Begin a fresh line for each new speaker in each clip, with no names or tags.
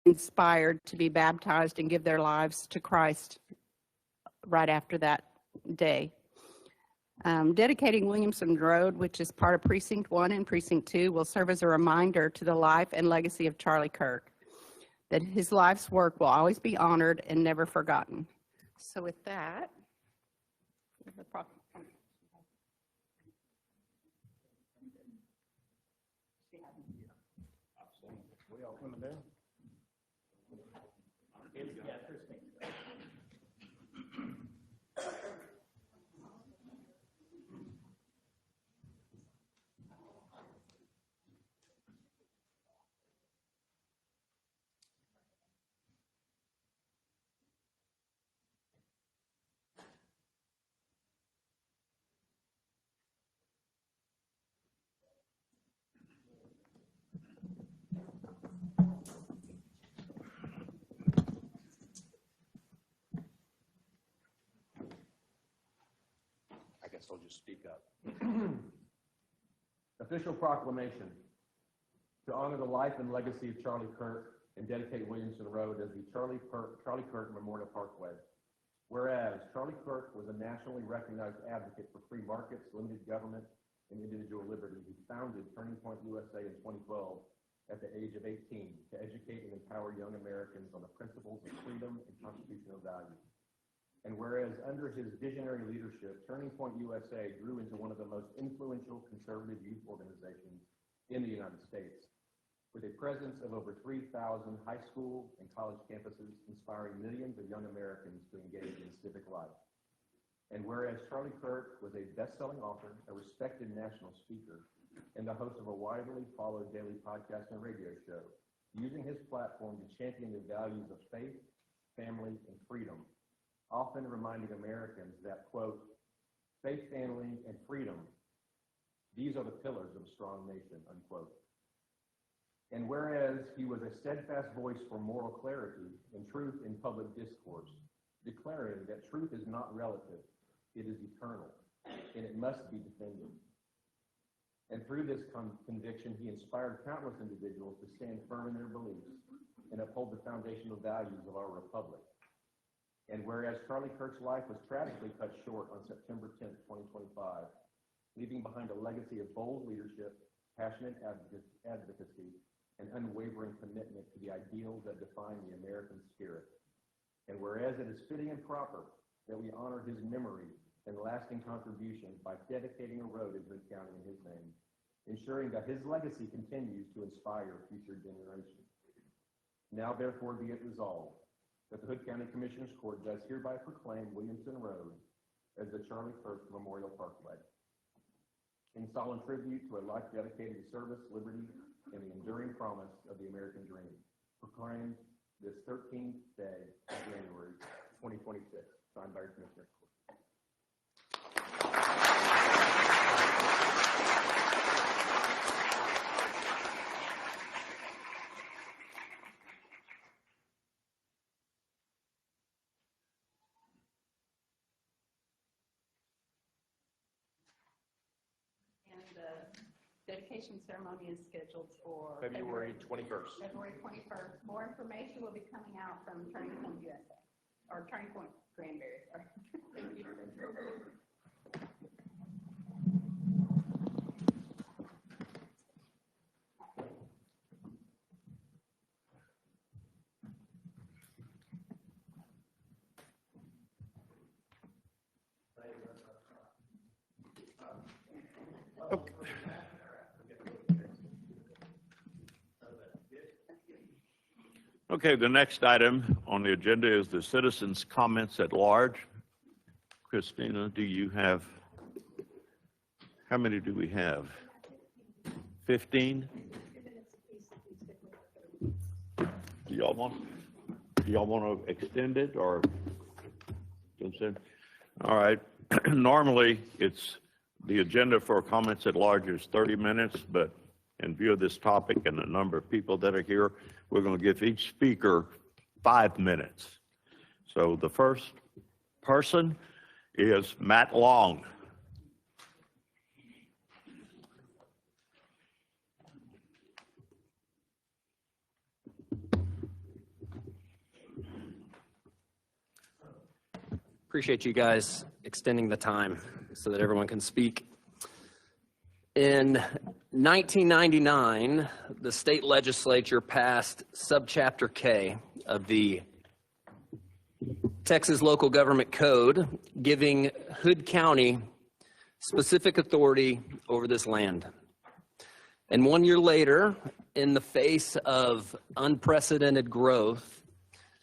inspired to be baptized and give their lives to Christ right after that day. Dedicating Williamson Road, which is part of Precinct 1 and Precinct 2, will serve as a reminder to the life and legacy of Charlie Kirk, that his life's work will always be honored and never forgotten. So with that,
I'll just speak up. Official proclamation to honor the life and legacy of Charlie Kirk and dedicate Williamson Road as the Charlie Kirk Memorial Parkway. Whereas Charlie Kirk was a nationally recognized advocate for free markets, limited government, and individual liberty. He founded Turning Point USA in 2012 at the age of 18 to educate and empower young Americans on the principles of freedom and constitutional values. And whereas under his visionary leadership, Turning Point USA grew into one of the most influential conservative youth organizations in the United States, with a presence of over 3,000 high school and college campuses, inspiring millions of young Americans to engage in civic life. And whereas Charlie Kirk was a best-selling author, a respected national speaker, and the host of a widely followed daily podcast and radio show, using his platform to champion the values of faith, family, and freedom, often reminding Americans that, quote, faith, family, and freedom, these are the pillars of a strong nation, unquote. And whereas he was a steadfast voice for moral clarity and truth in public discourse, declaring that truth is not relative, it is eternal, and it must be defended. And through this conviction, he inspired countless individuals to stand firm in their beliefs and uphold the foundational values of our republic. And whereas Charlie Kirk's life was tragically cut short on September 10th, 2025, leaving behind a legacy of bold leadership, passionate advocacy, and unwavering commitment to the ideals that define the American spirit. And whereas it is fitting and proper that we honor his memory and lasting contributions by dedicating a road in Hood County in his name, ensuring that his legacy continues to inspire future generations. Now therefore be it resolved that the Hood County Commissioners Court does hereby proclaim Williamson Road as the Charlie Kirk Memorial Parkway, in solemn tribute to a life dedicated to service, liberty, and the enduring promise of the American dream, proclaimed this 13th day of January 2026, signed by our Commissioners Court.
Dedication ceremony is scheduled for
February 21st.
February 21st. More information will be coming out from Turning Point USA, or Turning Point Granbury. Sorry. Thank you.
Okay.
Okay, the next item on the agenda is the citizens' comments at large. Christina, do you have, how many do we have? 15? Do y'all want to extend it or consent? All right. Normally, it's the agenda for comments at large is 30 minutes, but in view of this topic and the number of people that are here, we're going to give each speaker 5 minutes. So the first person is Matt Long.
Appreciate you guys extending the time so that everyone can speak. In 1999, the state legislature passed Subchapter K of the Texas Local Government Code, giving Hood County specific authority over this land. And 1 year later, in the face of unprecedented growth,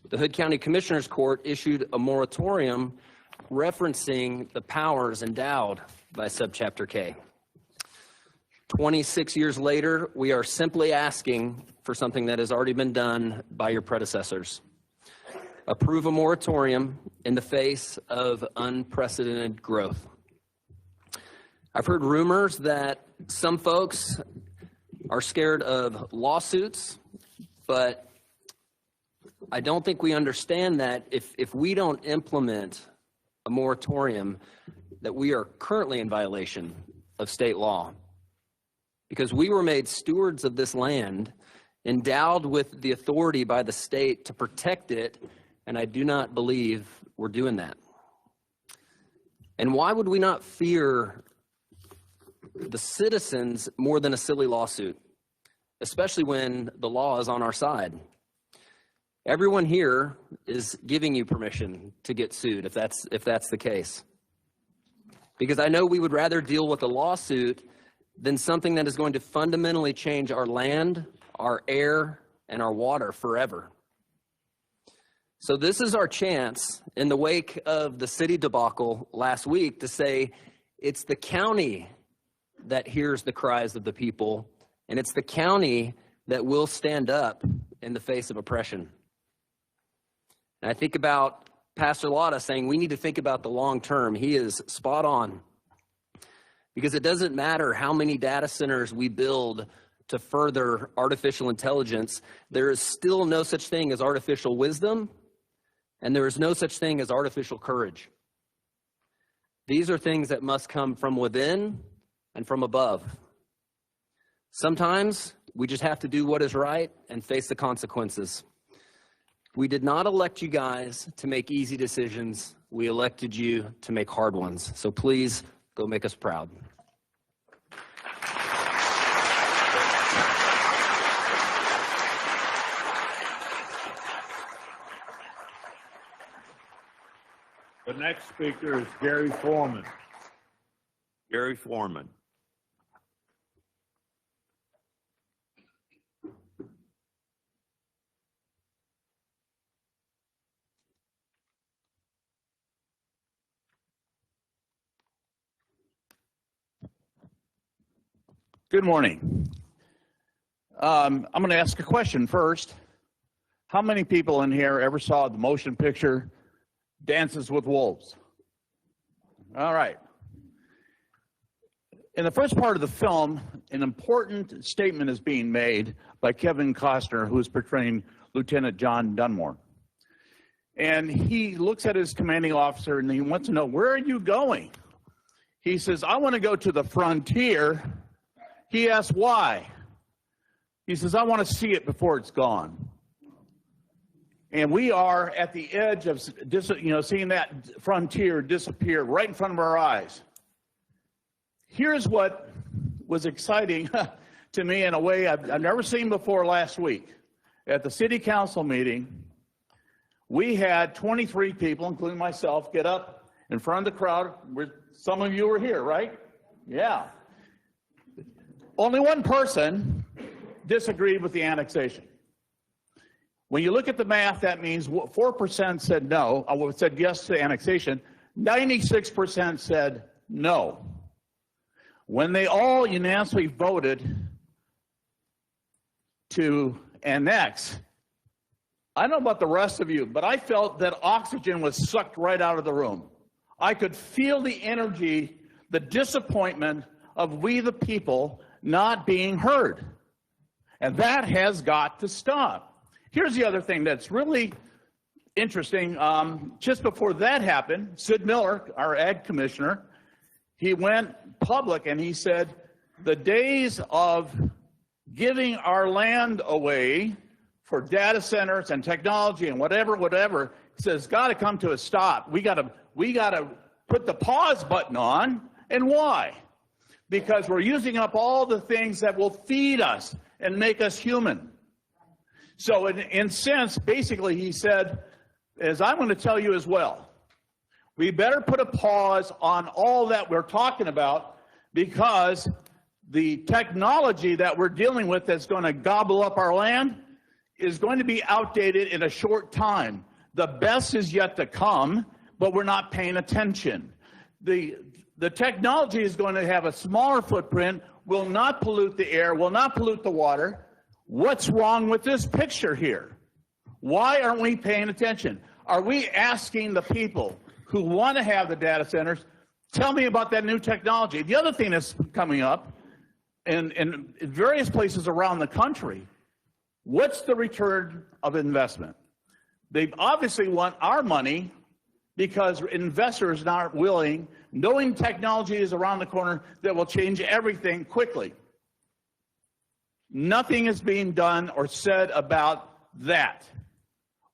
the Hood County Commissioners Court issued a moratorium referencing the powers endowed by Subchapter K. 26 years later, we are simply asking for something that has already been done by your predecessors. Approve a moratorium in the face of unprecedented growth. I've heard rumors that some folks are scared of lawsuits, but I don't think we understand that if we don't implement a moratorium, that we are currently in violation of state law. Because we were made stewards of this land, endowed with the authority by the state to protect it, and I do not believe we're doing that. And why would we not fear the citizens more than a silly lawsuit, especially when the law is on our side? Everyone here is giving you permission to get sued if that's the case. Because I know we would rather deal with a lawsuit than something that is going to fundamentally change our land, our air, and our water forever. So this is our chance, in the wake of the city debacle last week, to say it's the county that hears the cries of the people, and it's the county that will stand up in the face of oppression. And I think about Pastor Lotta saying we need to think about the long term. He is spot on. Because it doesn't matter how many data centers we build to further artificial intelligence, there is still no such thing as artificial wisdom, and there is no such thing as artificial courage. These are things that must come from within and from above. Sometimes we just have to do what is right and face the consequences. We did not elect you guys to make easy decisions. We elected you to make hard ones. So please go make us proud.
The next speaker is Gary Foreman. Gary Foreman.
Good morning. I'm going to ask a question first. How many people in here ever saw the motion picture Dances with Wolves? All right. In the first part of the film, an important statement is being made by Kevin Costner, who is portraying Lieutenant John Dunmore. And he looks at his commanding officer and he wants to know, where are you going? He says, I want to go to the frontier. He asks, why? He says, I want to see it before it's gone. And we are at the edge of, seeing that frontier disappear right in front of our eyes. Here's what was exciting to me in a way I've never seen before last week. At the city council meeting, we had 23 people, including myself, get up in front of the crowd. Some of you were here, right? Yeah. Only one person disagreed with the annexation. When you look at the math, that means 4% said no, said yes to annexation. 96% said no. When they all unanimously voted to annex, I don't know about the rest of you, but I felt that oxygen was sucked right out of the room. I could feel the energy, the disappointment of we the people not being heard. And that has got to stop. Here's the other thing that's really interesting. Just before that happened, Sid Miller, our ag commissioner, he went public and he said, the days of giving our land away for data centers and technology and whatever, says got to come to a stop. We got to put the pause button on. And why? Because we're using up all the things that will feed us and make us human. So in sense, basically he said, as I'm going to tell you as well, we better put a pause on all that we're talking about, because the technology that we're dealing with that's going to gobble up our land is going to be outdated in a short time. The best is yet to come, but we're not paying attention. The technology is going to have a smaller footprint, will not pollute the air, will not pollute the water. What's wrong with this picture here? Why aren't we paying attention? Are we asking the people who want to have the data centers, tell me about that new technology? The other thing that's coming up in various places around the country, what's the return of investment? They obviously want our money because investors aren't willing, knowing technology is around the corner that will change everything quickly. Nothing is being done or said about that.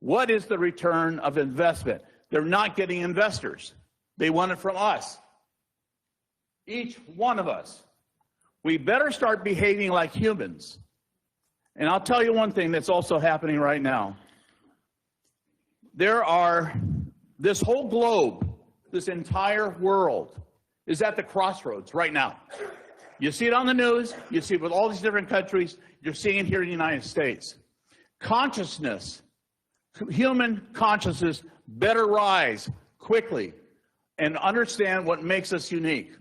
What is the return of investment? They're not getting investors. They want it from us. Each one of us. We better start behaving like humans. And I'll tell you one thing that's also happening right now. This whole globe, this entire world is at the crossroads right now. You see it on the news, you see it with all these different countries, you're seeing it here in the United States. Consciousness, human consciousness better rise quickly and understand what makes us unique.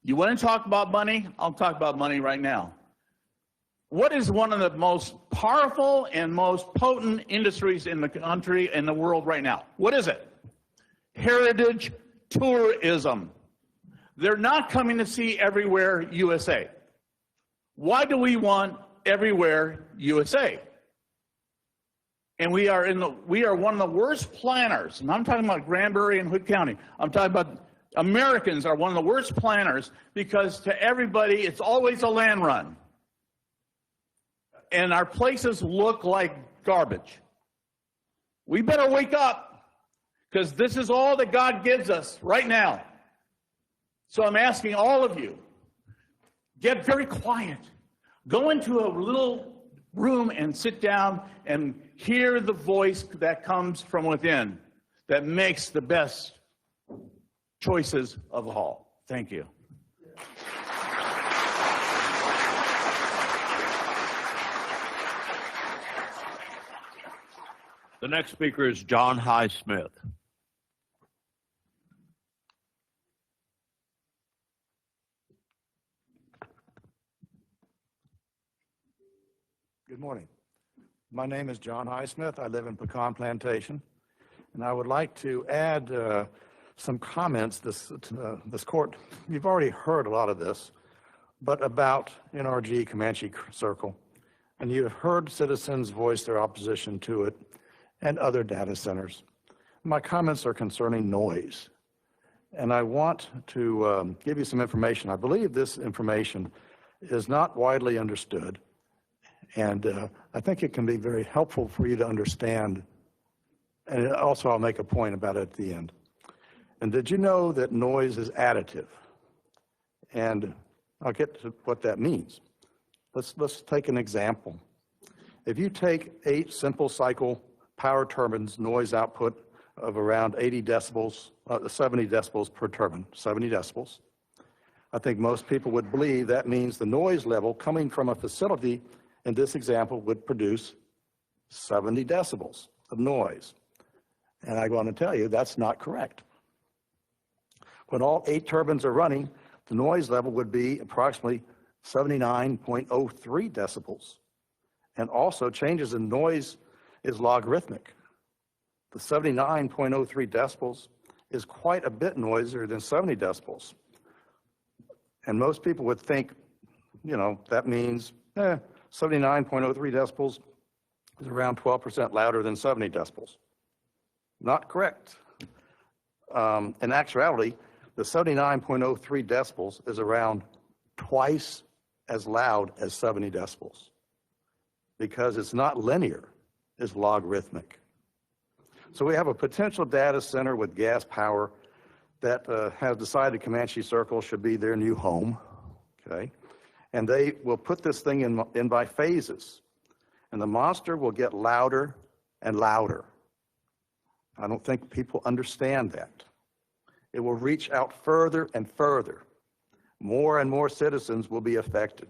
You want to talk about money? I'll talk about money right now. What is one of the most powerful and most potent industries in the country and the world right now? What is it? Heritage tourism. They're not coming to see Everywhere USA. Why do we want Everywhere USA? And we are one of the worst planners, and I'm talking about Granbury and Hood County. I'm talking about Americans are one of the worst planners, because to everybody it's always a land run. And our places look like garbage. We better wake up, because this is all that God gives us right now. So I'm asking all of you, get very quiet. Go into a little room and sit down and hear the voice that comes from within that makes the best choices of all. Thank you.
The next speaker is John Highsmith.
Good morning. My name is John Highsmith. I live in Pecan Plantation, and I would like to add some comments to this court. You've already heard a lot of this, but about NRG Comanche Circle, and you've heard citizens voice their opposition to it and other data centers. My comments are concerning noise, and I want to give you some information. I believe this information is not widely understood, and I think it can be very helpful for you to understand, and also I'll make a point about it at the end. And did you know that noise is additive? And I'll get to what that means. Let's take an example. If you take 8 simple cycle power turbines noise output of around 80 decibels, 70 decibels per turbine, 70 decibels, I think most people would believe that means the noise level coming from a facility in this example would produce 70 decibels of noise. And I want to tell you that's not correct. When all 8 turbines are running, the noise level would be approximately 79.03 decibels. And also changes in noise is logarithmic. The 79.03 decibels is quite a bit noisier than 70 decibels. And most people would think, that means 79.03 decibels is around 12% louder than 70 decibels. Not correct. In actuality, the 79.03 decibels is around twice as loud as 70 decibels because it's not linear, it's logarithmic. So we have a potential data center with gas power that has decided Comanche Circle should be their new home, okay? And they will put this thing in by phases. And the monster will get louder and louder. I don't think people understand that. It will reach out further and further. More and more citizens will be affected.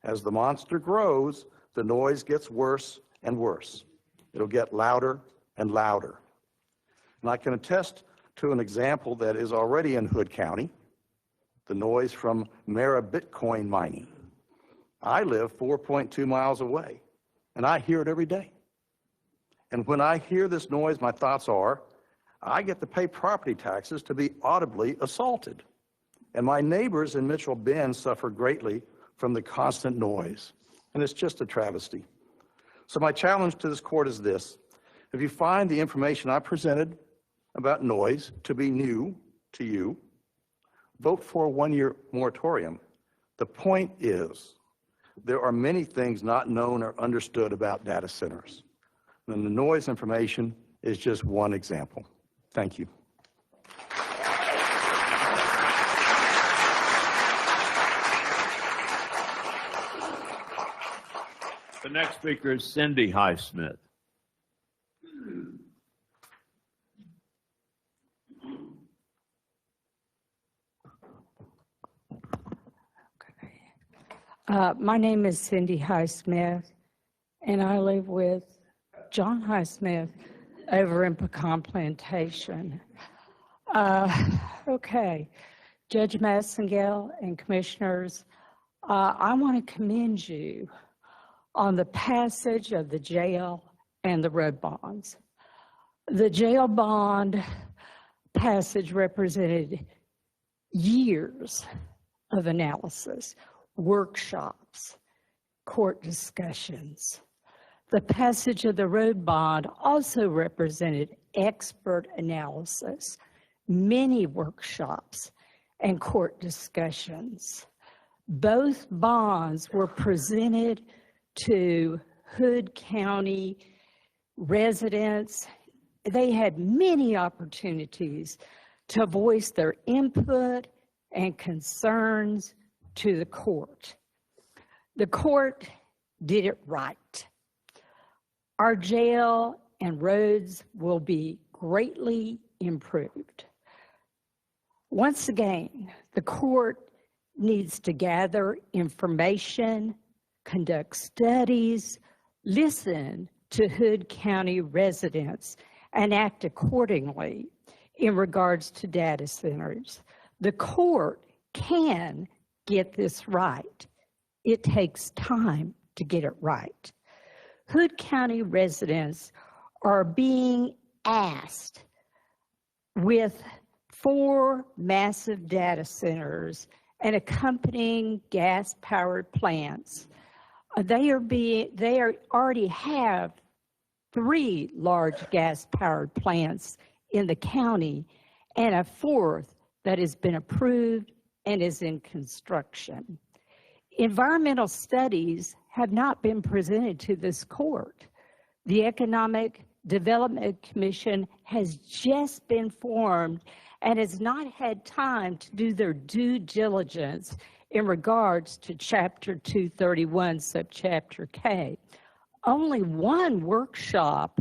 As the monster grows, the noise gets worse and worse. It'll get louder and louder. And I can attest to an example that is already in Hood County, the noise from Mara Bitcoin mining. I live 4.2 miles away, and I hear it every day. And when I hear this noise, my thoughts are, I get to pay property taxes to be audibly assaulted. And my neighbors in Mitchell Bend suffer greatly from the constant noise. And it's just a travesty. So my challenge to this court is this. If you find the information I presented about noise to be new to you, vote for a one-year moratorium. The point is, there are many things not known or understood about data centers. And the noise information is just one example. Thank you.
The next speaker is Cindy Highsmith.
My name is Cindy Highsmith, and I live with John Highsmith over in Pecan Plantation. Okay, Judge Massengale and commissioners, I want to commend you on the passage of the jail and the road bonds. The jail bond passage represented years of analysis, workshops, court discussions. The passage of the road bond also represented expert analysis, many workshops, and court discussions. Both bonds were presented to Hood County residents. They had many opportunities to voice their input and concerns to the court. The court did it right. Our jail and roads will be greatly improved. Once again, the court needs to gather information, conduct studies, listen to Hood County residents, and act accordingly in regards to data centers. The court can get this right. It takes time to get it right. Hood County residents are being asked, with 4 massive data centers and accompanying gas-powered plants, they already have 3 large gas-powered plants in the county and a 4th that has been approved and is in construction. Environmental studies have not been presented to this court. The Economic Development Commission has just been formed and has not had time to do their due diligence in regards to Chapter 231, Subchapter K. Only one workshop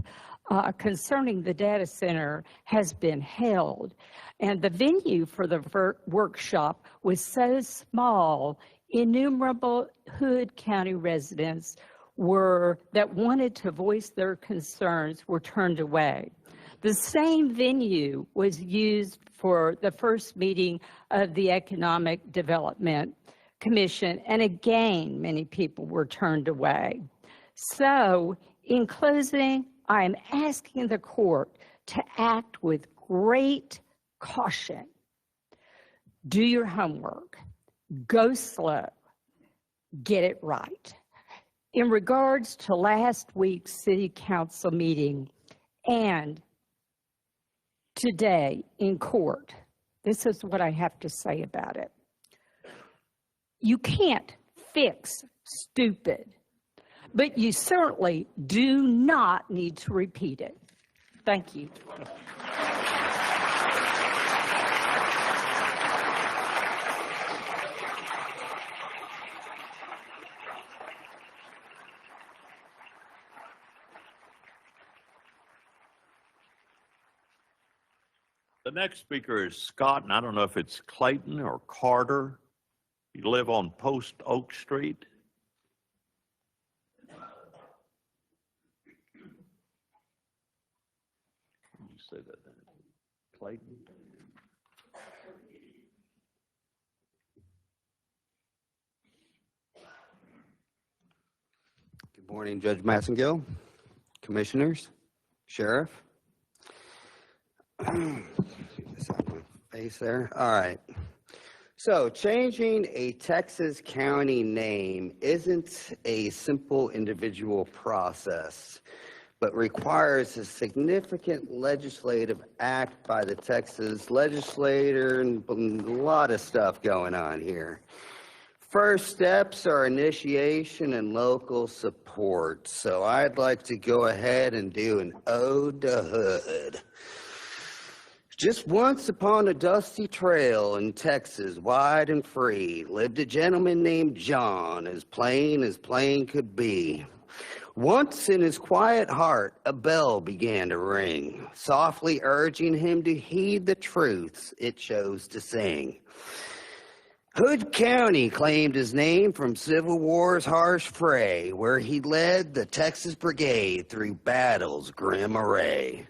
concerning the data center has been held, and the venue for the workshop was so small, innumerable Hood County residents that wanted to voice their concerns were turned away. The same venue was used for the first meeting of the Economic Development Commission, and again, many people were turned away. So, in closing, I am asking the court to act with great caution. Do your homework. Go slow. Get it right. In regards to last week's City Council meeting and today in court, this is what I have to say about it. You can't fix stupid, but you certainly do not need to repeat it. Thank you.
The next speaker is Scott, and I don't know if it's Clayton or Carter. You live on Post Oak Street. You say that, Clayton?
Good morning, Judge Massengill, Commissioners, Sheriff. Just have my face there. All right. So changing a Texas county name isn't a simple individual process, but requires a significant legislative act by the Texas legislature and a lot of stuff going on here. First steps are initiation and local support. So I'd like to go ahead and do an ode to Hood. Just once upon a dusty trail in Texas, wide and free, lived a gentleman named John, as plain could be. Once in his quiet heart, a bell began to ring, softly urging him to heed the truths it chose to sing. Hood County claimed his name from Civil War's harsh fray, where he led the Texas Brigade through battle's grim array.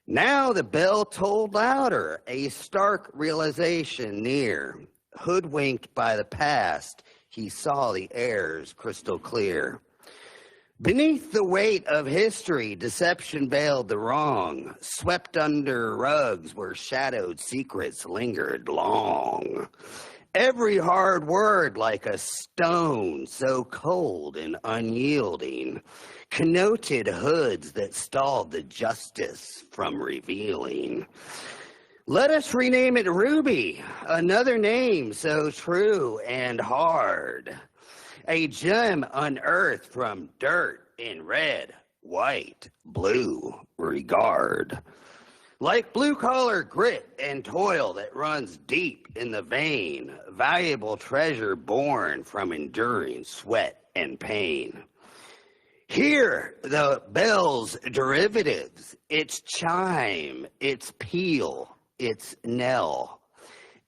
Now the bell tolled louder, a stark realization near. Hoodwinked by the past, he saw the airs crystal clear. Beneath the weight of history, deception veiled the wrong, swept under rugs where shadowed secrets lingered long. Every hard word like a stone, so cold and unyielding, connoted hoods that stalled the justice from revealing. Let us rename it Ruby, another name so true and hard. A gem unearthed from dirt in red, white, blue regard. Like blue-collar grit and toil that runs deep in the vein, valuable treasure born from enduring sweat and pain. Hear the bell's derivatives, its chime, its peal, its knell,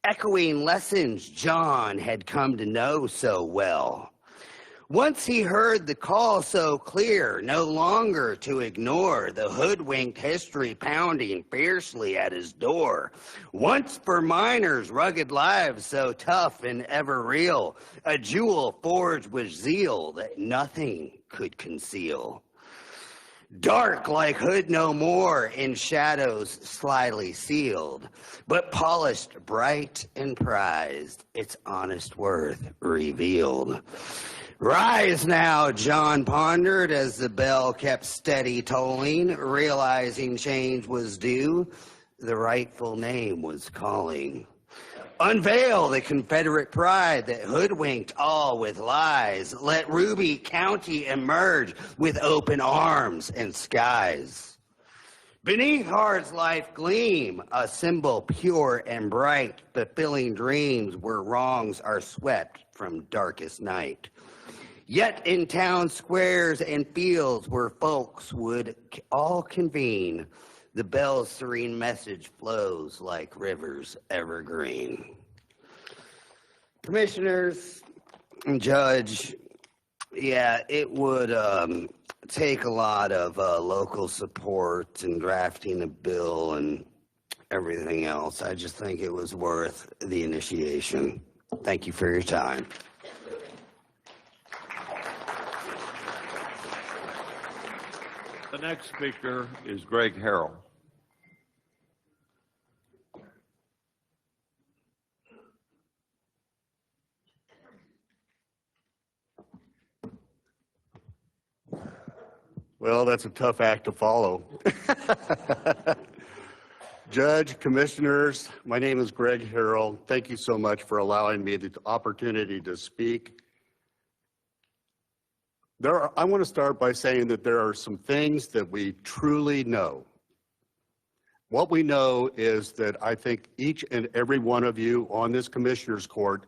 echoing lessons John had come to know so well. Once he heard the call so clear, no longer to ignore the hoodwinked history pounding fiercely at his door. Once for miners' rugged lives so tough and ever real, a jewel forged with zeal that nothing could conceal. Dark like Hood no more, in shadows slyly sealed, but polished bright and prized, its honest worth revealed. Rise now, John pondered as the bell kept steady tolling, realizing change was due, the rightful name was calling. Unveil the Confederate pride that hoodwinked all with lies. Let Ruby County emerge with open arms and skies. Beneath heart's life gleam, a symbol pure and bright, fulfilling dreams where wrongs are swept from darkest night. Yet in town squares and fields where folks would all convene, the bell's serene message flows like rivers evergreen. Commissioners and Judge, yeah, it would take a lot of local support and drafting a bill and everything else. I just think it was worth the initiation. Thank you for your time.
The next speaker is Greg Harrell.
Well, that's a tough act to follow. Judge, Commissioners, my name is Greg Harrell. Thank you so much for allowing me the opportunity to speak. I want to start by saying that there are some things that we truly know. What we know is that I think each and every one of you on this Commissioners Court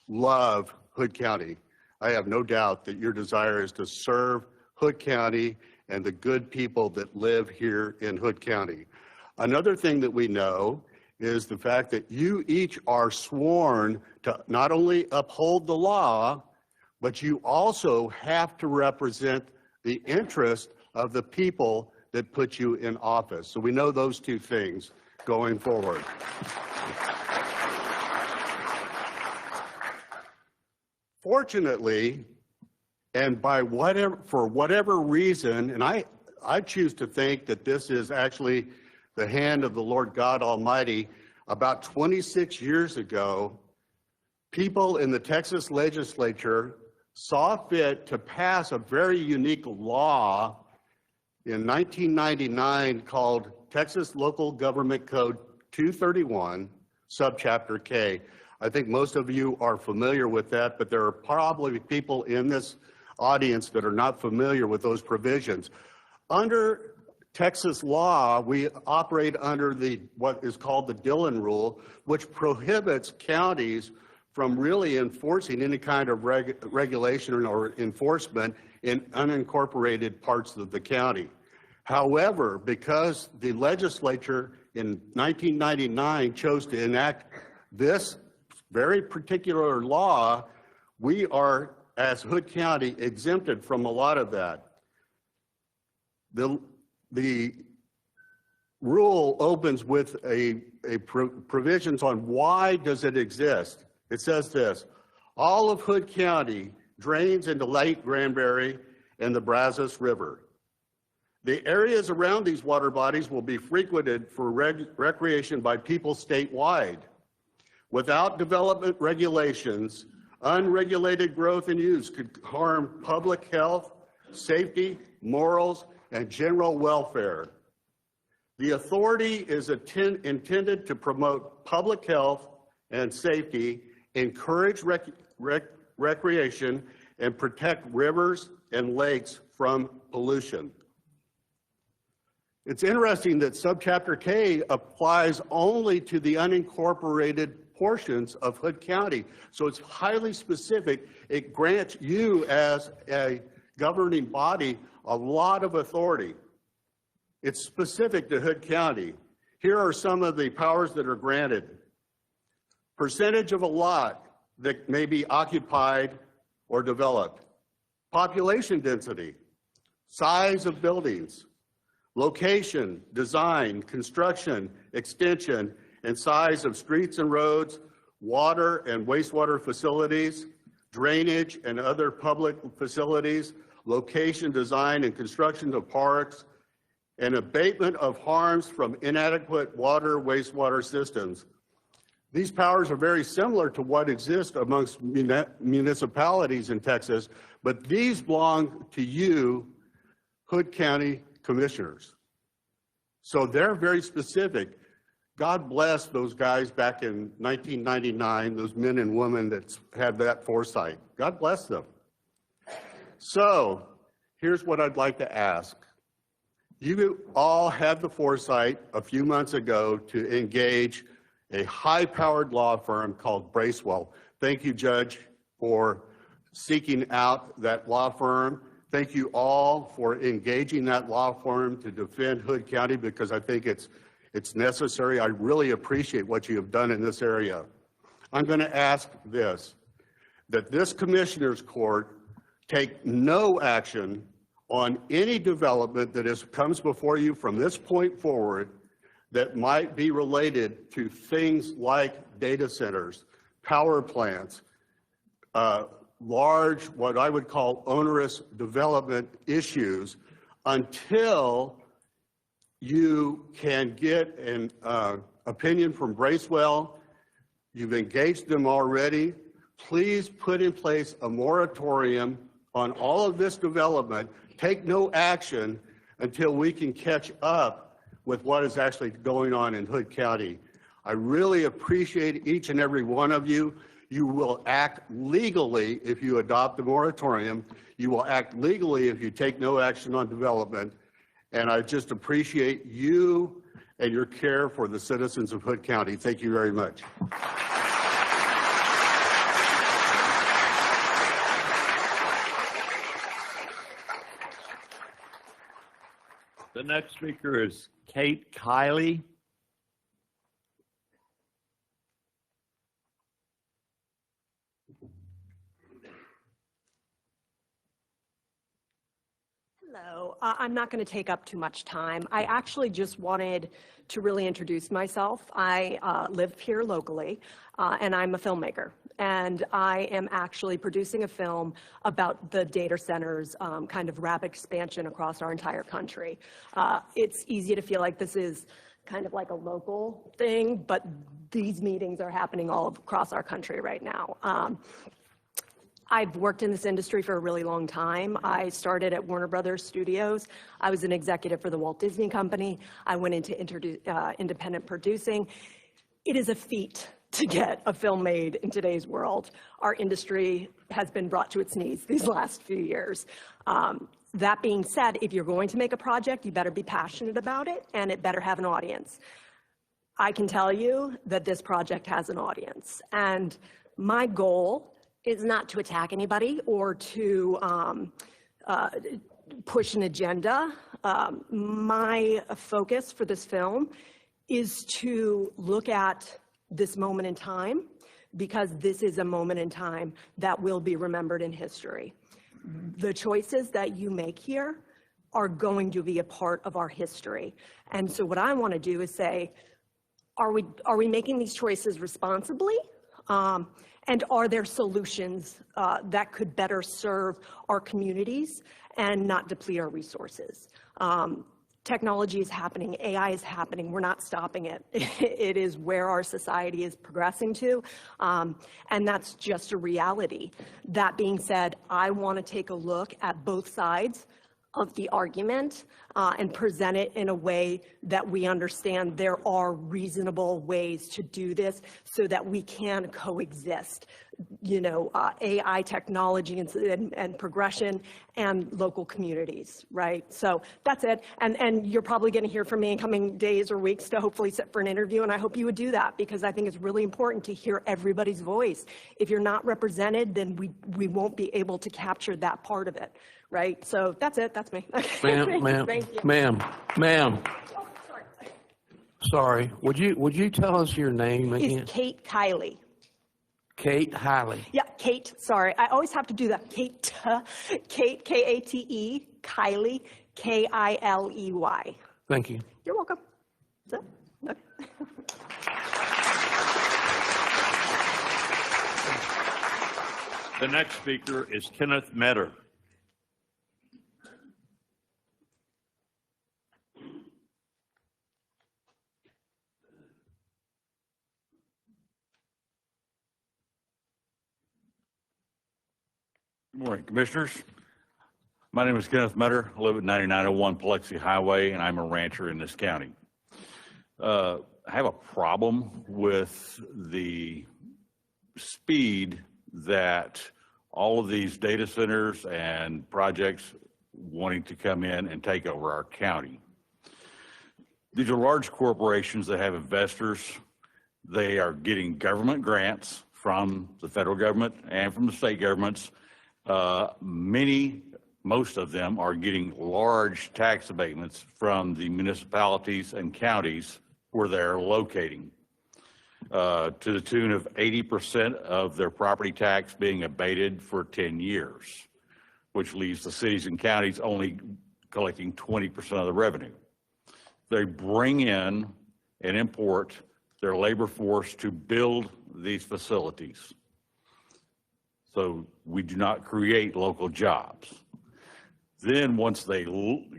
love Hood County. I have no doubt that your desire is to serve Hood County and the good people that live here in Hood County. Another thing that we know is the fact that you each are sworn to not only uphold the law, but you also have to represent the interest of the people that put you in office. So we know those two things going forward. Fortunately, and for whatever reason, and I choose to think that this is actually the hand of the Lord God Almighty, about 26 years ago, people in the Texas legislature saw fit to pass a very unique law in 1999 called Texas Local Government Code 231, subchapter K. I think most of you are familiar with that, but there are probably people in this audience that are not familiar with those provisions. Under Texas law, we operate under what is called the Dillon Rule, which prohibits counties from really enforcing any kind of regulation or enforcement in unincorporated parts of the county. However, because the legislature in 1999 chose to enact this very particular law, we are, as Hood County, exempted from a lot of that. The rule opens with provisions on why does it exist. It says this: all of Hood County drains into Lake Granbury and the Brazos River. The areas around these water bodies will be frequented for recreation by people statewide. Without development regulations, unregulated growth and use could harm public health, safety, morals, and general welfare. The authority is intended to promote public health and safety, encourage recreation, and protect rivers and lakes from pollution. It's interesting that subchapter K applies only to the unincorporated portions of Hood County. So it's highly specific. It grants you as a governing body a lot of authority. It's specific to Hood County. Here are some of the powers that are granted. Percentage of a lot that may be occupied or developed. Population density. Size of buildings. Location, design, construction, extension, and size of streets and roads, water and wastewater facilities, drainage and other public facilities, location, design, and construction of parks, and abatement of harms from inadequate water, wastewater systems. These powers are very similar to what exists amongst municipalities in Texas, but these belong to you, Hood County Commissioners. So they're very specific. God bless those guys back in 1999, those men and women that had that foresight. God bless them. So here's what I'd like to ask. You all had the foresight a few months ago to engage a high-powered law firm called Bracewell. Thank you, Judge, for seeking out that law firm. Thank you all for engaging that law firm to defend Hood County, because I think it's necessary. I really appreciate what you have done in this area. I'm going to ask this, that this Commissioners Court take no action on any development that comes before you from this point forward that might be related to things like data centers, power plants, large, what I would call onerous development issues, until you can get an opinion from Bracewell. You've engaged them already. Please put in place a moratorium on all of this development. Take no action until we can catch up with what is actually going on in Hood County. I really appreciate each and every one of you. You will act legally if you adopt the moratorium. You will act legally if you take no action on development. And I just appreciate you and your care for the citizens of Hood County. Thank you very much.
The next speaker is Kate Kiley.
Hello. I'm not going to take up too much time. I actually just wanted to really introduce myself. I live here locally, and I'm a filmmaker. And I am actually producing a film about the data centers' kind of rapid expansion across our entire country. It's easy to feel like this is kind of like a local thing, but these meetings are happening all across our country right now. I've worked in this industry for a really long time. I started at Warner Brothers Studios. I was an executive for the Walt Disney Company. I went into independent producing. It is a feat to get a film made in today's world. Our industry has been brought to its knees these last few years. That being said, if you're going to make a project, you better be passionate about it, and it better have an audience. I can tell you that this project has an audience, and my goal is not to attack anybody or to push an agenda. My focus for this film is to look at this moment in time, because this is a moment in time that will be remembered in history. The choices that you make here are going to be a part of our history. And so what I want to do is say, are we making these choices responsibly? And are there solutions that could better serve our communities and not deplete our resources? Technology is happening, AI is happening, we're not stopping it. It is where our society is progressing to, and that's just a reality. That being said, I want to take a look at both sides of the argument and present it in a way that we understand there are reasonable ways to do this so that we can coexist. You know, AI technology and progression and local communities, right? So that's it. And you're probably going to hear from me in coming days or weeks to hopefully sit for an interview, and I hope you would do that, because I think it's really important to hear everybody's voice. If you're not represented, then we won't be able to capture that part of it, right? So that's it. That's me.
Ma'am.
Oh, sorry.
Sorry. Would you tell us your name again?
It's Kate Kiley.
Kate Kiley.
Yeah, Kate, sorry. I always have to do that. Kate, K-A-T-E, Kiley, K-I-L-E-Y.
Thank you.
You're welcome. That's it. Okay.
The next speaker is Kenneth Metter.
Good morning, Commissioners. My name is Kenneth Metter. I live at 9901 Biloxi Highway, and I'm a rancher in this county. I have a problem with the speed that all of these data centers and projects wanting to come in and take over our county. These are large corporations that have investors. They are getting government grants from the federal government and from the state governments. Most of them are getting large tax abatements from the municipalities and counties where they're locating, to the tune of 80% of their property tax being abated for 10 years, which leaves the cities and counties only collecting 20% of the revenue. They bring in and import their labor force to build these facilities. So we do not create local jobs. Then once they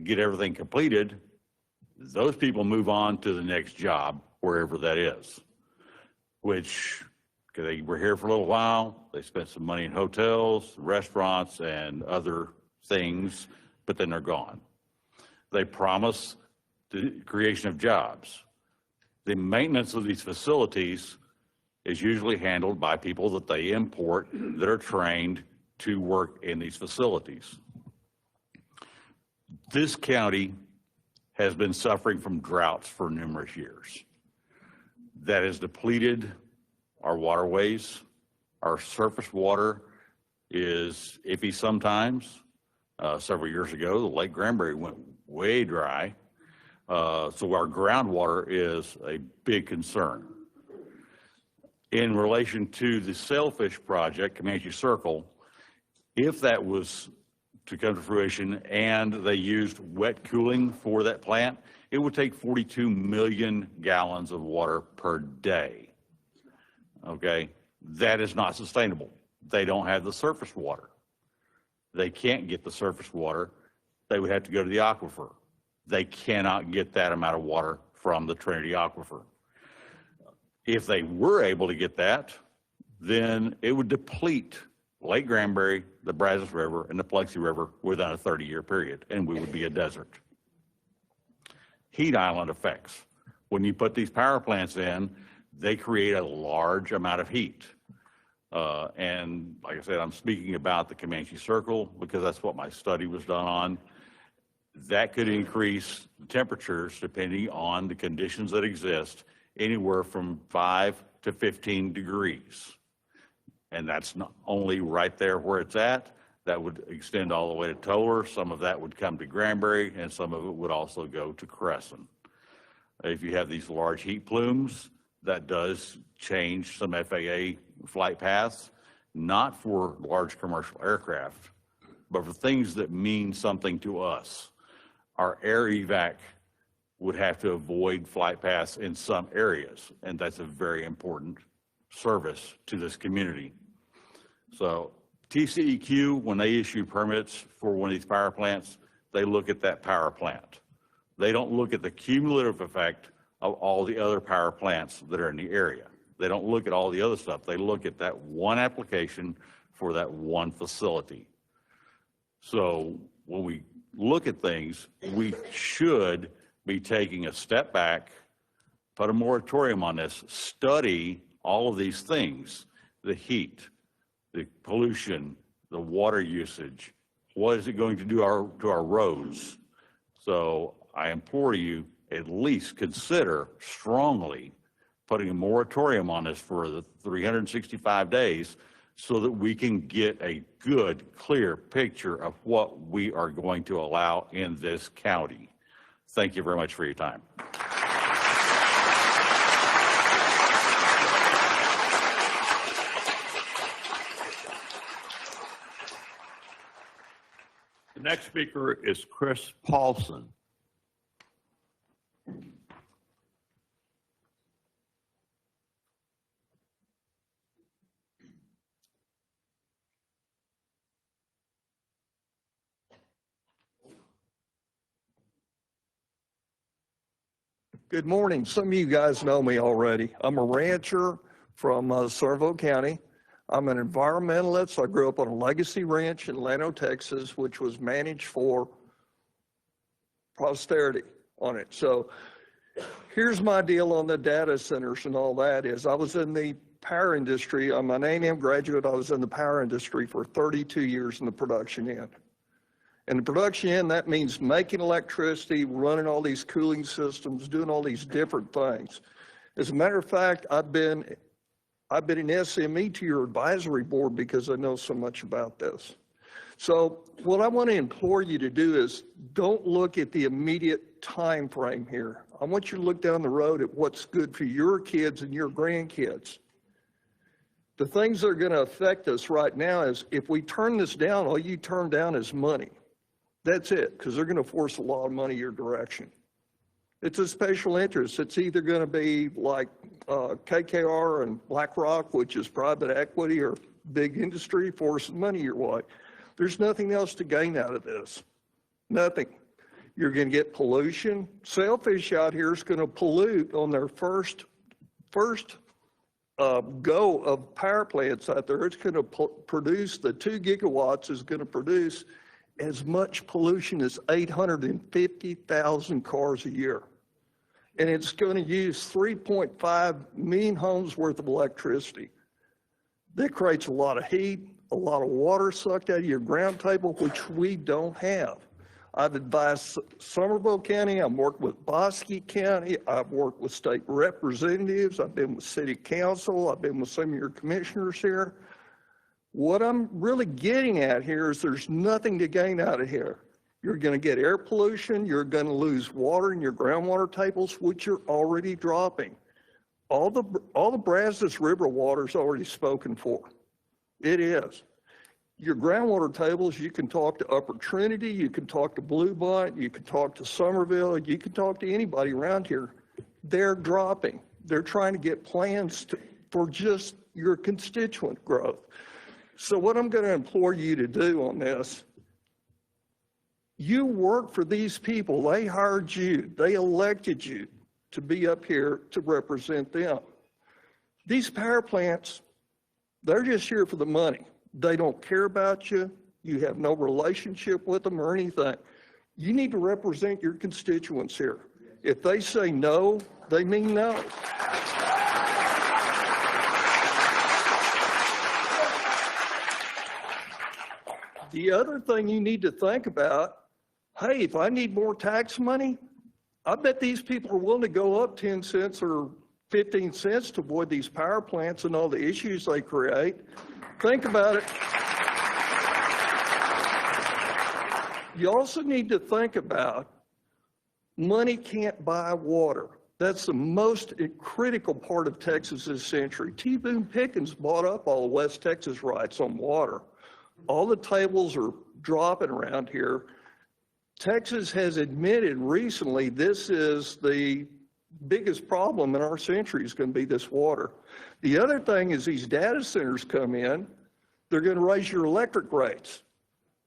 get everything completed, those people move on to the next job, wherever that is, which they were here for a little while, they spent some money in hotels, restaurants, and other things, but then they're gone. They promise the creation of jobs. The maintenance of these facilities is usually handled by people that they import that are trained to work in these facilities. This county has been suffering from droughts for numerous years. That has depleted our waterways. Our surface water is iffy sometimes. Several years ago, the Lake Granbury went way dry. So our groundwater is a big concern. In relation to the sailfish project, Comanche Circle, if that was to come to fruition and they used wet cooling for that plant, it would take 42 million gallons of water per day. Okay, that is not sustainable. They don't have the surface water. They can't get the surface water. They would have to go to the aquifer. They cannot get that amount of water from the Trinity Aquifer. If they were able to get that, then it would deplete Lake Granbury, the Brazos River, and the Paluxy River within a 30-year period, and we would be a desert. Heat island effects. When you put these power plants in, they create a large amount of heat. And like I said, I'm speaking about the Comanche Circle because that's what my study was done on. That could increase the temperatures depending on the conditions that exist, anywhere from 5 to 15 degrees. And that's not only right there where it's at, that would extend all the way to Toller. Some of that would come to Granbury, and some of it would also go to Crescent. If you have these large heat plumes, that does change some FAA flight paths, not for large commercial aircraft, but for things that mean something to us. Our air evac would have to avoid flight paths in some areas, and that's a very important service to this community. So TCEQ, when they issue permits for one of these power plants, they look at that power plant. They don't look at the cumulative effect of all the other power plants that are in the area. They don't look at all the other stuff. They look at that one application for that one facility. So when we look at things, we should be taking a step back, put a moratorium on this, study all of these things, the heat, the pollution, the water usage, what is it going to do to our roads? So I implore you, at least consider strongly putting a moratorium on this for the 365 days so that we can get a good, clear picture of what we are going to allow in this county. Thank you very much for your time.
The next speaker is Chris Paulson.
Good morning. Some of you guys know me already. I'm a rancher from Servo County. I'm an environmentalist. I grew up on a legacy ranch in Llano, Texas, which was managed for posterity on it. So here's my deal on the data centers and all that is I was in the power industry. I'm an A&M graduate. I was in the power industry for 32 years in the production end. And the production end, that means making electricity, running all these cooling systems, doing all these different things. As a matter of fact, I've been an SME to your advisory board because I know so much about this. So what I want to implore you to do is don't look at the immediate time frame here. I want you to look down the road at what's good for your kids and your grandkids. The things that are going to affect us right now is if we turn this down, all you turn down is money. That's it, because they're going to force a lot of money your direction. It's a special interest. It's either going to be like KKR and BlackRock, which is private equity or big industry forcing money your way. There's nothing else to gain out of this. Nothing. You're going to get pollution. Sailfish out here is going to pollute on their first go of power plants out there. It's going to produce, the 2 gigawatts is going to produce as much pollution as 850,000 cars a year. And it's going to use 3.5 million homes worth of electricity. That creates a lot of heat, a lot of water sucked out of your ground table, which we don't have. I've advised Somerville County, I've worked with Bosque County, I've worked with state representatives, I've been with city council, I've been with some of your commissioners here. What I'm really getting at here is there's nothing to gain out of here. You're going to get air pollution, you're going to lose water in your groundwater tables, which you're already dropping. All the Brazos River water is already spoken for. It is. Your groundwater tables, you can talk to Upper Trinity, you can talk to Bluebont, you can talk to Somerville, you can talk to anybody around here. They're dropping. They're trying to get plans for just your constituent growth. So what I'm going to implore you to do on this, you work for these people. They hired you. They elected you to be up here to represent them. These power plants, they're just here for the money. They don't care about you. You have no relationship with them or anything. You need to represent your constituents here. If they say no, they mean no. The other thing you need to think about, hey, if I need more tax money, I bet these people are willing to go up 10 cents or 15 cents to avoid these power plants and all the issues they create. Think about it. You also need to think about money can't buy water. That's the most critical part of Texas this century. T. Boone Pickens bought up all the West Texas rights on water. All the tables are dropping around here. Texas has admitted recently this is the biggest problem in our century is going to be this water. The other thing is these data centers come in, they're going to raise your electric rates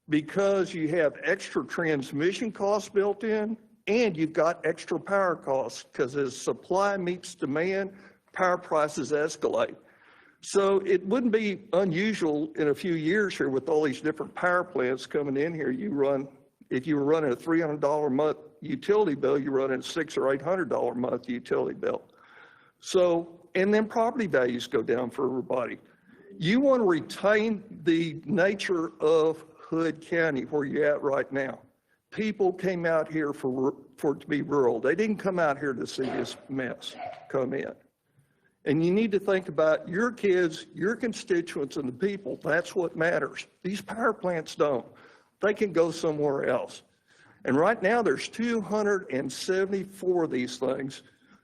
because you have extra transmission costs built in and you've got extra power costs because as supply meets demand, power prices escalate. So it wouldn't be unusual in a few years here with all these different power plants coming in here. If you were running a $300 a month utility bill, you're running a $600 or $800 a month utility bill. So, and then property values go down for everybody. You want to retain the nature of Hood County where you're at right now. People came out here for it to be rural. They didn't come out here to see this mess come in. And you need to think about your kids, your constituents, and the people. That's what matters. These power plants don't. They can go somewhere else. And right now there's 274 of these things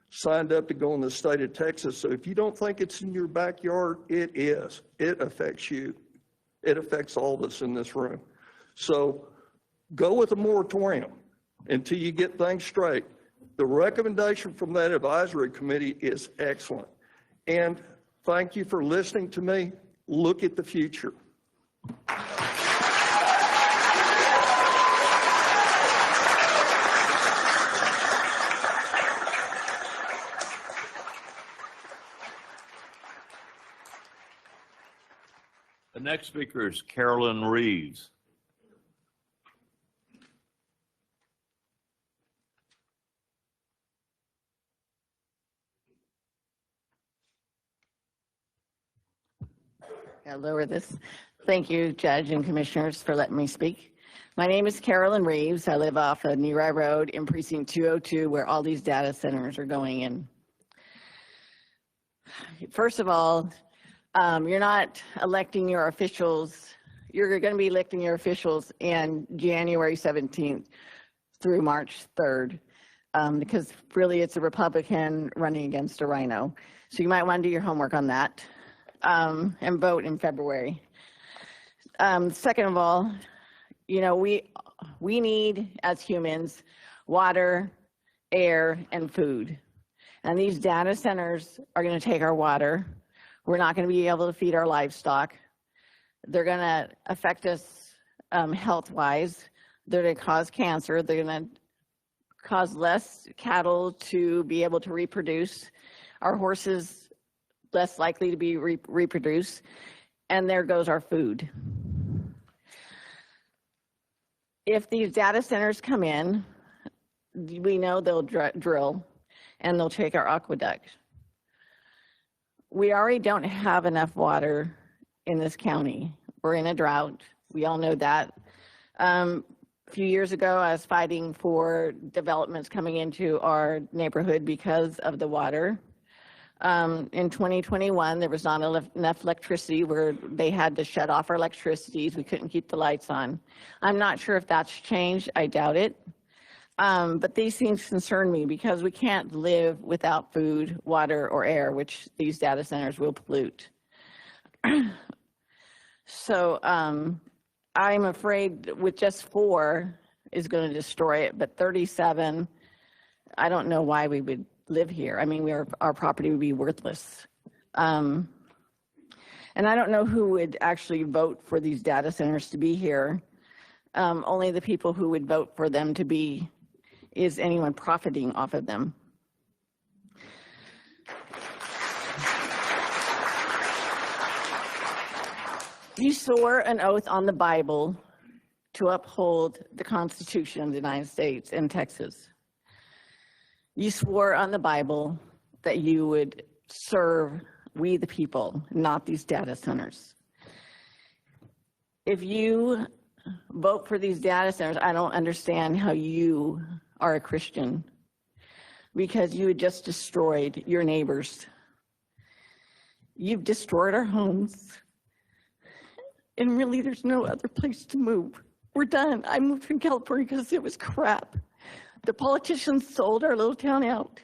signed up to go in the state of Texas. So if you don't think it's in your backyard, it is. It affects you. It affects all of us in this room. So go with a moratorium until you get things straight. The recommendation from that advisory committee is excellent. And thank you for listening to me. Look at the future.
The next speaker is Carolyn Reeves.
I'll lower this. Thank you, Judge and Commissioners, for letting me speak. My name is Carolyn Reeves. I live off of Neri Road in Precinct 202, where all these data centers are going in. First of all, you're not electing your officials. You're going to be electing your officials in January 17th through March 3rd, because really it's a Republican running against a rhino. So you might want to do your homework on that. And vote in February. Second of all, you know, we need, as humans, water, air, and food. And these data centers are going to take our water. We're not going to be able to feed our livestock. They're going to affect us health-wise. They're going to cause cancer. They're going to cause less cattle to be able to reproduce. Our horses less likely to be reproduced, and there goes our food. If these data centers come in, we know they'll drill and they'll take our aqueduct. We already don't have enough water in this county. We're in a drought. We all know that. few years ago, I was fighting for developments coming into our neighborhood because of the water. In 2021, there was not enough electricity where they had to shut off our electricity. We couldn't keep the lights on. I'm not sure if that's changed. I doubt it. But these things concern me because we can't live without food, water, or air, which these data centers will pollute. So I'm afraid with just 4 is going to destroy it, but 37, I don't know why we would live here. I mean, our property would be worthless. And I don't know who would actually vote for these data centers to be here. Only the people who would vote for them to be, is anyone profiting off of them. You swore an oath on the Bible to uphold the Constitution of the United States and Texas. You swore on the Bible that you would serve we the people, not these data centers. If you vote for these data centers, I don't understand how you are a Christian, because you had just destroyed your neighbors. You've destroyed our homes. And really, there's no other place to move. We're done. I moved from California because it was crap. The politicians sold our little town out.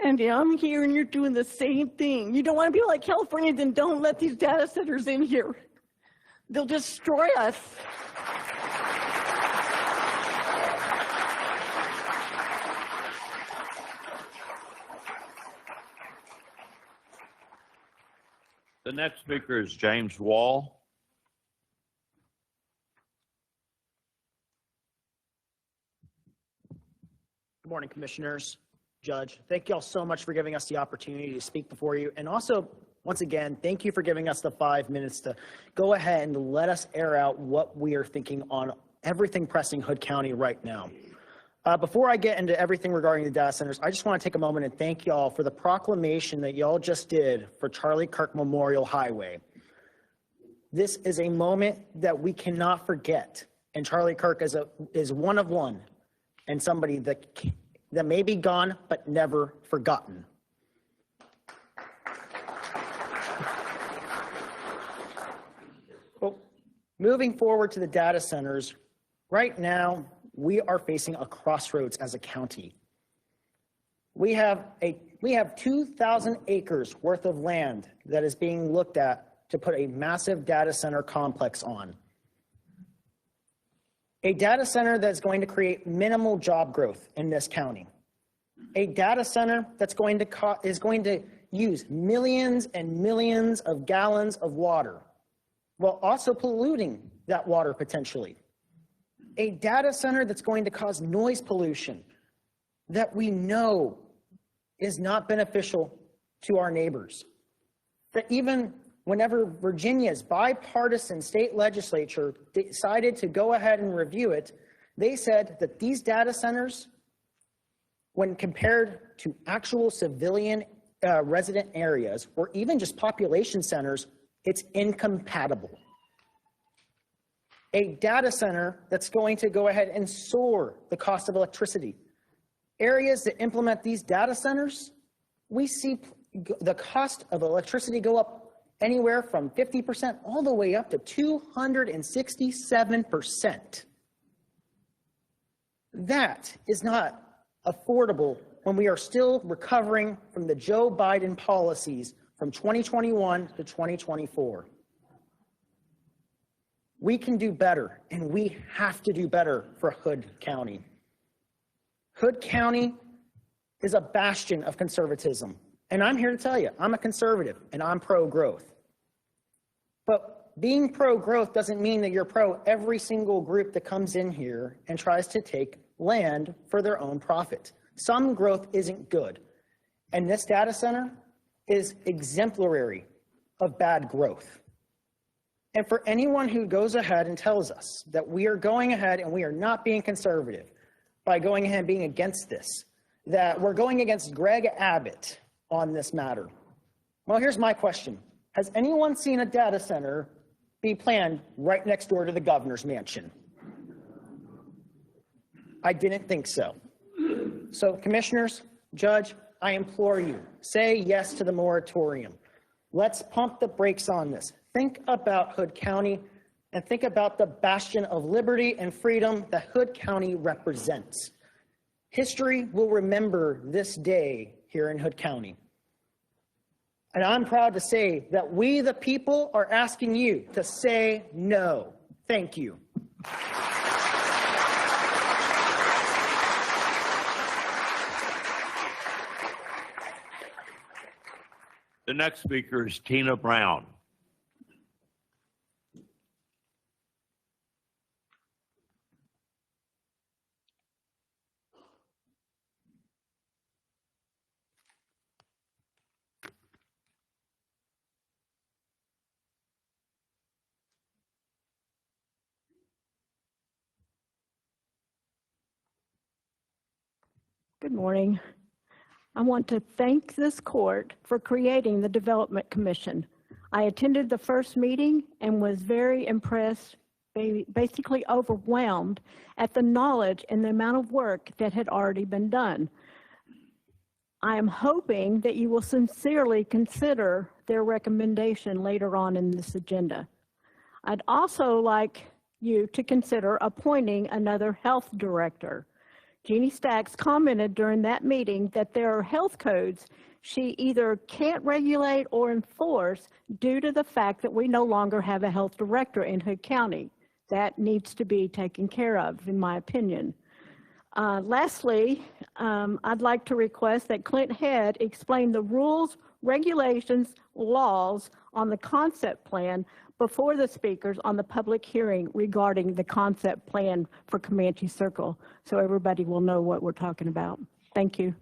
And I'm here and you're doing the same thing. You don't want to be like California, then don't let these data centers in here. They'll destroy us.
The next speaker is James Wall.
Good morning, Commissioners, Judge. Thank you all so much for giving us the opportunity to speak before you. And also, once again, thank you for giving us the 5 minutes to go ahead and let us air out what we are thinking on everything pressing Hood County right now. Before I get into everything regarding the data centers, I just want to take a moment and thank y'all for the proclamation that y'all just did for Charlie Kirk Memorial Highway. This is a moment that we cannot forget. And Charlie Kirk is one of one, and somebody that may be gone but never forgotten. Well, moving forward to the data centers, right now we are facing a crossroads as a county. We have 2,000 acres worth of land that is being looked at to put a massive data center complex on. A data center that's going to create minimal job growth in this county. A data center that's is going to use millions and millions of gallons of water while also polluting that water potentially. A data center that's going to cause noise pollution that we know is not beneficial to our neighbors. That even whenever Virginia's bipartisan state legislature decided to go ahead and review it, they said that these data centers, when compared to actual civilian resident areas, or even just population centers, it's incompatible. A data center that's going to go ahead and soar the cost of electricity. Areas that implement these data centers, we see the cost of electricity go up anywhere from 50% all the way up to 267%. That is not affordable when we are still recovering from the Joe Biden policies from 2021 to 2024. We can do better, and we have to do better for Hood County. Hood County is a bastion of conservatism, and I'm here to tell you, I'm a conservative, and I'm pro-growth. But being pro-growth doesn't mean that you're pro every single group that comes in here and tries to take land for their own profit. Some growth isn't good, and this data center is exemplary of bad growth. And for anyone who goes ahead and tells us that we are going ahead and we are not being conservative by going ahead and being against this, that we're going against Greg Abbott on this matter. Well, here's my question. Has anyone seen a data center be planned right next door to the governor's mansion? I didn't think so. So commissioners, judge, I implore you, say yes to the moratorium. Let's pump the brakes on this. Think about Hood County and think about the bastion of liberty and freedom that Hood County represents. History will remember this day here in Hood County. And I'm proud to say that we, the people, are asking you to say no. Thank you.
The next speaker is Tina Brown.
Good morning. I want to thank this court for creating the Development Commission. I attended the first meeting and was very impressed, basically overwhelmed at the knowledge and the amount of work that had already been done. I am hoping that you will sincerely consider their recommendation later on in this agenda. I'd also like you to consider appointing another health director. Jeannie Stacks commented during that meeting that there are health codes she either can't regulate or enforce due to the fact that we no longer have a health director in Hood County. That needs to be taken care of, in my opinion. Lastly, I'd like to request that Clint Head explain the rules, regulations, laws on the concept plan before the speakers on the public hearing regarding the concept plan for Comanche Circle, so everybody will know what we're talking about. Thank you.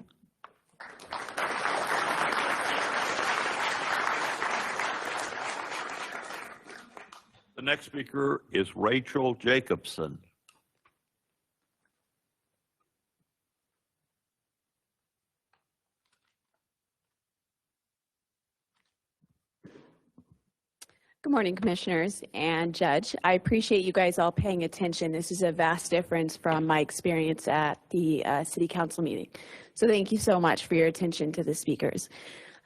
The next speaker is Rachel Jacobson.
Good morning, Commissioners and Judge. I appreciate you guys all paying attention. This is a vast difference from my experience at the City Council meeting. So thank you so much for your attention to the speakers.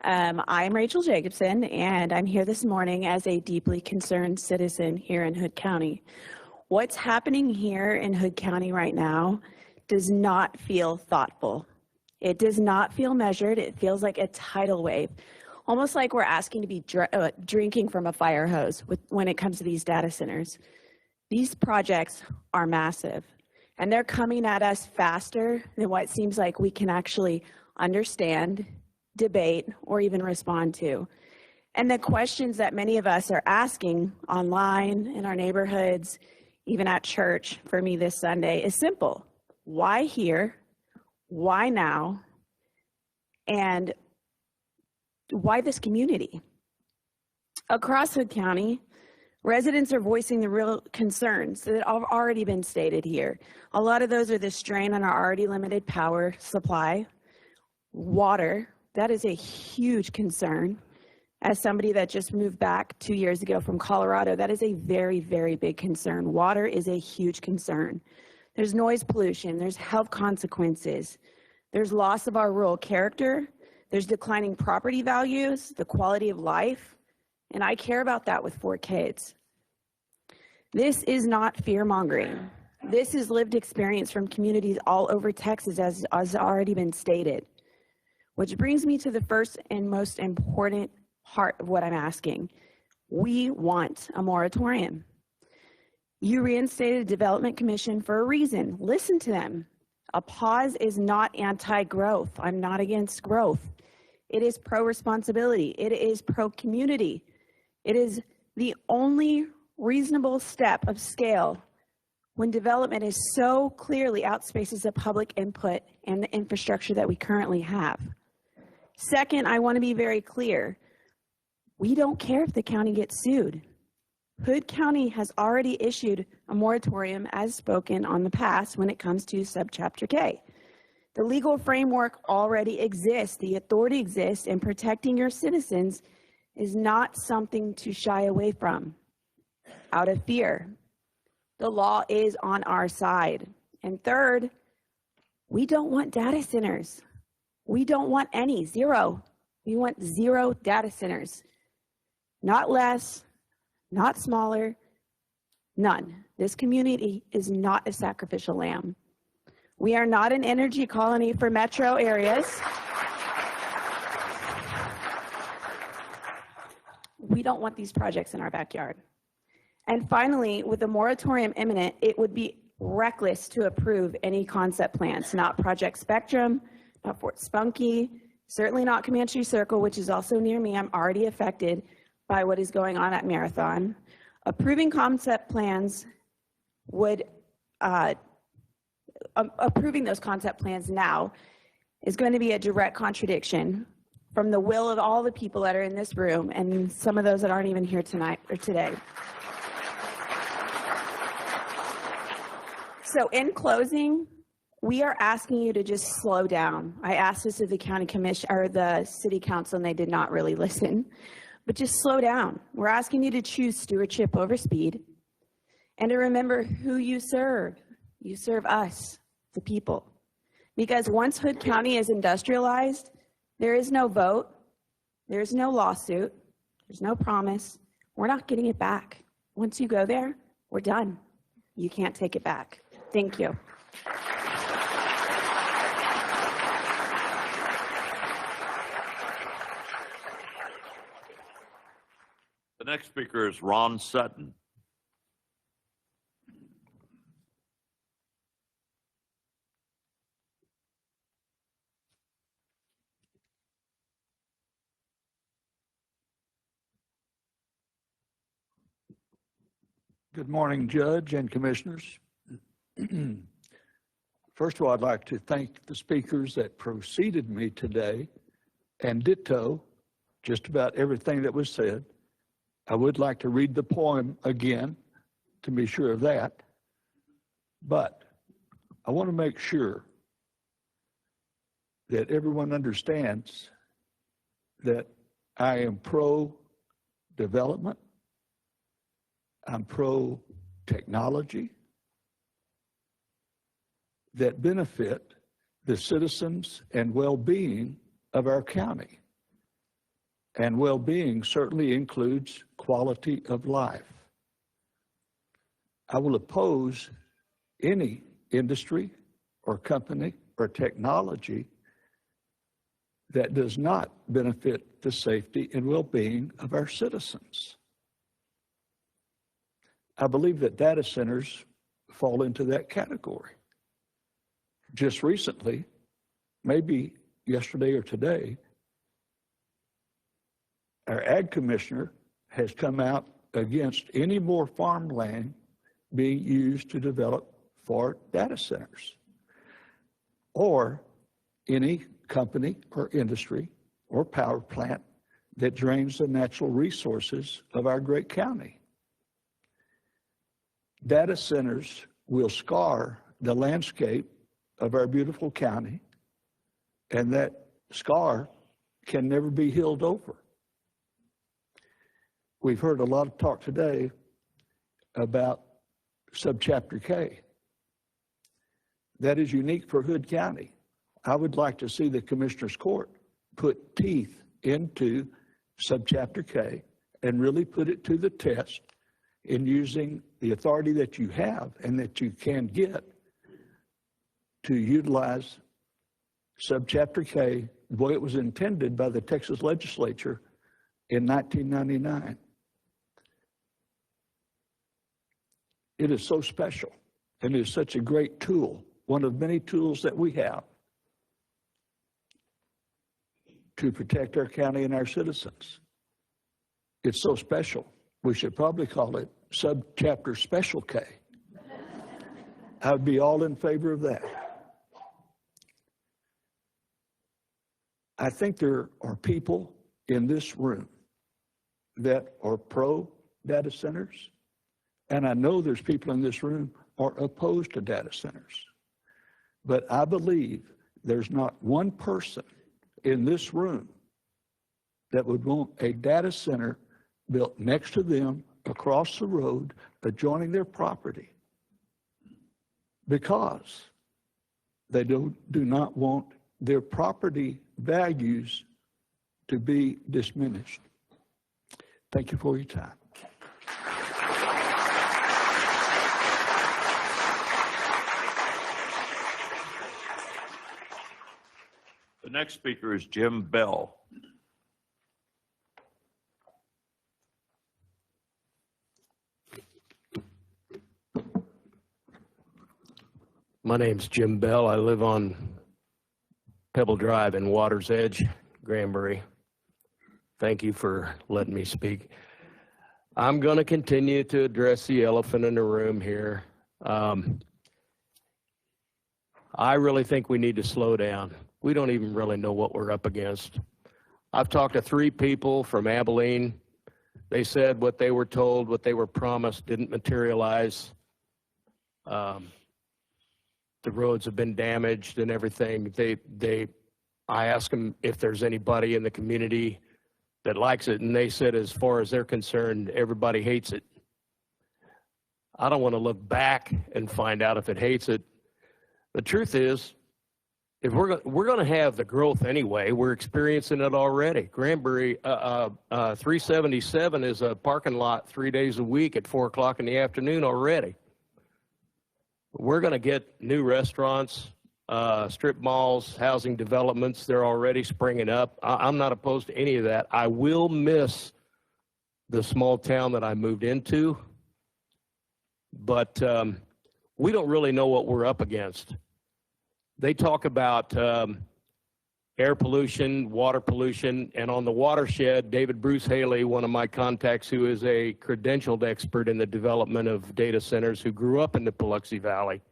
I'm Rachel Jacobson, and I'm here this morning as a deeply concerned citizen here in Hood County. What's happening here in Hood County right now does not feel thoughtful. It does not feel measured. It feels like a tidal wave. Almost like we're asking to be drinking from a fire hose when it comes to these data centers. These projects are massive, and they're coming at us faster than what seems like we can actually understand, debate, or even respond to. And the questions that many of us are asking online, in our neighborhoods, even at church for me this Sunday is simple. Why here? Why now? And why this community? Across Hood County, residents are voicing the real concerns that have already been stated here. A lot of those are the strain on our already limited power supply. Water, that is a huge concern. As somebody that just moved back 2 years ago from Colorado, that is a very, very big concern. Water is a huge concern. There's noise pollution, there's health consequences, there's loss of our rural character, there's declining property values, the quality of life, and I care about that with 4 kids. This is not fear-mongering. This is lived experience from communities all over Texas, as already been stated. Which brings me to the first and most important part of what I'm asking. We want a moratorium. You reinstated a development commission for a reason. Listen to them. A pause is not anti-growth. I'm not against growth. It is pro-responsibility. It is pro-community. It is the only reasonable step of scale when development is so clearly outspaces the public input and the infrastructure that we currently have. Second, I want to be very clear. We don't care if the county gets sued. Hood County has already issued a moratorium as spoken on the past when it comes to subchapter K. The legal framework already exists. The authority exists, and protecting your citizens is not something to shy away from out of fear. The law is on our side. And third, We don't want data centers. We don't want any, zero. We want 0 data centers. Not less, not smaller, none. This community is not a sacrificial lamb. We are not an energy colony for metro areas. We don't want these projects in our backyard. And finally, with the moratorium imminent, it would be reckless to approve any concept plans, not Project Spectrum, not Fort Spunky, certainly not Comanche Circle, which is also near me. I'm already affected by what is going on at Marathon. Approving concept plans would, approving those concept plans now is going to be a direct contradiction from the will of all the people that are in this room and some of those that aren't even here tonight or today. So in closing, we are asking you to just slow down. I asked this of the county commission or the city council and they did not really listen, but just slow down. We're asking you to choose stewardship over speed and to remember who you serve. You serve us, the people. Because once Hood County is industrialized, there is no vote, there's no lawsuit, there's no promise. We're not getting it back. Once you go there, we're done. You can't take it back. Thank you.
The next speaker is Ron Sutton.
Good morning, Judge and Commissioners. First of all, I'd like to thank the speakers that preceded me today and ditto just about everything that was said. I would like to read the poem again to be sure of that, but I want to make sure that everyone understands that I am pro-development, I'm pro-technology that benefit the citizens and well-being of our county. And well-being certainly includes quality of life. I will oppose any industry or company or technology that does not benefit the safety and well-being of our citizens. I believe that data centers fall into that category. Just recently, maybe yesterday or today, our ag commissioner has come out against any more farmland being used to develop for data centers, or any company or industry or power plant that drains the natural resources of our great county. Data centers will scar the landscape of our beautiful county, and that scar can never be healed over. We've heard a lot of talk today about Subchapter K. That is unique for Hood County. I would like to see the Commissioner's Court put teeth into Subchapter K and really put it to the test in using the authority that you have and that you can get to utilize Subchapter K the way it was intended by the Texas legislature in 1999. It is so special, and it is such a great tool, one of many tools that we have to protect our county and our citizens. It's so special, we should probably call it Subchapter Special K. I would be all in favor of that. I think there are people in this room that are pro-data centers, and I know there's people in this room are opposed to data centers. But I believe there's not one person in this room that would want a data center built next to them, across the road, adjoining their property, because They do not want their property values to be diminished. Thank you for your time.
The next speaker is Jim Bell.
My name's Jim Bell. I live on Pebble Drive in Water's Edge, Granbury. Thank you for letting me speak. I'm going to continue to address the elephant in the room here. I really think we need to slow down. We don't even really know what we're up against. I've talked to 3 people from Abilene. They said what they were told, what they were promised didn't materialize. The roads have been damaged and everything. I asked them if there's anybody in the community that likes it, and they said as far as they're concerned, everybody hates it. I don't want to look back and find out if it hates it. The truth is, if we're going to have the growth anyway, we're experiencing it already. Granbury 377 is a parking lot 3 days a week at 4 o'clock in the afternoon already. We're going to get new restaurants, strip malls, housing developments. They're already springing up. I'm not opposed to any of that. I will miss the small town that I moved into, but we don't really know what we're up against. They talk about air pollution, water pollution, and on the watershed, David Bruce Haley, one of my contacts who is a credentialed expert in the development of data centers who grew up in the Biloxi Valley,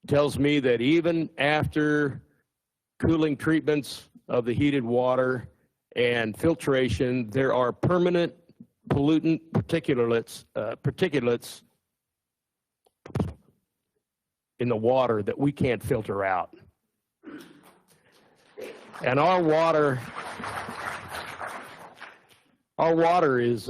tells me that even after cooling treatments of the heated water and filtration, there are permanent pollutant particulates in the water that we can't filter out. And our water is,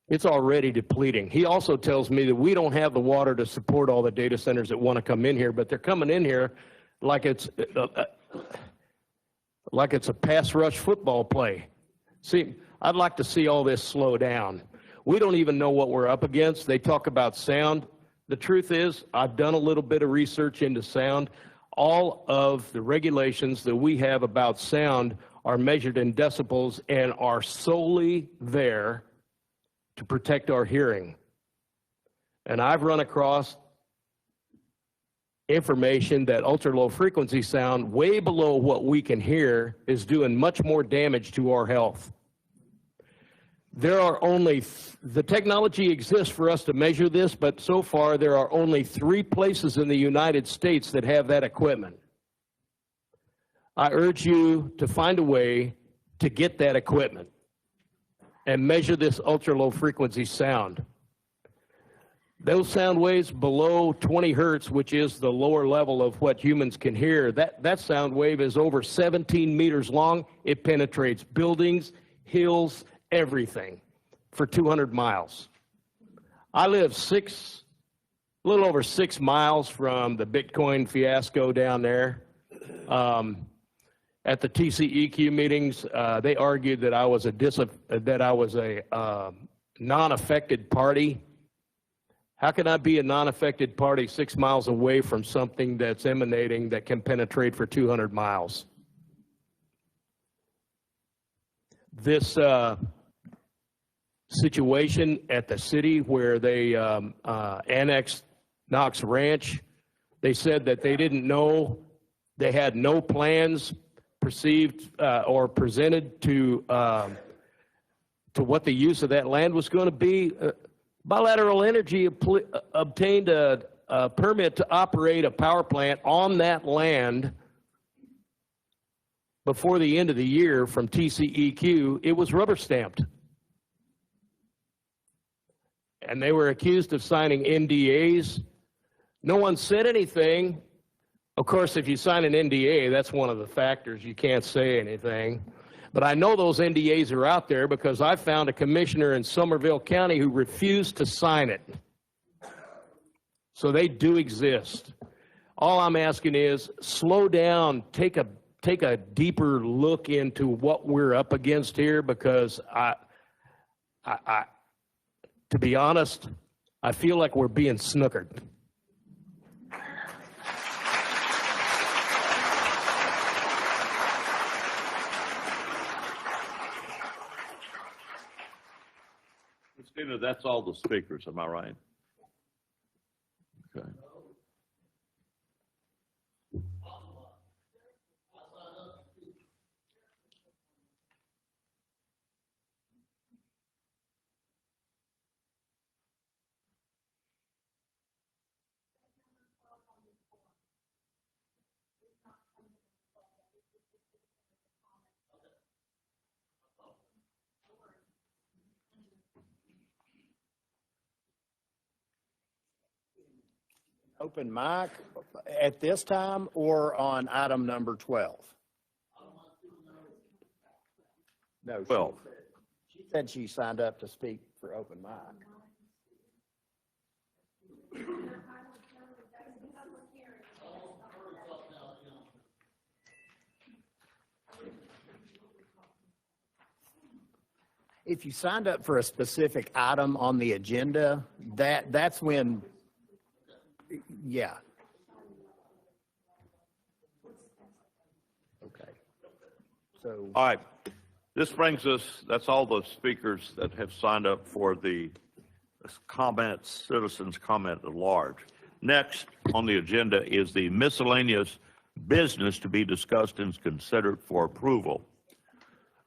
it's already depleting. He also tells me that we don't have the water to support all the data centers that want to come in here, but they're coming in here like it's a pass rush football play. See, I'd like to see all this slow down. We don't even know what we're up against. They talk about sound. The truth is, I've done a little bit of research into sound. All of the regulations that we have about sound are measured in decibels and are solely there to protect our hearing. And I've run across information that ultra-low frequency sound, way below what we can hear, is doing much more damage to our health. There are only, the technology exists for us to measure this, but so far there are only 3 places in the United States that have that equipment. I urge you to find a way to get that equipment and measure this ultra-low frequency sound. Those sound waves below 20 hertz, which is the lower level of what humans can hear, that sound wave is over 17 meters long. It penetrates buildings, hills, everything for 200 miles. I live a little over 6 miles from the Bitcoin fiasco down there. At the TCEQ meetings, they argued that I was a non-affected party. How can I be a non-affected party 6 miles away from something that's emanating that can penetrate for 200 miles? This situation at the city where they annexed Knox Ranch, they said that they didn't know, they had no plans perceived or presented to what the use of that land was going to be. Bilateral Energy obtained a permit to operate a power plant on that land before the end of the year from TCEQ. It was rubber stamped. And they were accused of signing NDAs. No one said anything. Of course, if you sign an NDA, that's one of the factors. You can't say anything. But I know those NDAs are out there because I found a commissioner in Somerville County who refused to sign it. So they do exist. All I'm asking is slow down, take a deeper look into what we're up against here, because to be honest, I feel like we're being snookered.
Christina, that's all the speakers, am I right? Okay.
Open mic at this time or on item number 12? No,
12.
she said she signed up to speak for open mic. If you signed up for a specific item on the agenda, that's when, yeah. Okay. So.
All right. This brings us, that's all the speakers that have signed up for the comments, citizens' comment at large. Next on the agenda is the miscellaneous business to be discussed and considered for approval.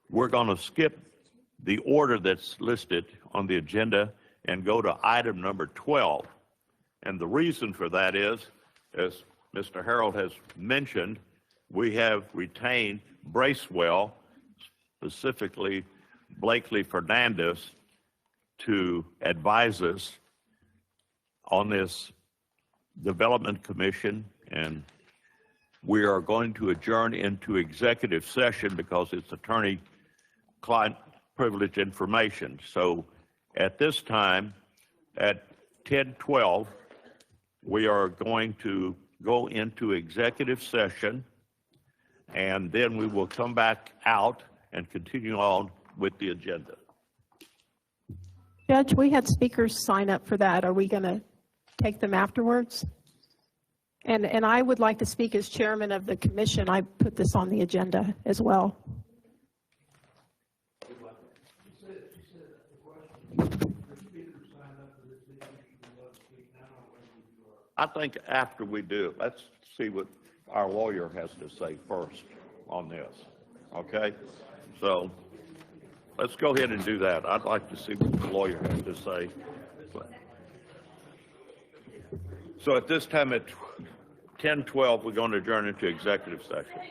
We're going to skip the order that's listed on the agenda and go to item number 12. And the reason for that is, as Mr. Harold has mentioned, we have retained Bracewell, specifically Blakely Fernandez, to advise us on this development commission, and we are going to adjourn into executive session because it's attorney-client privilege information. So at this time, at 10:12, we are going to go into executive session, and then we will come back out and continue on with the agenda.
Judge, we had speakers sign up for that. Are we going to take them afterwards? And I would like to speak as chairman of the commission. I put this on the agenda as well.
I think after we do, let's see what our lawyer has to say first on this, okay? So let's go ahead and do that. I'd like to see what the lawyer has to say. So at this time at 10:12, we're going to adjourn into executive session.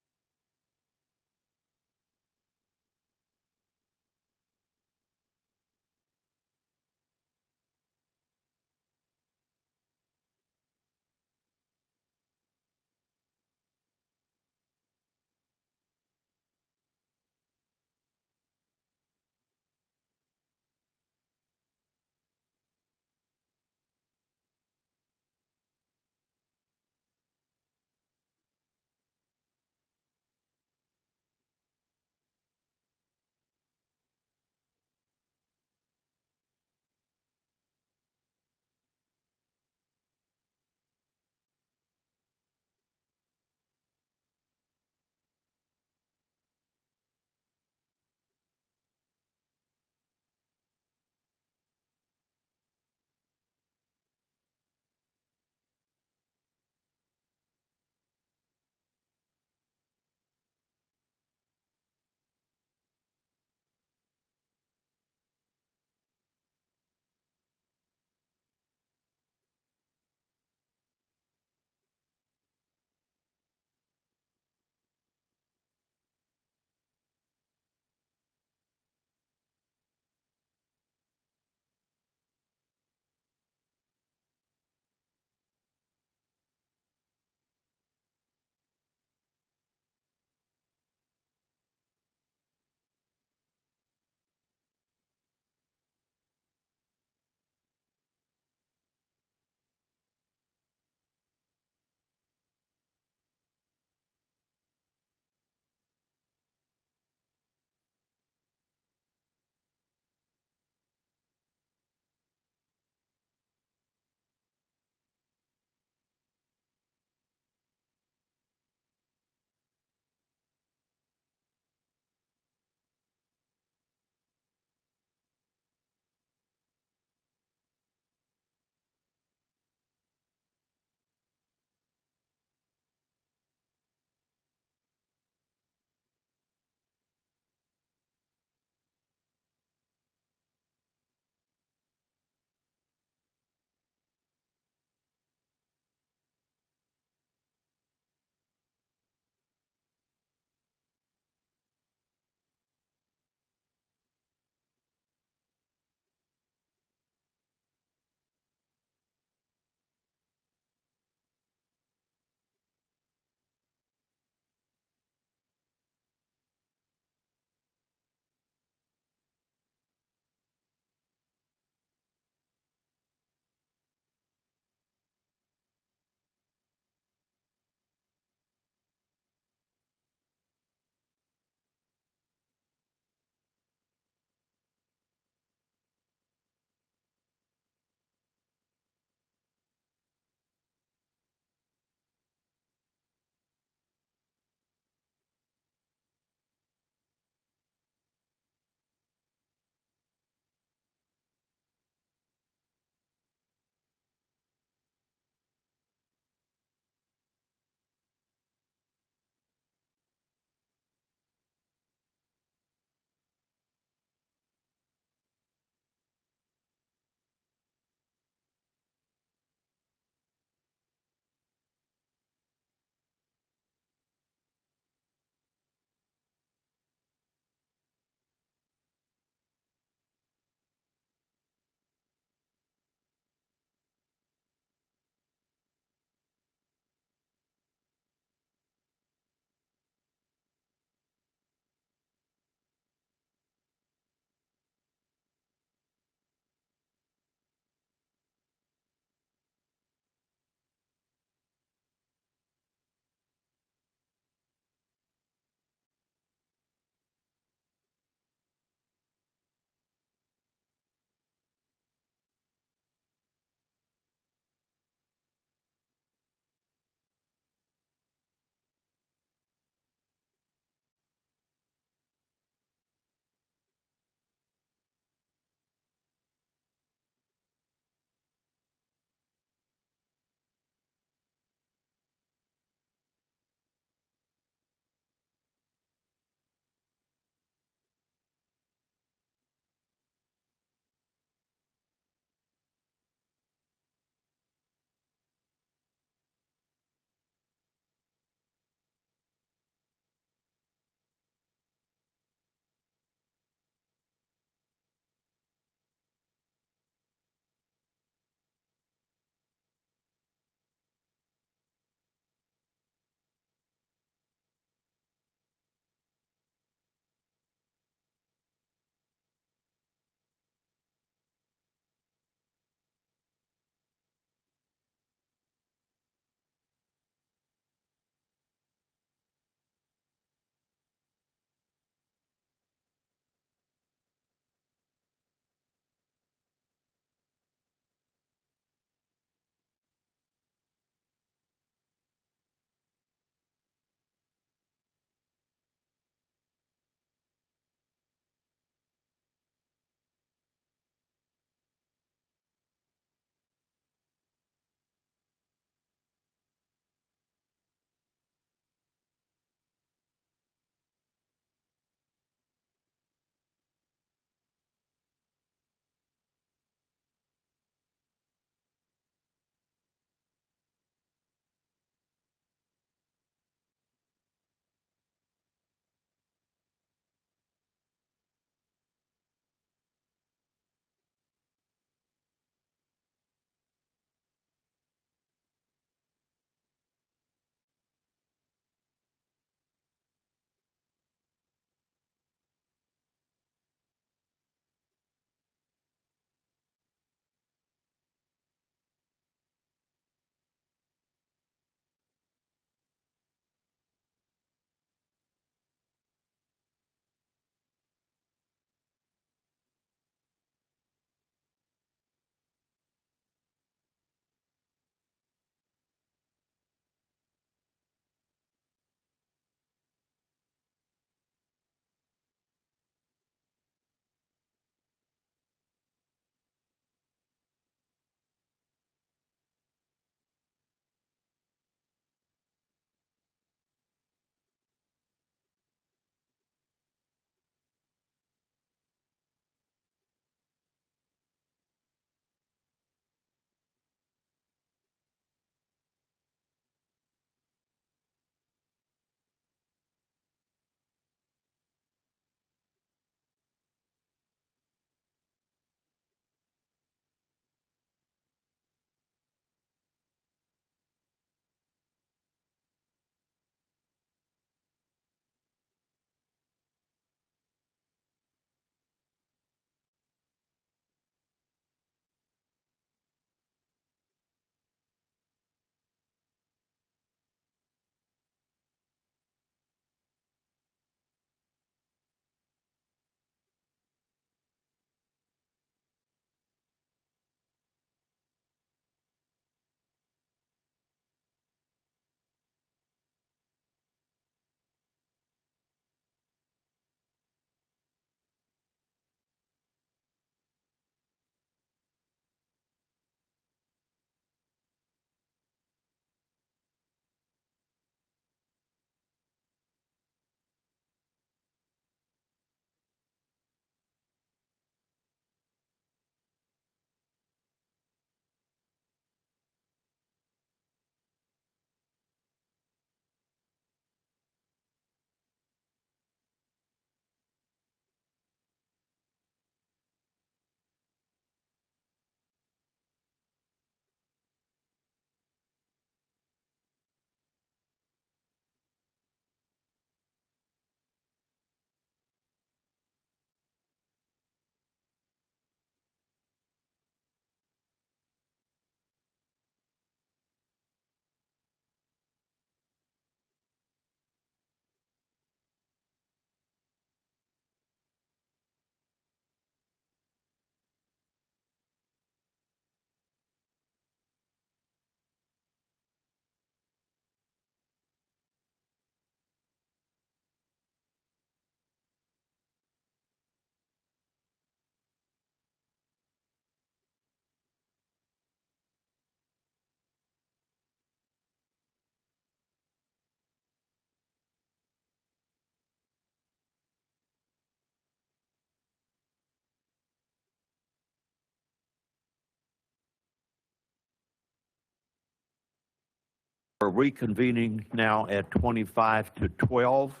We're reconvening now at 25 to 12.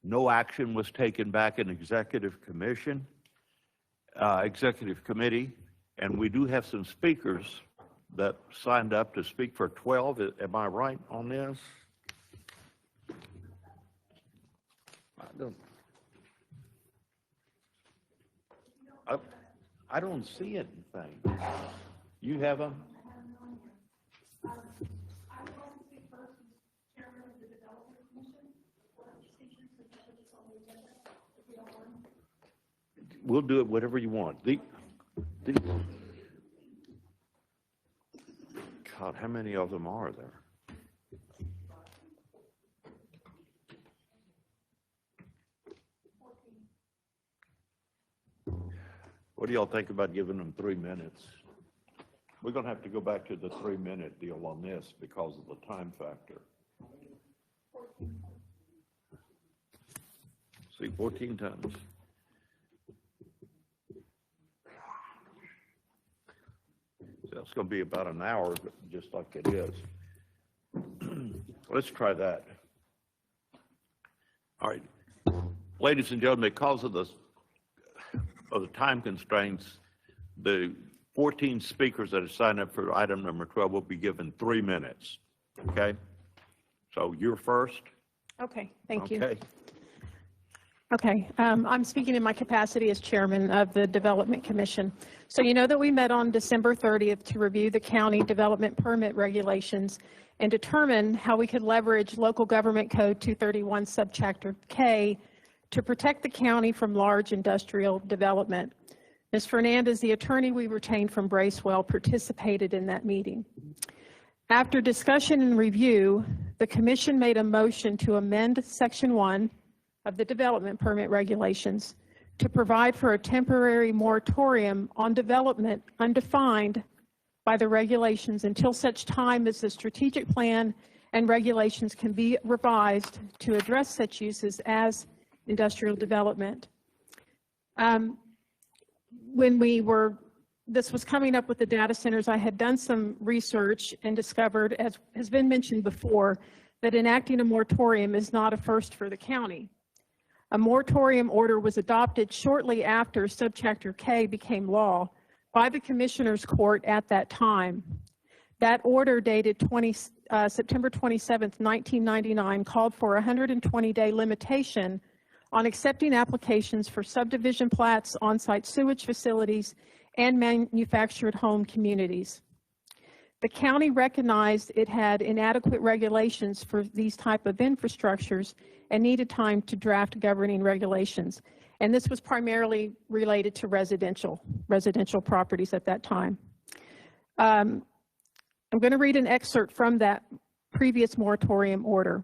No action was taken back in executive committee, and we do have some speakers that signed up to speak for 12. Am I right on this? I don't see anything. You have them? We'll do it whatever you want. God, how many of them are there? What do y'all think about giving them 3 minutes? We're going to have to go back to the 3-minute deal on this because of the time factor. See, 14 times. That's going to be about an hour, just like it is. Let's try that. All right. Ladies and gentlemen, because of the time constraints, the 14 speakers that have signed up for item number 12 will be given 3 minutes. Okay? So you're first.
Okay, thank you.
Okay.
Okay, I'm speaking in my capacity as chairman of the Development Commission. So you know that we met on December 30th to review the county development permit regulations and determine how we could leverage Local Government Code 231 Subchapter K to protect the county from large industrial development. Ms. Fernandez, the attorney we retained from Bracewell, participated in that meeting. After discussion and review, the commission made a motion to amend Section 1 of the development permit regulations to provide for a temporary moratorium on development undefined by the regulations until such time as the strategic plan and regulations can be revised to address such uses as industrial development. When this was coming up with the data centers, I had done some research and discovered, as has been mentioned before, that enacting a moratorium is not a first for the county. A moratorium order was adopted shortly after Subchapter K became law by the Commissioner's Court at that time. That order, dated September 27, 1999, called for a 120-day limitation on accepting applications for subdivision plats, on-site sewage facilities, and manufactured home communities. The county recognized it had inadequate regulations for these type of infrastructures and needed time to draft governing regulations. And this was primarily related to residential properties at that time. I'm going to read an excerpt from that previous moratorium order.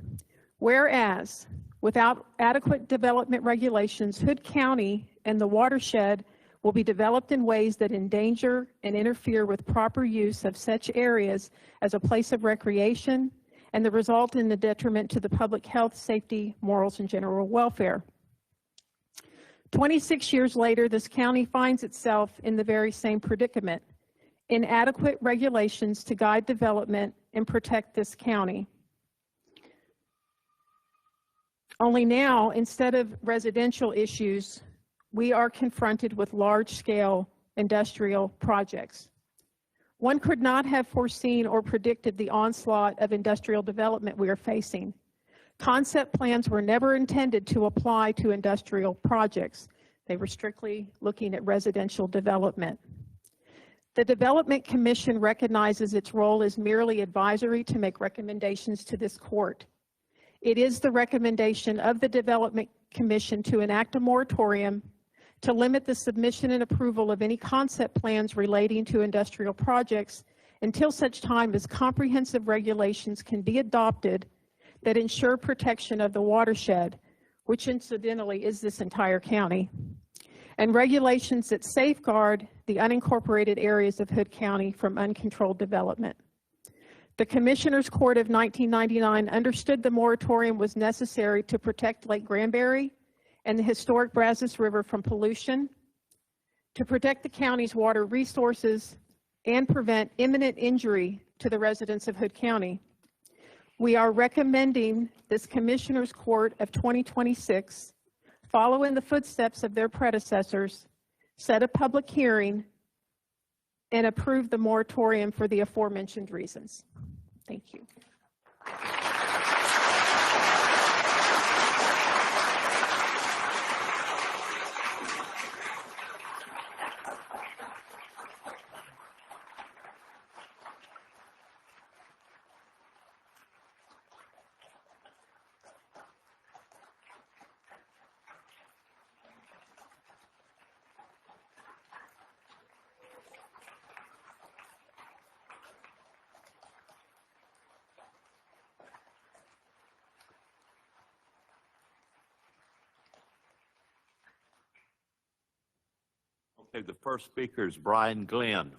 Whereas, without adequate development regulations, Hood County and the watershed will be developed in ways that endanger and interfere with proper use of such areas as a place of recreation, and the result in the detriment to the public health, safety, morals, and general welfare. 26 years later, this county finds itself in the very same predicament: inadequate regulations to guide development and protect this county. Only now, instead of residential issues, we are confronted with large-scale industrial projects. One could not have foreseen or predicted the onslaught of industrial development we are facing. Concept plans were never intended to apply to industrial projects. They were strictly looking at residential development. The Development Commission recognizes its role as merely advisory to make recommendations to this court. It is the recommendation of the Development Commission to enact a moratorium to limit the submission and approval of any concept plans relating to industrial projects until such time as comprehensive regulations can be adopted that ensure protection of the watershed, which incidentally is this entire county, and regulations that safeguard the unincorporated areas of Hood County from uncontrolled development. The Commissioner's Court of 1999 understood the moratorium was necessary to protect Lake Granbury and the historic Brazos River from pollution, to protect the county's water resources, and prevent imminent injury to the residents of Hood County. We are recommending this Commissioners Court of 2026 follow in the footsteps of their predecessors, set a public hearing, and approve the moratorium for the aforementioned reasons. Thank you.
Okay, the first speaker is Brian Glenn.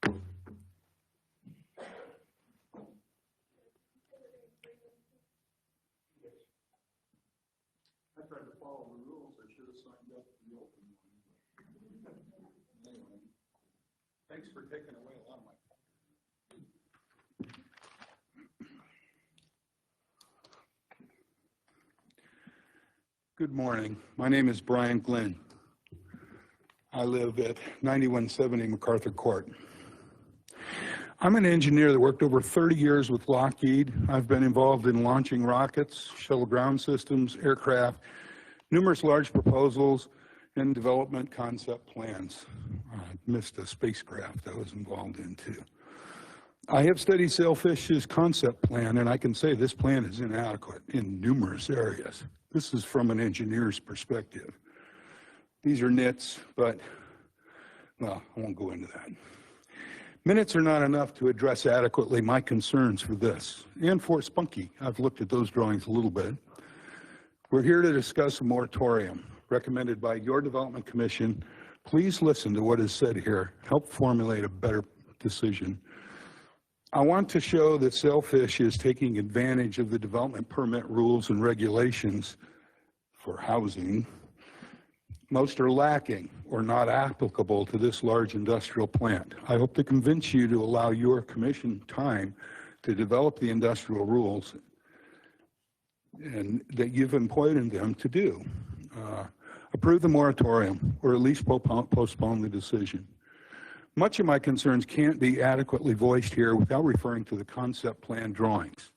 I tried to follow the rules. I should have signed up for the open one. Anyway, thanks for taking away a lot of my. Good morning. My name is Brian Glenn. I live at 9170 MacArthur Court. I'm an engineer that worked over 30 years with Lockheed. I've been involved in launching rockets, shuttle ground systems, aircraft, numerous large proposals, and development concept plans. I missed a spacecraft I was involved in too. I have studied Sailfish's concept plan, and I can say this plan is inadequate in numerous areas. This is from an engineer's perspective. These are nits, but, well, I won't go into that. Minutes are not enough to address adequately my concerns for this, and for Spunky. I've looked at those drawings a little bit. We're here to discuss a moratorium recommended by your Development Commission. Please listen to what is said here. Help formulate a better decision. I want to show that Sailfish is taking advantage of the development permit rules and regulations for housing. Most are lacking or not applicable to this large industrial plant. I hope to convince you to allow your commission time to develop the industrial rules and that you've employed in them to do. Approve the moratorium or at least postpone the decision. Much of my concerns can't be adequately voiced here without referring to the concept plan drawings.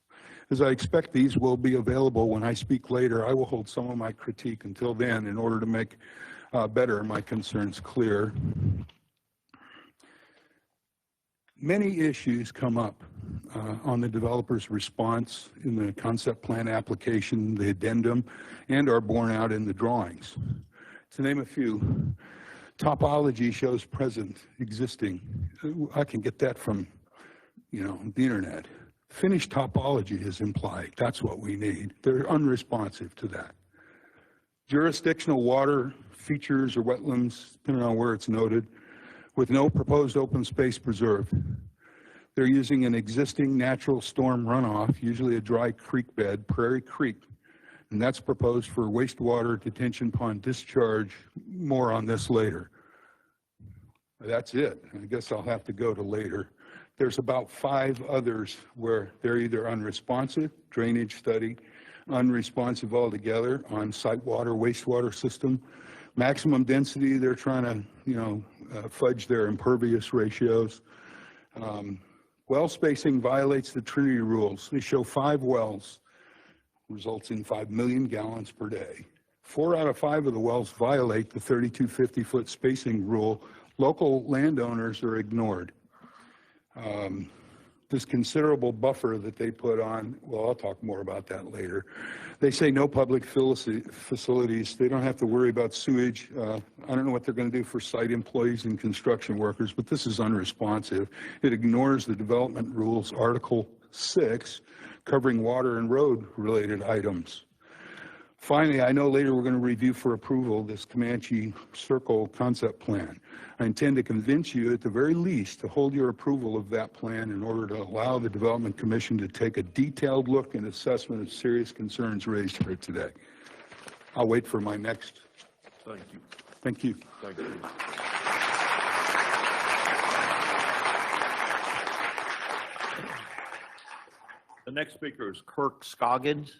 As I expect these will be available when I speak later, I will hold some of my critique until then in order to make better my concerns clear. Many issues come up on the developer's response in the concept plan application, the addendum, and are borne out in the drawings. To name a few, topology shows present, existing. I can get that from, the internet. Finished topology is implied. That's what we need. They're unresponsive to that. Jurisdictional water features or wetlands, depending on where it's noted, with no proposed open space preserved. They're using an existing natural storm runoff, usually a dry creek bed, Prairie Creek, and that's proposed for wastewater detention pond discharge. More on this later. That's it. I guess I'll have to go to later. There's about 5 others where they're either unresponsive, drainage study, unresponsive altogether, on-site water, wastewater system, maximum density, they're trying to, fudge their impervious ratios. Well spacing violates the Trinity rules. They show 5 wells, results in 5 million gallons per day. 4 out of 5 of the wells violate the 3250-foot spacing rule. Local landowners are ignored. This considerable buffer that they put on, well, I'll talk more about that later. They say no public facilities. They don't have to worry about sewage. I don't know what they're going to do for site employees and construction workers, but this is unresponsive. It ignores the development rules, Article 6, covering water and road related items. Finally, I know later we're going to review for approval this Comanche Circle concept plan. I intend to convince you at the very least to hold your approval of that plan in order to allow the Development Commission to take a detailed look and assessment of serious concerns raised here today. I'll wait for my next.
Thank you.
Thank you.
Thank you. The next speaker is Kirk Scoggins.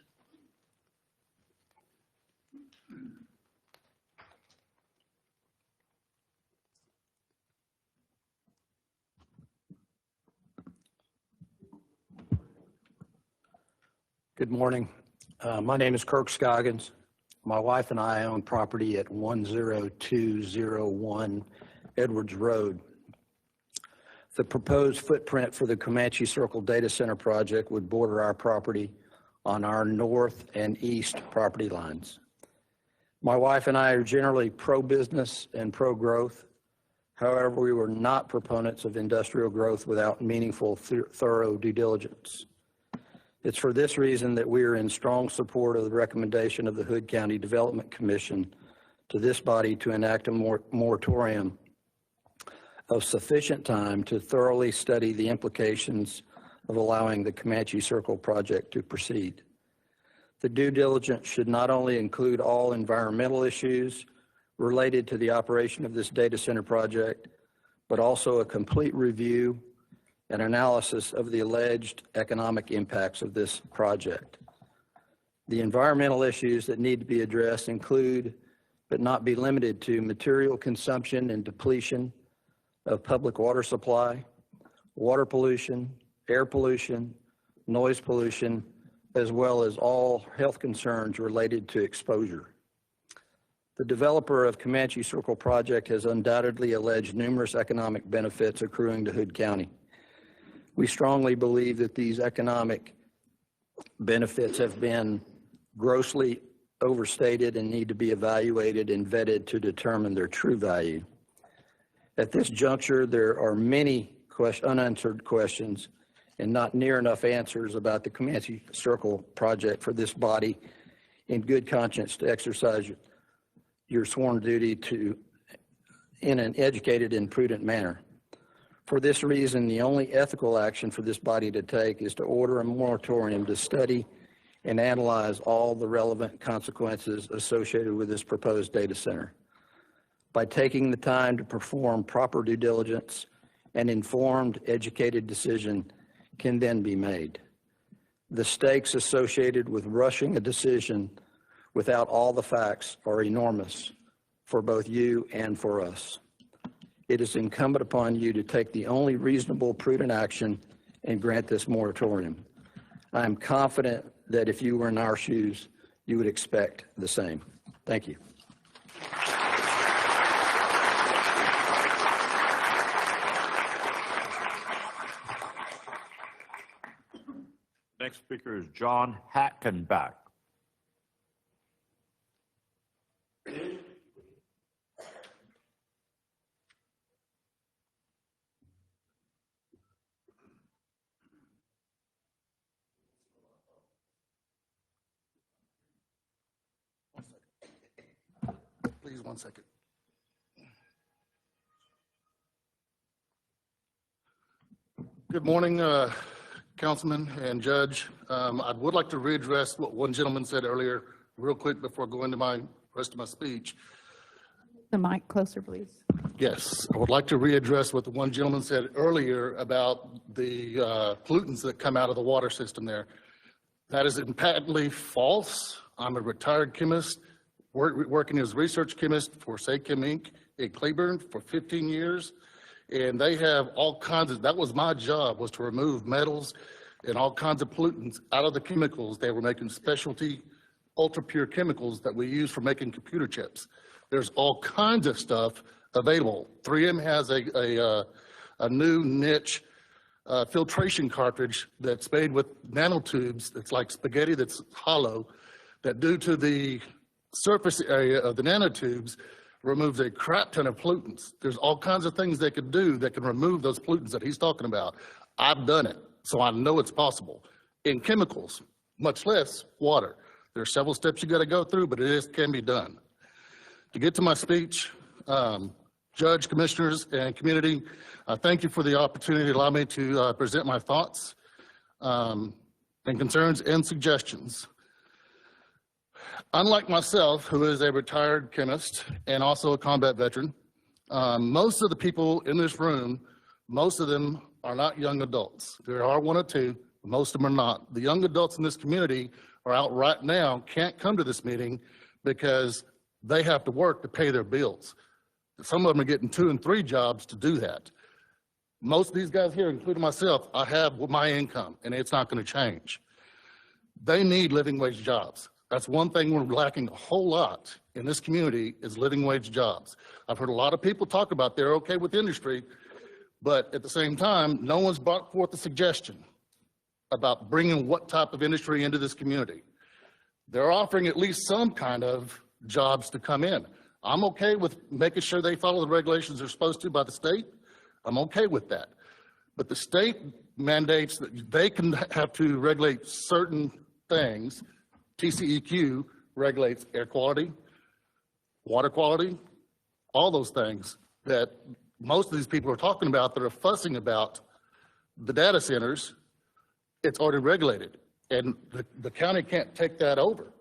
Good morning. My name is Kirk Scoggins. My wife and I own property at 10201 Edwards Road. The proposed footprint for the Comanche Circle Data Center project would border our property on our north and east property lines. My wife and I are generally pro-business and pro-growth. However, we were not proponents of industrial growth without meaningful, thorough due diligence. It's for this reason that we are in strong support of the recommendation of the Hood County Development Commission to this body to enact a moratorium of sufficient time to thoroughly study the implications of allowing the Comanche Circle project to proceed. The due diligence should not only include all environmental issues related to the operation of this data center project, but also a complete review and analysis of the alleged economic impacts of this project. The environmental issues that need to be addressed include, but not be limited to, material consumption and depletion of public water supply, water pollution, air pollution, noise pollution, as well as all health concerns related to exposure. The developer of Comanche Circle project has undoubtedly alleged numerous economic benefits accruing to Hood County. We strongly believe that these economic benefits have been grossly overstated and need to be evaluated and vetted to determine their true value. At this juncture, there are many unanswered questions and not near enough answers about the Comanche Circle project for this body in good conscience to exercise your sworn duty in an educated and prudent manner. For this reason, the only ethical action for this body to take is to order a moratorium to study and analyze all the relevant consequences associated with this proposed data center. By taking the time to perform proper due diligence, an informed, educated decision can then be made. The stakes associated with rushing a decision without all the facts are enormous for both you and for us. It is incumbent upon you to take the only reasonable, prudent action and grant this moratorium. I am confident that if you were in our shoes, you would expect the same. Thank you.
Next speaker is John Hackenbach.
Please, 1 second. Good morning, Councilman and Judge. I would like to readdress what one gentleman said earlier real quick before I go into my rest of my speech.
The mic closer, please.
Yes, I would like to readdress what the one gentleman said earlier about the pollutants that come out of the water system there. That is patently false. I'm a retired chemist, working as a research chemist for Saychem Inc. in Cleburne for 15 years. And they have all kinds of, that was my job, was to remove metals and all kinds of pollutants out of the chemicals. They were making specialty, ultra pure chemicals that we use for making computer chips. There's all kinds of stuff available. 3M has a new niche filtration cartridge that's made with nanotubes. It's like spaghetti that's hollow, that due to the surface area of the nanotubes removes a crap ton of pollutants. There's all kinds of things they could do that can remove those pollutants that he's talking about. I've done it, so I know it's possible. In chemicals, much less water. There are several steps you got to go through, but it can be done. To get to my speech, Judge, Commissioners, and community, thank you for the opportunity to allow me to present my thoughts and concerns and suggestions. Unlike myself, who is a retired chemist and also a combat veteran, most of the people in this room, most of them are not young adults. There are one or two Most of them are not. The young adults in this community are out right now, can't come to this meeting because they have to work to pay their bills. Some of them are getting 2 and 3 jobs to do that. Most of these guys here, including myself, I have my income, and it's not going to change. They need living wage jobs. That's one thing we're lacking a whole lot in this community is living wage jobs. I've heard a lot of people talk about they're okay with industry, but at the same time, no one's brought forth a suggestion about bringing what type of industry into this community. They're offering at least some kind of jobs to come in. I'm okay with making sure they follow the regulations they're supposed to by the state. I'm okay with that. But the state mandates that they can have to regulate certain things. TCEQ regulates air quality, water quality, all those things that most of these people are talking about that are fussing about the data centers. It's already regulated, and the county can't take that over.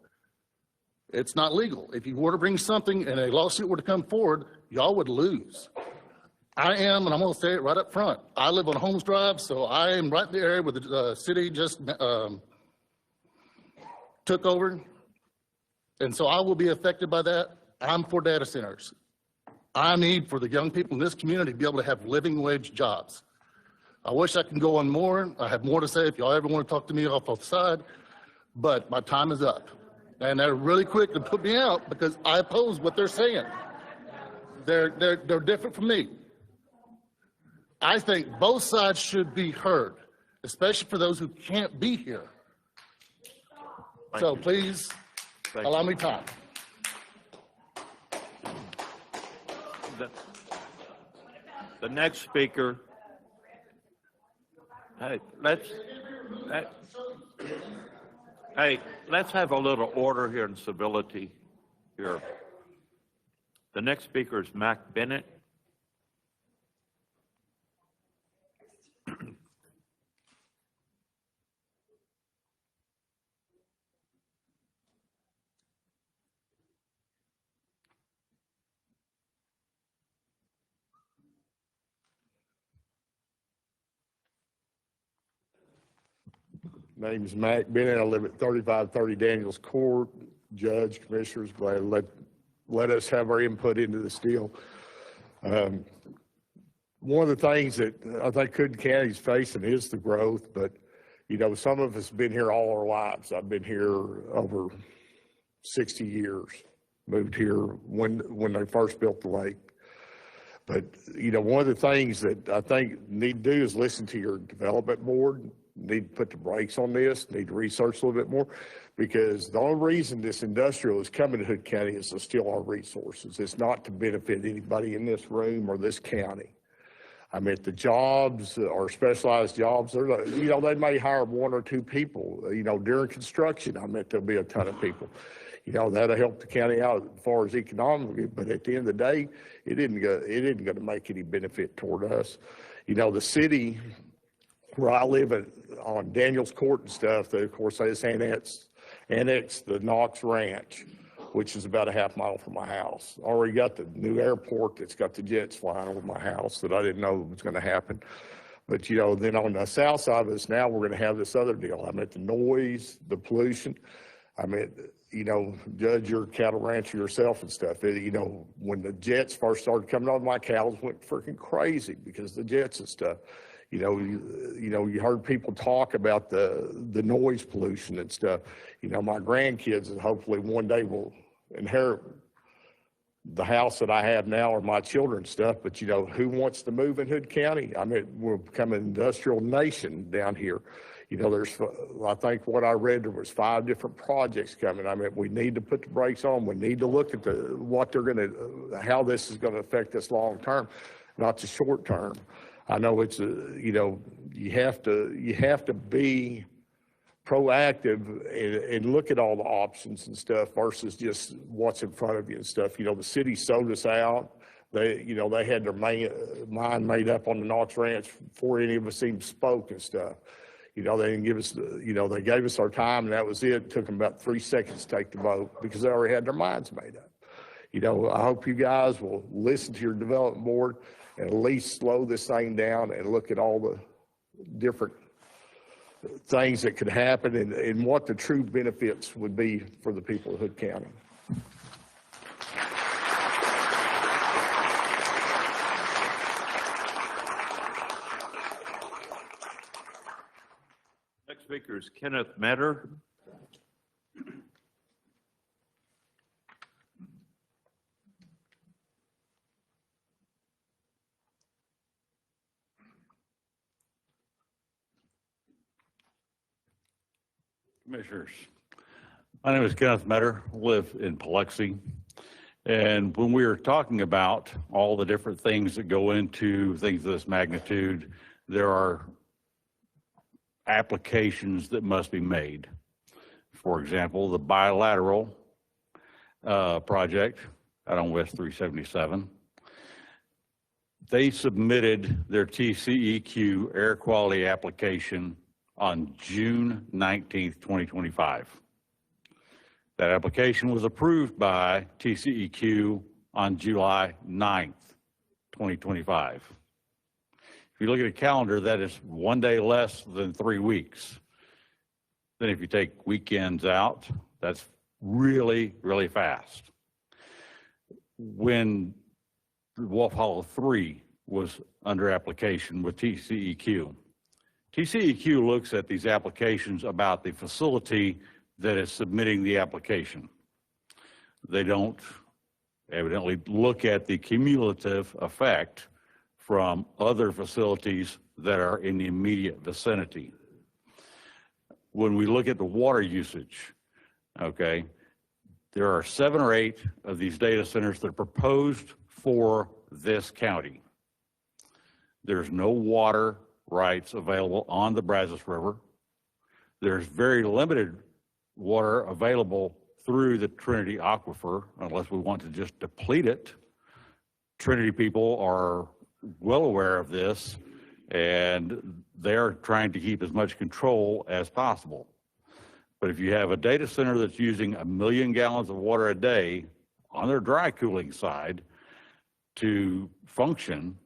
It's not legal. If you were to bring something and a lawsuit were to come forward, y'all would lose. I am, and I'm going to say it right up front, I live on Holmes Drive, so I am right in the area where the city just took over, and so I will be affected by that. I'm for data centers. I need for the young people in this community to be able to have living wage jobs. I wish I could go on more. I have more to say if y'all ever want to talk to me off the side, but my time is up. And they're really quick to put me out because I oppose what they're saying. They're different from me. I think both sides should be heard, especially for those who can't be here. So please allow me time.
The next speaker, let's have a little order here and civility here. The next speaker is Mac Bennett.
My name is Mac Bennett. I live at 3530 Daniels Court. Judge, commissioners, glad to let us have our input into this deal. One of the things that I think Hood County is facing is the growth, but you know, some of us have been here all our lives. I've been here over 60 years, moved here when they first built the lake. But you know, one of the things that I think need to do is listen to your development board. Need to put the brakes on this, need to research a little bit more, because the only reason this industrial is coming to Hood County is to steal our resources. It's not to benefit anybody in this room or this county. I mean, the jobs or specialized jobs, they're, you know, they may hire 1 or 2 people, you know, during construction. I mean, there'll be a ton of people. You know, that'll help the county out as far as economically, but at the end of the day, it isn't going to make any benefit toward us. You know, the city where I live on Daniels Court and stuff, of course, they just annexed the Knox Ranch, which is about a half mile from my house. Already got the new airport that's got the jets flying over my house that I didn't know was going to happen. But, you know, then on the south side of us now, we're going to have this other deal. I mean, the noise, the pollution. I mean, you know, Judge, you're a cattle rancher yourself and stuff. You know, when the jets first started coming on, my cows went freaking crazy because of the jets and stuff. You know, you heard people talk about the noise pollution and stuff. You know, my grandkids, and hopefully one day will inherit the house that I have now or my children's stuff. But, you know, who wants to move in Hood County? I mean, we're becoming an industrial nation down here. You know, I think what I read, there was 5 different projects coming. I mean, we need to put the brakes on. We need to look at how this is going to affect us long term, not the short term. I know it's you know, you have to be proactive and look at all the options and stuff versus just what's in front of you and stuff. You know, the city sold us out. They had their mind made up on the Knox Ranch before any of us even spoke and stuff. You know, they didn't give us they gave us our time and that was it. It took them about 3 seconds to take the vote because they already had their minds made up. You know, I hope you guys will listen to your development board and at least slow this thing down and look at all the different things that could happen and what the true benefits would be for the people of Hood County.
Next speaker is Kenneth Metter.
Commissioners, my name is Kenneth Metter, live in Biloxi. And when we are talking about all the different things that go into things of this magnitude, there are applications that must be made. For example, the bilateral project out on West 377. They submitted their TCEQ air quality application on June 19th, 2025. That application was approved by TCEQ on July 9th, 2025. If you look at a calendar, that is one day less than 3 weeks. Then if you take weekends out, that's really, really fast. When Wolf Hollow 3 was under application with TCEQ, TCEQ looks at these applications about the facility that is submitting the application. They don't evidently look at the cumulative effect from other facilities that are in the immediate vicinity. When we look at the water usage, okay, there are 7 or 8 of these data centers that are proposed for this county. There's no water rights available on the Brazos River. There's very limited water available through the Trinity Aquifer, unless we want to just deplete it. Trinity people are well aware of this, and they're trying to keep as much control as possible. But if you have a data center that's using 1 million gallons of water a day on their dry cooling side to function,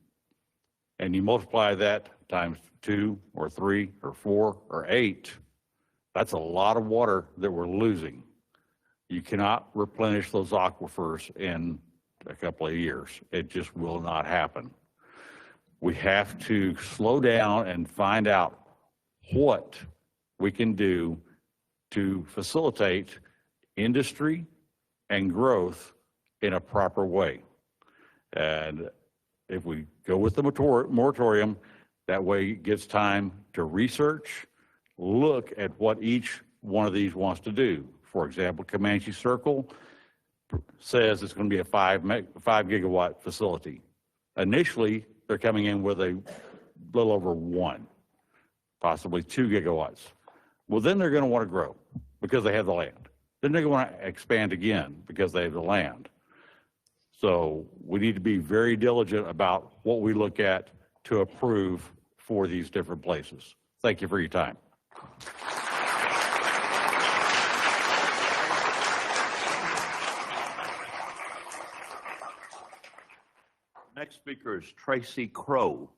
and you multiply that times 2 or 3 or 4 or 8, that's a lot of water that we're losing. You cannot replenish those aquifers in a couple of years. It just will not happen. We have to slow down and find out what we can do to facilitate industry and growth in a proper way. And if we go with the moratorium, that way it gives time to research, look at what each one of these wants to do. For example, Comanche Circle says it's going to be a 5 gigawatt facility. Initially, they're coming in with a little over 1, possibly 2 gigawatts. Well, then they're going to want to grow because they have the land. Then they're going to expand again because they have the land. So we need to be very diligent about what we look at to approve for these different places. Thank you for your time.
Next speaker is Tracy Crow.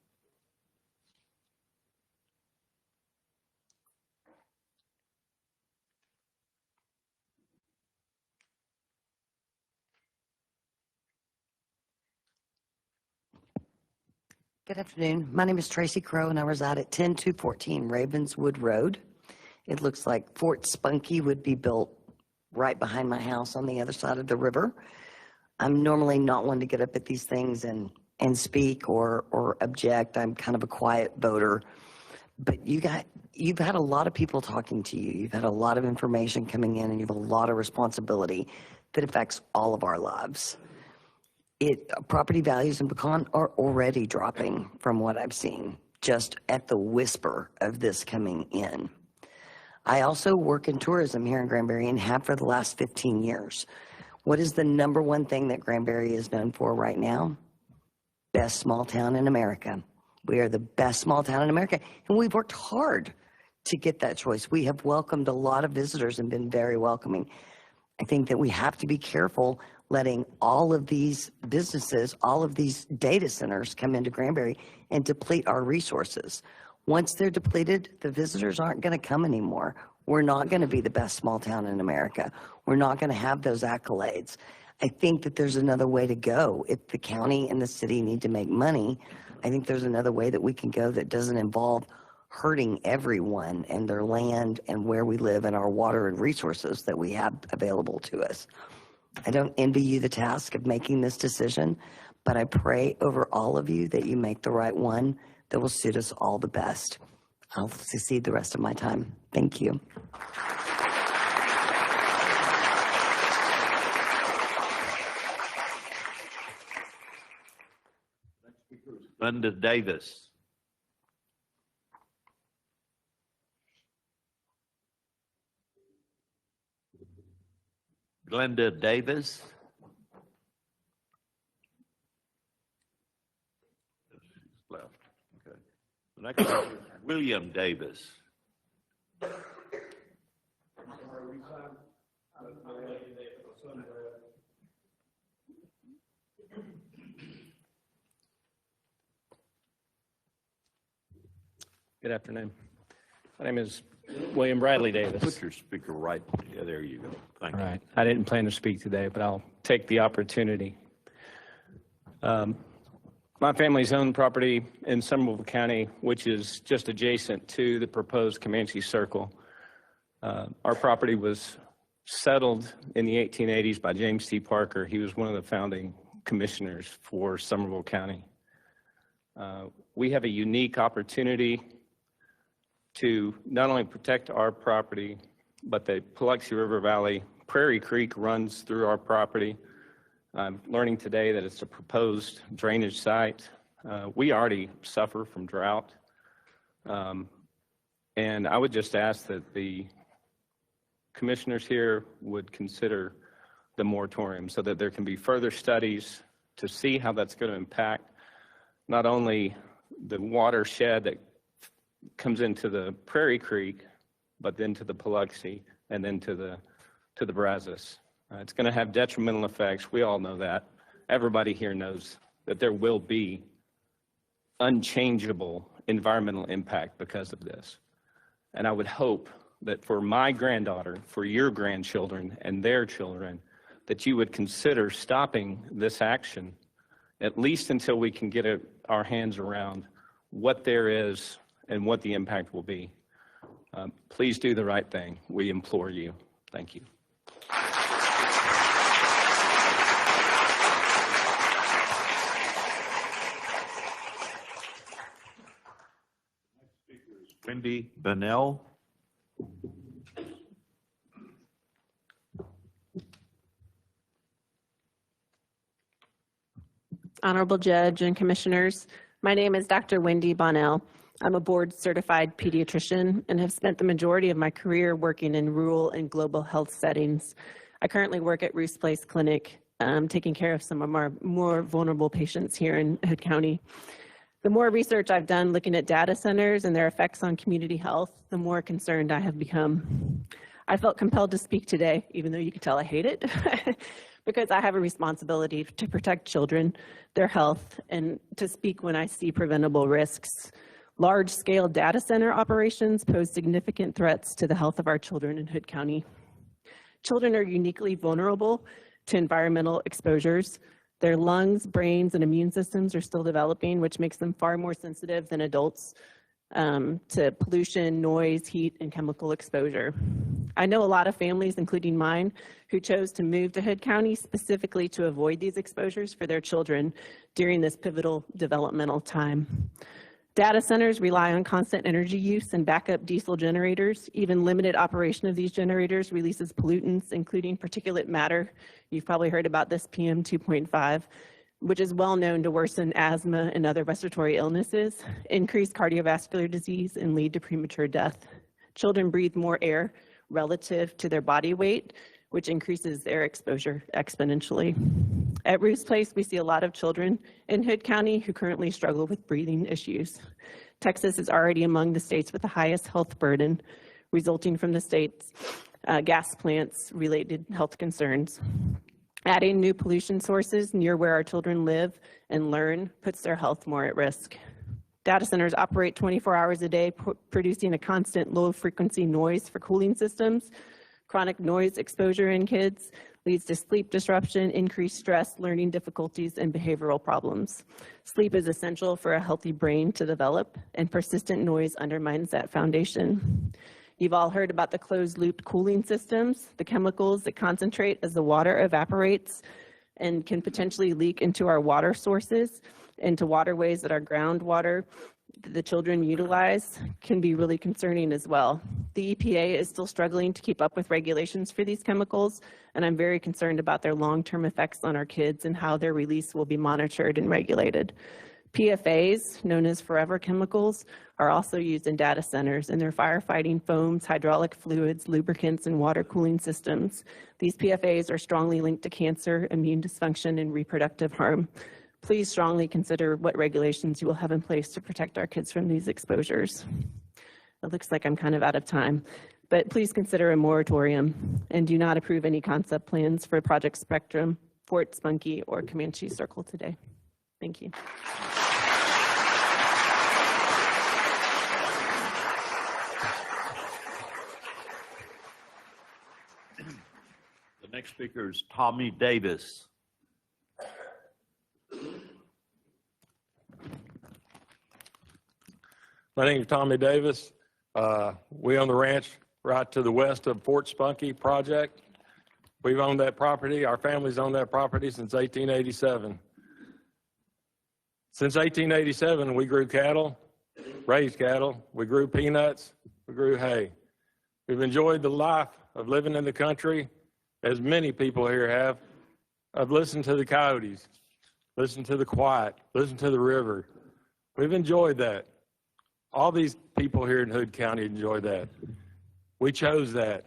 Good afternoon. My name is Tracy Crow, and I reside at 10214 Ravenswood Road. It looks like Fort Spunky would be built right behind my house on the other side of the river. I'm normally not one to get up at these things and speak or object. I'm kind of a quiet voter. But you've had a lot of people talking to you. You've had a lot of information coming in, and you have a lot of responsibility that affects all of our lives. Property values in Pecan are already dropping from what I've seen, just at the whisper of this coming in. I also work in tourism here in Granbury and have for the last 15 years. What is the #1 thing that Granbury is known for right now? Best small town in America. We are the best small town in America, and we've worked hard to get that choice. We have welcomed a lot of visitors and been very welcoming. I think that we have to be careful letting all of these businesses, all of these data centers come into Granbury and deplete our resources. Once they're depleted, the visitors aren't going to come anymore. We're not going to be the best small town in America. We're not going to have those accolades. I think that there's another way to go. If the county and the city need to make money, I think there's another way that we can go that doesn't involve hurting everyone and their land and where we live and our water and resources that we have available to us. I don't envy you the task of making this decision, but I pray over all of you that you make the right one that will suit us all the best. I'll succeed the rest of my time. Thank you.
Linda Davis. Glenda Davis. She's left. Okay. The next one is William Davis.
Good afternoon. My name is William Bradley Davis.
Put your speaker right. Yeah, there you go. Thank you.
All right. I didn't plan to speak today, but I'll take the opportunity. My family's owned property in Somerville County, which is just adjacent to the proposed Comanche Circle. Our property was settled in the 1880s by James T. Parker. He was one of the founding commissioners for Somerville County. We have a unique opportunity to not only protect our property, but the Paluxy River Valley. Prairie Creek runs through our property. I'm learning today that it's a proposed drainage site. We already suffer from drought. And I would just ask that the commissioners here would consider the moratorium so that there can be further studies to see how that's going to impact not only the watershed that comes into the Prairie Creek, but then to the Paluxy and then to the Brazos. It's going to have detrimental effects. We all know that. Everybody here knows that there will be unchangeable environmental impact because of this. And I would hope that for my granddaughter, for your grandchildren and their children, that you would consider stopping this action, at least until we can get our hands around what there is and what the impact will be. Please do the right thing. We implore you. Thank you.
Wendy Bennell.
Honorable Judge and Commissioners, my name is Dr. Wendy Bonnell. I'm a board-certified pediatrician and have spent the majority of my career working in rural and global health settings. I currently work at Roos Place Clinic, taking care of some of our more vulnerable patients here in Hood County. The more research I've done looking at data centers and their effects on community health, the more concerned I have become. I felt compelled to speak today, even though you can tell I hate it, because I have a responsibility to protect children, their health, and to speak when I see preventable risks. Large-scale data center operations pose significant threats to the health of our children in Hood County. Children are uniquely vulnerable to environmental exposures. Their lungs, brains, and immune systems are still developing, which makes them far more sensitive than adults to pollution, noise, heat, and chemical exposure. I know a lot of families, including mine, who chose to move to Hood County specifically to avoid these exposures for their children during this pivotal developmental time. Data centers rely on constant energy use and backup diesel generators. Even limited operation of these generators releases pollutants, including particulate matter. You've probably heard about this PM 2.5, which is well known to worsen asthma and other respiratory illnesses, increase cardiovascular disease, and lead to premature death. Children breathe more air relative to their body weight, which increases their exposure exponentially. At Roos Place, we see a lot of children in Hood County who currently struggle with breathing issues. Texas is already among the states with the highest health burden resulting from the state's gas plants related health concerns. Adding new pollution sources near where our children live and learn puts their health more at risk. Data centers operate 24 hours a day, producing a constant low-frequency noise for cooling systems. Chronic noise exposure in kids leads to sleep disruption, increased stress, learning difficulties, and behavioral problems. Sleep is essential for a healthy brain to develop, and persistent noise undermines that foundation. You've all heard about the closed-loop cooling systems, the chemicals that concentrate as the water evaporates and can potentially leak into our water sources, into waterways that are groundwater that the children utilize, can be really concerning as well. The EPA is still struggling to keep up with regulations for these chemicals, and I'm very concerned about their long-term effects on our kids and how their release will be monitored and regulated. PFAs, known as forever chemicals, are also used in data centers in their firefighting foams, hydraulic fluids, lubricants, and water cooling systems. These PFAs are strongly linked to cancer, immune dysfunction, and reproductive harm. Please strongly consider what regulations you will have in place to protect our kids from these exposures. It looks like I'm kind of out of time, but please consider a moratorium and do not approve any concept plans for Project Spectrum, Fort Spunky, or Comanche Circle today. Thank you.
The next speaker is Tommy Davis.
My name is Tommy Davis. We own the ranch right to the west of Fort Spunky project. We've owned that property. Our family's owned that property since 1887. Since 1887, we grew cattle, raised cattle. We grew peanuts. We grew hay. We've enjoyed the life of living in the country, as many people here have. I've listened to the coyotes, listened to the quiet, listened to the river. We've enjoyed that. All these people here in Hood County enjoy that. We chose that.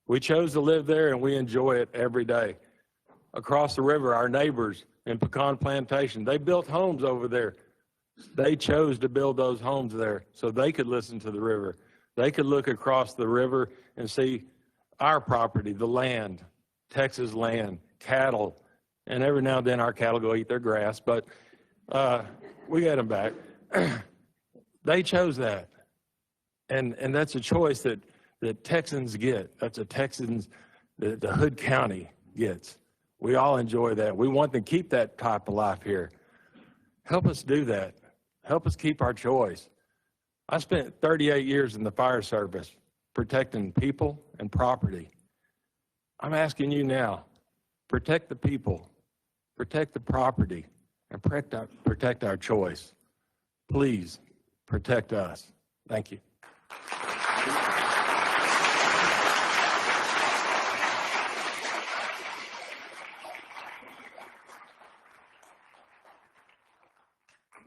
We chose to live there, and we enjoy it every day. Across the river, our neighbors in Pecan Plantation, they built homes over there. They chose to build those homes there so they could listen to the river. They could look across the river and see our property, the land, Texas land, cattle, and every now and then our cattle go eat their grass, but we get them back. They chose that, and that's a choice that Texans get. That's a Texans that the Hood County gets. We all enjoy that. We want to keep that type of life here. Help us do that. Help us keep our choice. I spent 38 years in the fire service protecting people and property. I'm asking you now, protect the people, protect the property, and protect our choice. Please protect us. Thank you.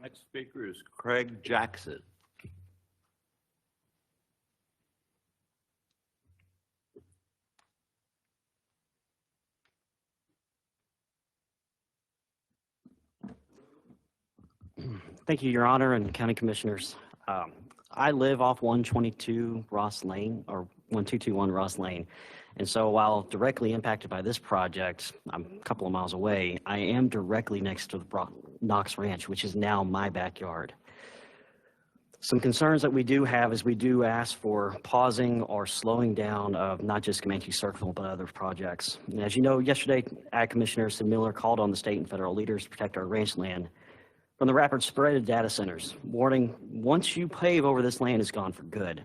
Next speaker is Craig Jackson.
Thank you, Your Honor and County Commissioners. I live off 122 Ross Lane, or 1221 Ross Lane. And so while directly impacted by this project, I'm a couple of miles away, I am directly next to the Knox Ranch, which is now my backyard. Some concerns that we do have is we do ask for pausing or slowing down of not just Comanche Circle, but other projects. And as you know, yesterday, Ag Commissioner Sid Miller called on the state and federal leaders to protect our ranch land from the rapid spread of data centers, warning, once you pave over this land, it's gone for good.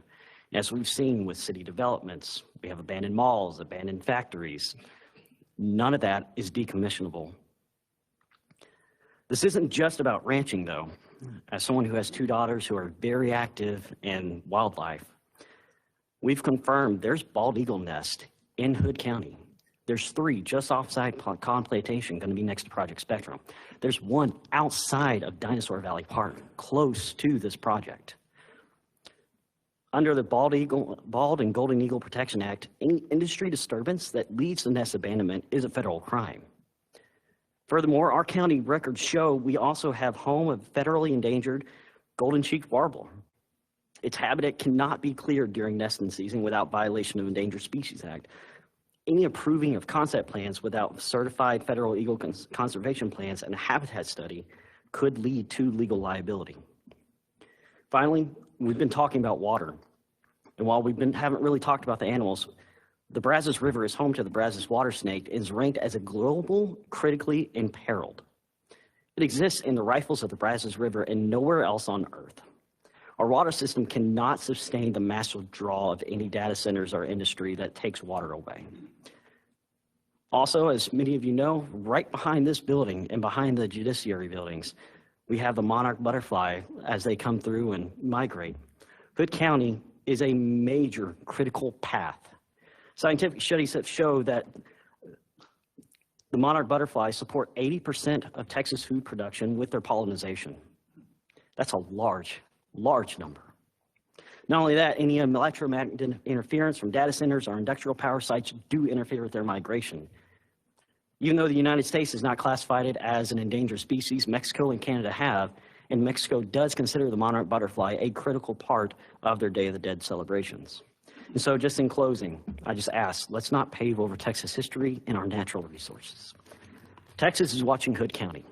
As we've seen with city developments, we have abandoned malls, abandoned factories. None of that is decommissionable. This isn't just about ranching, though. As someone who has two daughters who are very active in wildlife, we've confirmed there's bald eagle nest in Hood County. There's 3 just offside Pecan Plantation, going to be next to Project Spectrum. There's 1 outside of Dinosaur Valley Park, close to this project. Under the Bald and Golden Eagle Protection Act, any industry disturbance that leads to nest abandonment is a federal crime. Furthermore, our county records show we also have home of federally endangered golden-cheeked warble. Its habitat cannot be cleared during nesting season without violation of Endangered Species Act. Any approving of concept plans without certified federal eagle conservation plans and a habitat study could lead to legal liability. Finally, we've been talking about water. And while haven't really talked about the animals, the Brazos River is home to the Brazos water snake and is ranked as a global critically imperiled. It exists in the rifles of the Brazos River and nowhere else on Earth. Our water system cannot sustain the massive draw of any data centers or industry that takes water away. Also, as many of you know, right behind this building and behind the judiciary buildings, we have the monarch butterfly as they come through and migrate. Hood County is a major critical path. Scientific studies have shown that the monarch butterflies support 80% of Texas food production with their pollination. That's a large number. Not only that, any electromagnetic interference from data centers or industrial power sites do interfere with their migration. Even though the United States has not classified it as an endangered species, Mexico and Canada have, and Mexico does consider the monarch butterfly a critical part of their Day of the Dead celebrations. And so just in closing, I just ask, let's not pave over Texas history and our natural resources. Texas is watching Hood County,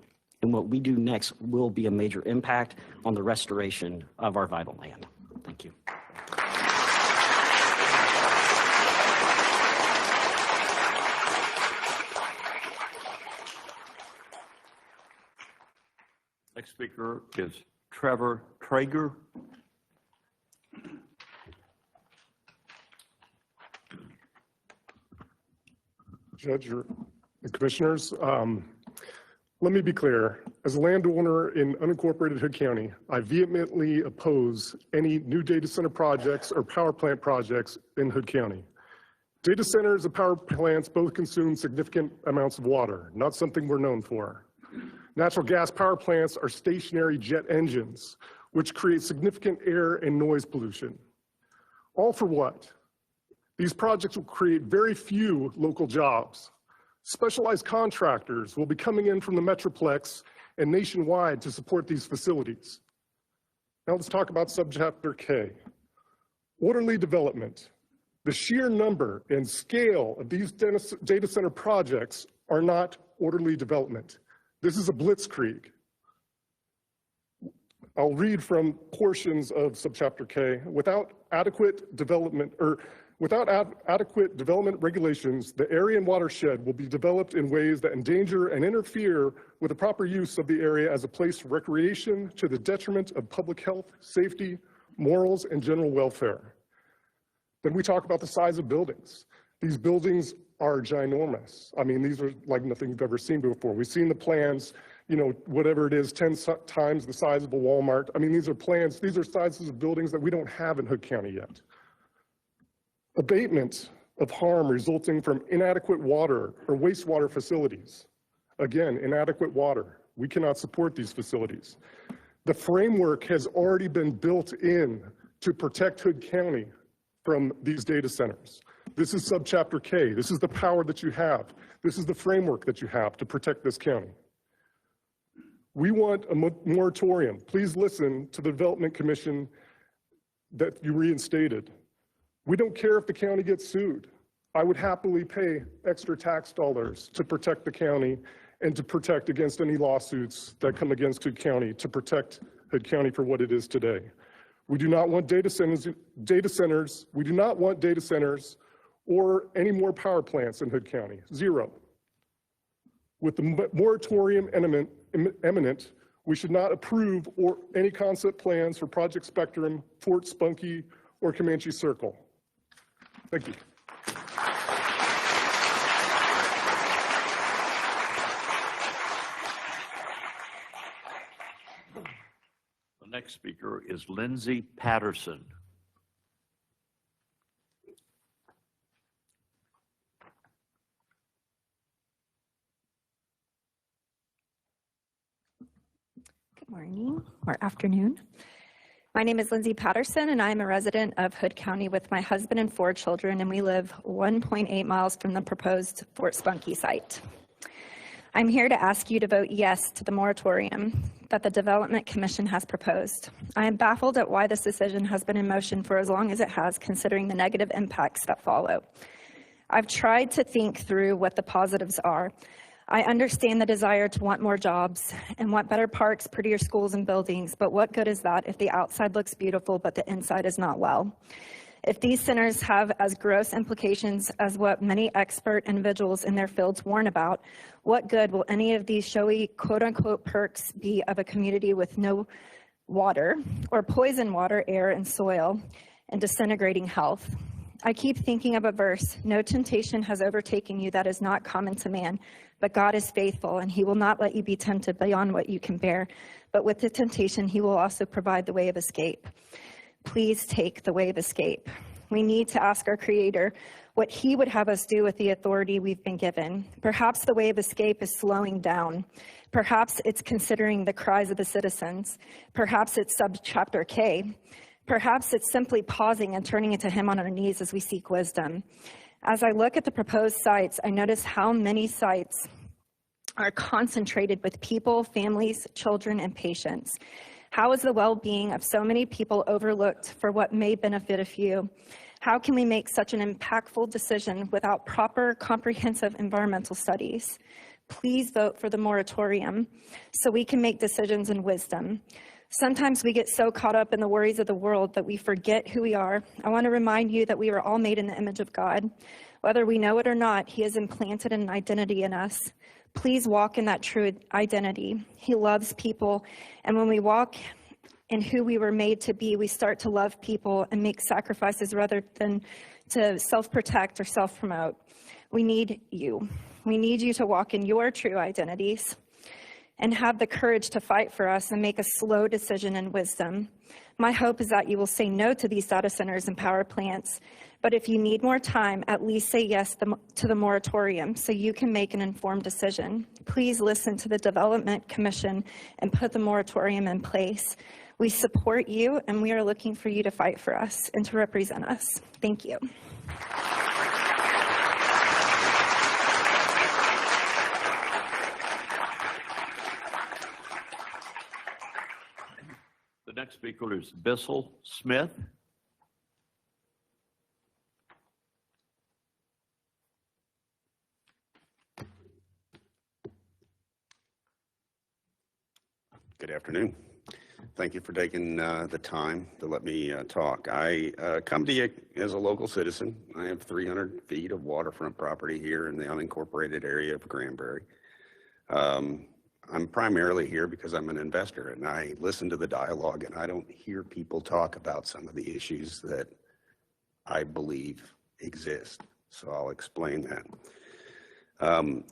and what we do next will be a major impact on the restoration of our vital land. Thank you.
Next speaker is Trevor Traeger.
Judge, the commissioners, let me be clear. As a landowner in unincorporated Hood County, I vehemently oppose any new data center projects or power plant projects in Hood County. Data centers and power plants both consume significant amounts of water, not something we're known for. Natural gas power plants are stationary jet engines, which create significant air and noise pollution. All for what? These projects will create very few local jobs. Specialized contractors will be coming in from the Metroplex and nationwide to support these facilities. Now let's talk about subchapter K. Orderly development. The sheer number and scale of these data center projects are not orderly development. This is a blitzkrieg. I'll read from portions of subchapter K. Without adequate development regulations, the area and watershed will be developed in ways that endanger and interfere with the proper use of the area as a place for recreation to the detriment of public health, safety, morals, and general welfare. Then we talk about the size of buildings. These buildings are ginormous. I mean, these are like nothing you've ever seen before. We've seen the plans, you know, whatever it is, 10 times the size of a Walmart. I mean, these are plans, these are sizes of buildings that we don't have in Hood County yet. Abatement of harm resulting from inadequate water or wastewater facilities. Again, inadequate water. We cannot support these facilities. The framework has already been built in to protect Hood County from these data centers. This is subchapter K. This is the power that you have. This is the framework that you have to protect this county. We want a moratorium. Please listen to the Development Commission that you reinstated. We don't care if the county gets sued. I would happily pay extra tax dollars to protect the county and to protect against any lawsuits that come against Hood County, to protect Hood County for what it is today. We do not want data centers. We do not want data centers or any more power plants in Hood County. Zero. With the moratorium imminent, we should not approve or any concept plans for Project Spectrum, Fort Spunky, or Comanche Circle. Thank you.
The next speaker is Lindsay Patterson.
Good morning or afternoon. My name is Lindsay Patterson, and I'm a resident of Hood County with my husband and 4 children, and we live 1.8 miles from the proposed Fort Spunky site. I'm here to ask you to vote yes to the moratorium that the Development Commission has proposed. I am baffled at why this decision has been in motion for as long as it has, considering the negative impacts that follow. I've tried to think through what the positives are. I understand the desire to want more jobs and want better parks, prettier schools and buildings, but what good is that if the outside looks beautiful but the inside is not well? If these centers have as gross implications as what many expert individuals in their fields warn about, what good will any of these showy quote-unquote perks be of a community with no water or poison water, air, and soil and disintegrating health? I keep thinking of a verse, no temptation has overtaken you that is not common to man, but God is faithful and he will not let you be tempted beyond what you can bear. But with the temptation, he will also provide the way of escape. Please take the way of escape. We need to ask our Creator what he would have us do with the authority we've been given. Perhaps the way of escape is slowing down. Perhaps it's considering the cries of the citizens. Perhaps it's subchapter K. Perhaps it's simply pausing and turning to him on our knees as we seek wisdom. As I look at the proposed sites, I notice how many sites are concentrated with people, families, children, and patients. How is the well-being of so many people overlooked for what may benefit a few? How can we make such an impactful decision without proper, comprehensive environmental studies? Please vote for the moratorium so we can make decisions in wisdom. Sometimes we get so caught up in the worries of the world that we forget who we are. I want to remind you that we are all made in the image of God. Whether we know it or not, he has implanted an identity in us. Please walk in that true identity. He loves people, and when we walk in who we were made to be, we start to love people and make sacrifices rather than to self-protect or self-promote. We need you. We need you to walk in your true identities and have the courage to fight for us and make a slow decision in wisdom. My hope is that you will say no to these data centers and power plants, but if you need more time, at least say yes to the moratorium so you can make an informed decision. Please listen to the Development Commission and put the moratorium in place. We support you, and we are looking for you to fight for us and to represent us. Thank you.
The next speaker is Bissell Smith.
Good afternoon. Thank you for taking the time to let me talk. I come to you as a local citizen. I have 300 feet of waterfront property here in the unincorporated area of Granbury. I'm primarily here because I'm an investor and I listen to the dialogue and I don't hear people talk about some of the issues that I believe exist. So I'll explain that.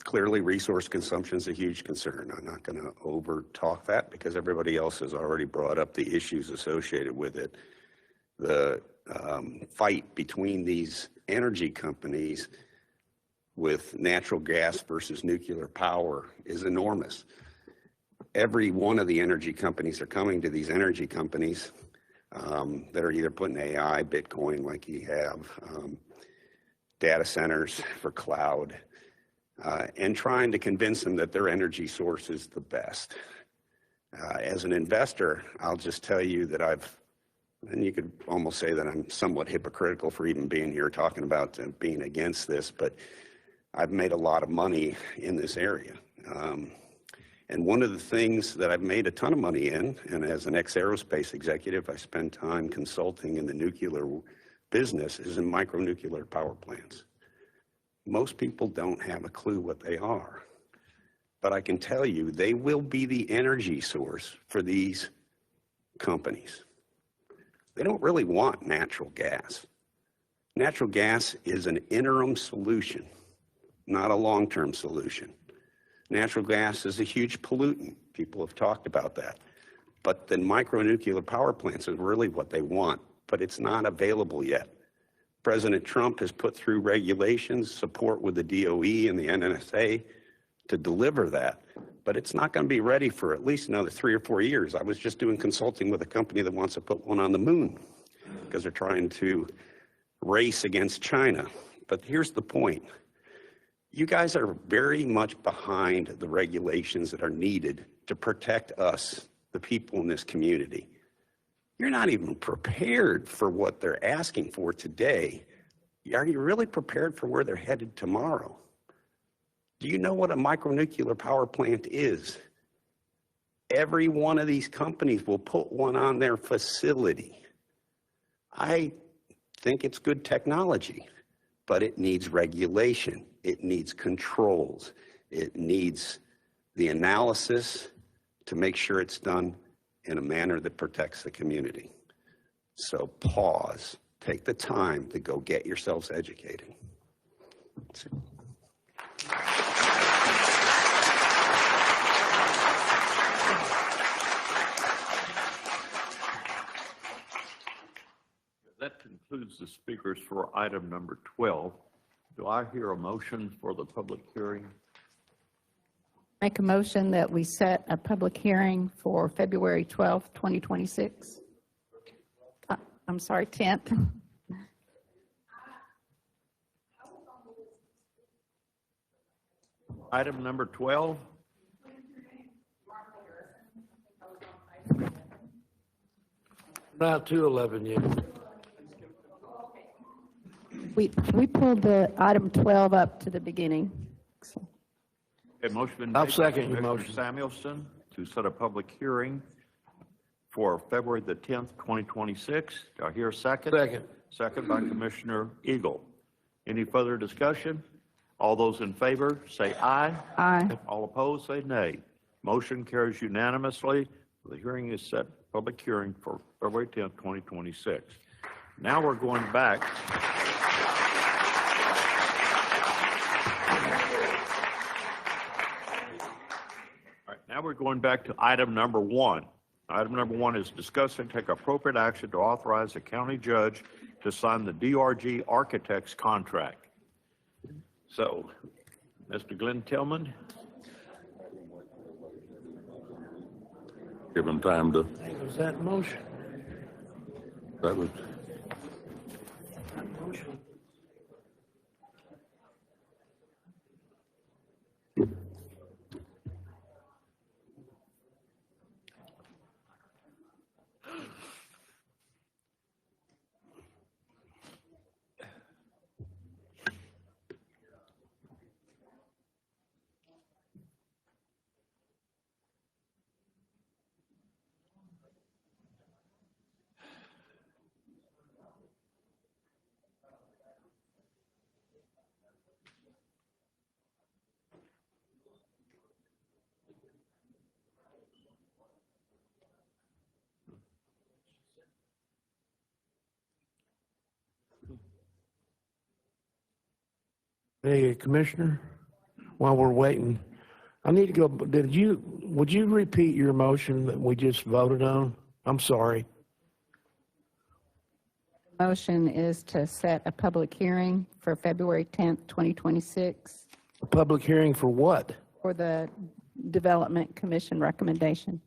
Clearly, resource consumption is a huge concern. I'm not going to over talk that because everybody else has already brought up the issues associated with it. The fight between these energy companies with natural gas versus nuclear power is enormous. Every one of the energy companies are coming to these energy companies that are either putting AI, Bitcoin like you have, data centers for cloud, and trying to convince them that their energy source is the best. As an investor, I'll just tell you that and you could almost say that I'm somewhat hypocritical for even being here talking about being against this, but I've made a lot of money in this area. And one of the things that I've made a ton of money in, and as an ex-aerospace executive, I spend time consulting in the nuclear business, is in micronuclear power plants. Most people don't have a clue what they are, but I can tell you they will be the energy source for these companies. They don't really want natural gas. Natural gas is an interim solution, not a long-term solution. Natural gas is a huge pollutant. People have talked about that. But the micronuclear power plants is really what they want, but it's not available yet. President Trump has put through regulations, support with the DOE and the NNSA to deliver that, but it's not going to be ready for at least another 3 or 4 years. I was just doing consulting with a company that wants to put one on the moon because they're trying to race against China. But here's the point. You guys are very much behind the regulations that are needed to protect us, the people in this community. You're not even prepared for what they're asking for today. Are you really prepared for where they're headed tomorrow? Do you know what a micronuclear power plant is? Every one of these companies will put one on their facility. I think it's good technology, but it needs regulation. It needs controls. It needs the analysis to make sure it's done in a manner that protects the community. So pause, take the time to go get yourselves educated.
That concludes the speakers for item number 12. Do I hear a motion for the public hearing?
Make a motion that we set a public hearing for February 12th, 2026. I'm sorry, 10th.
Item number 12.
Not 211 yet.
We pulled the item 12 up to the beginning.
A motion been
I'll
made
second
by
your
Commissioner
motion.
Samuelson to set a public hearing for February the 10th, 2026. Do I hear a second?
Second.
Second by Commissioner Eagle. Any further discussion? All those in favor, say aye.
Aye.
All opposed, say nay. Motion carries unanimously. The hearing is set, public hearing for February 10th, 2026. Now we're going back. All right, now we're going back to item number 1. Item number 1 is discuss and take appropriate action to authorize the county judge to sign the DRG Architects contract. So, Mr. Glenn Tillman.
Give him time to,
Was that motion?
that was,
Hey, Commissioner, while we're waiting, I need to go, would you repeat your motion that we just voted on? I'm sorry.
Motion is to set a public hearing for February 10th, 2026
A public hearing for what?
for the Development Commission recommendation.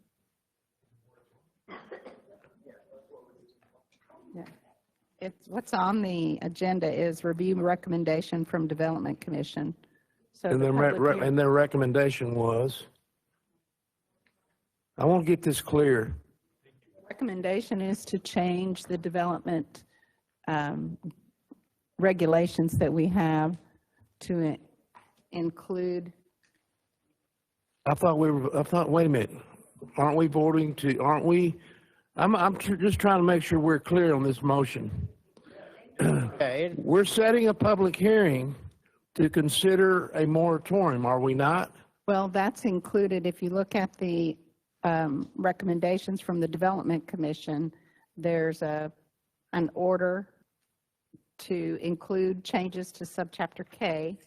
Yeah. What's on the agenda is review recommendation from Development Commission. So
And
the
their,
public hearing-
and their recommendation was? I want to get this clear.
recommendation is to change the development regulations that we have to include.
Wait a minute. Aren't we voting just trying to make sure we're clear on this motion. We're setting a public hearing to consider a moratorium, are we not?
Well, that's included. If you look at the recommendations from the Development Commission, there's an order to include changes to subchapter K,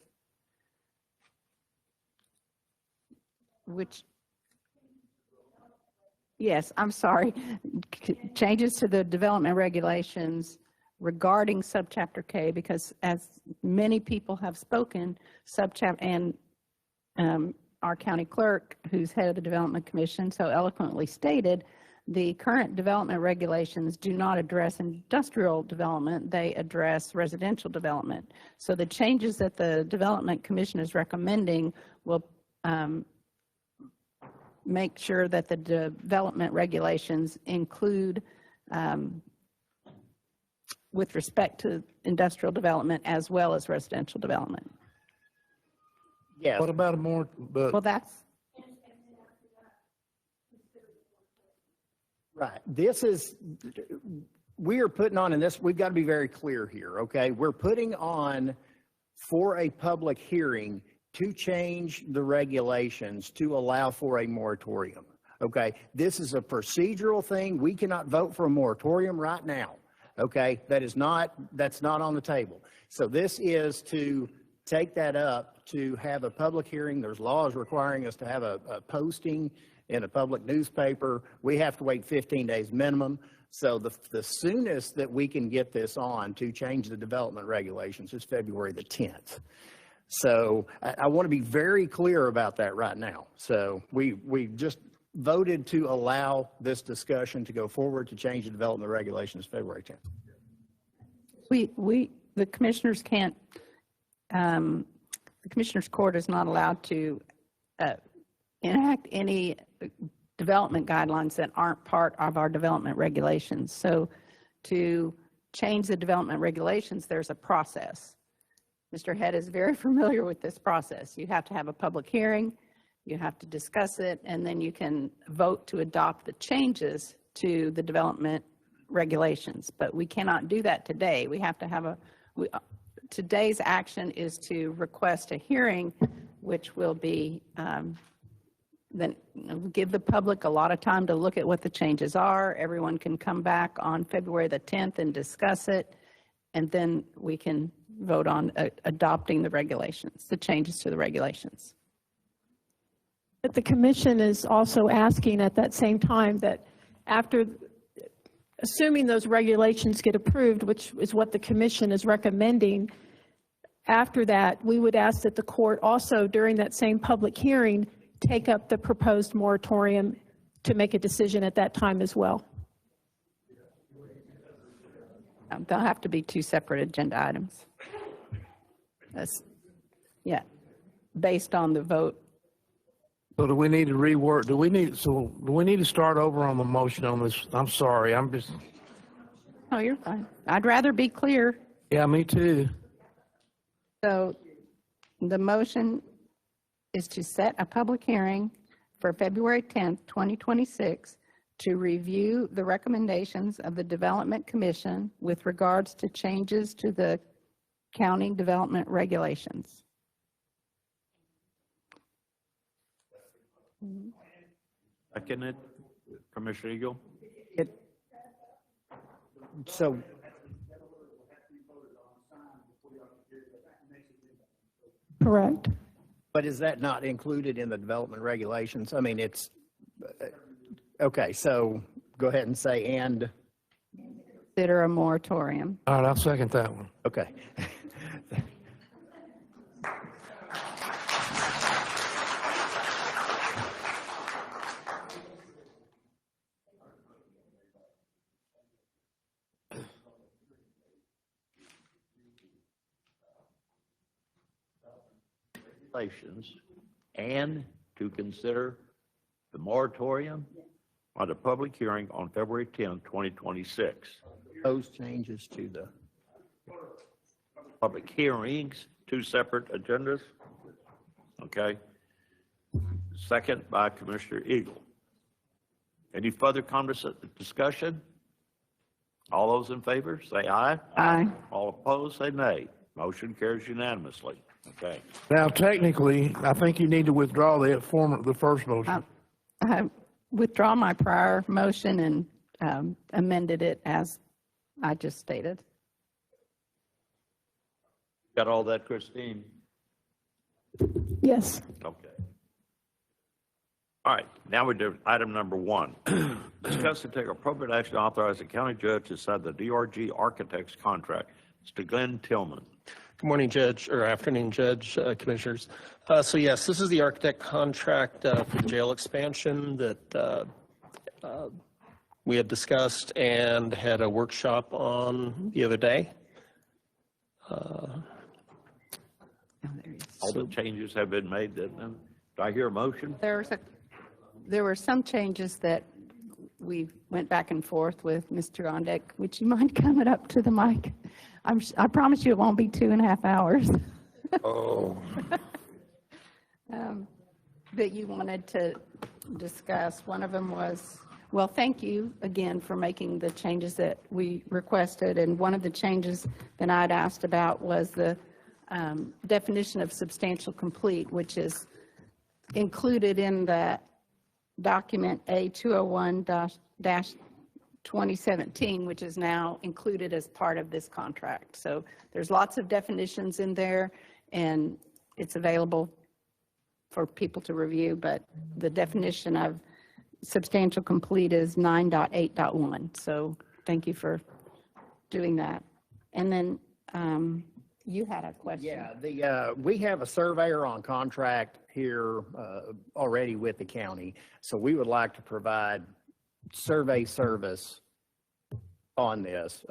which, yes, I'm sorry, changes to the development regulations regarding subchapter K, because as many people have spoken, and our county clerk, who's head of the Development Commission, so eloquently stated, the current development regulations do not address industrial development, they address residential development. So the changes that the Development Commission is recommending will make sure that the development regulations include, with respect to industrial development as well as residential development.
Yes.
What about a more, but
Well, that's,
Right. This is, we are putting on, and this, we've got to be very clear here, okay? We're putting on for a public hearing to change the regulations to allow for a moratorium, okay? This is a procedural thing. We cannot vote for a moratorium right now, okay? That's not on the table. So this is to take that up, to have a public hearing. There's laws requiring us to have a posting in a public newspaper. We have to wait 15 days minimum. So the soonest that we can get this on to change the development regulations is February the 10th. So I want to be very clear about that right now. So we just voted to allow this discussion to go forward to change the development regulations February 10th.
the commissioners can't, the Commissioners Court is not allowed to enact any development guidelines that aren't part of our development regulations. So to change the development regulations, there's a process. Mr. Head is very familiar with this process. You have to have a public hearing, you have to discuss it, and then you can vote to adopt the changes to the development regulations. But we cannot do that today. We have to have today's action is to request a hearing, which will be then give the public a lot of time to look at what the changes are. Everyone can come back on February the 10th and discuss it, and then we can vote on adopting the regulations, the changes to the regulations.
But the commission is also asking at that same time that after, assuming those regulations get approved, which is what the commission is recommending, after that, we would ask that the court also, during that same public hearing, take up the proposed moratorium to make a decision at that time as well.
They'll have to be two separate agenda items. Yeah, based on the vote.
So do we need to rework, do we need to start over on the motion on this? I'm sorry, I'm just.
Oh, you're fine. I'd rather be clear.
Yeah, me too.
So the motion is to set a public hearing for February 10th, 2026 to review the recommendations of the Development Commission with regards to changes to the county development regulations.
Second, Commissioner Eagle?
So
correct.
But is that not included in the development regulations? I mean, it's, okay, so go ahead and say and.
Consider a moratorium.
All right, I'll second that one.
Okay.
And to consider the moratorium on the public hearing on February 10th, 2026.
Those changes to the
Public hearings, two separate agendas. Okay. Second by Commissioner Eagle. Any further discussion? All those in favor, say aye.
Aye.
All opposed, say nay. Motion carries unanimously. Okay.
Now, technically, I think you need to withdraw the first motion.
I withdraw my prior motion and amended it as I just stated.
Got all that, Christine?
Yes.
Okay. All right, now we do item number 1. Discuss and take appropriate action to authorize the county judge to sign the DRG Architects contract. Mr. Glenn Tillman.
Good morning, Judge, or afternoon, Judge, Commissioners. So yes, this is the architect contract for jail expansion that we had discussed and had a workshop on the other day.
All the changes have been made. Do I hear a motion?
There were some changes that we went back and forth with Mr. Gondek. Would you mind coming up to the mic? I promise you it won't be 2.5 hours.
Oh.
that you wanted to discuss. One of them was, well, thank you again for making the changes that we requested. And one of the changes that I'd asked about was the definition of substantial complete, which is included in the document A201-2017, which is now included as part of this contract. So there's lots of definitions in there, and it's available for people to review, but the definition of substantial complete is 9.8.1. So thank you for doing that. And then you had a question.
Yeah, we have a surveyor on contract here already with the county. So we would like to provide survey service on this,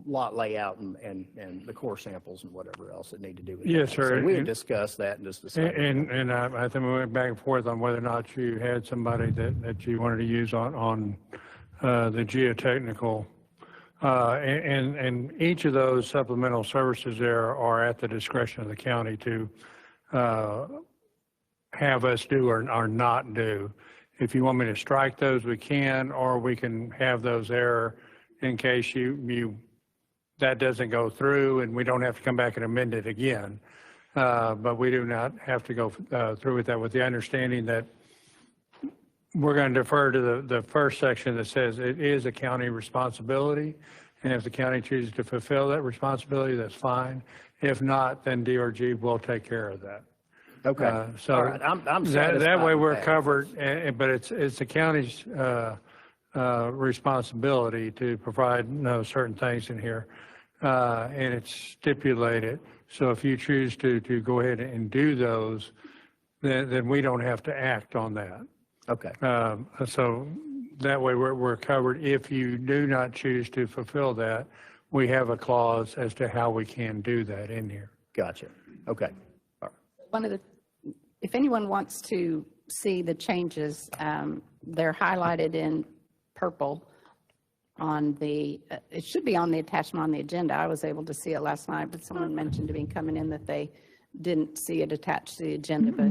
lot layout and the core samples and whatever else that need to do with it.
Yes, sir.
So we had discussed that and just decided.
And I think we went back and forth on whether or not you had somebody that you wanted to use on the geotechnical. And each of those supplemental services there are at the discretion of the county to have us do or not do. If you want me to strike those, we can, or we can have those there in case that doesn't go through and we don't have to come back and amend it again. But we do not have to go through with that, with the understanding that we're going to defer to the first section that says it is a county responsibility. And if the county chooses to fulfill that responsibility, that's fine. If not, then DRG will take care of that.
Okay.
So
all right. I'm
that way we're
that.
covered, but it's the county's responsibility to provide certain things in here, and it's stipulated. So if you choose to go ahead and do those, then we don't have to act on that.
Okay.
So that way we're covered. If you do not choose to fulfill that, we have a clause as to how we can do that in here.
Gotcha. Okay.
If anyone wants to see the changes, they're highlighted in purple on it should be on the attachment on the agenda. I was able to see it last night, but someone mentioned to me coming in that they didn't see it attached to the agenda, but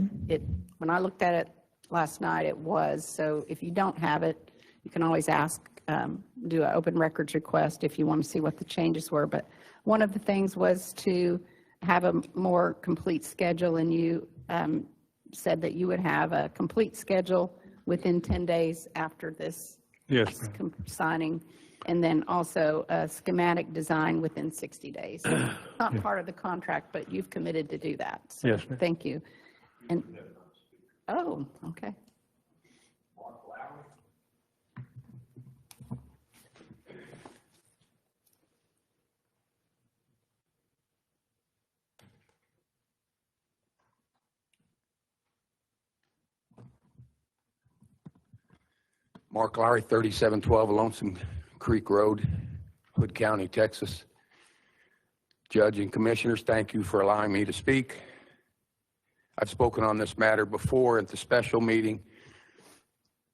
when I looked at it last night, it was. So if you don't have it, you can always ask, do an open records request if you want to see what the changes were. But one of the things was to have a more complete schedule, and you said that you would have a complete schedule within 10 days after this signing, and then also a schematic design within 60 days. Not part of the contract, but you've committed to do that. So
yes, ma'am.
Thank you. And oh, okay.
Mark Lowry, 3712 Lonesome Creek Road, Hood County, Texas. Judge and Commissioners, thank you for allowing me to speak. I've spoken on this matter before at the special meeting.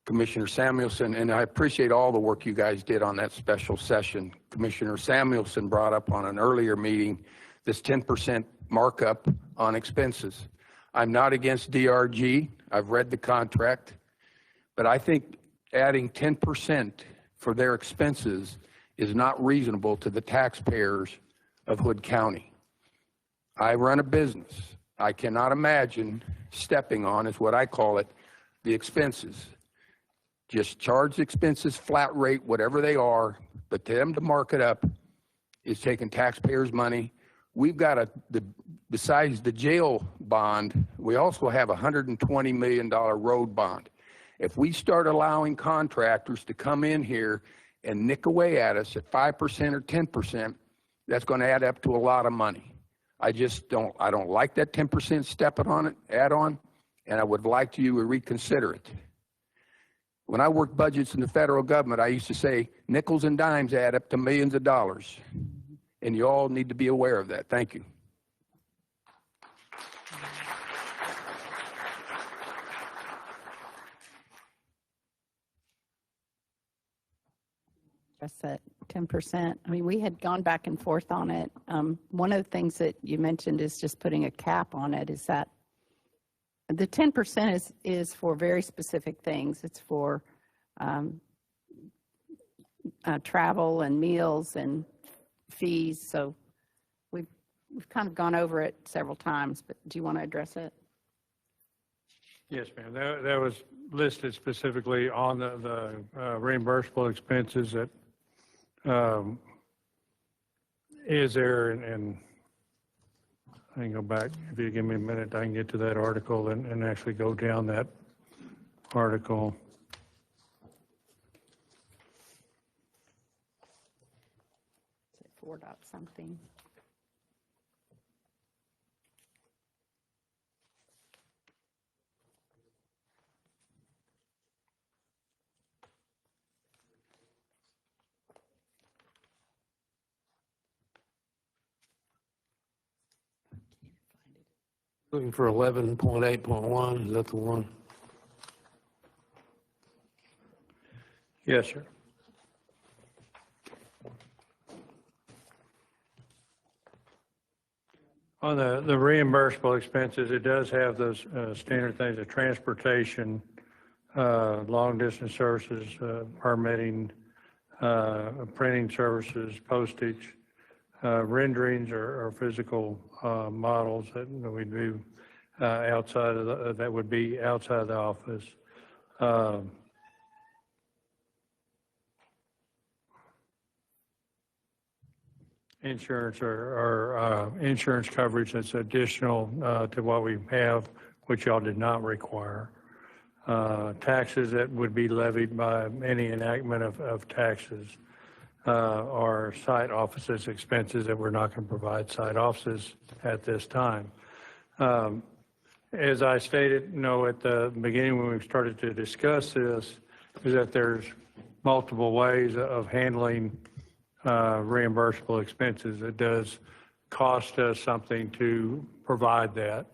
Commissioner Samuelson, and I appreciate all the work you guys did on that special session. Commissioner Samuelson brought up on an earlier meeting this 10% markup on expenses. I'm not against DRG. I've read the contract, but I think adding 10% for their expenses is not reasonable to the taxpayers of Hood County. I run a business. I cannot imagine stepping on, is what I call it, the expenses. Just charge the expenses flat rate, whatever they are, but to them to mark it up is taking taxpayers' money. We've got besides the jail bond, we also have a $120 million road bond. If we start allowing contractors to come in here and nick away at us at 5% or 10%, that's going to add up to a lot of money. I don't like that 10% stepping on it, add on, and I would like you to reconsider it. When I worked budgets in the federal government, I used to say nickels and dimes add up to millions of dollars, and you all need to be aware of that. Thank you.
That's that 10%. I mean, we had gone back and forth on it. One of the things that you mentioned is just putting a cap on it. Is that The 10% is for very specific things. It's for travel and meals and fees. So we've kind of gone over it several times, but do you want to address it?
Yes, ma'am. That was listed specifically on the reimbursable expenses that is there, and I can go back, if you give me a minute, I can get to that article and actually go down that article.
Is it 4 dot something?
Looking for 11.8.1, is that the one?
Yes, sir. On the reimbursable expenses, it does have those standard things, the transportation, long distance services, permitting, printing services, postage, renderings or physical models that we do outside of that would be outside the office. Insurance or insurance coverage that's additional to what we have, which y'all did not require. Taxes that would be levied by any enactment of taxes. Or site offices expenses that we're not going to provide site offices at this time. As I stated, at the beginning when we started to discuss this, is that there's multiple ways of handling reimbursable expenses. It does cost us something to provide that,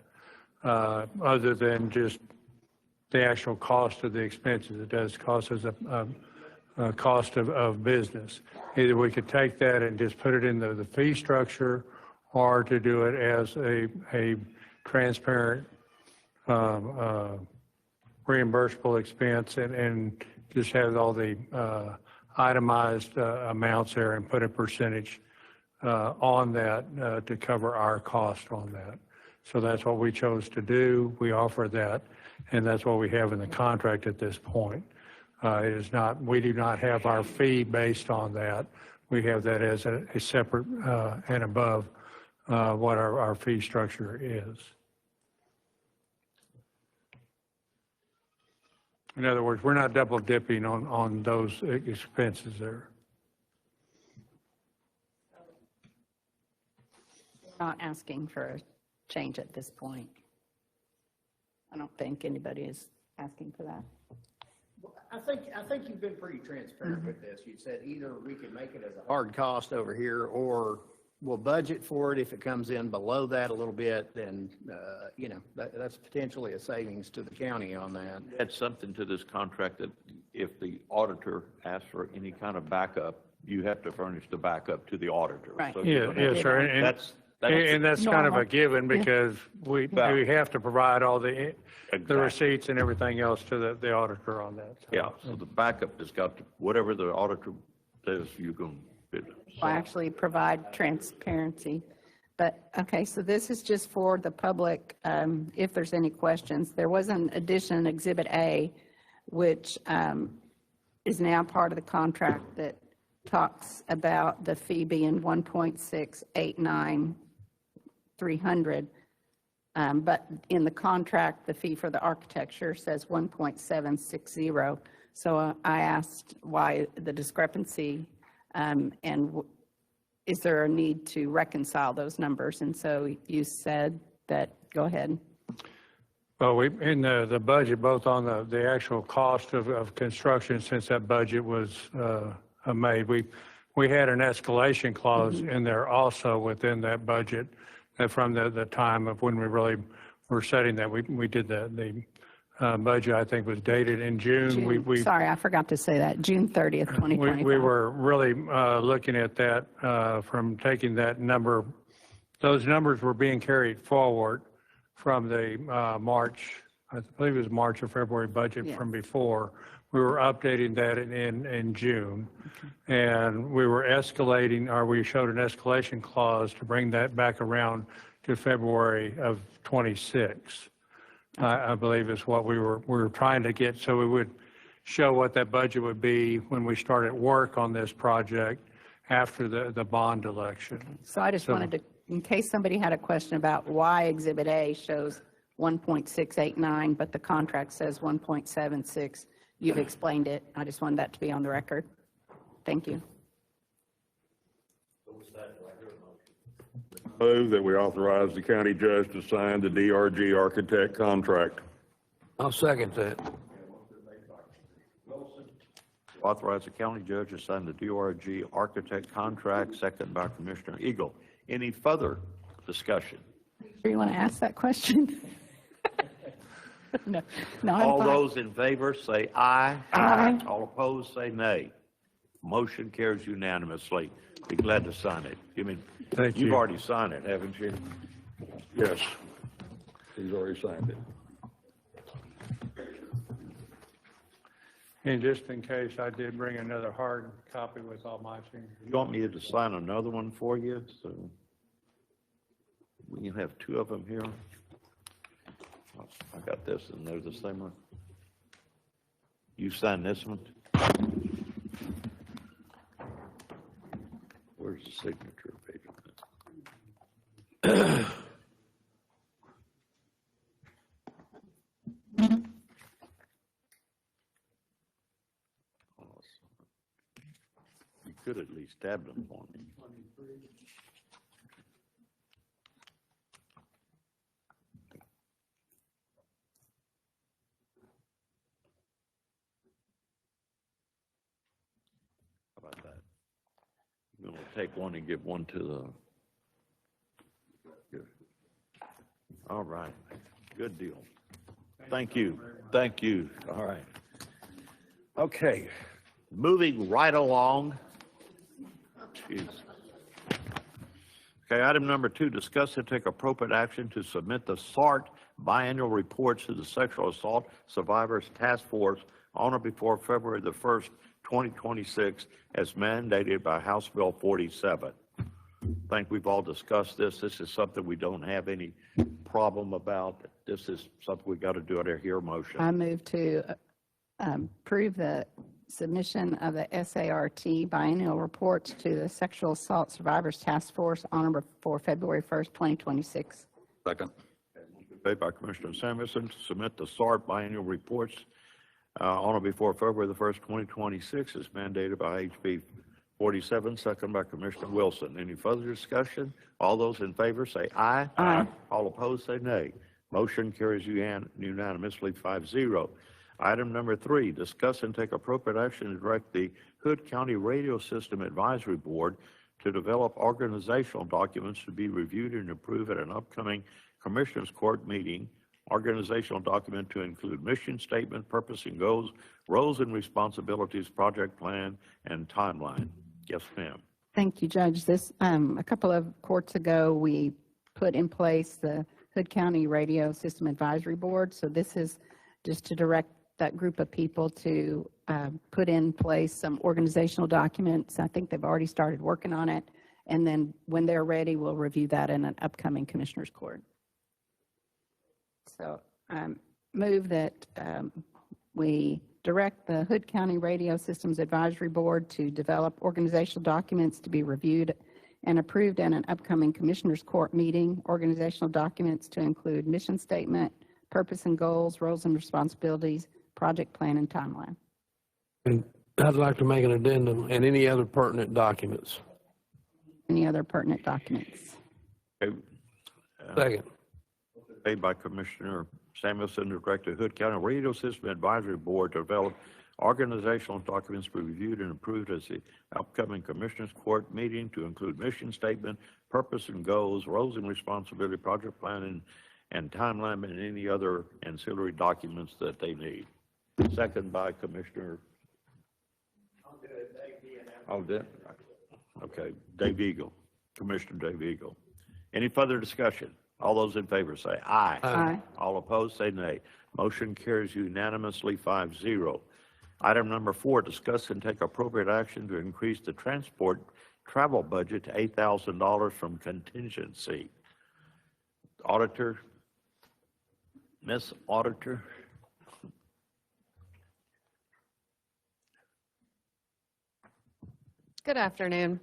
other than just the actual cost of the expenses. It does cost us a cost of business. Either we could take that and just put it in the fee structure, or to do it as a transparent reimbursable expense and just have all the itemized amounts there and put a percentage on that to cover our cost on that. So that's what we chose to do. We offer that, and that's what we have in the contract at this point. It is not, we do not have our fee based on that. We have that as a separate and above what our fee structure is. In other words, we're not double dipping on those expenses there.
Not asking for a change at this point. I don't think anybody is asking for that.
I think you've been pretty transparent with this. You said either we can make it as a hard cost over here, or we'll budget for it. If it comes in below that a little bit, then, that's potentially a savings to the county on that.
Add something to this contract that if the auditor asks for any kind of backup, you have to furnish the backup to the auditor.
Right.
So
Yes, sir. And that's kind of a given, because we have to provide all the receipts and everything else to the auditor on that.
Yeah, so the backup has got to, whatever the auditor says, you can bid it.
Will actually provide transparency. But, okay, so this is just for the public, if there's any questions. There was an addition, Exhibit A, which is now part of the contract that talks about the fee being $1.689,300. But in the contract, the fee for the architecture says $1.760. So I asked why the discrepancy, and is there a need to reconcile those numbers? And so you said that, go ahead.
Well, in the budget, both on the actual cost of construction, since that budget was made, we had an escalation clause in there also within that budget, from the time of when we really were setting that. We did the budget, I think, was dated in June.
Sorry, I forgot to say that, June 30th, 2025.
We were really looking at that from taking that number. Those numbers were being carried forward from the March, I believe it was March or February budget
Yes.
from before. We were updating that in June. And we were escalating, or we showed an escalation clause to bring that back around to February of 26. I believe is what we were trying to get, so we would show what that budget would be when we started work on this project after the bond election.
So I just wanted to, in case somebody had a question about why Exhibit A shows 1.689, but the contract says 1.76, you've explained it. I just wanted that to be on the record. Thank you.
Move that we authorize the county judge to sign the DRG architect contract.
I'll second that.
Authorize the county judge to sign the DRG architect contract, second by Commissioner Eagle. Any further discussion?
Sure you want to ask that question? No, I'm
All
fine.
those in favor say aye.
Aye.
All opposed say nay. Motion carries unanimously. Be glad to sign it.
Thank
You've
you.
already signed it, haven't you?
Yes. He's already signed it.
And just in case, I did bring another hard copy with all my signatures.
You want me to sign another one for you? So we can have two of them here. I got this, and they're the same one. You sign this one? Where's the signature page on this? You could at least stab them for me. How about that? I'm going to take one and give one to the... Good. All right. Good deal. Thank you. Thank you. All right. Okay. Moving right along. Jeez. Okay, item number 2, discuss and take appropriate action to submit the SART biannual reports to the Sexual Assault Survivors Task Force on or before February the 1st, 2026, as mandated by House Bill 47. I think we've all discussed this. This is something we don't have any problem about. This is something we got to do at a hear motion.
I move to approve the submission of the SART biennial reports to the Sexual Assault Survivors Task Force on or before February 1st, 2026.
Second.
Made by Commissioner Samuelson to submit the SART biannual reports on or before February the 1st, 2026, as mandated by HB 47, second by Commissioner Wilson. Any further discussion? All those in favor say aye.
Aye.
All opposed say nay. Motion carries unanimously 5-0. Item number 3, discuss and take appropriate action to direct the Hood County Radio System Advisory Board to develop organizational documents to be reviewed and approved at an upcoming Commissioners Court meeting. Organizational document to include mission statement, purpose and goals, roles and responsibilities, project plan, and timeline. Yes, ma'am.
Thank you, Judge. This, a couple of courts ago, we put in place the Hood County Radio System Advisory Board. So this is just to direct that group of people to put in place some organizational documents. I think they've already started working on it. And then when they're ready, we'll review that in an upcoming Commissioners Court. So move that we direct the Hood County Radio Systems Advisory Board to develop organizational documents to be reviewed and approved in an upcoming Commissioners Court meeting. Organizational documents to include mission statement, purpose and goals, roles and responsibilities, project plan, and timeline.
And I'd like to make an addendum and any other pertinent documents.
Any other pertinent documents?
Okay.
Second.
Made by Commissioner Samuelson to direct the Hood County Radio System Advisory Board to develop organizational documents to be reviewed and approved as the upcoming Commissioners Court meeting to include mission statement, purpose and goals, roles and responsibility, project plan, and timeline, and any other ancillary documents that they need. Second by Commissioner. Oh, did? Okay, Dave Eagle, Commissioner Dave Eagle. Any further discussion? All those in favor say aye.
Aye.
All opposed say nay. Motion carries unanimously 5-0. Item number 4, discuss and take appropriate action to increase the transport travel budget to $8,000 from contingency. Auditor, Miss Auditor.
Good afternoon.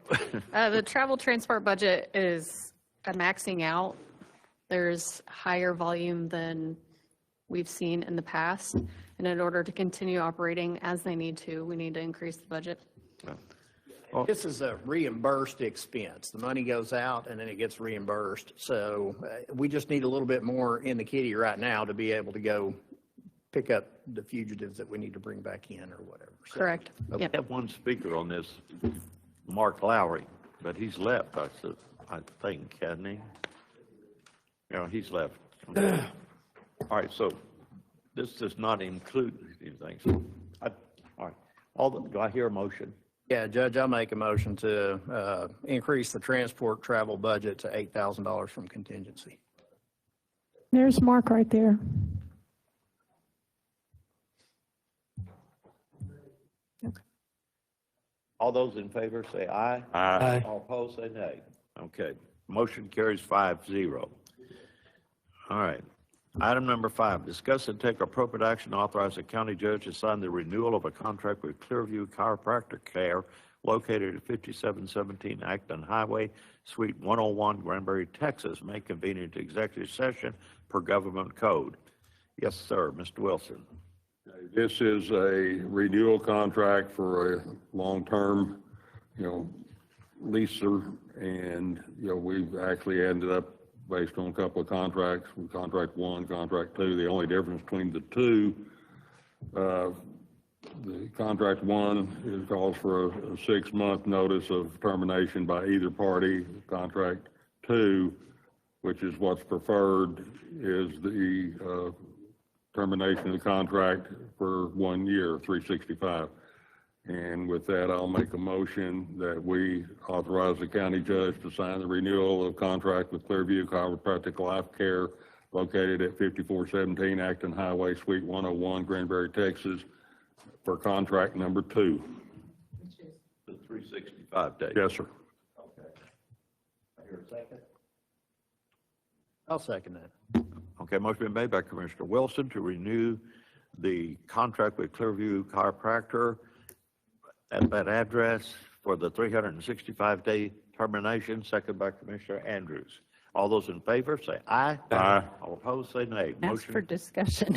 The travel transport budget is maxing out. There's higher volume than we've seen in the past. And in order to continue operating as they need to, we need to increase the budget.
This is a reimbursed expense. The money goes out and then it gets reimbursed. So we just need a little bit more in the kitty right now to be able to go pick up the fugitives that we need to bring back in or whatever. So,
Correct.
We have one speaker on this, Mark Lowry, but he's left, I think, hasn't he? Yeah, he's left. Okay. All right, so this does not include anything. So, all right, do I hear a motion?
Yeah, Judge, I'll make a motion to increase the transport travel budget to $8,000 from contingency.
There's Mark right there.
All those in favor say aye.
Aye.
All opposed say nay. Okay, motion carries 5-0. All right. Item number 5, discuss and take appropriate action to authorize the county judge to sign the renewal of a contract with Clearview Chiropractic Care located at 5717 Acton Highway, Suite 101, Granbury, Texas, may convene into executive session per government code. Yes, sir, Mr. Wilson.
This is a renewal contract for a long-term, leaser, and, we've actually ended up based on a couple of contracts, contract 1, contract 2. The only difference between the two, the contract 1 calls for a 6-month notice of termination by either party. Contract 2, which is what's preferred, is the termination of the contract for 1 year, 365. And with that, I'll make a motion that we authorize the county judge to sign the renewal of contract with Clearview Chiropractic Life Care located at 5417 Acton Highway, Suite 101, Granbury, Texas, for contract number 2.
The 365 days.
Yes, sir.
Okay. I hear a second.
I'll second that.
Okay, motion been made by Commissioner Wilson to renew the contract with Clearview Chiropractor at that address for the 365-day termination, second by Commissioner Andrews. All those in favor say aye.
Aye.
All opposed say nay.
Ask for discussion.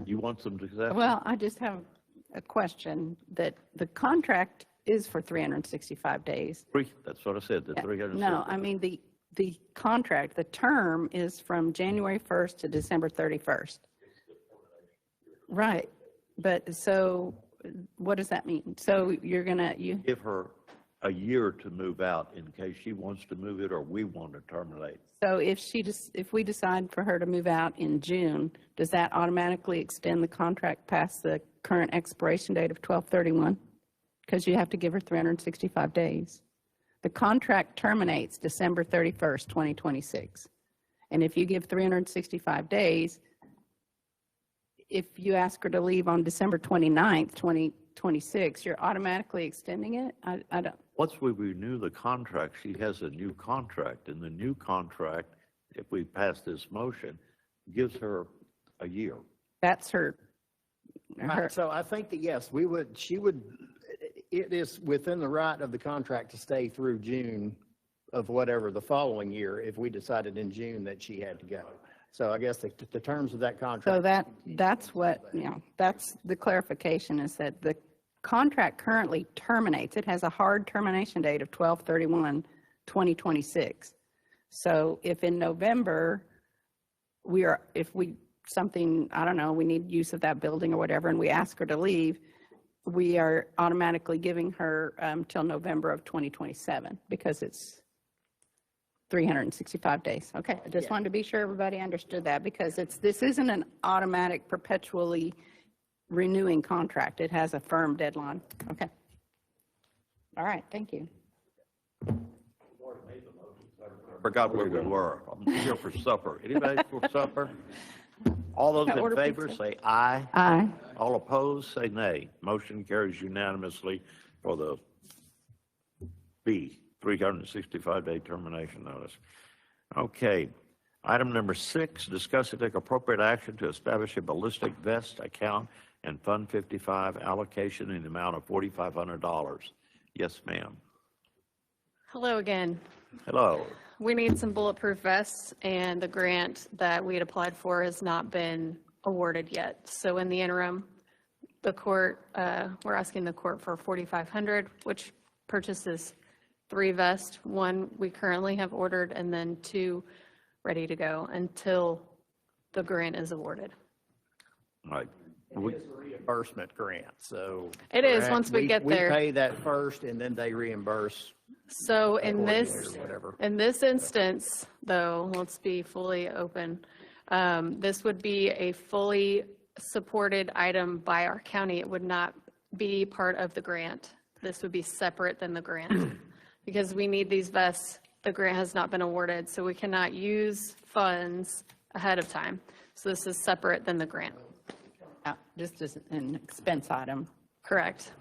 You want some discussion?
Well, I just have a question that the contract is for 365 days.
That's what I said, the 365.
No, I mean, the contract, the term is from January 1st to December 31st. Right. But so what does that mean? So you're you
give her a year to move out in case she wants to move it or we want to terminate.
So if we decide for her to move out in June, does that automatically extend the contract past the current expiration date of 12/31? Because you have to give her 365 days. The contract terminates December 31st, 2026. And if you give 365 days, if you ask her to leave on December 29th, 2026, you're automatically extending it? I don't.
Once we renew the contract, she has a new contract, and the new contract, if we pass this motion, gives her a year.
That's her.
Right, so I think that, yes, it is within the right of the contract to stay through June of whatever the following year if we decided in June that she had to go. So I guess the terms of that contract.
So that's what, that's the clarification, is that the contract currently terminates. It has a hard termination date of 12/31/2026. So if in November if we need use of that building or whatever, and we ask her to leave, we are automatically giving her till November of 2027 because it's 365 days. Okay, I just wanted to be sure everybody understood that, because this isn't an automatic, perpetually renewing contract. It has a firm deadline. Okay. All right, thank you.
Forgot where we were. I'm here for supper. Anybody for supper? All those in
Order
favor
pizza.
say aye.
Aye.
All opposed say nay. Motion carries unanimously for the B, 365-day termination notice. Okay. Item number 6, discuss and take appropriate action to establish a ballistic vest account and Fund 55 allocation in the amount of $4,500. Yes, ma'am.
Hello again.
Hello.
We need some bulletproof vests, and the grant that we had applied for has not been awarded yet. So in the interim, the court, we're asking the court for $4,500, which purchases 3 vests. 1 we currently have ordered, and then 2 ready to go until the grant is awarded.
Right.
It is a reimbursement grant, so.
It is,
correct?
once we get there.
We pay that first, and then they reimburse.
So in
accordingly
this,
or whatever.
in this instance, though, let's be fully open. This would be a fully supported item by our county. It would not be part of the grant. This would be separate than the grant because we need these vests. The grant has not been awarded, so we cannot use funds ahead of time. So this is separate than the grant.
Just as an expense item.
Correct.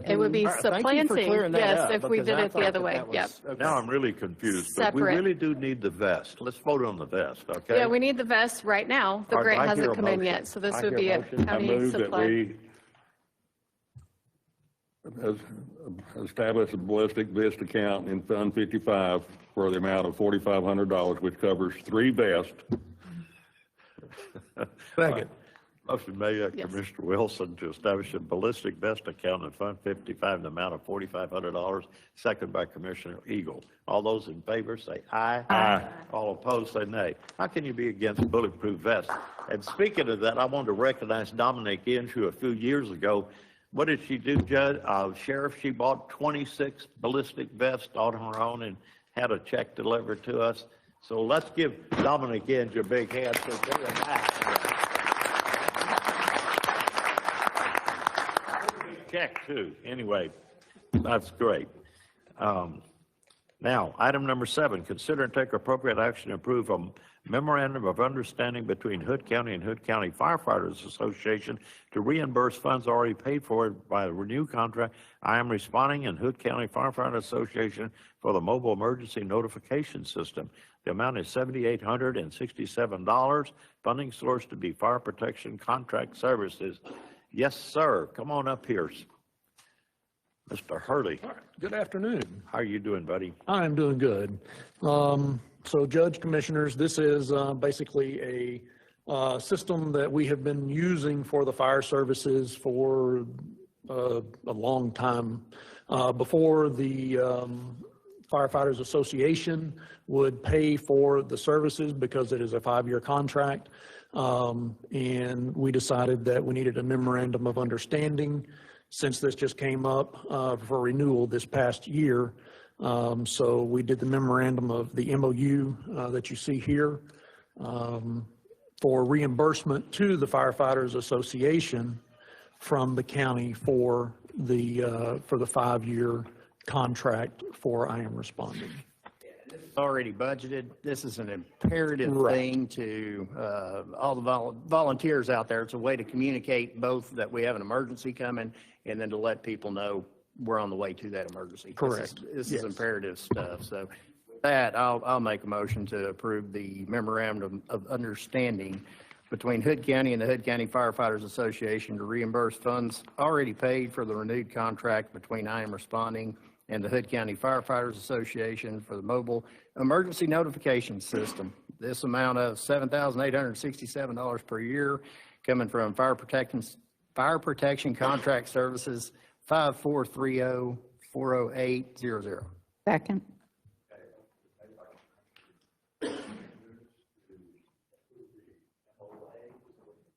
It would be
All right, thank you for
supplanting,
clearing that
yes,
up,
if we
because
did
I
it the
thought
other
that
way.
that was-
Yep.
okay.
Now I'm really confused, but we
Separate.
really do need the vest. Let's vote on the vest, okay?
Yeah, we need the vest right now. The
All right,
grant
I hear
hasn't
a
come in
motion.
yet, so this
I
would
hear
be
a
a
motion.
I
county
move that
supply.
we establish a ballistic vest account in Fund 55 for the amount of $4,500, which covers 3 vests.
Second. Motion made by
Yes.
Commissioner Wilson to establish a ballistic vest account in Fund 55 in the amount of $4,500, second by Commissioner Eagle. All those in favor say aye. Aye. All opposed say nay. How can you be against bulletproof vests? And speaking of that, I wanted to recognize Dominic Inge, who a few years ago, what did she do, Judge? Sheriff, she bought 26 ballistic vests on her own and had a check delivered to us. So let's give Dominic Inge a big hand for doing that. Check too. Anyway, that's great. Now, item number 7, consider and take appropriate action to approve a memorandum of understanding between Hood County and Hood County Firefighters Association to reimburse funds already paid for by the renew contract. I am responding in Hood County Firefighter Association for the mobile emergency notification system. The amount is $7,867. Funding source to be fire protection contract services. Yes, sir. Come on up here, Mr. Hurley.
Good afternoon.
How are you doing, buddy?
I'm doing good. So Judge, Commissioners, this is basically a system that we have been using for the fire services for a long time. Before the Firefighters Association would pay for the services because it is a 5-year contract. And we decided that we needed a memorandum of understanding since this just came up for renewal this past year. So we did the memorandum of the MOU that you see here for reimbursement to the Firefighters Association from the county for the 5-year contract for I Am Responding.
Already budgeted. This is an imperative
Right.
thing to all the volunteers out there. It's a way to communicate both that we have an emergency coming and then to let people know we're on the way to that emergency.
Correct.
This
Yes.
is imperative stuff. So with that, I'll make a motion to approve the memorandum of understanding between Hood County and the Hood County Firefighters Association to reimburse funds already paid for the renewed contract between I Am Responding and the Hood County Firefighters Association for the mobile emergency notification system. This amount of $7,867 per year coming from Fire Protection Contract Services 5430-40800.
Second.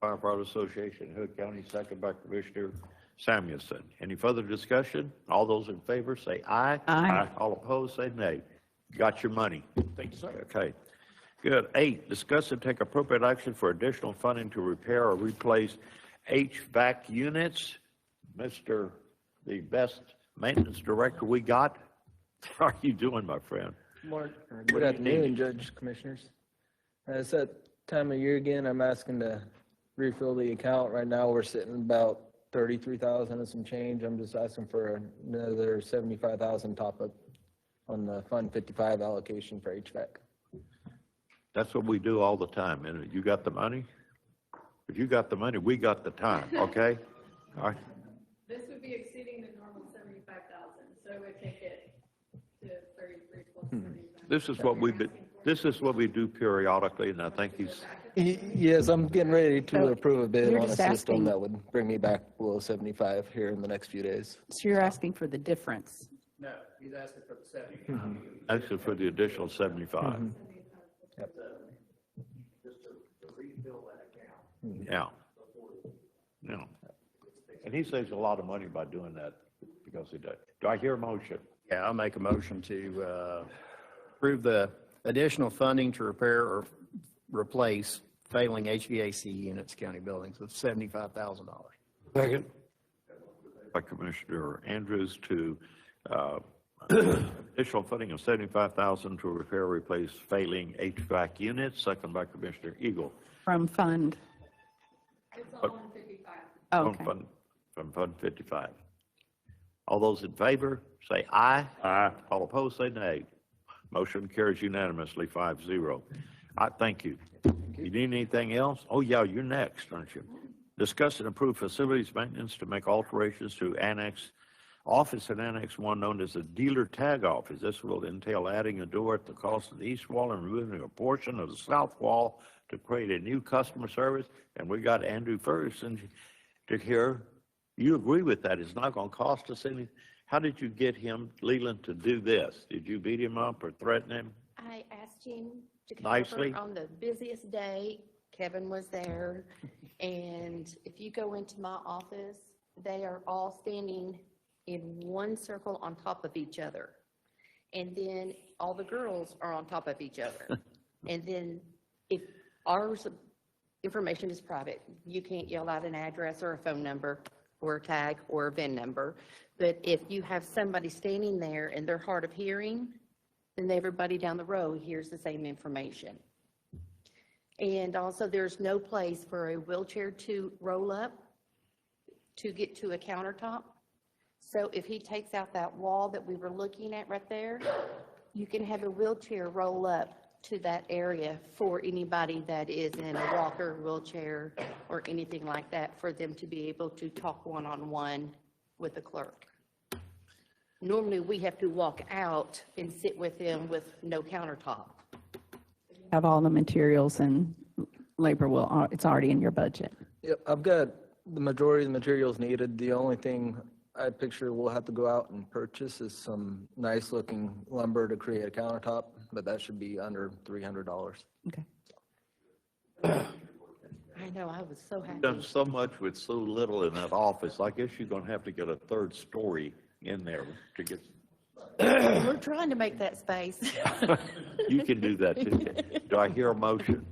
Firefighter Association, Hood County, second by Commissioner Samuelson. Any further discussion? All those in favor say aye.
Aye.
All opposed say nay. Got your money.
Thank you, sir.
Okay. Good. 8, discuss and take appropriate action for additional funding to repair or replace HVAC units. Mr. the best maintenance director we got. How are you doing, my friend?
Good afternoon, Judge Commissioners. It's that time of year again. I'm asking to refill the account. Right now, we're sitting about 33,000 and some change. I'm just asking for another 75,000 top up on the Fund 55 allocation for HVAC.
That's what we do all the time. And you got the money? If you got the money, we got the time, okay? All right.
This would be exceeding the normal 75,000, so it would take it to 33 plus 75.
This is what we do. This is what we do periodically, and I think he's.
Yes, I'm getting ready to approve a bid
you're
on a
just
system
asking-
that would bring me back below 75 here in the next few days.
So you're asking for the difference?
No, he's asking for the 75.
Actually, for the additional 75.
Yep.
Yeah. Yeah. And he saves a lot of money by doing that because he does. Do I hear a motion?
Yeah, I'll make a motion to approve the additional funding to repair or replace failing HVAC units, county buildings with $75,000.
Second. By Commissioner Andrews to additional funding of $75,000 to repair or replace failing HVAC units. Second by Commissioner Eagle.
From fund?
It's all in 55.
Oh, okay.
From Fund 55. All those in favor, say aye. Aye. All opposed, say nay. Motion carries unanimously, 5-0. I thank you. You need anything else? Oh, yeah, you're next, aren't you? Discuss and approve facilities maintenance to make alterations to Annex Office in Annex 1 known as the dealer tag office. This will entail adding a door at the cost of the east wall and removing a portion of the south wall to create a new customer service. And we got Andrew Ferguson to hear. You agree with that? It's not going to cost us anything. How did you get him, Leland, to do this? Did you beat him up or threaten him?
I asked him to come
Nicely?
over on the busiest day. Kevin was there. And if you go into my office, they are all standing in one circle on top of each other. And then all the girls are on top of each other. And then if ours information is private, you can't yell out an address or a phone number or a tag or a VIN number. But if you have somebody standing there and they're hard of hearing, then everybody down the row hears the same information. And also, there's no place for a wheelchair to roll up to get to a countertop. So if he takes out that wall that we were looking at right there, you can have a wheelchair roll up to that area for anybody that is in a walker, wheelchair, or anything like that, for them to be able to talk one-on-one with the clerk. Normally, we have to walk out and sit with them with no countertop.
Have all the materials and labor it's already in your budget.
Yep, I've got the majority of the materials needed. The only thing I picture we'll have to go out and purchase is some nice looking lumber to create a countertop, but that should be under $300.
Okay.
I know, I was so happy.
You've done so much with so little in that office. I guess you're going to have to get a third story in there to get.
We're trying to make that space.
You can do that too. Do I hear a motion?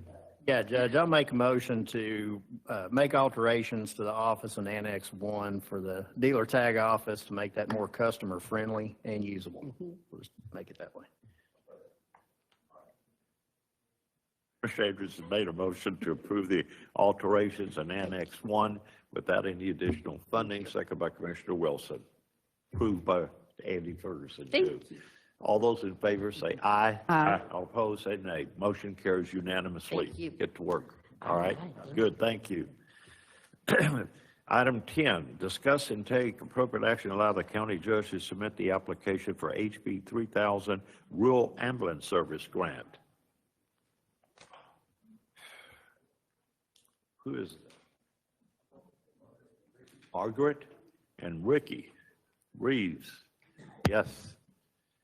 Yeah, Judge, I'll make a motion to make alterations to the office in Annex 1 for the dealer tag office to make that more customer friendly and usable. We'll just make it that way.
Commissioner Andrews has made a motion to approve the alterations in Annex 1 without any additional funding. Second by Commissioner Wilson. Approved by Andy Ferguson, too. All those in favor say aye.
Aye.
All opposed say nay. Motion carries unanimously.
Thank you.
Get to work. All right. Good. Thank you. Item 10, discuss and take appropriate action to allow the county judge to submit the application for HB 3000 Rural Ambulance Service Grant. Who is that? Margaret and Ricky Reeves. Yes.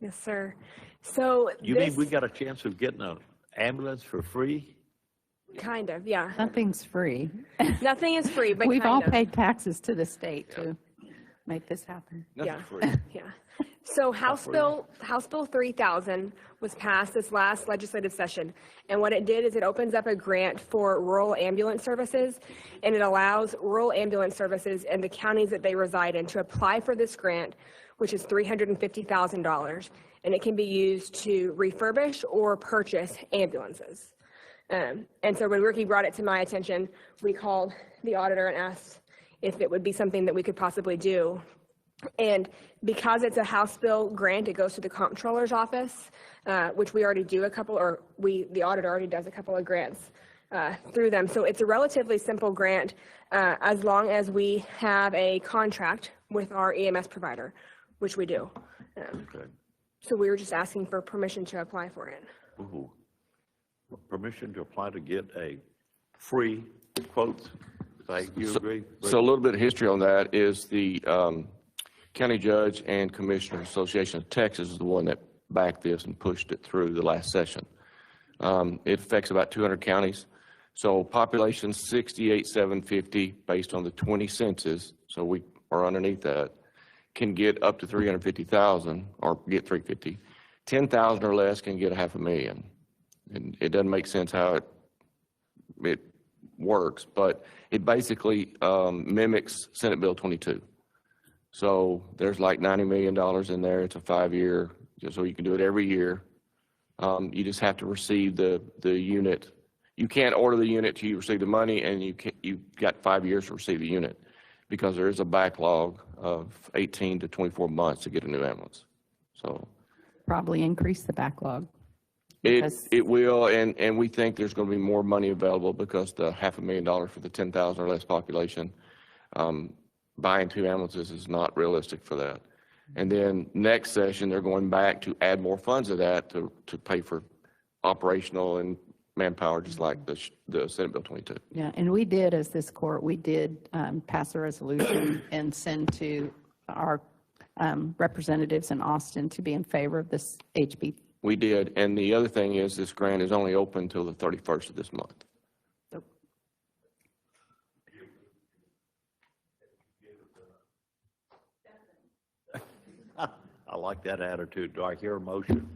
Yes, sir. So
You mean we got a chance of getting an ambulance for free?
Kind of, yeah.
Nothing's free.
Nothing is free, but
We've
kind
all
of.
paid taxes to the state to make this happen.
Yeah. Yeah. So House Bill 3000 was passed this last legislative session. And what it did is it opens up a grant for rural ambulance services, and it allows rural ambulance services in the counties that they reside in to apply for this grant which is $350,000, and it can be used to refurbish or purchase ambulances. And so when Ricky brought it to my attention, we called the auditor and asked if it would be something that we could possibly do. And because it's a House bill grant, it goes to the comptroller's office, which we already do the auditor already does a couple of grants through them. So it's a relatively simple grant as long as we have a contract with our EMS provider, which we do.
Okay.
So we were just asking for permission to apply for it.
Ooh. Permission to apply to get a free quote. You agree?
So a little bit of history on that is the County Judge and Commissioner Association of Texas is the one that backed this and pushed it through the last session. It affects about 200 counties. So population 68,750 based on the 20 census, so we are underneath that, can get up to 350,000 or get 350. 10,000 or less can get $500,000. And it doesn't make sense how it works, but it basically mimics Senate Bill 22. So there's like $90 million in there. It's a 5-year, so you can do it every year. You just have to receive the unit. You can't order the unit till you receive the money, and you've got 5 years to receive the unit because there is a backlog of 18 to 24 months to get a new ambulance. So
Probably increase the backlog.
it will, and we think there's going to be more money available because the $500,000 for the 10,000 or less population, buying 2 ambulances is not realistic for that. And then next session, they're going back to add more funds of that to pay for operational and manpower, just like the Senate Bill 22.
Yeah, and we did, as this court, we did pass a resolution and send to our representatives in Austin to be in favor of this HB.
We did, and the other thing is this grant is only open until the 31st of this month.
I like that attitude. Do I hear a motion?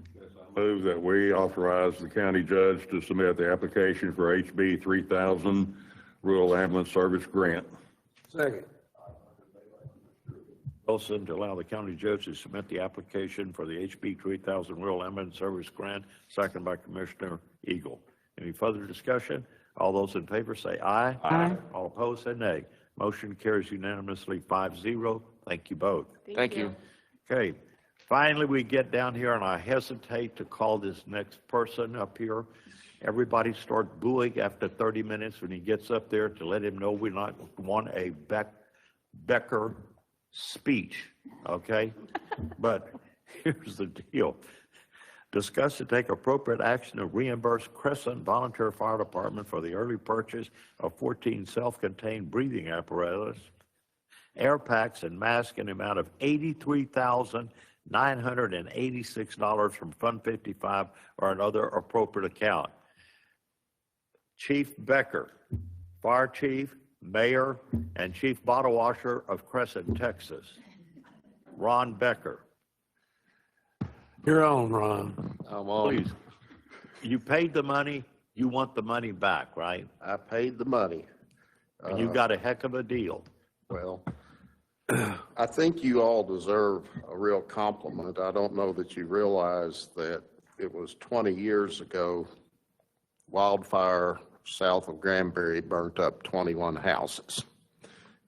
Move that we authorize the county judge to submit the application for HB 3000 Rural Ambulance Service Grant.
Second.
Wilson to allow the county judge to submit the application for the HB 3000 Rural Ambulance Service Grant, second by Commissioner Eagle. Any further discussion? All those in favor say aye.
Aye.
All opposed say nay. Motion carries unanimously 5-0. Thank you both.
Thank you.
Okay. Finally, we get down here, and I hesitate to call this next person up here. Everybody starts booing after 30 minutes when he gets up there to let him know we not want a Becker speech, okay? But here's the deal. Discuss and take appropriate action to reimburse Crescent Volunteer Fire Department for the early purchase of 14 self-contained breathing apparatus, air packs, and masks in the amount of $83,986 from Fund 55 or another appropriate account. Chief Becker, Fire Chief, Mayor, and Chief Bottle Washer of Crescent, Texas. Ron Becker.
You're on, Ron.
I'm on.
Please. You paid the money. You want the money back, right?
I paid the money.
And you got a heck of a deal.
Well, I think you all deserve a real compliment. I don't know that you realize that it was 20 years ago, wildfire south of Granbury burnt up 21 houses.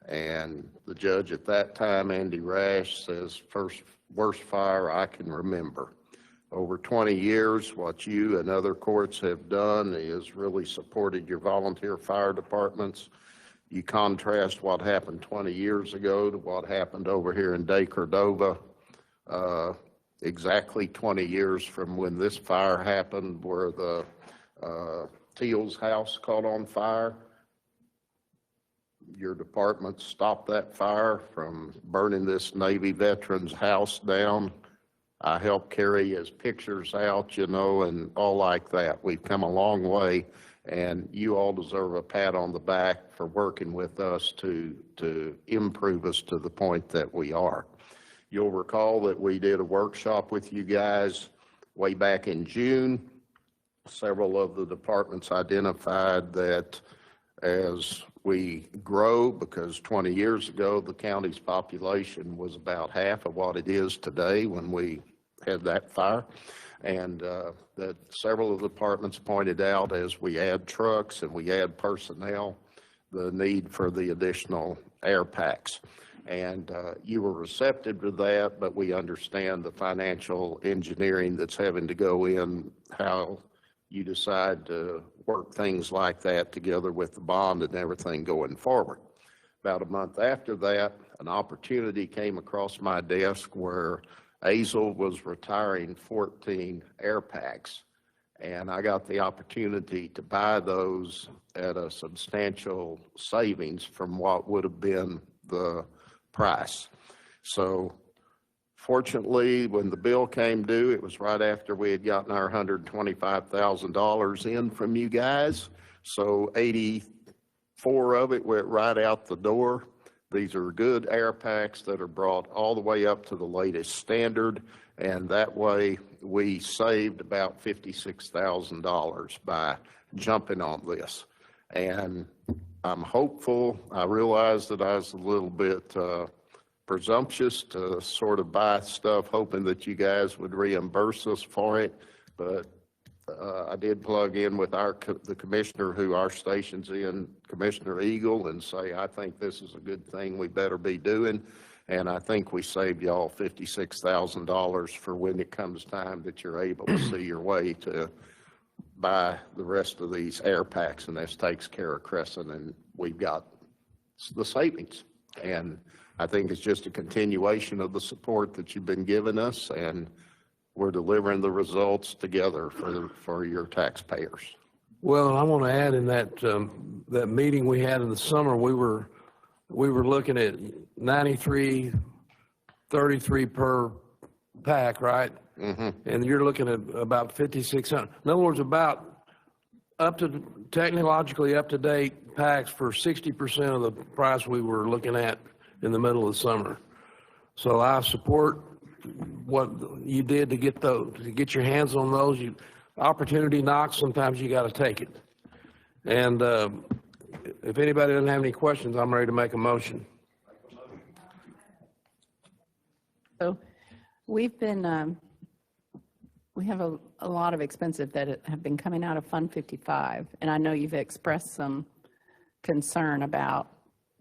And the judge at that time, Andy Rash, says, worst fire I can remember. Over 20 years, what you and other courts have done is really supported your volunteer fire departments. You contrast what happened 20 years ago to what happened over here in Day Cordova. Exactly 20 years from when this fire happened, where the Teal's house caught on fire. Your department stopped that fire from burning this Navy veteran's house down. I helped carry his pictures out, you know, and all like that. We've come a long way, and you all deserve a pat on the back for working with us to improve us to the point that we are. You'll recall that we did a workshop with you guys way back in June. Several of the departments identified that as we grow because 20 years ago, the county's population was about half of what it is today when we had that fire. And that several of the departments pointed out as we add trucks and we add personnel, the need for the additional air packs. And you were receptive to that, but we understand the financial engineering that's having to go in, how you decide to work things like that together with the bond and everything going forward. About a month after that, an opportunity came across my desk where Azle was retiring 14 air packs. And I got the opportunity to buy those at a substantial savings from what would have been the price. So fortunately, when the bill came due, it was right after we had gotten our $125,000 in from you guys. So 84 of it went right out the door. These are good air packs that are brought all the way up to the latest standard. And that way we saved about $56,000 by jumping on this. And I'm hopeful. I realized that I was a little bit presumptuous to sort of buy stuff hoping that you guys would reimburse us for it, but I did plug in with the commissioner who our station's in, Commissioner Eagle, and say, I think this is a good thing we better be doing, and I think we saved y'all $56,000 for when it comes time that you're able to see your way to buy the rest of these air packs, and this takes care of Crescent, and we've got the savings. And I think it's just a continuation of the support that you've been giving us, and we're delivering the results together for your taxpayers.
Well, I want to add in that that meeting we had in the summer, we were looking at 93.33 per pack, right? Mm-hmm. And you're looking at about 5,600. In other words, about technologically up to date packs for 60% of the price we were looking at in the middle of the summer. So I support what you did to get those, to get your hands on those. Opportunity knocks, sometimes you got to take it. And if anybody doesn't have any questions, I'm ready to make a motion.
So we've been, we have a lot of expenses that have been coming out of Fund 55. And I know you've expressed some concern about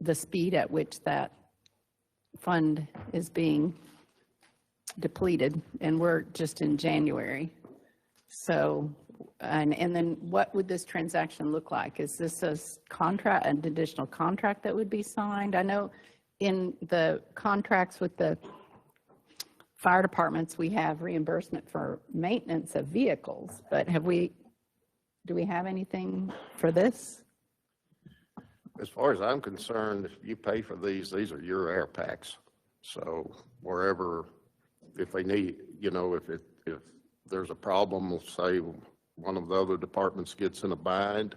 the speed at which that fund is being depleted, and we're just in January. So, and then what would this transaction look like? Is this a contract, an additional contract that would be signed? I know in the contracts with the fire departments, we have reimbursement for maintenance of vehicles, but do we have anything for this?
As far as I'm concerned, if you pay for these are your air packs. So wherever, if they need, you know, if there's a problem, say one of the other departments gets in a bind,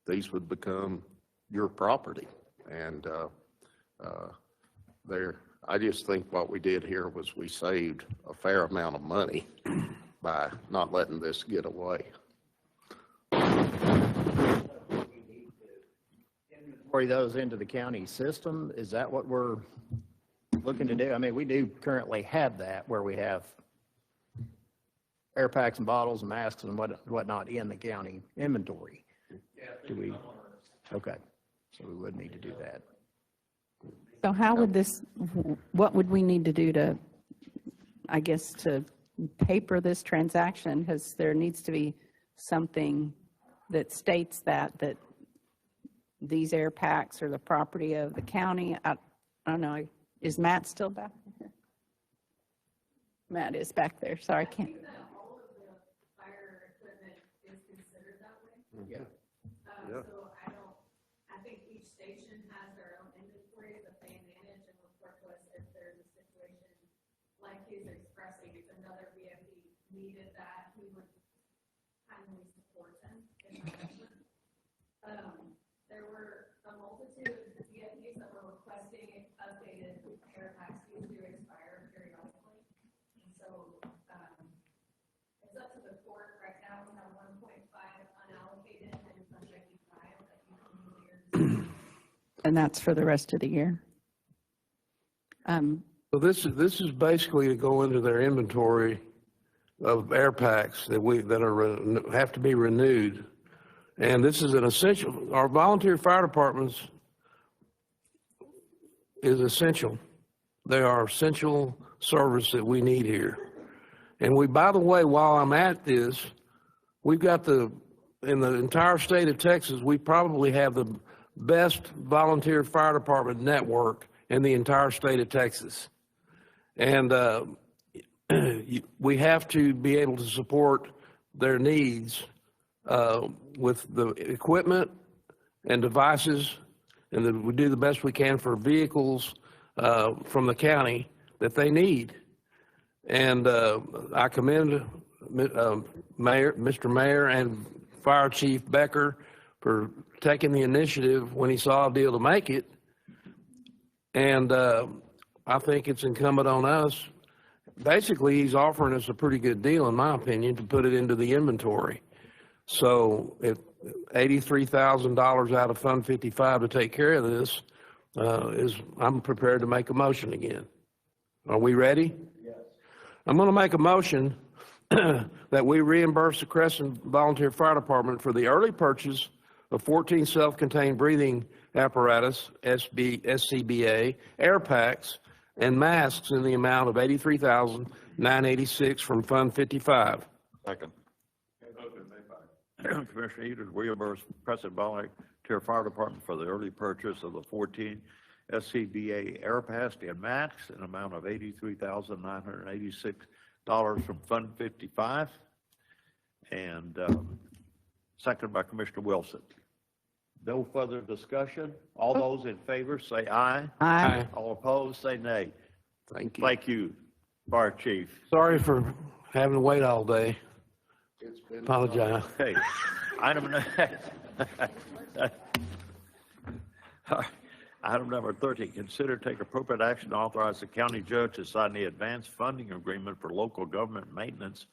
these would become your property. And I just think what we did here was we saved a fair amount of money by not letting this get away.
Inventory those into the county system, is that what we're looking to do? I mean, we do currently have that where we have air packs and bottles and masks and whatnot in the county inventory. Do we? Okay, so we would need to do that.
So how would this, what would we need to do to, I guess, to paper this transaction? Because there needs to be something that states that these air packs are the property of the county. I don't know. Is Matt still back there? Matt is back there. Sorry, I can't.
All of the fire equipment is considered that way.
Yeah.
So I think each station has their own inventory that they manage and report to us if there's a situation like he's expressing. If another VFD needed that, he would kindly support them in that effort. There were a multitude of VFDs that were requesting updated air packs to expire periodically. And so it's up to the court right now. We have 1.5 unallocated and Fund 55 that you can use
and that's for the rest of the year.
So this is basically to go into their inventory of air packs that have to be renewed. And this is an essential, our volunteer fire departments is essential. They are essential service that we need here. And by the way, while I'm at this, we've got in the entire state of Texas, we probably have the best volunteer fire department network in the entire state of Texas. And we have to be able to support their needs with the equipment and devices, and we do the best we can for vehicles from the county that they need. And I commend Mr. Mayor and Fire Chief Becker for taking the initiative when he saw a deal to make it. And I think it's incumbent on us. Basically, he's offering us a pretty good deal, in my opinion, to put it into the inventory. So if $83,000 out of Fund 55 to take care of this I'm prepared to make a motion again. Are we ready? Yes. I'm going to make a motion that we reimburse the Crescent Volunteer Fire Department for the early purchase of 14 self-contained breathing apparatus, SCBA, air packs, and masks in the amount of $83,986 from Fund 55.
Second. Commissioner Edens reimburse Crescent Volunteer Fire Department for the early purchase of the 14 SCBA air packs and masks in an amount of $83,986 from Fund 55. And second by Commissioner Wilson. No further discussion. All those in favor say aye.
Aye.
All opposed say nay.
Thank you.
Thank you, Fire Chief.
Sorry for having to wait all day. Apologize.
Okay. Item number 13, consider take appropriate action to authorize the county judge to sign the advanced funding agreement for local government maintenance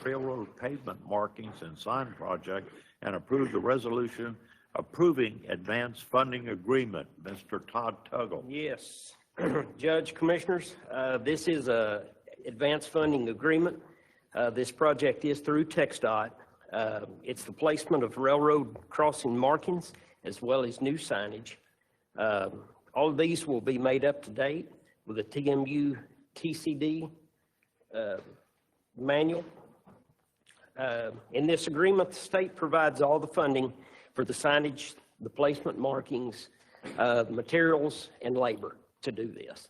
railroad pavement markings and sign project and approve the resolution approving advanced funding agreement. Mr. Todd Tuggle.
Yes. Judge, Commissioners, this is a advanced funding agreement. This project is through TxDOT. It's the placement of railroad crossing markings as well as new signage. All of these will be made up to date with a TMU TCD manual. In this agreement, the state provides all the funding for the signage, the placement markings, materials, and labor to do this.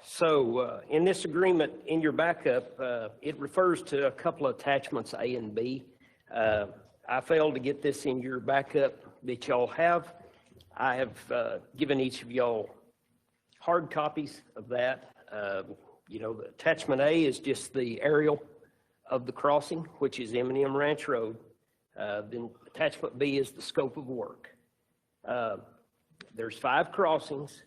So in this agreement, in your backup, it refers to a couple of attachments A and B. I failed to get this in your backup that y'all have. I have given each of y'all hard copies of that. You know, the attachment A is just the aerial of the crossing, which is M&M Ranch Road. Then attachment B is the scope of work. There's 5 crossings,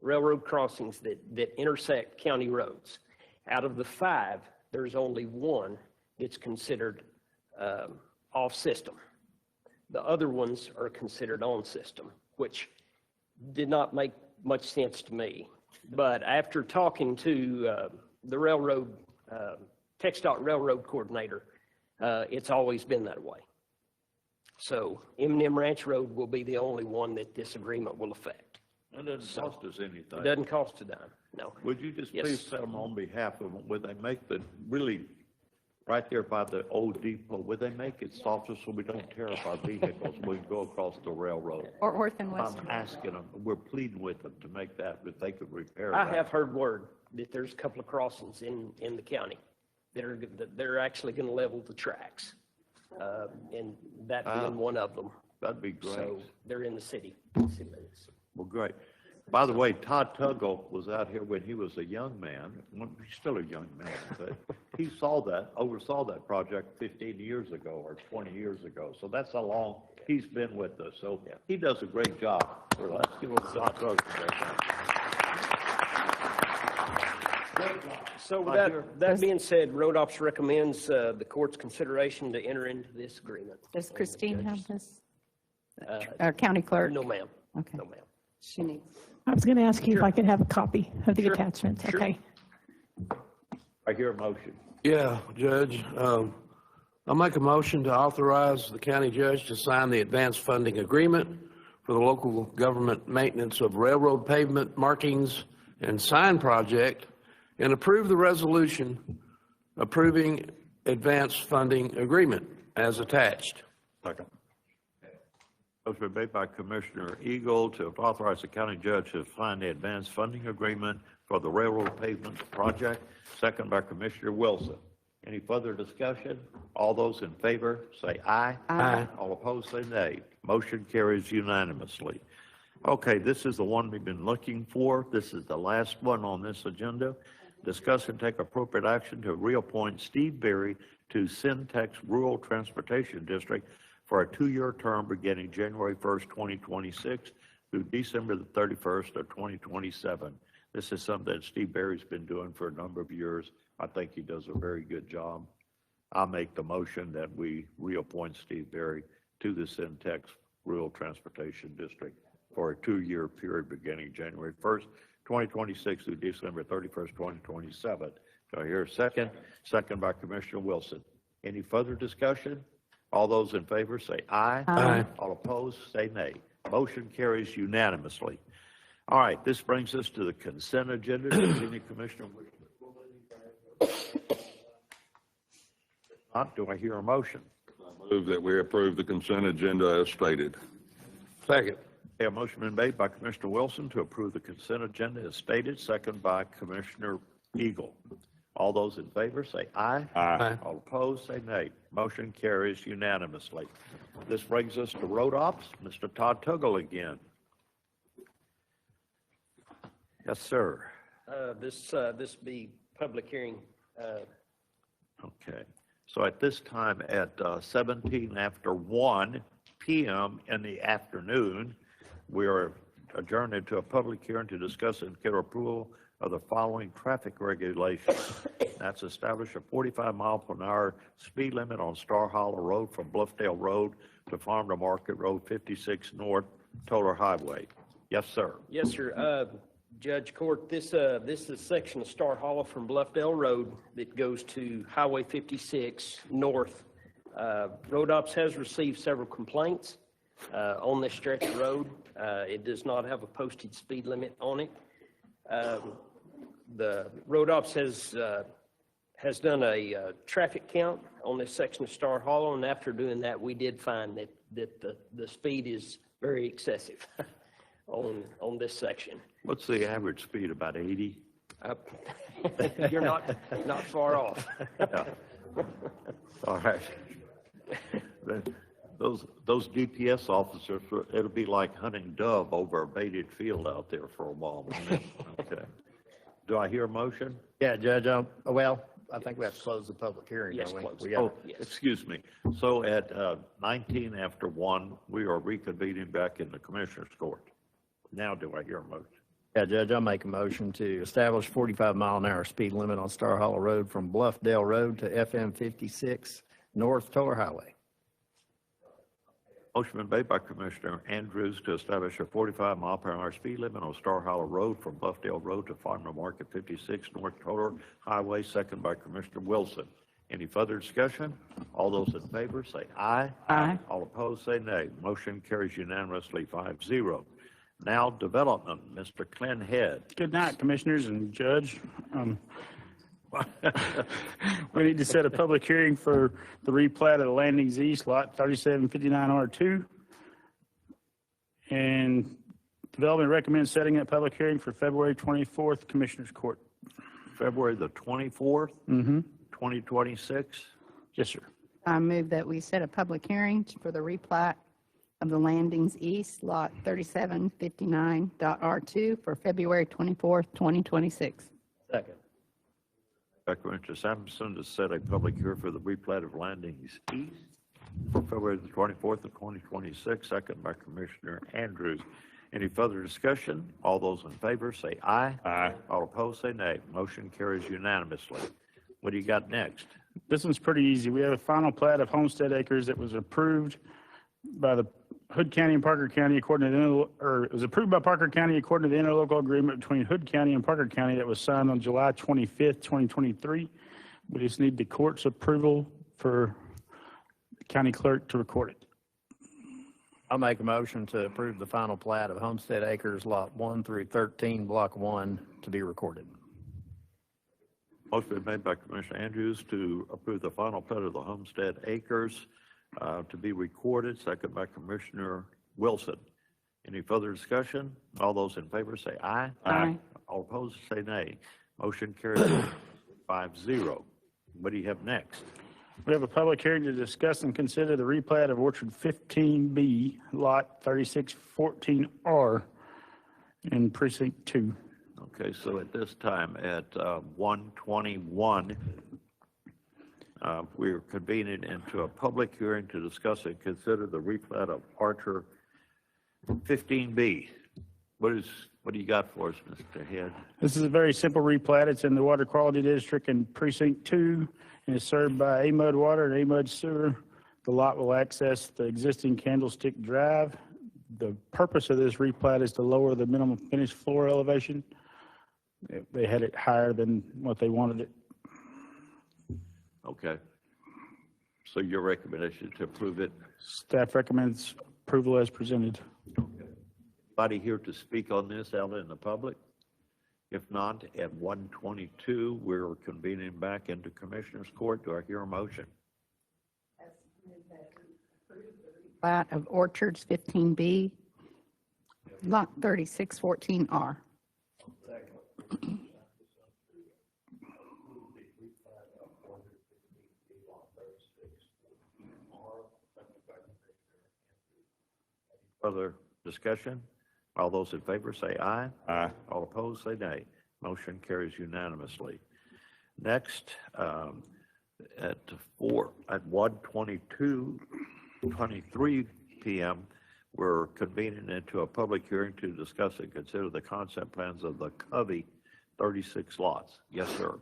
railroad crossings that intersect county roads. Out of the 5, there's only 1 that's considered off system. The other ones are considered on system, which did not make much sense to me. But after talking to the railroad, TxDOT railroad coordinator, it's always been that way. So M&M Ranch Road will be the only one that this agreement will affect.
It doesn't cost us anything.
It doesn't cost a dime, no.
Would you just
Yes.
please tell them on behalf of them, would they make the, really, right there by the old depot, would they make it softer so we don't tear up our vehicles when we go across the railroad?
Or Orth and West.
I'm asking them, we're pleading with them to make that, if they could repair that.
I have heard word that there's a couple of crossings in the county that they're actually going to level the tracks, and that being one of them.
That'd be great.
So they're in the city.
Well, great. By the way, Todd Tuggle was out here when he was a young man. Well, he's still a young man, but he oversaw that project 15 years ago or 20 years ago. So that's how long he's been with us. So he does a great job. So let's give him a Todd Tuggle.
So with that being said, Road Ops recommends the court's consideration to enter into this agreement.
Does Christine have this? Our county clerk?
No, ma'am.
Okay.
No, ma'am.
She needs.
I was going to ask you if I could have a copy of the
Sure.
attachments.
Sure.
Okay.
I hear a motion.
Yeah, Judge, I'll make a motion to authorize the county judge to sign the advance funding agreement for the local government maintenance of railroad pavement markings and sign project and approve the resolution approving advance funding agreement as attached.
Second. Motion been made by Commissioner Eagle to authorize the county judge to sign the advanced funding agreement for the railroad pavement project. Second by Commissioner Wilson. Any further discussion? All those in favor say aye.
Aye.
All opposed say nay. Motion carries unanimously. Okay, this is the one we've been looking for. This is the last one on this agenda. Discuss and take appropriate action to reappoint Steve Berry to Syntex Rural Transportation District for a 2-year term beginning January 1st, 2026 through December the 31st of 2027. This is something that Steve Berry's been doing for a number of years. I think he does a very good job. I'll make the motion that we reappoint Steve Berry to the Syntex Rural Transportation District for a 2-year period beginning January 1st, 2026 through December 31st, 2027. Do I hear a second? Second by Commissioner Wilson. Any further discussion? All those in favor say aye.
Aye.
All opposed say nay. Motion carries unanimously. All right, this brings us to the consent agenda. Does any commissioner wish to pull anything? If not, do I hear a motion?
Move that we approve the consent agenda as stated.
Second.
A motion been made by Commissioner Wilson to approve the consent agenda as stated, second by Commissioner Eagle. All those in favor say aye.
Aye.
All opposed say nay. Motion carries unanimously. This brings us to road ops. Mr. Todd Tuggle again. Yes, sir.
This be public hearing.
Okay. So at this time at 17 after 1 p.m. in the afternoon, we are adjourned into a public hearing to discuss and consider approval of the following traffic regulations. That's establish a 45-mile-per-hour speed limit on Star Hollow Road from Bluffdale Road to Farm to Market Road 56 North Toller Highway. Yes, sir.
Yes, sir. Judge Court, this is a section of Star Hollow from Bluffdale Road that goes to Highway 56 North. Road Ops has received several complaints on this stretch of road. It does not have a posted speed limit on it. The Road Ops has done a traffic count on this section of Star Hollow, and after doing that, we did find that the speed is very excessive on this section.
What's the average speed, about 80?
You're not far off.
Yeah. All right. Those DPS officers, it'll be like hunting dove over a baited field out there for a while. Okay. Do I hear a motion?
Yeah, Judge, well, I think we have to close the public hearing,
Yes,
don't
close.
we?
Oh, excuse me. So at 19 after 1, we are reconvening back in the Commissioner's Court. Now do I hear a motion?
Yeah, Judge, I'll make a motion to establish 45-mile-an-hour speed limit on Star Hollow Road from Bluffdale Road to FM 56 North Toller Highway.
Motion been made by Commissioner Andrews to establish a 45-mile-per-hour speed limit on Star Hollow Road from Bluffdale Road to Farm to Market 56 North Toller Highway, second by Commissioner Wilson. Any further discussion? All those in favor say aye.
Aye.
All opposed say nay. Motion carries unanimously 5-0. Now development, Mr. Glenn Head.
Good night, Commissioners and Judge. We need to set a public hearing for the replat of the Landings East Lot 3759R2. And development recommends setting a public hearing for February 24th, Commissioners Court.
February the 24th, 2026.
Yes, sir.
I move that we set a public hearing for the replat of the Landings East, Lot 3759.R2 for February 24th, 2026.
Second.
By Commissioner Sampson to set a public hearing for the replat of Landings East for February the 24th of 2026, second by Commissioner Andrews. Any further discussion? All those in favor say aye.
Aye.
All opposed say nay. Motion carries unanimously. What do you got next?
This one's pretty easy. We have a final plat of Homestead Acres that was approved by the Hood County and Parker County according to it was approved by Parker County according to the interlocal agreement between Hood County and Parker County that was signed on July 25th, 2023. We just need the court's approval for the county clerk to record it.
I'll make a motion to approve the final plat of Homestead Acres Lot 1 through 13, Block 1, to be recorded.
Motion made by Commissioner Andrews to approve the final plat of the Homestead Acres to be recorded, second by Commissioner Wilson. Any further discussion? All those in favor say aye.
Aye.
All opposed say nay. Motion carries 5-0. What do you have next?
We have a public hearing to discuss and consider the replat of Orchard 15B, Lot 3614R in Precinct 2.
Okay, so at this time at 1:21, we're convening into a public hearing to discuss and consider the replat of Archer 15B. What do you got for us, Mr. Head?
This is a very simple replat. It's in the Water Quality District in Precinct 2 and is served by AMUD Water and AMUD Sewer. The lot will access the existing Candlestick Drive. The purpose of this replat is to lower the minimum finished floor elevation. They had it higher than what they wanted it.
Okay. So your recommendation is to approve it?
Staff recommends approval as presented.
Anybody here to speak on this out in the public? If not, at 1:22, we're convening back into Commissioner's Court. Do I hear a motion?
Plat of Orchards 15B, Lot 3614R.
Further discussion? All those in favor say aye.
Aye.
All opposed say nay. Motion carries unanimously. Next, at 1:23 p.m., we're convening into a public hearing to discuss and consider the concept plans of the Covey 36 lots. Yes, sir.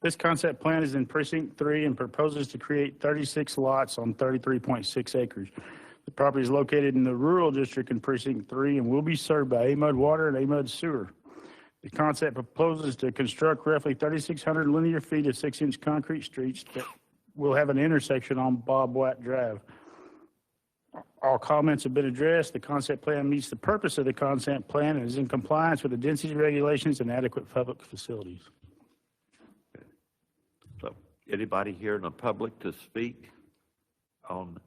This concept plan is in Precinct 3 and proposes to create 36 lots on 33.6 acres. The property is located in the rural district in Precinct 3 and will be served by AMUD Water and AMUD Sewer. The concept proposes to construct roughly 3,600 linear feet of 6-inch concrete streets that will have an intersection on Bob White Drive. All comments have been addressed. The concept plan meets the purpose of the concept plan and is in compliance with the density regulations and adequate public facilities.
So anybody here in the public to speak on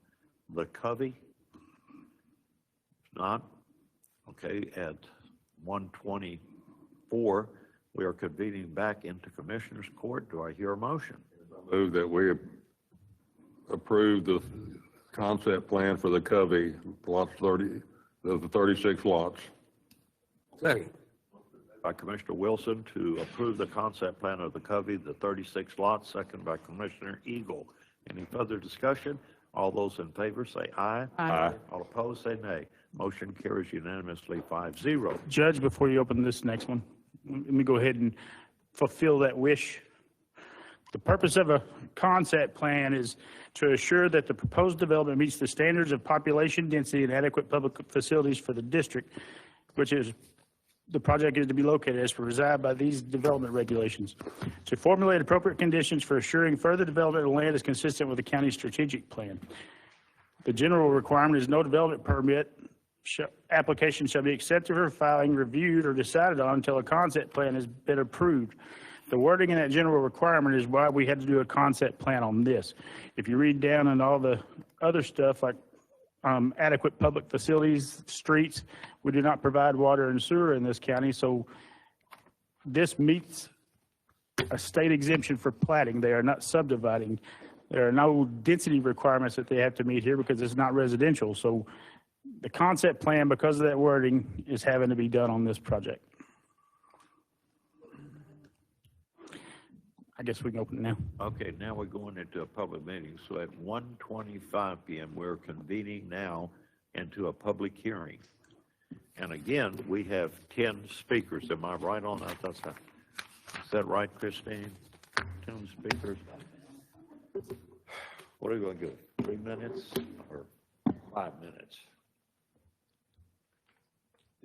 the Covey? If not, okay, at 1:24, we are convening back into Commissioner's Court. Do I hear a motion?
Move that we approve the concept plan for the Covey, lots 30, the 36 lots.
Second.
By Commissioner Wilson to approve the concept plan of the Covey, the 36 lots, second by Commissioner Eagle. Any further discussion? All those in favor say aye.
Aye.
All opposed say nay. Motion carries unanimously 5-0.
Judge, before you open this next one, let me go ahead and fulfill that wish. The purpose of a concept plan is to assure that the proposed development meets the standards of population density and adequate public facilities for the district, which is the project is to be located as prescribed by these development regulations. To formulate appropriate conditions for assuring further development of land is consistent with the county's strategic plan. The general requirement is no development permit application shall be accepted for filing, reviewed, or decided on until a concept plan has been approved. The wording in that general requirement is why we had to do a concept plan on this. If you read down on all the other stuff like adequate public facilities, streets, we do not provide water and sewer in this county, so this meets a state exemption for platting. They are not subdividing. There are no density requirements that they have to meet here because it's not residential. So the concept plan, because of that wording, is having to be done on this project. I guess we can open it now.
Okay, now we're going into a public meeting. So at 1:25 p.m., we're convening now into a public hearing. And again, we have 10 speakers. Am I right on that? Is that right, Christine? 10 speakers. What are we going to do? 3 minutes or 5 minutes?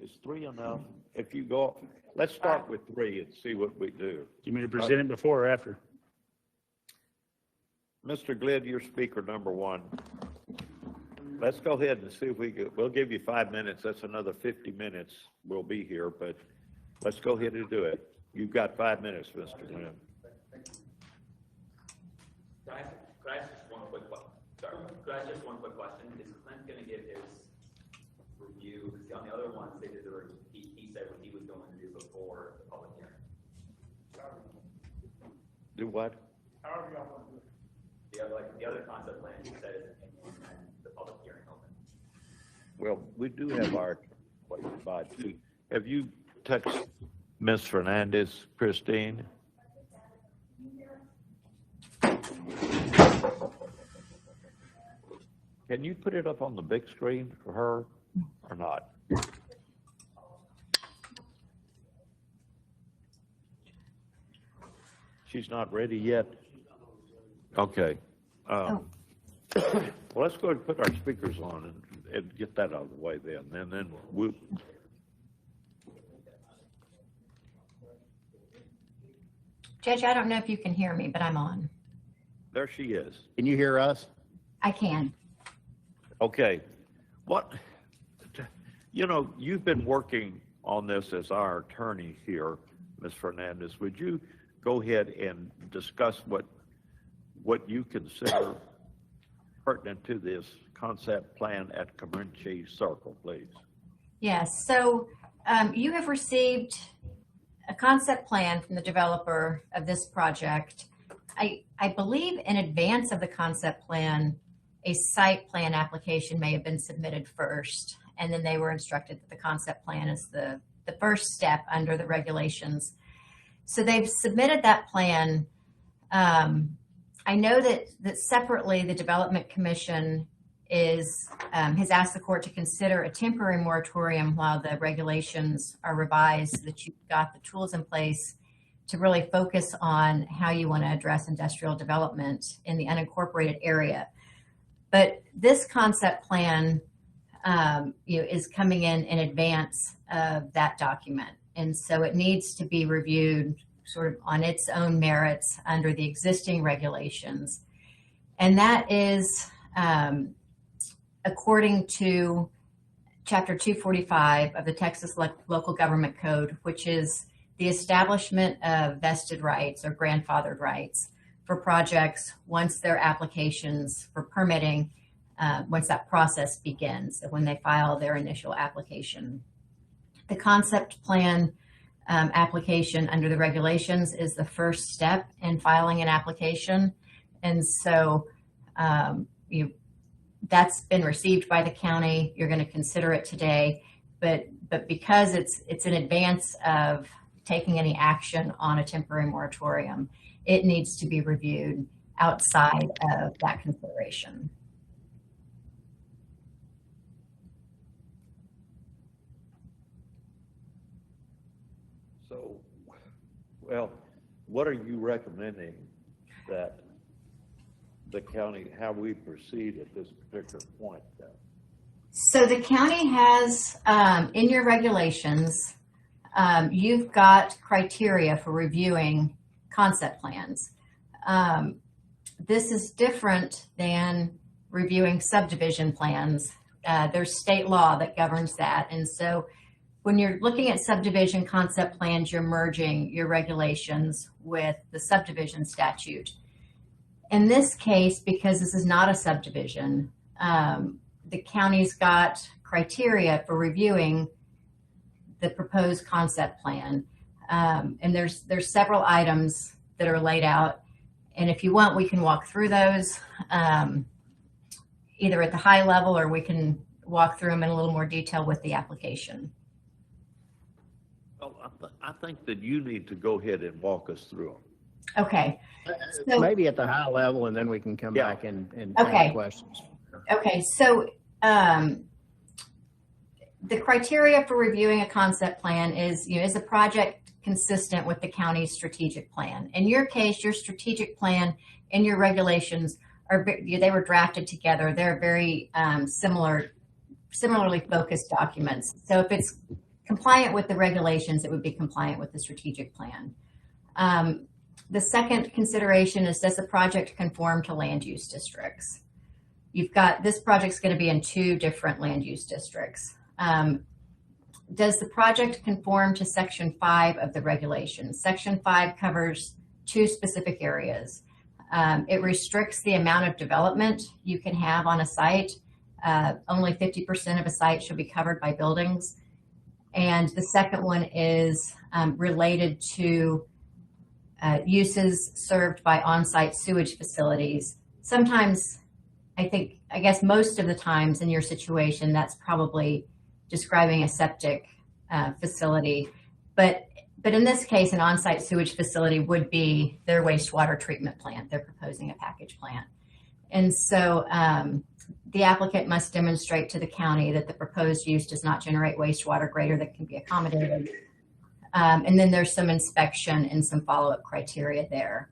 Is 3 enough? If you go, let's start with 3 and see what we do.
You mean to present it before or after?
Mr. Glid, you're speaker number 1. Let's go ahead and see if we'll give you 5 minutes. That's another 50 minutes we'll be here, but let's go ahead and do it. You've got 5 minutes, Mr. Glid.
Could I ask just one quick question? Sorry, could I ask just one quick question? Is Clint going to give his review? Because on the other ones, they did the review. He said what he was going to do before the public hearing.
Do what?
However you want to do it. The other concept plan, he said his opinion and the public hearing open.
Well, we do have our what to buy too. Have you touched Ms. Fernandez, Christine? Can you put it up on the big screen for her or not? She's not ready yet? Okay. Well, let's go ahead and put our speakers on and get that out of the way then. And then we'll.
Judge, I don't know if you can hear me, but I'm on.
There she is.
Can you hear us?
I can.
Okay. You've been working on this as our attorney here, Ms. Fernandez. Would you go ahead and discuss what you consider pertinent to this concept plan at Comanche Circle, please?
Yes, so you have received a concept plan from the developer of this project. I believe in advance of the concept plan, a site plan application may have been submitted first, and then they were instructed that the concept plan is the first step under the regulations. So they've submitted that plan. I know that separately the Development Commission has asked the court to consider a temporary moratorium while the regulations are revised, so that you've got the tools in place to really focus on how you want to address industrial development in the unincorporated area. But this concept plan is coming in advance of that document. And so it needs to be reviewed sort of on its own merits under the existing regulations. And that is according to Chapter 245 of the Texas Local Government Code, which is the establishment of vested rights or grandfathered rights for projects once their applications for permitting, once that process begins, so when they file their initial application. The concept plan application under the regulations is the first step in filing an application. And so that's been received by the county. You're going to consider it today, but because it's in advance of taking any action on a temporary moratorium, it needs to be reviewed outside of that consideration.
So, well, what are you recommending that the county, how we proceed at this particular point then?
So the county has, in your regulations, you've got criteria for reviewing concept plans. This is different than reviewing subdivision plans. There's state law that governs that. And so when you're looking at subdivision concept plans, you're merging your regulations with the subdivision statute. In this case, because this is not a subdivision, the county's got criteria for reviewing the proposed concept plan. And there's several items that are laid out. And if you want, we can walk through those either at the high level, or we can walk through them in a little more detail with the application.
Well, I think that you need to go ahead and walk us through them.
Okay. So,
maybe at the high level, and then we can come back and
okay.
ask questions.
Okay, so the criteria for reviewing a concept plan is, is the project consistent with the county's strategic plan? In your case, your strategic plan and your regulations they were drafted together. They're very similarly focused documents. So if it's compliant with the regulations, it would be compliant with the strategic plan. The second consideration is, does the project conform to land use districts? You've got, this project's going to be in 2 different land use districts. Does the project conform to Section 5 of the regulations? Section 5 covers 2 specific areas. It restricts the amount of development you can have on a site. Only 50% of a site should be covered by buildings. And the second one is related to uses served by on-site sewage facilities. Sometimes, I guess most of the times in your situation, that's probably describing a septic facility. But in this case, an on-site sewage facility would be their wastewater treatment plant. They're proposing a package plant. And so the applicant must demonstrate to the county that the proposed use does not generate wastewater greater than can be accommodated. And then there's some inspection and some follow-up criteria there.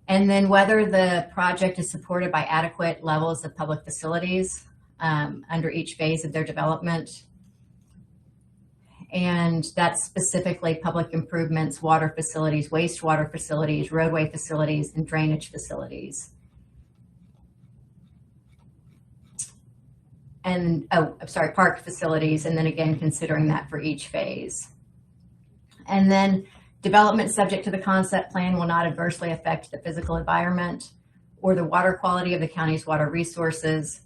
And then whether the project is supported by adequate levels of public facilities under each phase of their development. And that's specifically public improvements, water facilities, wastewater facilities, roadway facilities, and drainage facilities. And, park facilities, and then again, considering that for each phase. And then development subject to the concept plan will not adversely affect the physical environment or the water quality of the county's water resources.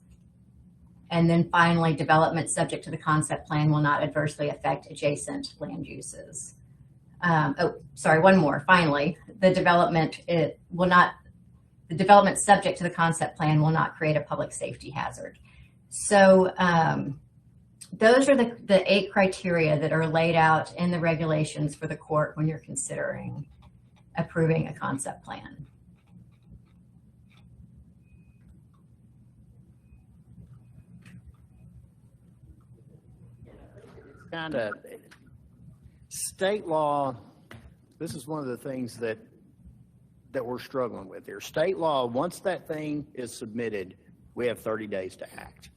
And then finally, development subject to the concept plan will not adversely affect adjacent land uses. One more. Finally, the development subject to the concept plan will not create a public safety hazard. So those are the 8 criteria that are laid out in the regulations for the court when you're considering approving a concept plan.
Kind of state law, this is one of the things that we're struggling with here. State law, once that thing is submitted, we have 30 days to act.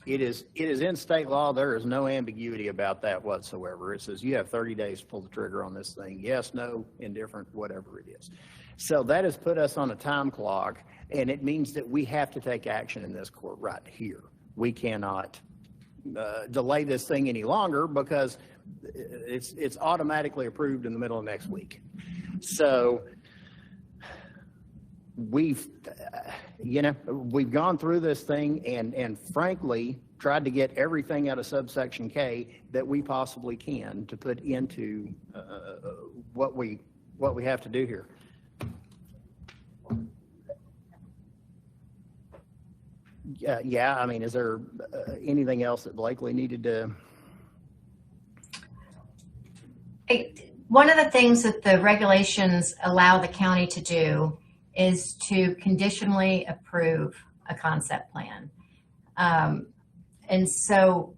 It is in state law. There is no ambiguity about that whatsoever. It says you have 30 days to pull the trigger on this thing. Yes, no, indifferent, whatever it is. So that has put us on a time clock, and it means that we have to take action in this court right here. We cannot delay this thing any longer because it's automatically approved in the middle of next week. So we've gone through this thing and frankly tried to get everything out of subsection K that we possibly can to put into what we have to do here. Yeah, I mean, is there anything else that Blakely needed to?
One of the things that the regulations allow the county to do is to conditionally approve a concept plan. And so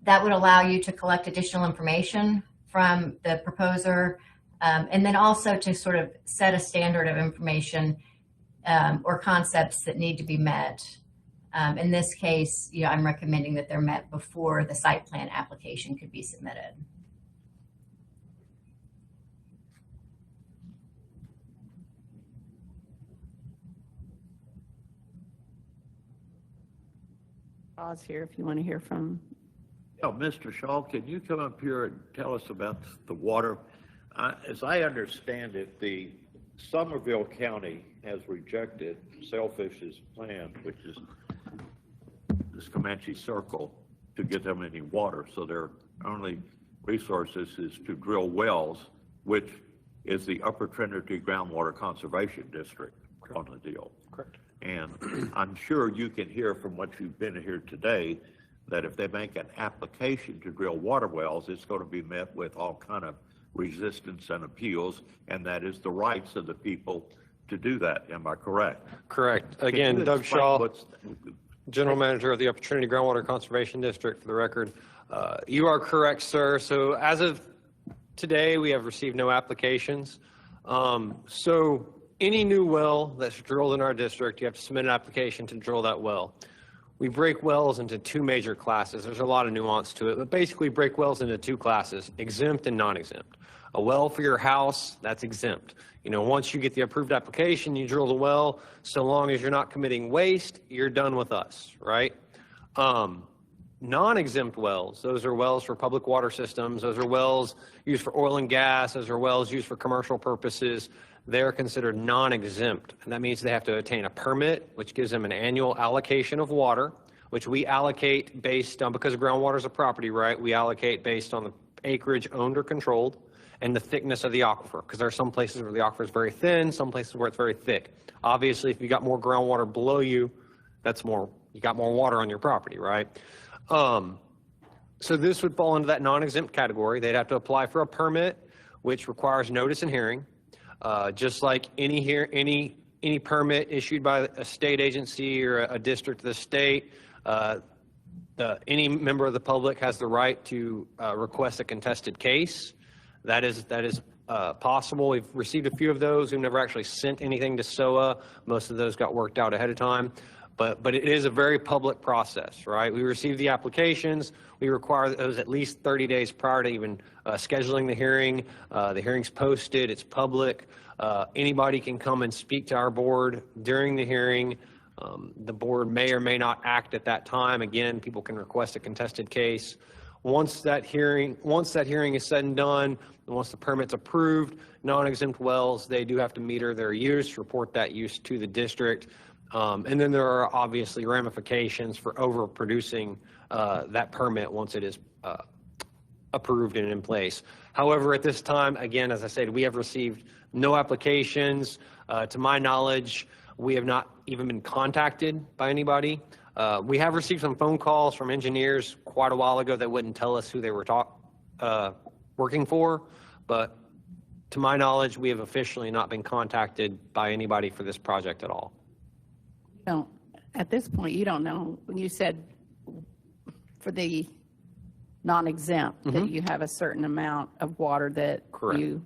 that would allow you to collect additional information from the proposer, and then also to sort of set a standard of information or concepts that need to be met. In this case, I'm recommending that they're met before the site plan application could be submitted.
Pause here if you want to hear from.
Yeah, Mr. Shaw, can you come up here and tell us about the water? As I understand it, the Somerville County has rejected Sailfish's plan, which is this Comanche Circle, to get them any water. So their only resources is to drill wells, which is the Upper Trinity Groundwater Conservation District on the deal.
Correct.
And I'm sure you can hear from what you've been here today that if they make an application to drill water wells, it's going to be met with all kind of resistance and appeals, and that is the rights of the people to do that. Am I correct?
Correct. Again, Doug Shaw, General Manager of the Upper Trinity Groundwater Conservation District, for the record. You are correct, sir. So as of today, we have received no applications. So any new well that's drilled in our district, you have to submit an application to drill that well. we break wells into two major classes. There's a lot of nuance to it, but basically break wells into two classes, exempt and non-exempt. A well for your house, that's exempt. You know, once you get the approved application, you drill the well, so long as you're not committing waste, you're done with us, right? Non-exempt wells, those are wells for public water systems, those are wells used for oil and gas, those are wells used for commercial purposes. They're considered non-exempt, and that means they have to obtain a permit, which gives them an annual allocation of water, which we allocate based on, because groundwater is a property right, we allocate based on the acreage owned or controlled and the thickness of the aquifer, because there are some places where the aquifer is very thin, some places where it's very thick. Obviously, if you got more groundwater below you, you got more water on your property, right? So this would fall into that non-exempt category. They'd have to apply for a permit, which requires notice and hearing. Just like any permit issued by a state agency or a district of the state, any member of the public has the right to request a contested case. That is possible. We've received a few of those. We've never actually sent anything to SOA. Most of those got worked out ahead of time. But it is a very public process, right? We receive the applications. We require those at least 30 days prior to even scheduling the hearing. The hearing's posted. It's public. Anybody can come and speak to our board during the hearing. The board may or may not act at that time. Again, people can request a contested case. Once that hearing is said and done, and once the permit's approved, non-exempt wells, they do have to meter their use, report that use to the district. And then there are obviously ramifications for overproducing that permit once it is approved and in place. However, at this time, again, as I said, we have received no applications. To my knowledge, we have not even been contacted by anybody. We have received some phone calls from engineers quite a while ago that wouldn't tell us who they were working for, but to my knowledge, we have officially not been contacted by anybody for this project at all.
At this point, you don't know. When you said for the non-exempt, that you have a certain amount of water that you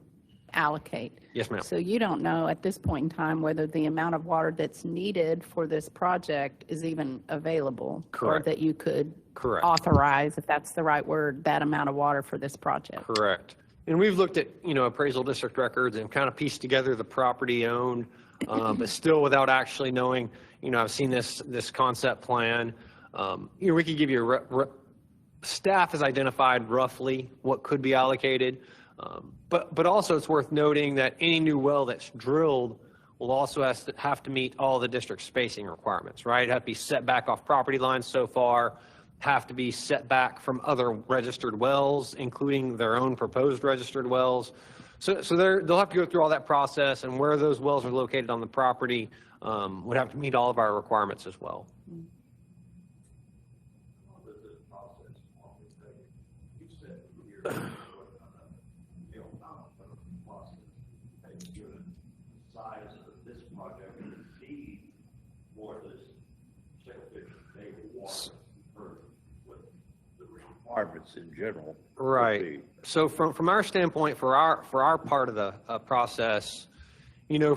allocate.
Yes, ma'am.
So you don't know at this point in time whether the amount of water that's needed for this project is even available.
Correct.
Or that you could authorize, if that's the right word, that amount of water for this project.
Correct. And we've looked at, appraisal district records and kind of pieced together the property owned, but still without actually knowing, I've seen this concept plan. We could give you staff has identified roughly what could be allocated. But also it's worth noting that any new well that's drilled will also have to meet all the district spacing requirements, right? It have to be set back off property lines so far, have to be set back from other registered wells, including their own proposed registered wells. So they'll have to go through all that process, and where those wells are located on the property would have to meet all of our requirements as well.
Requirements in general.
Right. So from our standpoint, for our part of the process,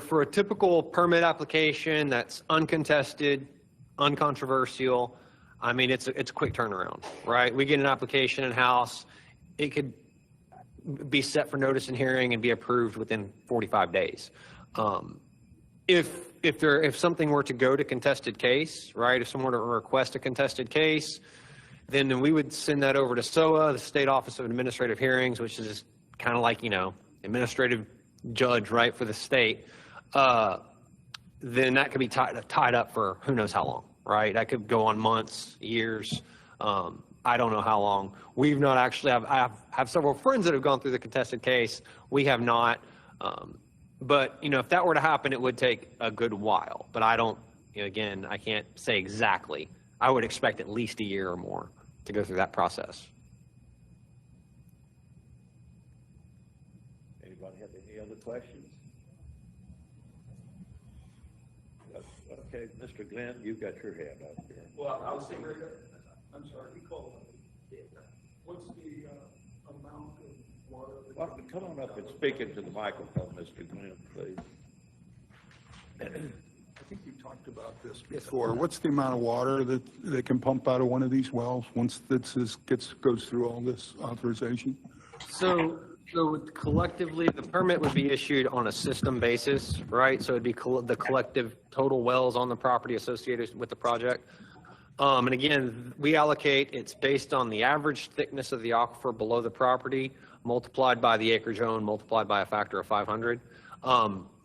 for a typical permit application that's uncontested, uncontroversial, I mean, it's a quick turnaround, right? We get an application in-house, it could be set for notice and hearing and be approved within 45 days. If something were to go to contested case, right? If someone were to request a contested case, then we would send that over to SOA, the State Office of Administrative Hearings, which is kind of like, administrative judge, right, for the state. Then that could be tied up for who knows how long, right? That could go on months, years. I don't know how long. We've not actually, I have several friends that have gone through the contested case. We have not. But, if that were to happen, it would take a good while. But I don't, again, I can't say exactly. I would expect at least a year or more to go through that process.
Anybody have any other questions? Okay, Mr. Glenn, you've got your hand up here.
Well, I was thinking, I'm sorry, you called. What's the amount of water?
Well, come on up and speak into the microphone, Mr. Glenn, please.
I think you talked talked about this before. What's the amount of water that they can pump out of one of these wells once goes through all this authorization?
So collectively, the permit would be issued on a system basis, right? So it'd be the collective total wells on the property associated with the project. And again, we allocate, it's based on the average thickness of the aquifer below the property, multiplied by the acreage owned, multiplied by a factor of 500.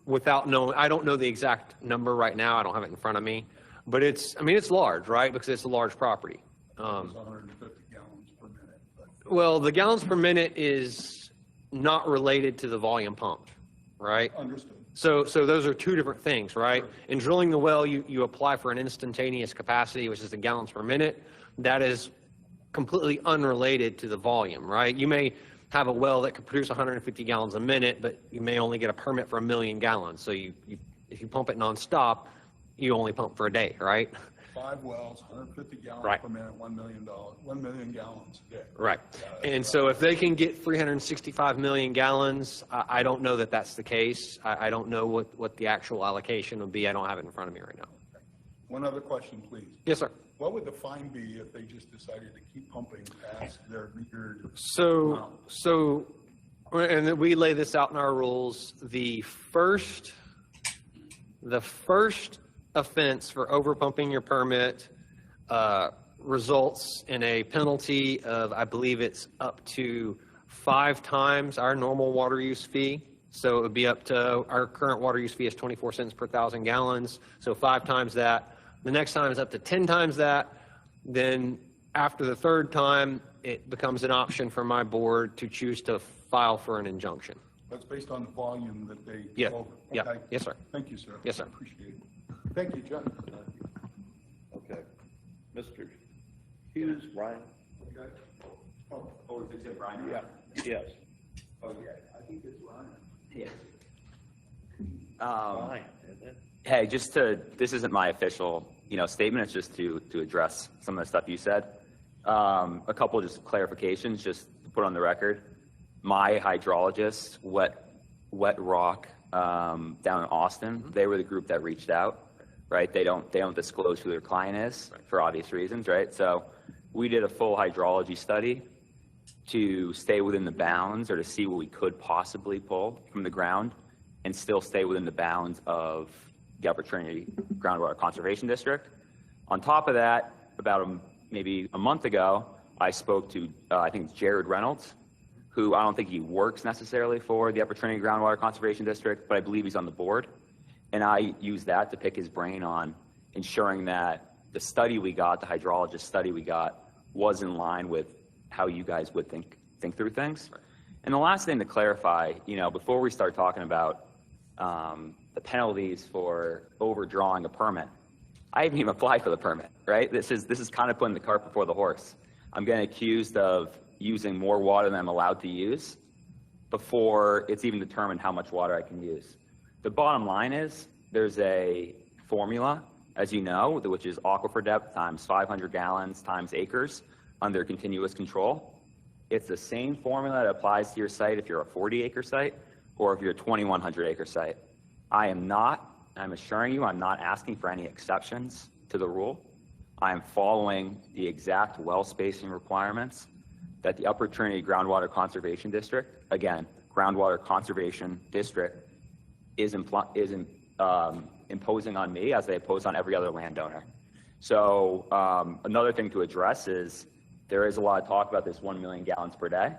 Without knowing, I don't know the exact number right now. I don't have it in front of me, but it's large, right? Because it's a large property.
150 gallons per minute.
Well, the gallons per minute is not related to the volume pumped, right?
Understood.
So those are two different things, right? In drilling the well, you apply for an instantaneous capacity, which is the gallons per minute. That is completely unrelated to the volume, right? You may have a well that could produce 150 gallons a minute, but you may only get a permit for 1 million gallons. So if you pump it nonstop, you only pump for a day, right?
5 wells, 150 gallons
Right.
per minute, $1 million gallons a day.
Right. And so if they can get 365 million gallons, I don't know that that's the case. I don't know what the actual allocation would be. I don't have it in front of me right now.
One other question, please.
Yes, sir.
What would the fine be if they just decided to keep pumping past their metered?
So, and then we lay this out in our rules. The first offense for overpumping your permit results in a penalty of, I believe it's up to 5 times our normal water use fee. So it would be up to, our current water use fee is 24 cents per 1,000 gallons. So 5 times that. The next time is up to 10 times that. Then after the 3rd time, it becomes an option for my board to choose to file for an injunction.
That's based on the volume that they
Yeah.
over.
Yeah.
Okay.
Yes, sir.
Thank you, sir.
Yes, sir.
I appreciate it. Thank you, John.
Okay. Mr. Hughes, Ryan?
Oh, is it Brian?
Yeah. Yes.
Oh, yeah, I think it's Ryan. Yeah.
Ryan, isn't it?
Hey, this isn't my official, statement. It's just to address some of the stuff you said. A couple of just clarifications, just to put on the record. My hydrologist, Wet Rock, down in Austin, they were the group that reached out, right? They don't disclose who their client is for obvious reasons, right? So we did a full hydrology study to stay within the bounds or to see what we could possibly pull from the ground and still stay within the bounds of the Upper Trinity Groundwater Conservation District. On top of that, about maybe a month ago, I spoke to, I think it's Jared Reynolds, who I don't think he works necessarily for the Upper Trinity Groundwater Conservation District, but I believe he's on the board. And I used that to pick his brain on ensuring that the study we got, the hydrologist study we got, was in line with how you guys would think through things. And the last thing to clarify, before we start talking about the penalties for overdrawing a permit, I haven't even applied for the permit, right? This is kind of putting the cart before the horse. I'm getting accused of using more water than I'm allowed to use before it's even determined how much water I can use. The bottom line is there's a formula, as you know, which is aquifer depth times 500 gallons times acres under continuous control. It's the same formula that applies to your site if you're a 40-acre site or if you're a 2,100-acre site. I'm assuring you, I'm not asking for any exceptions to the rule. I am following the exact well spacing requirements that the Upper Trinity Groundwater Conservation District, again, Groundwater Conservation District, is imposing on me as they impose on every other landowner. So another thing to address is there is a lot of talk about this 1 million gallons per day.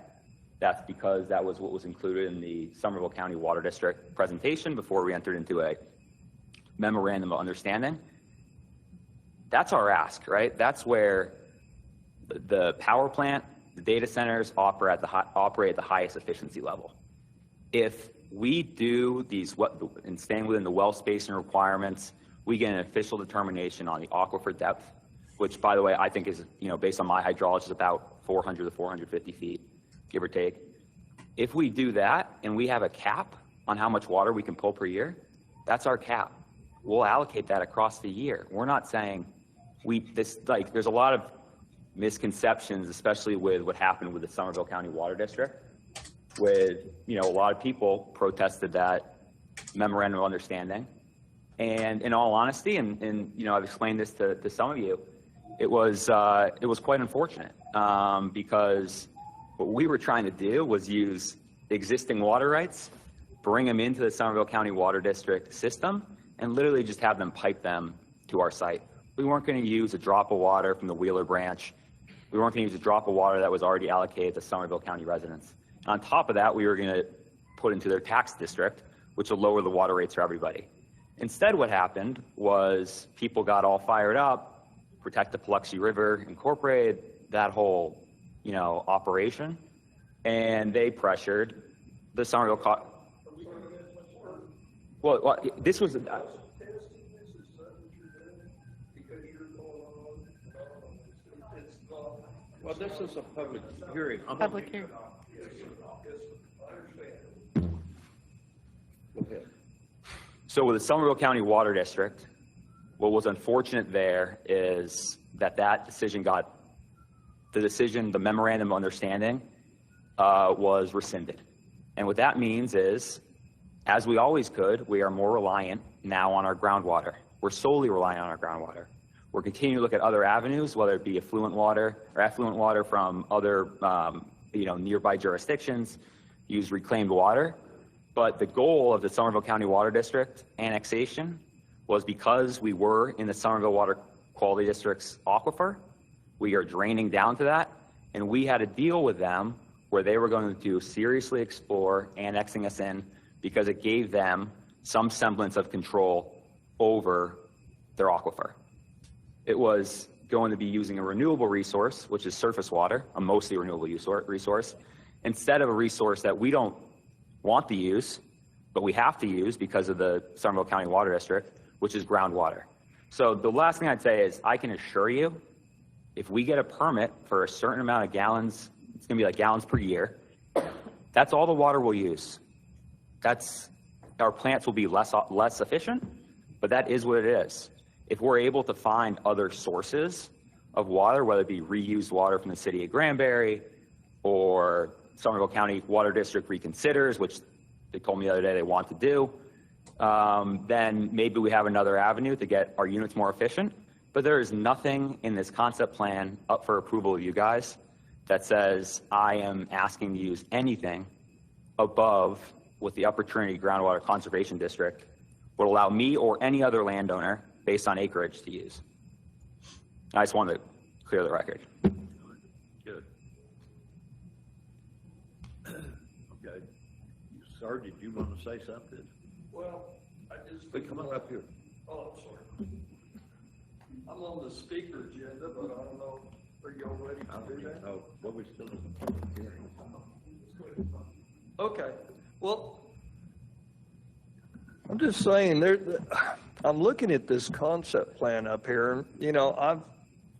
That's because that was what was included in the Somerville County Water District presentation before we entered into a memorandum of understanding. That's our ask, right? That's where the power plant, the data centers operate at the highest efficiency level. If we do these, and staying within the well spacing requirements, we get an official determination on the aquifer depth, which, by the way, I think is, based on my hydrology, is about 400 to 450 feet, give or take. If we do that and we have a cap on how much water we can pull per year, that's our cap. We'll allocate that across the year. We're not saying there's a lot of misconceptions, especially with what happened with the Somerville County Water District, with, a lot of people protested that memorandum of understanding And in all honesty, and you know, I've explained this to some of you, it was quite unfortunate because what we were trying to do was use existing water rights, bring them into the Somerville County Water District system, and literally just have them pipe them to our site. We weren't going to use a drop of water from the Wheeler branch. We weren't going to use a drop of water that was already allocated to Somerville County residents. On top of that, we were going to put into their tax district, which will lower the water rates for everybody. Instead, what happened was people got all fired up, Protect the Paluxy River Incorporated, that whole, you know, operation, and they pressured the Somerville. Well, this was.
Well, this is a public hearing.
Public hearing.
Go ahead.
So with the Somerville County Water District, what was unfortunate there is that the memorandum of understanding was rescinded. And what that means is, as we always could, we are more reliant now on our groundwater. We're solely reliant on our groundwater. We're continuing to look at other avenues, whether it be affluent water or effluent water from other nearby jurisdictions, use reclaimed water. But the goal of the Somerville County Water District annexation was because we were in the Somerville Water Quality District's aquifer, we are draining down to that, and we had a deal with them where they were going to seriously explore annexing us in because it gave them some semblance of control over their aquifer. It was going to be using a renewable resource, which is surface water, a mostly renewable resource, instead of a resource that we don't want to use, but we have to use because of the Somerville County Water District, which is groundwater. So the last thing I'd say is I can assure you, if we get a permit for a certain amount of gallons, it's gonna be like gallons per year, that's all the water we'll use. Our plants will be less efficient, but that is what it is. If we're able to find other sources of water, whether it be reused water from the city of Granbury or Somerville County Water District reconsiders, which they told me the other day they want to do, then maybe we have another avenue to get our units more efficient. But there is nothing in this concept plan up for approval of you guys that says I am asking to use anything above what the Upper Trinity Groundwater Conservation District would allow me or any other landowner based on acreage to use. I just wanted to clear the record.
Good. Okay. Sir, did you want to say something?
Well, I just.
Come on up here.
Oh, I'm sorry. I'm on the speaker agenda, but I don't know, are y'all ready to do that?
Oh, well, we still in the public hearing.
Okay, well, I'm just saying, I'm looking at this concept plan up here, and, you know, I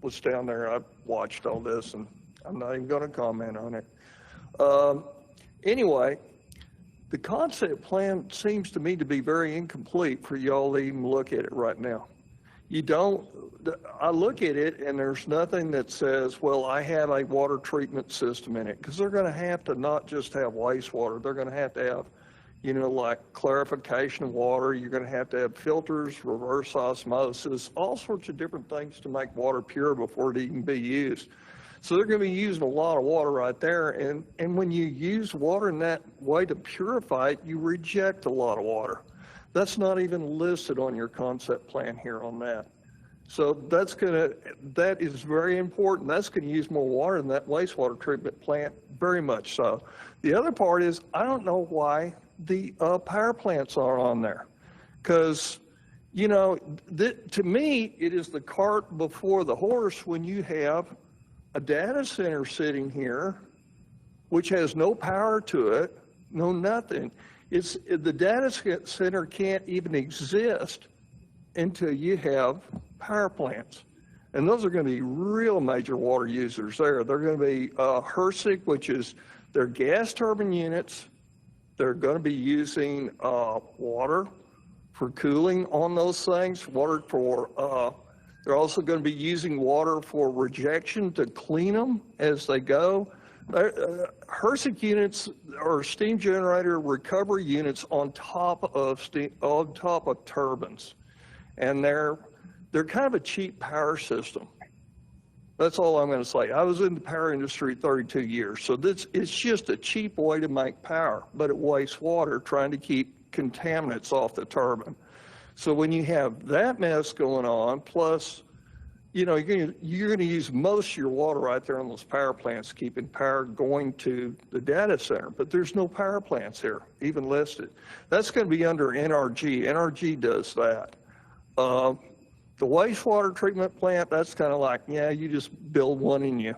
was down there, I watched all this, and I'm not even going to comment on it. Anyway, the concept plan seems to me to be very incomplete for y'all to even look at it right now. I look at it and there's nothing that says, well, I have a water treatment system in it, because they're going to have to not just have wastewater, they're going to have, you know, like clarification of water, you're going to have filters, reverse osmosis, all sorts of different things to make water pure before it even be used. So they're going to be using a lot of water right there, and when you use water in that way to purify it, you reject a lot of water. That's not even listed on your concept plan here on that. So that is very important. That's going to use more water than that wastewater treatment plant, very much so. The other part is, I don't know why the power plants are on there. Because, you know, to me, it is the cart before the horse when you have a data center sitting here, which has no power to it, no nothing. The data center can't even exist until you have power plants. And those are going to be real major water users there. They're going to be HRSG, which is their gas turbine units. They're going to be using water for cooling on those things, water for, they're also going to be using water for rejection to clean them as they go. HRSG units or steam generator recovery units on top of turbines. and they're kind of a cheap power system. That's all I'm going to say. I was in the power industry 32 years, so it's just a cheap way to make power, but it wastes water trying to keep contaminants off the turbine. So when you have that mess going on, plus, you know, you're going to use most of your water right there on those power plants, keeping power going to the data center, but there's no power plants here, even listed. That's going to be under NRG. NRG does that. The wastewater treatment plant, that's kind of like, yeah, you just build one and you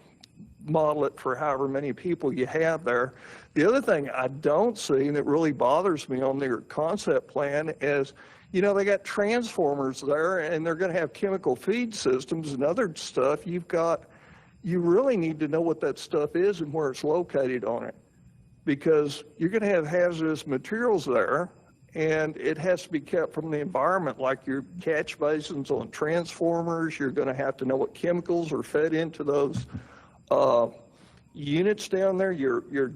model it for however many people you have there. The other thing I don't see, and it really bothers me on their concept plan, is, you know, they got transformers there and they're going to have chemical feed systems and other stuff. You really need to know what that stuff is and where it's located on it, because you're going to have hazardous materials there, and it has to be kept from the environment, like your catch basins on transformers. You're going to have to know what chemicals are fed into those units down there, your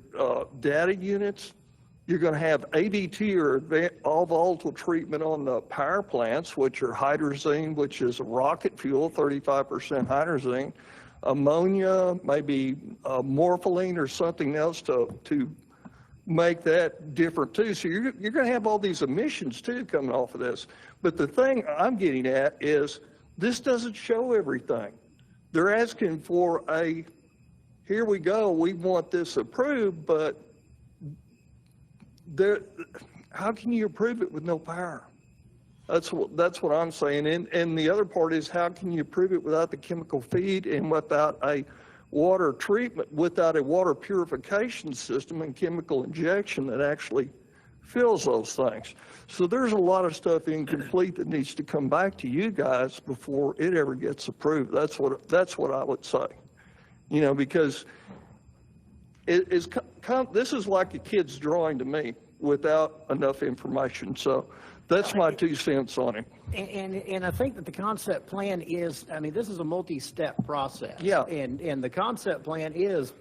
data units. You're going to have ADT, or all volatile treatment, on the power plants, which are hydrazine, which is rocket fuel, 35% hydrazine, ammonia, maybe morpholine or something else to make that different too. So you're going to have all these emissions too coming off of this. But the thing I'm getting at is this doesn't show everything. They're asking for here we go, we want this approved, but how can you approve it with no power? That's what I'm saying. And the other part is, how can you approve it without the chemical feed and without a water treatment, without a water purification system and chemical injection that actually fills those things? So there's a lot of stuff incomplete that needs to come back to you guys before it ever gets approved. That's what I would say. You know, because this is like a kid's drawing to me without enough information. So that's my 2 cents on it.
And I think that the concept plan is, I mean, this is a multi-step process.
Yeah.
And the concept plan is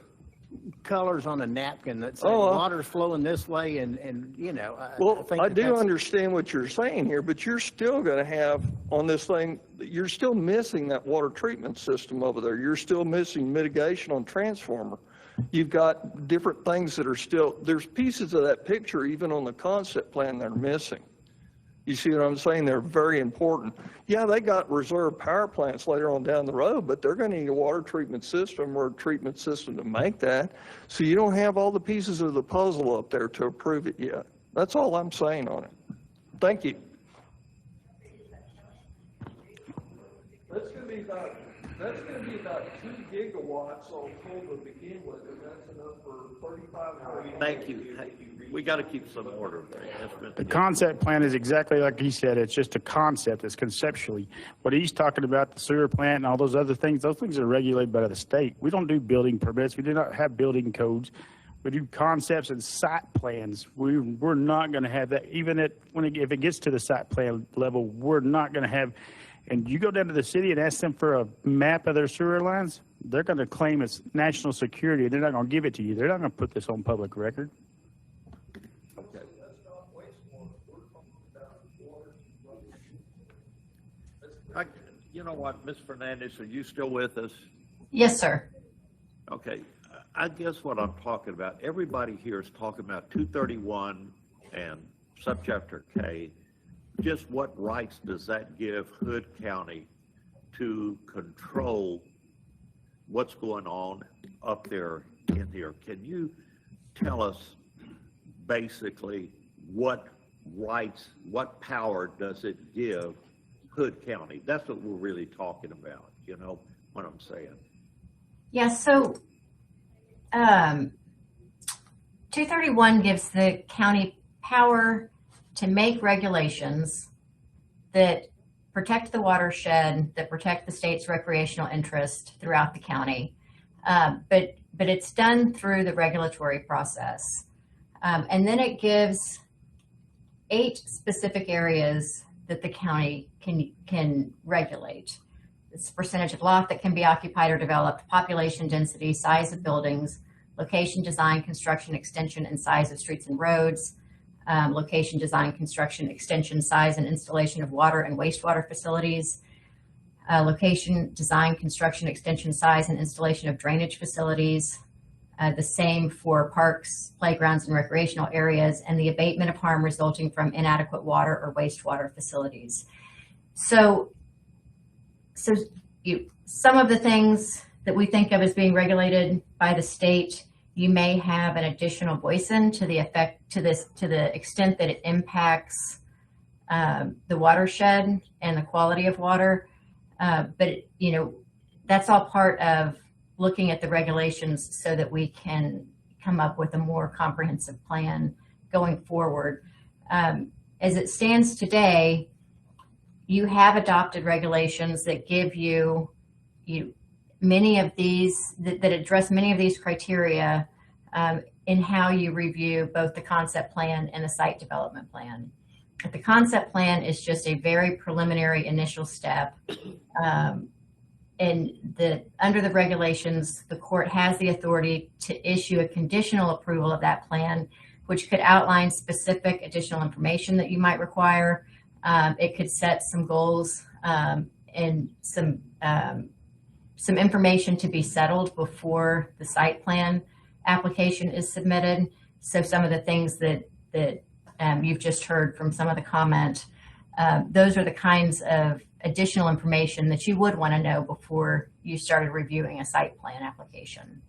colors on a napkin that say water's flowing this way, and you know.
I do understand what you're saying here, but you're still going to have on this thing, you're still missing that water treatment system over there. You're still missing mitigation on transformer. You've got different things that are still, there's pieces of that picture even on the concept plan that are missing. You see what I'm saying? They're very important. Yeah, they got reserve power plants later on down the road, but they're going to need a water treatment system or a treatment system to make that. So you don't have all the pieces of the puzzle up there to approve it yet. That's all I'm saying on it. Thank you. That's going to be about 2 gigawatts on total to begin with, and that's enough for 35.
Thank you. We got to keep some order.
The concept plan is exactly like he said. It's just a concept. It's conceptually. What he's talking about, the sewer plant and all those other things, those things are regulated by the state. We don't do building permits. We do not have building codes. We do concepts and site plans. We're not going to have that. Even if it gets to the site plan level, we're not going to have. And you go down to the city and ask them for a map of their sewer lines, they're going to claim it's national security, and they're not going to give it to you. They're not going to put this on public record.
You know what, Ms. Fernandez, are you still with us?
Yes, sir.
Okay, I guess what I'm talking about, everybody here is talking about 231 and subchapter K. Just what rights does that give Hood County to control what's going on up there in here? Can you tell us basically what rights, what power does it give Hood County? That's what we're really talking about, you know what I'm saying?
Yeah, so 231 gives the county power to make regulations that protect the watershed, that protect the state's recreational interest throughout the county. But it's done through the regulatory process. And then it gives 8 specific areas that the county can regulate. It's the percentage of lot that can be occupied or developed, population density, size of buildings, location, design, construction, extension, and size of streets and roads, location, design, construction, extension, size, and installation of water and wastewater facilities, location, design, construction, extension, size, and installation of drainage facilities, the same for parks, playgrounds, and recreational areas, and the abatement of harm resulting from inadequate water or wastewater facilities. So some of the things that we think of as being regulated by the state, you may have an additional voice in to the extent that it impacts the watershed and the quality of water. But that's all part of looking at the regulations so that we can come up with a more comprehensive plan going forward. As it stands today, you have adopted regulations that give you many of these, that address many of these criteria in how you review both the concept plan and the site development plan. But the concept plan is just a very preliminary initial step. Under the regulations, the court has the authority to issue a conditional approval of that plan, which could outline specific additional information that you might require. It could set some goals and some information to be settled before the site plan application is submitted. So some of the things that you've just heard from some of the comment, those are the kinds of additional information that you would want to know before you started reviewing a site plan application.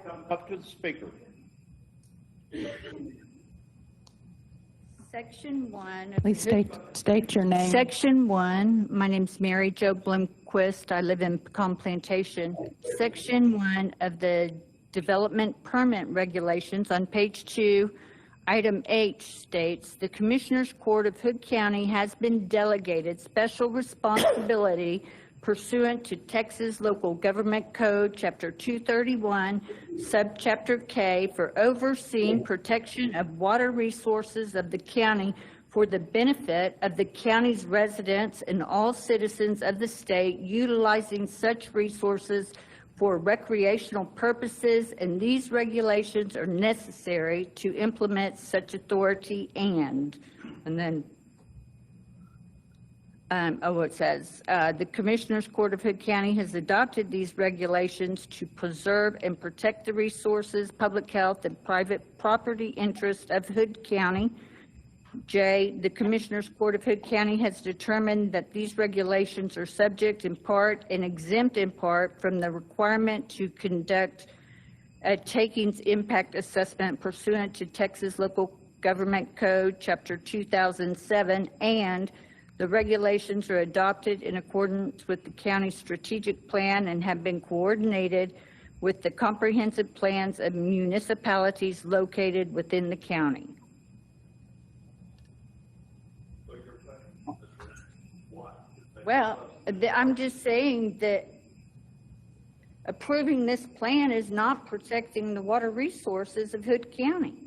Come up to the speaker.
Section 1.
Please state your name.
Section 1, my name's Mary Jo Blomquist. I live in Pecan Plantation. Section 1 of the Development Permit Regulations on page 2, item H states, the Commissioners Court of Hood County has been delegated special responsibility pursuant to Texas Local Government Code, Chapter 231, Subchapter K, for overseeing protection of water resources of the county for the benefit of the county's residents and all citizens of the state utilizing such resources for recreational purposes, and these regulations are necessary to implement such authority and then it says, the Commissioners Court of Hood County has adopted these regulations to preserve and protect the resources, public health, and private property interests of Hood County. J, the Commissioners Court of Hood County has determined that these regulations are subject in part and exempt in part from the requirement to conduct a takings impact assessment pursuant to Texas Local Government Code, Chapter 2007, and the regulations are adopted in accordance with the county's strategic plan and have been coordinated with the comprehensive plans of municipalities located within the county. Well, I'm just saying that approving this plan is not protecting the water resources of Hood County.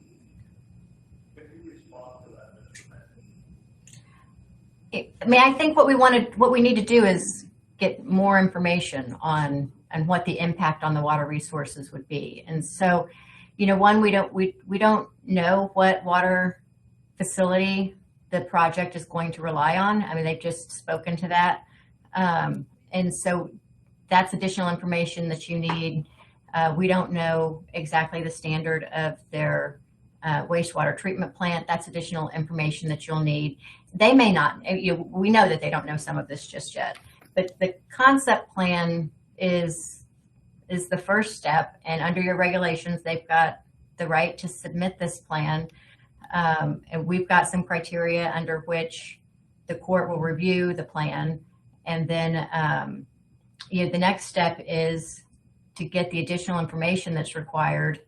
I think what we need to do is get more information on what the impact on the water resources would be. And so, one, we don't know what water facility the project is going to rely on. I mean, they've just spoken to that. And so that's additional information that you need. We don't know exactly the standard of their wastewater treatment plant. That's additional information that you'll need. They may not, we know that they don't know some of this just yet, but the concept plan is the first step, and under your regulations, they've got the right to submit this plan. And we've got some criteria under which the court will review the plan. And then, the next step is to get the additional information that's required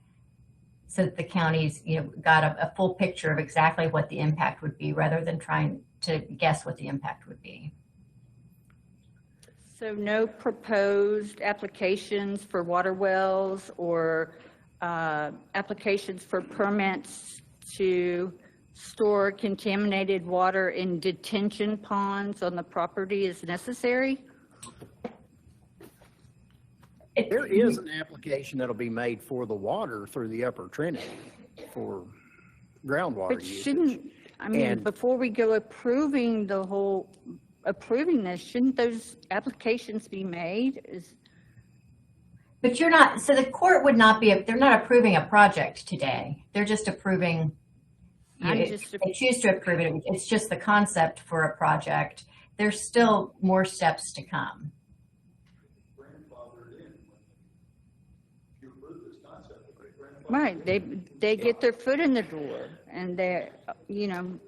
so that the county's, got a full picture of exactly what the impact would be rather than trying to guess what the impact would be.
So no proposed applications for water wells or applications for permits to store contaminated water in detention ponds on the property is necessary?
There is an application that'll be made for the water through the Upper Trinity for groundwater
But
usage.
shouldn't, I mean,
And-
before we go approving approving this, shouldn't those applications be made?
But you're not, so the court would not be, they're not approving a project today. They're just approving, they choose to approve it. It's just the concept for a project. There's still more steps to come.
Right, they get their foot in the door and they're, you know.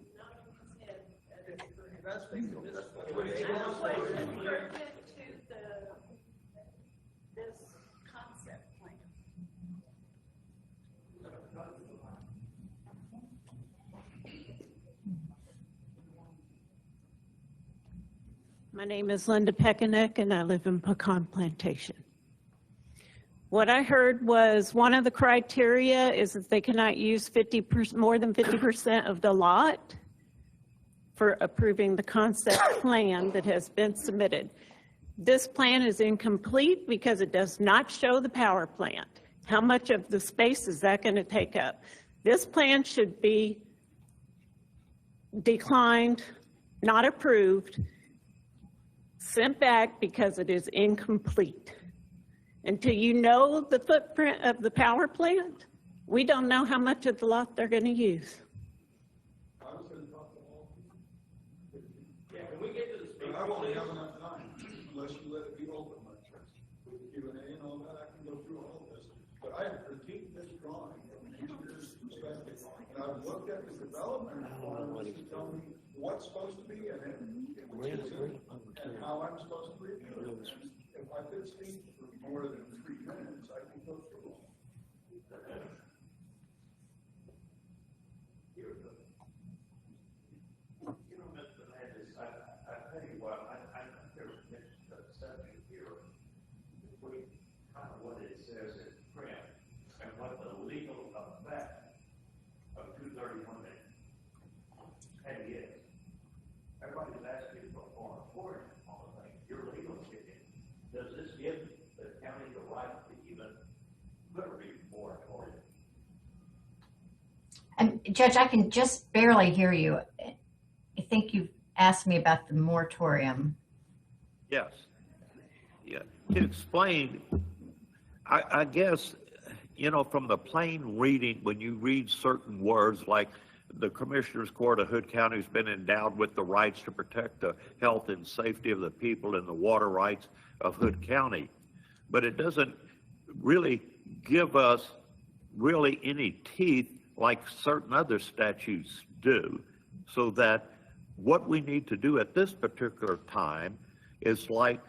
My name is Linda Pekanek, and I live in Pecan Plantation. What I heard was one of the criteria is that they cannot use more than 50% of the lot for approving the concept plan that has been submitted. This plan is incomplete because it does not show the power plant. How much of the space is that going to take up? This plan should be declined, not approved, sent back because it is incomplete. Until you know the footprint of the power plant, we don't know how much of the lot they're going to use.
Yeah, can we get to the speaker? I won't have enough time unless you let it be open, my friend. With the Q&A and all that, I can go through all of this. But I have critiqued this drawing from an engineer's perspective, and I've looked at the development requirements to tell me what's supposed to be in it, which isn't, and how I'm supposed to review it. If I could speak for more than 3 minutes, I can go through all.
You know, Mr. Landis, I tell you what, I think there's a misconception here between kind of what it says in print and what the legal effect of 231 is. Everybody's asking for a moratorium on the thing. Your legal opinion, does this give the county the right to even put a moratorium?
Judge, I can just barely hear you. I think you've asked me about the moratorium.
Yes. Yeah. To explain, I guess, you know, from the plain reading, when you read certain words like the Commissioners Court of Hood County has been endowed with the rights to protect the health and safety of the people and the water rights of Hood County. But it doesn't really give us really any teeth like certain other statutes do, so that what we need to do at this particular time is like,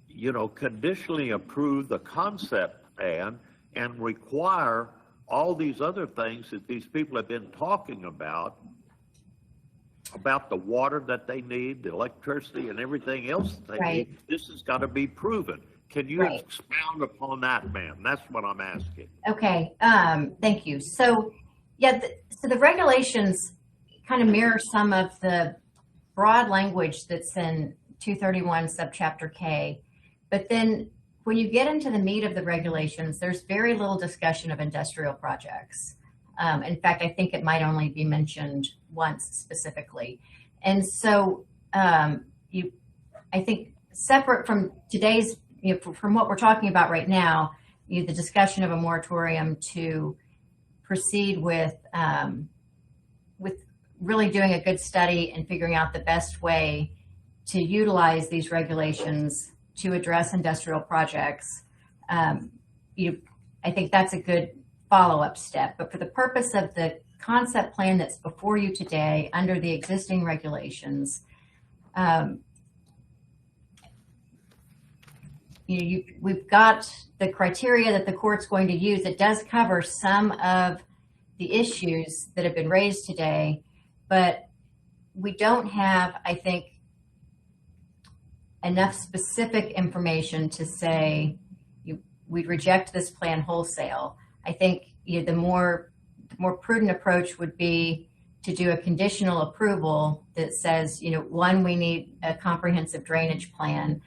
you know, conditionally approve the concept plan and require all these other things that these people have been talking about the water that they need, the electricity and everything else that they need. This has got to be proven. Can you expound upon that, ma'am? That's what I'm asking.
Okay, thank you. So, yeah, so the regulations kind of mirror some of the broad language that's in 231 subchapter K, but then when you get into the meat of the regulations, there's very little discussion of industrial projects. In fact, I think it might only be mentioned once specifically. And so I think separate from today's, from what we're talking about right now, the discussion of a moratorium to proceed with really doing a good study and figuring out the best way to utilize these regulations to address industrial projects. I think that's a good follow-up step. But for the purpose of the concept plan that's before you today, under the existing regulations, we've got the criteria that the court's going to use. It does cover some of the issues that have been raised today, but we don't have, I think, enough specific information to say we'd reject this plan wholesale. I think the more prudent approach would be to do a conditional approval that says, one, we need a comprehensive drainage plan.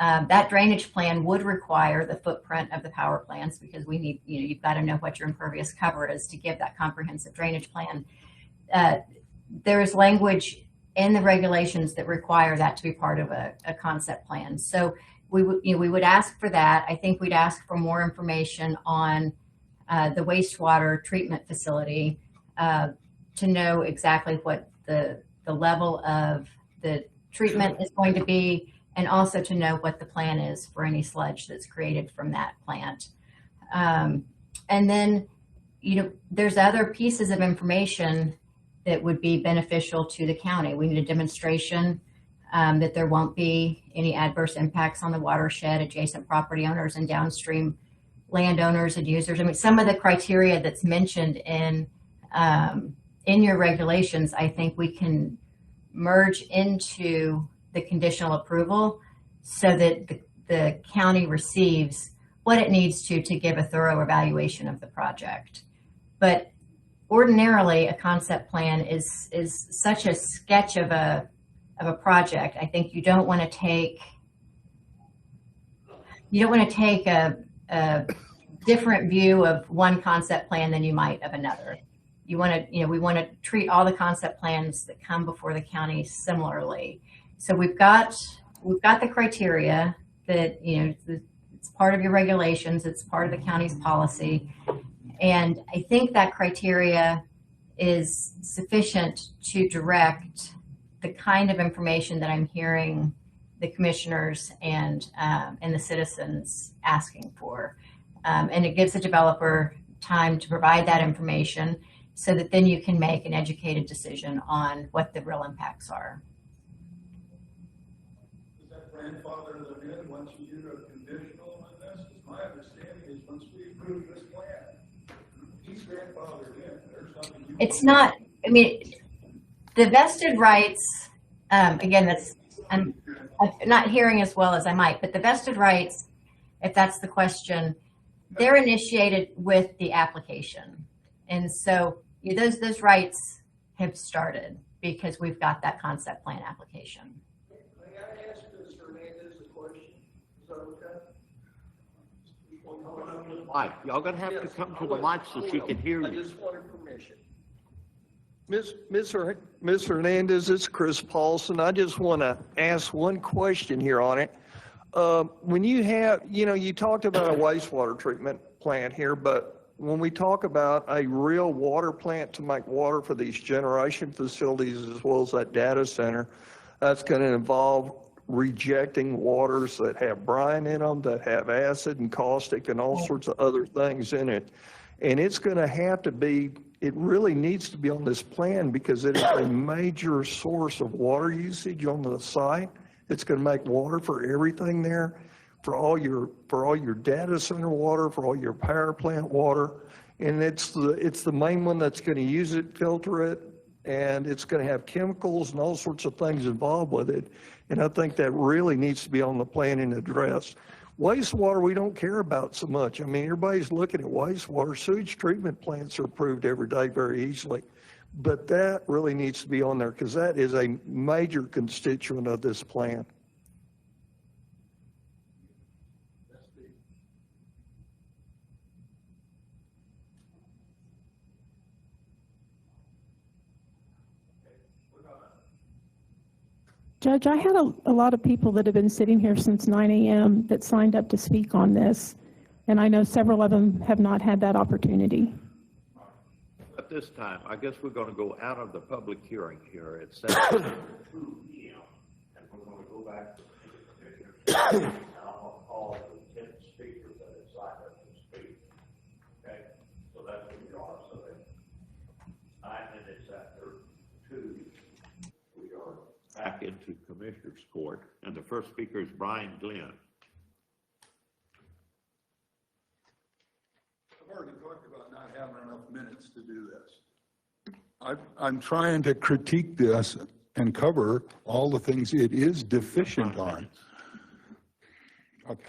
That drainage plan would require the footprint of the power plants because we need, you've got to know what your impervious cover is to give that comprehensive drainage plan. There is language in the regulations that require that to be part of a concept plan. So we would ask for that. I think we'd ask for more information on the wastewater treatment facility to know exactly what the level of the treatment is going to be, and also to know what the plan is for any sludge that's created from that plant. And then, there's other pieces of information that would be beneficial to the county. We need a demonstration that there won't be any adverse impacts on the watershed, adjacent property owners, and downstream landowners and users. I mean, some of the criteria that's mentioned in your regulations, I think we can merge into the conditional approval so that the county receives what it needs to give a thorough evaluation of the project. But ordinarily, a concept plan is such a sketch of a project. I think you don't want to take a different view of one concept plan than you might of another. We want to treat all the concept plans that come before the county similarly. So we've got the criteria that, it's part of your regulations, it's part of the county's policy. And I think that criteria is sufficient to direct the kind of information that I'm hearing the commissioners and the citizens asking for. And it gives the developer time to provide that information so that then you can make an educated decision on what the real impacts are.
Does that grandfather them in once you do a conditional on this? Because my understanding is once we approve this plan, he's grandfathered in. There's nothing you
It's not, I mean, the vested rights, again, I'm not hearing as well as I might, but the vested rights, if that's the question, they're initiated with the application. And so those rights have started because we've got that concept plan application.
May I ask Mr. Hernandez a question? Is that okay?
Mike, y'all gonna have to come to the mic so she can hear
I
you.
just wanted permission. Ms. Hernandez, it's Chris Paulson. I just want to ask one question here on it. When you have, you talked about a wastewater treatment plant here, but when we talk about a real water plant to make water for these generation facilities as well as that data center, that's going to involve rejecting waters that have brine in them, that have acid and caustic and all sorts of other things in it. And it's going to have to be, it really needs to be on this plan because it is a major source of water usage on the site. It's going to make water for everything there, for all your data center water, for all your power plant water. And it's the main one that's going to use it, filter it, and it's going to have chemicals and all sorts of things involved with it. And I think that really needs to be on the plan and addressed. Wastewater, we don't care about so much. I mean, everybody's looking at wastewater. Sewage treatment plants are approved every day very easily. But that really needs to be on there because that is a major constituent of this plan.
Judge, I had a lot of people that have been sitting here since 9 a.m. that signed up to speak on this, and I know several of them have not had that opportunity.
At this time, I guess we're going to go out of the public hearing here at 7:02 p.m. and we're going to go back to the and I'm going to call the 10 speakers that have signed up to speak. Okay? So that's what we are. So at 9 minutes after 2, we are back into Commissioner's Court, and the first speaker is Brian Glenn.
I've already talked about not having enough minutes to do this. I'm trying to critique this and cover all the things it is deficient on. Okay.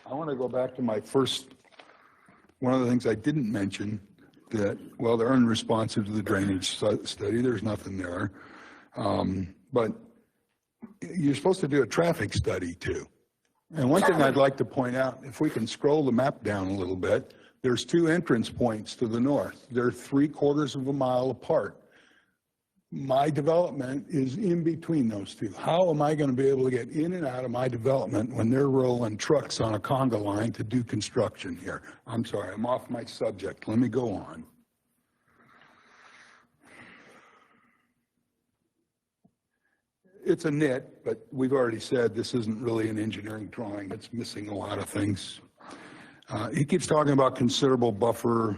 I want to go back to my first, one of the things I didn't mention that, well, they're unresponsive to the drainage study. There's nothing there. But
you're supposed to do a traffic study too. And one thing I'd like to point out, if we can scroll the map down a little bit, there's two entrance points to the north. They're 3/4 of a mile apart. My development is in between those two. How am I going to be able to get in and out of my development when they're rolling trucks on a conga line to do construction here? I'm sorry, I'm off my subject. Let me go on. It's a nit, but we've already said this isn't really an engineering drawing. It's missing a lot of things. He keeps talking about considerable buffer,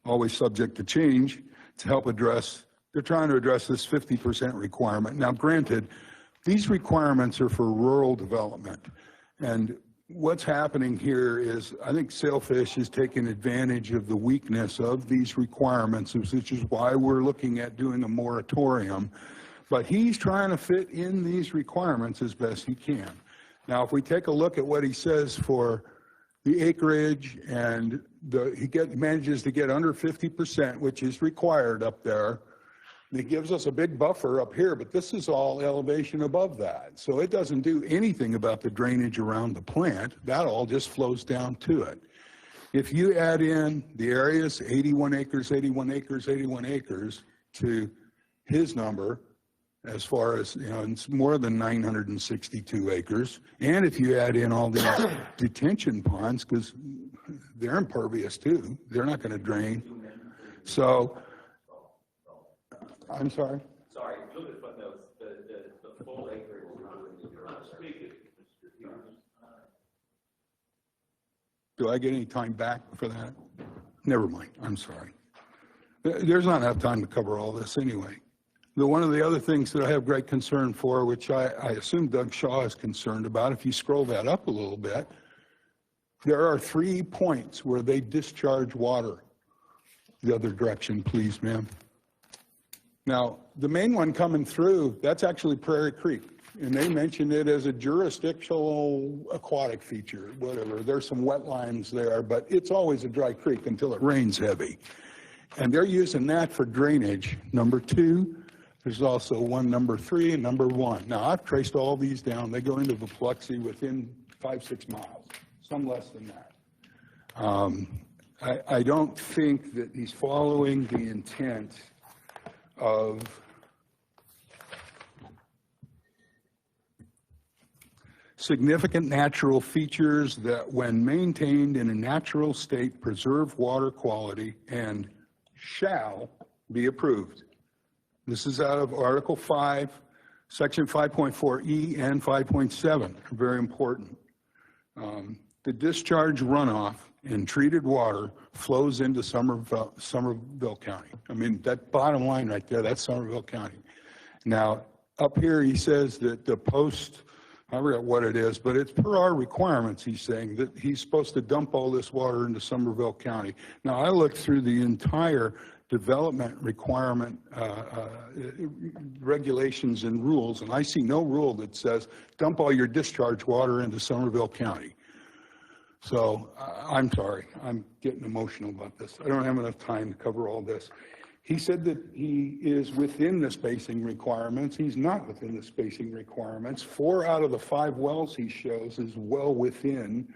always subject to change, to help address, they're trying to address this 50% requirement. Now, granted, these requirements are for rural development. And what's happening here is, I think Sailfish is taking advantage of the weakness of these requirements, which is why we're looking at doing a moratorium. But he's trying to fit in these requirements as best he can. Now, if we take a look at what he says for the acreage, and he manages to get under 50%, which is required up there. And it gives us a big buffer up here, but this is all elevation above that. So it doesn't do anything about the drainage around the plant. That all just flows down to it. If you add in the areas, 81 acres, 81 acres, 81 acres, to his number, as far as, you know, it's more than 962 acres. And if you add in all the detention ponds, because they're impervious too, they're not going to drain. So, I'm sorry?
Sorry, a little bit footnotes, the full acreage.
Do I get any time back for that? Never mind, I'm sorry. There's not enough time to cover all this anyway. One of the other things that I have great concern for, which I assume Doug Shaw is concerned about, if you scroll that up a little bit, there are 3 points where they discharge water. The other direction, please, ma'am. Now, the main one coming through, that's actually Prairie Creek, and they mentioned it as a jurisdictional aquatic feature, whatever. There's some wetlands there, but it's always a dry creek until it rains heavy. And they're using that for drainage. Number 2, there's also one number 3 and number 1. Now, I've traced all these down. They go into the Biloxi within 5-6 miles, some less than that. I don't think that he's following the intent of significant natural features that, when maintained in a natural state, preserve water quality and shall be approved. This is out of Article 5, Section 5.4E and 5.7, very important. The discharge runoff in treated water flows into Somerville County. I mean, that bottom line right there, that's Somerville County. Now, up here he says that the post, I forget what it is, but it's per our requirements, he's saying, that he's supposed to dump all this water into Somerville County. Now, I looked through the entire development requirement regulations and rules, and I see no rule that says dump all your discharge water into Somerville County. So I'm sorry, I'm getting emotional about this. I don't have enough time to cover all this. He said that he is within the spacing requirements. He's not within the spacing requirements. 4 out of the 5 wells he shows is well within.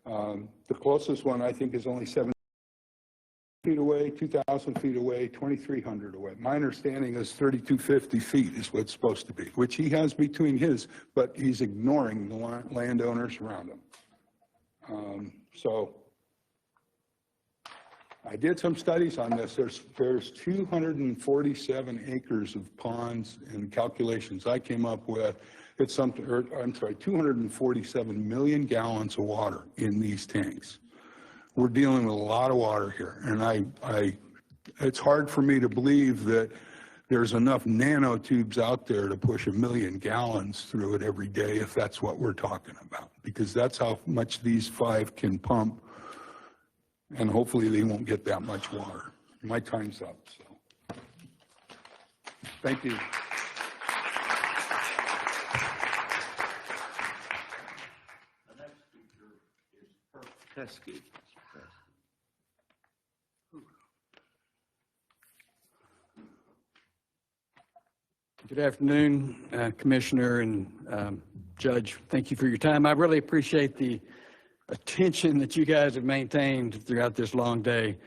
The closest one, I think, is only 7 feet away, 2,000 feet away, 2,300 away. My understanding is 3,250 feet is what it's supposed to be, which he has between his, but he's ignoring the landowners around him. So I did some studies on this. There's 247 acres of ponds, and calculations I came up with. It's something, or I'm sorry, 247 million gallons of water in these tanks. We're dealing with a lot of water here, and it's hard for me to believe that there's enough nanotubes out there to push 1 million gallons through it every day, if that's what we're talking about, because that's how much these 5 can pump, and hopefully they won't get that much water. My time's up, so thank you.
The next speaker is Pesky.
Good afternoon, Commissioner and
Judge, thank you for your time. I really appreciate the attention that you guys have maintained throughout this long day.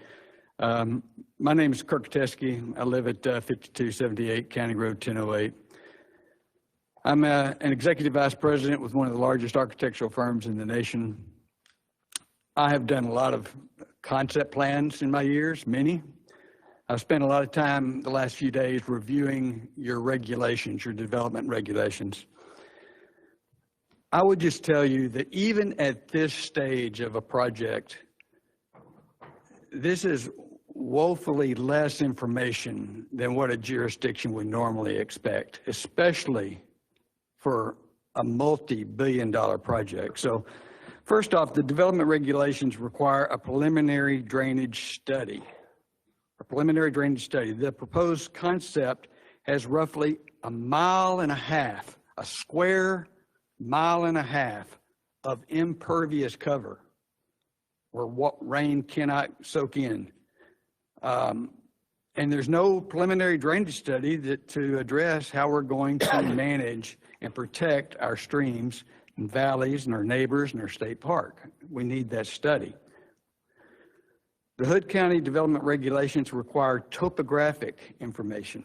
My name is Kirk Teske. I live at 5278 County Road 1008. I'm an executive vice president with one of the largest architectural firms in the nation. I have done a lot of concept plans in my years, many. I've spent a lot of time the last few days reviewing your regulations, your development regulations. I would just tell you that even at this stage of a project, this is woefully less information than what a jurisdiction would normally expect, especially for a multi-billion-dollar project. So first off, the development regulations require a preliminary drainage study. A preliminary drainage study. The proposed concept has roughly 1.5 miles, a square 1.5 miles of impervious cover where what rain cannot soak in. And there's no preliminary drainage study to address how we're going to manage and protect our streams and valleys and our neighbors and our state park. We need that study. The Hood County development regulations require topographic information.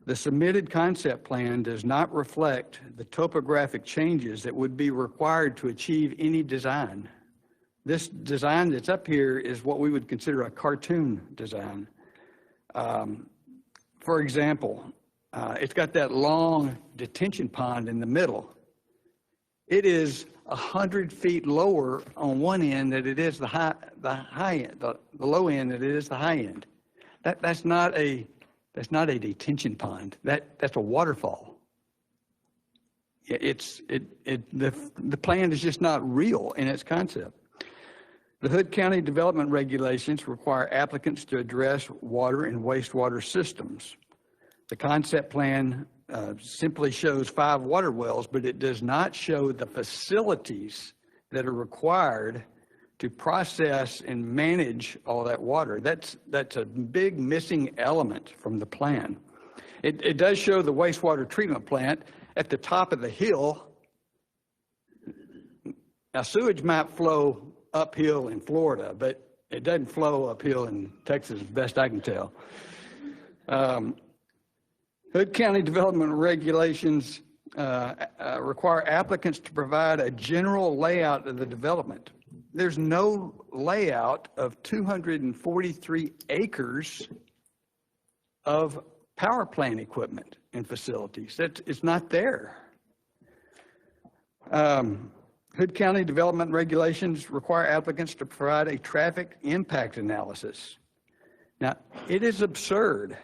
The submitted concept plan does not reflect the topographic changes that would be required to achieve any design. This design that's up here is what we would consider a cartoon design. For example, it's got that long detention pond in the middle. It is 100 feet lower on one end than it is the low end than it is the high end. That's not a detention pond. That's a waterfall. The plan is just not real in its concept. The Hood County development regulations require applicants to address water and wastewater systems. The concept plan simply shows 5 water wells, but it does not show the facilities that are required to process and manage all that water. That's a big missing element from the plan. It does show the wastewater treatment plant at the top of the hill. Now, sewage might flow uphill in Florida, but it doesn't flow uphill in Texas, as best I can tell. Hood County development regulations require applicants to provide a general layout of the development. There's no layout of 243 acres of power plant equipment and facilities. It's not there. Hood County development regulations require applicants to provide a traffic impact analysis. Now, it is absurd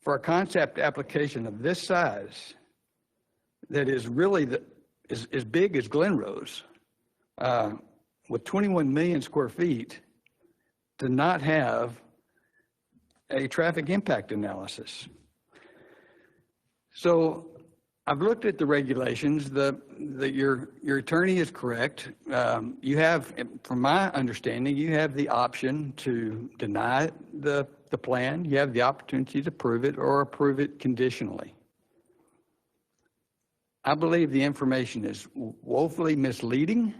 for a concept application of this size that is really as big as Glenrose, with 21 million square feet, to not have a traffic impact analysis. So I've looked at the regulations. Your attorney is correct. You have, from my understanding, you have the option to deny the plan. You have the opportunity to approve it or approve it conditionally. I believe the information is woefully misleading,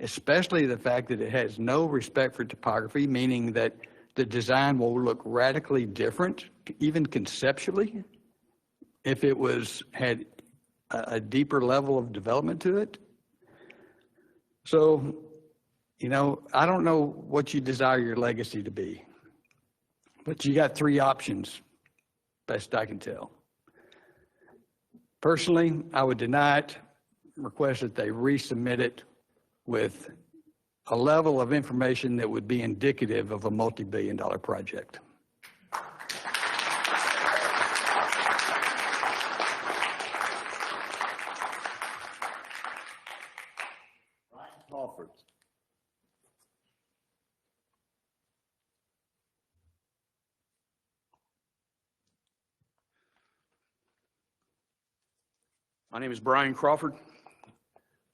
especially the fact that it has no respect for topography, meaning that the design will look radically different, even conceptually, if it had a deeper level of development to it. So, I don't know what you desire your legacy to be, but you got 3 options, best I can tell. Personally, I would deny it, request that they resubmit it with a level of information that would be indicative of a multi-billion-dollar project.
Crawford.
My name is Brian Crawford.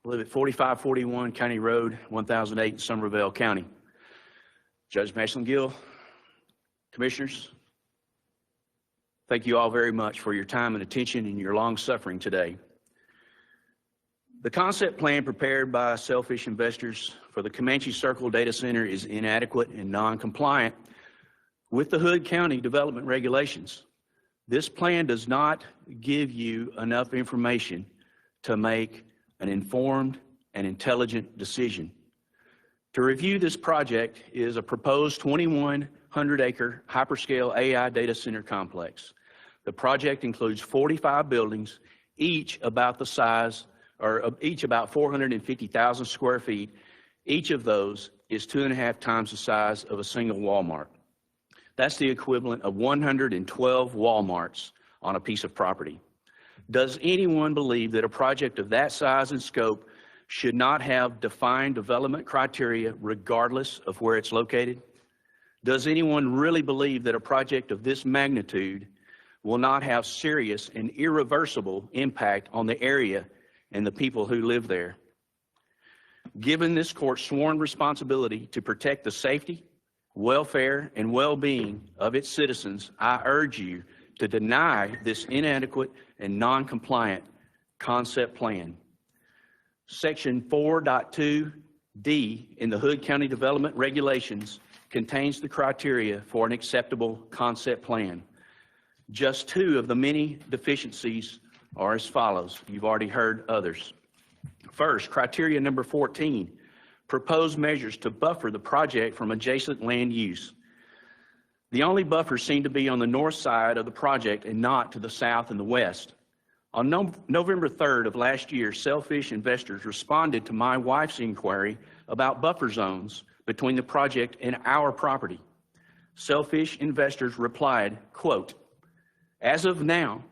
I live at 4541 County Road, 1008 in Somervell County. Judge Maslin-Gill, commissioners, thank you all very much for your time and attention and your long suffering today. The concept plan prepared by selfish investors for the Comanche Circle data center is inadequate and non-compliant with the Hood County development regulations. This plan does not give you enough information to make an informed and intelligent decision. To review this project is a proposed 2,100-acre hyperscale AI data center complex. The project includes 45 buildings, each about the size, or each about 450,000 square feet. Each of those is 2.5 times the size of a single Walmart. That's the equivalent of 112 Walmarts on a piece of property. Does anyone believe that a project of that size and scope should not have defined development criteria regardless of where it's located? Does anyone really believe that a project of this magnitude will not have serious and irreversible impact on the area and the people who live there? Given this court's sworn responsibility to protect the safety, welfare, and well-being of its citizens, I urge you to deny this inadequate and non-compliant concept plan. Section 4.2D in the Hood County Development Regulations contains the criteria for an acceptable concept plan. Just 2 of the many deficiencies are as follows. You've already heard others. First, criteria number 14, proposed measures to buffer the project from adjacent land use. The only buffers seem to be on the north side of the project and not to the south and the west. On November 3rd of last year, selfish investors responded to my wife's inquiry about buffer zones between the project and our property. Selfish investors replied, quote, "As of now,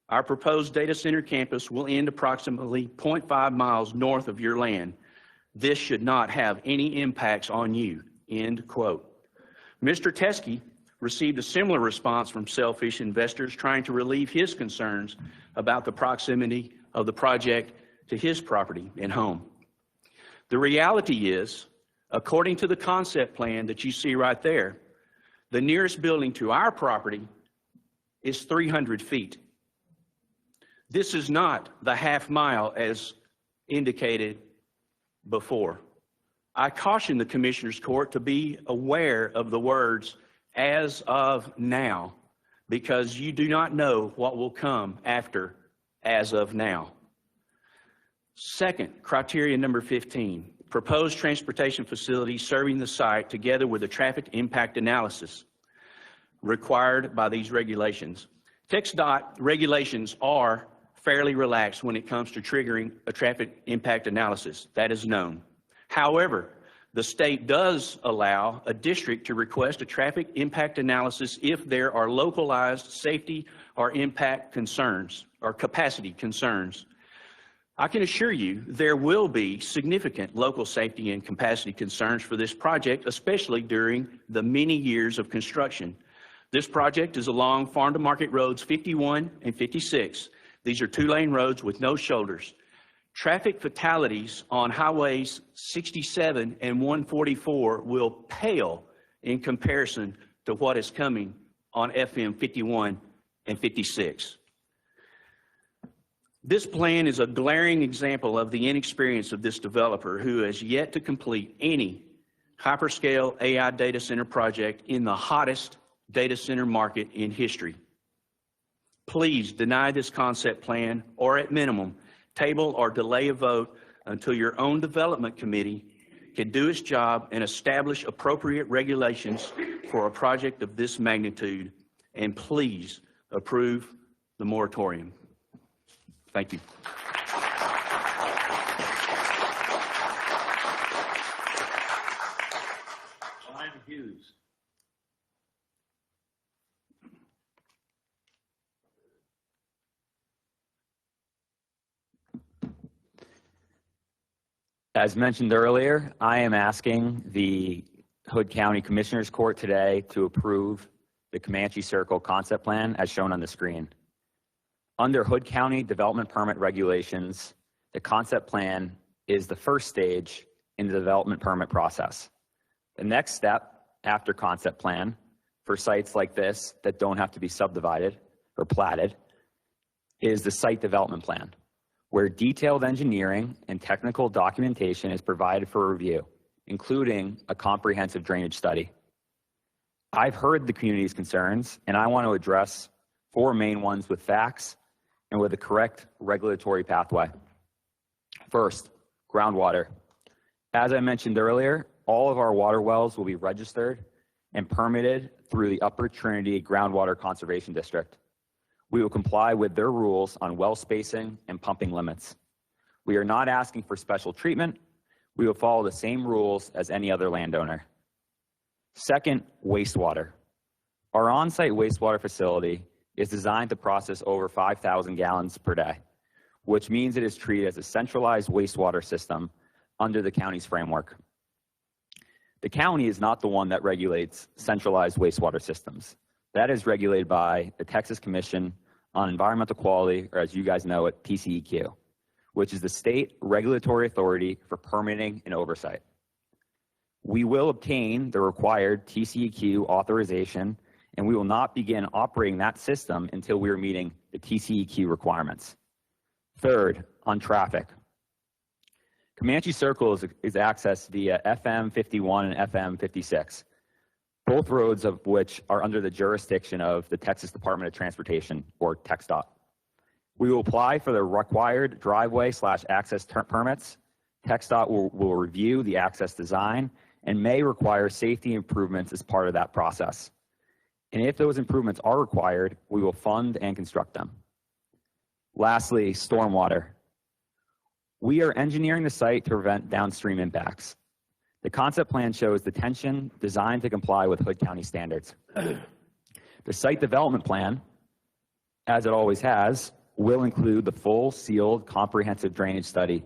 our proposed data center campus will end approximately 0.5 miles north of your land. This should not have any impacts on you," end quote. Mr. Teskey received a similar response from selfish investors trying to relieve his concerns about the proximity of the project to his property and home. The reality is, according to the concept plan that you see right there, the nearest building to our property is 300 feet. This is not the half mile as indicated before. I caution the Commissioners Court to be aware of the words "as of now," because you do not know what will come after "as of now." Second, criteria number 15, proposed transportation facilities serving the site together with a traffic impact analysis required by these regulations. TxDOT regulations are fairly relaxed when it comes to triggering a traffic impact analysis. That is known. However, the state does allow a district to request a traffic impact analysis if there are localized safety or impact concerns or capacity concerns. I can assure you there will be significant local safety and capacity concerns for this project, especially during the many years of construction. This project is along Farm to Market Roads 51 and 56. These are 2-lane roads with no shoulders. Traffic fatalities on highways 67 and 144 will pale in comparison to what is coming on FM 51 and 56. This plan is a glaring example of the inexperience of this developer who has yet to complete any hyperscale AI data center project in the hottest data center market in history. Please deny this concept plan, or at minimum, table or delay a vote until your own development committee can do its job and establish appropriate regulations for a project of this magnitude. And please approve the moratorium. Thank you.
Ryan Hughes.
As mentioned earlier, I am asking the Hood County Commissioners Court today to approve the Comanche Circle concept plan as shown on the screen. Under Hood County Development Permit Regulations, the concept plan is the first stage in the development permit process. The next step after concept plan for sites like this that don't have to be subdivided or platted is the site development plan. where detailed engineering and technical documentation is provided for review, including a comprehensive drainage study. I've heard the community's concerns, and I want to address 4 main ones with facts and with the correct regulatory pathway. First, groundwater. As I mentioned earlier, all of our water wells will be registered and permitted through the Upper Trinity Groundwater Conservation District. We will comply with their rules on well spacing and pumping limits. We are not asking for special treatment. We will follow the same rules as any other landowner. Second, wastewater. Our on-site wastewater facility is designed to process over 5,000 gallons per day, which means it is treated as a centralized wastewater system under the county's framework. The county is not the one that regulates centralized wastewater systems. That is regulated by the Texas Commission on Environmental Quality, or as you guys know it, TCEQ, which is the state regulatory authority for permitting and oversight. We will obtain the required TCEQ authorization, and we will not begin operating that system until we are meeting the TCEQ requirements. Third, on traffic. Comanche Circle is accessed via FM 51 and FM 56, both roads of which are under the jurisdiction of the Texas Department of Transportation, or TxDOT. We will apply for the required driveway/access permits. TxDOT will review the access design and may require safety improvements as part of that process. And if those improvements are required, we will fund and construct them. Lastly, stormwater. We are engineering the site to prevent downstream impacts. The concept plan shows detention designed to comply with Hood County standards. The site development plan, as it always has, will include the full sealed comprehensive drainage study,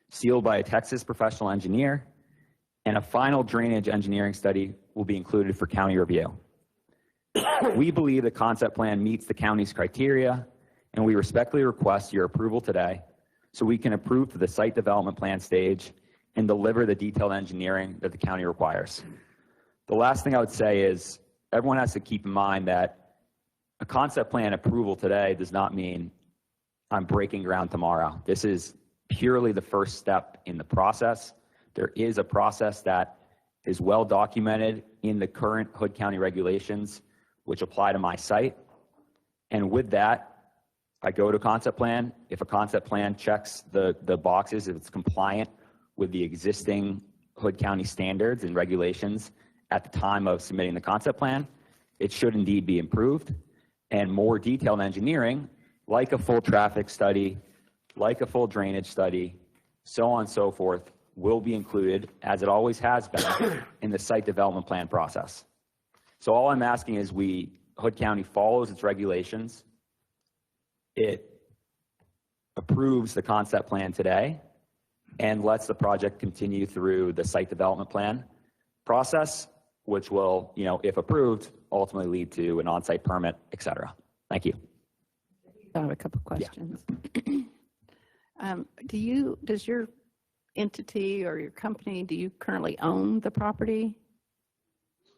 sealed by a Texas professional engineer, and a final drainage engineering study will be included for county review. We believe the concept plan meets the county's criteria, and we respectfully request your approval today so we can approve to the site development plan stage and deliver the detailed engineering that the county requires. The last thing I would say is everyone has to keep in mind that a concept plan approval today does not mean I'm breaking ground tomorrow. This is purely the first step in the process. There is a process that is well documented in the current Hood County regulations, which apply to my site. And with that, I go to concept plan. If a concept plan checks the boxes, if it's compliant with the existing Hood County standards and regulations at the time of submitting the concept plan, it should indeed be improved. And more detailed engineering, like a full traffic study, like a full drainage study, so on and so forth, will be included, as it always has been, in the site development plan process. So all I'm asking is Hood County follows its regulations. It approves the concept plan today and lets the project continue through the site development plan process, which will, if approved, ultimately lead to an on-site permit, et cetera. Thank you.
I have a couple questions. Yeah. Does your entity or your company, do you currently own the property?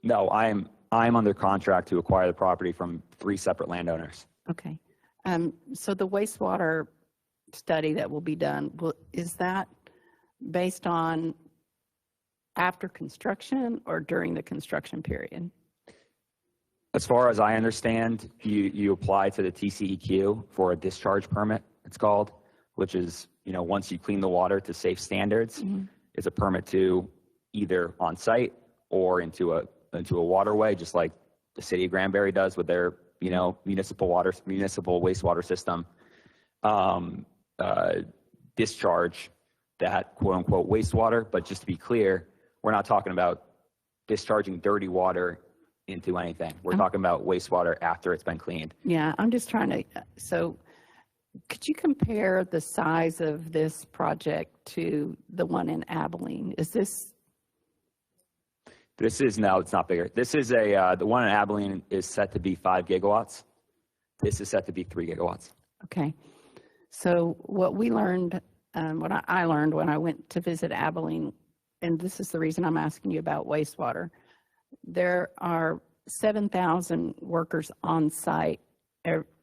No, I'm under contract to acquire the property from 3 separate landowners.
Okay. So the wastewater study that will be done, is that based on after construction or during the construction period?
As far as I understand, you apply to the TCEQ for a discharge permit, it's called, which is, once you clean the water to safe standards, is a permit to either on site or into a waterway, just like the city of Granbury does with their, municipal wastewater system, discharge that quote unquote wastewater. But just to be clear, we're not talking about discharging dirty water into anything. We're talking about wastewater after it's been cleaned.
Yeah, I'm just trying to, so could you compare the size of this project to the one in Abilene? Is this?
No, it's not bigger. This is the one in Abilene is set to be 5 gigawatts. This is set to be 3 gigawatts.
Okay. So what we learned, what I learned when I went to visit Abilene, and this is the reason I'm asking you about wastewater, there are 7,000 workers on site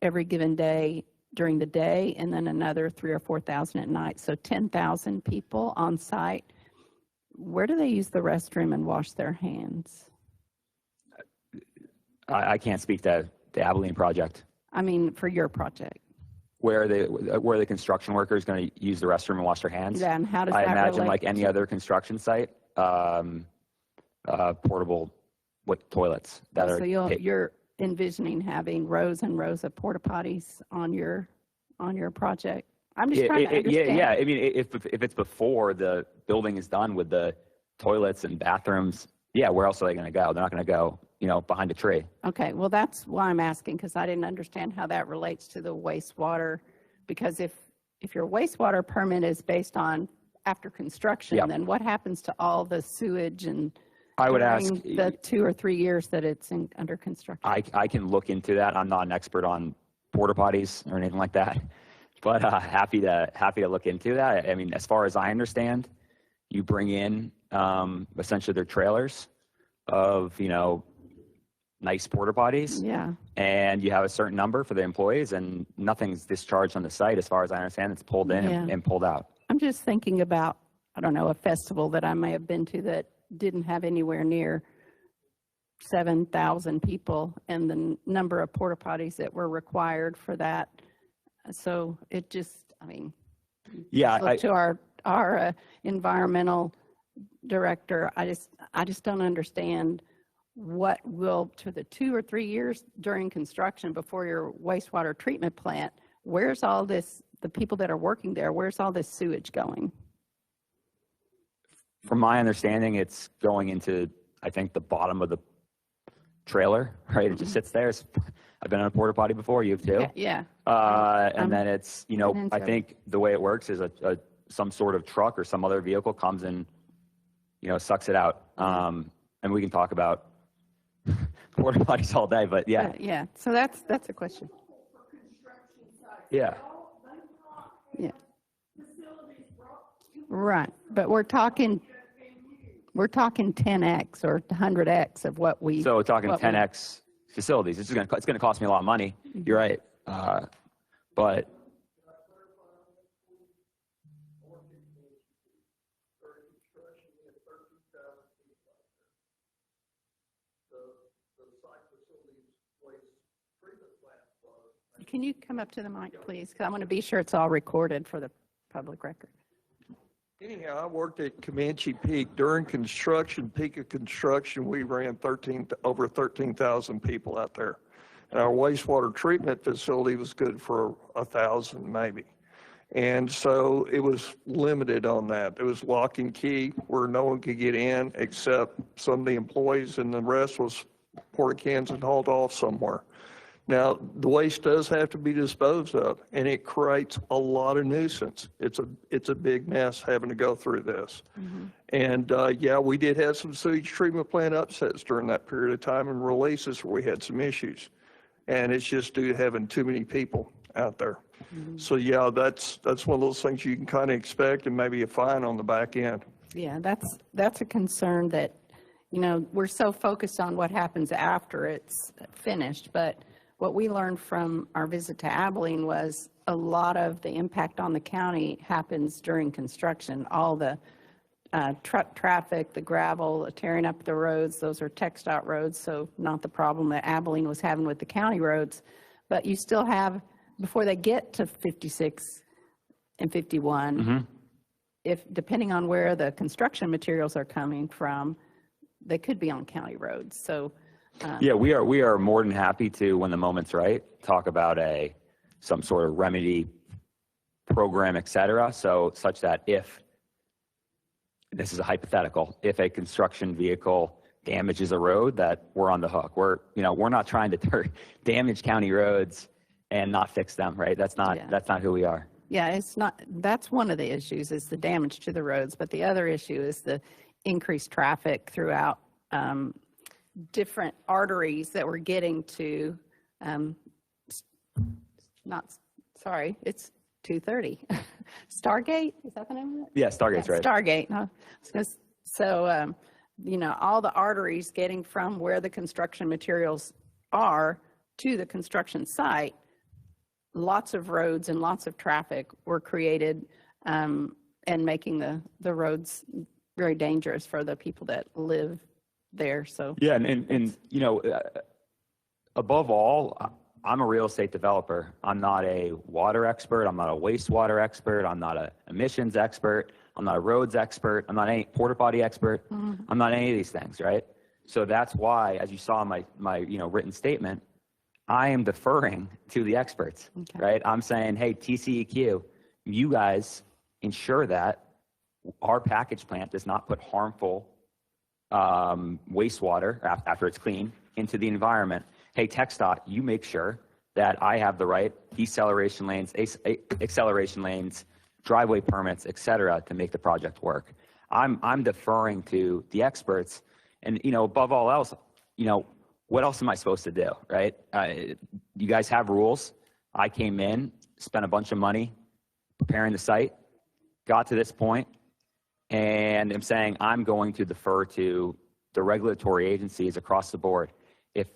every given day during the day, and then another 3,000 or 4,000 at night. So 10,000 people on site. Where do they use the restroom and wash their hands?
I can't speak to the Abilene project.
I mean, for your project.
Where the construction workers going to use the restroom and wash their hands?
Yeah, and how does
I
that
imagine
relate
like any
to-
other construction site, portable toilets that
So
are.
you're envisioning having rows and rows of porta potties on your project. I'm just trying to understand.
Yeah. I mean, if it's before the building is done with the toilets and bathrooms, yeah, where else are they going to go? They're not going to go, behind a tree.
Okay, well, that's why I'm asking, because I didn't understand how that relates to the wastewater. Because if your wastewater permit is based on after construction,
Yeah.
then what happens to all the sewage and
I would
during
ask-
the 2 or 3 years that it's under construction?
I can look into that. I'm not an expert on porta potties or anything like that, but happy to look into that. I mean, as far as I understand, you bring in essentially their trailers of nice porta potties.
Yeah.
And you have a certain number for the employees, and nothing's discharged on the site, as far as I understand. It's pulled in
Yeah.
and pulled out.
I'm just thinking about, I don't know, a festival that I may have been to that didn't have anywhere near 7,000 people and the number of porta potties that were required for that. So it just, I mean,
Yeah,
look to our environmental director. I just don't understand what will, to the 2 or 3 years during construction before your wastewater treatment plant, where's all this, the people that are working there, where's all this sewage going?
From my understanding, it's going into, I think, the bottom of the trailer, right? It just sits there. I've been on a porta potty before. You have too.
Yeah.
And then it's, I think the way it works is some sort of truck or some other vehicle comes and, sucks it out. And we can talk about porta potties all day, but yeah.
Yeah. So that's a question.
Yeah.
Yeah. Right. But we're talking 10x or 100x of what we.
So we're talking
what we-
10x facilities. It's going to cost me a lot of money. You're right. But
Can you come up to the mic, please? Because I want to be sure it's all recorded for the public record.
Anyhow, I worked at Comanche Peak. During construction, peak of construction, we ran over 13,000 people out there. And our wastewater treatment facility was good for 1,000 maybe. And so it was limited on that. It was lock and key where no one could get in except some of the employees, and the rest was porta cans and hauled off somewhere. Now, the waste does have to be disposed of, and it creates a lot of nuisance. It's a big mess having to go through this. And yeah, we did have some sewage treatment plant upsets during that period of time and releases where we had some issues. And it's just due to having too many people out there. So yeah, that's one of those things you can kind of expect, and maybe a fine on the back end.
Yeah, that's a concern that, we're so focused on what happens after it's finished, but what we learned from our visit to Abilene was a lot of the impact on the county happens during construction. All the truck traffic, the gravel, the tearing up the roads, those are TxDOT roads, so not the problem that Abilene was having with the county roads. But you still have, before they get to 56 and 51, if depending on where the construction materials are coming from, they could be on county roads. So
yeah, we are more than happy to, when the moment's right, talk about some sort of remedy program, et cetera. So such that if, this is a hypothetical, if a construction vehicle damages a road, that we're on the hook. We're not trying to damage county roads and not fix them, right? That's not who we are.
yeah, it's not, that's one of the issues is the damage to the roads, but the other issue is the increased traffic throughout different arteries that we're getting to, it's 230. Stargate, is that the name of it?
Yeah, Stargate's right.
Stargate. Huh? So, all the arteries getting from where the construction materials are to the construction site, lots of roads and lots of traffic were created, and making the roads very dangerous for the people that live there, so.
Yeah, and you know, above all, I'm a real estate developer. I'm not a water expert. I'm not a wastewater expert. I'm not an emissions expert. I'm not a roads expert. I'm not any porta potty expert.
Mhm.
I'm not any of these things, right? So that's why, as you saw in my written statement, I am deferring to the experts, right? I'm saying, hey, TCEQ, you guys ensure that our package plant does not put harmful wastewater after it's clean into the environment. Hey, TxDOT, you make sure that I have the right deceleration lanes, acceleration lanes, driveway permits, et cetera, to make the project work. I'm deferring to the experts, and above all else, what else am I supposed to do, right? You guys have rules. I came in, spent a bunch of money preparing the site, got to this point, and I'm saying I'm going to defer to the regulatory agencies across the board. If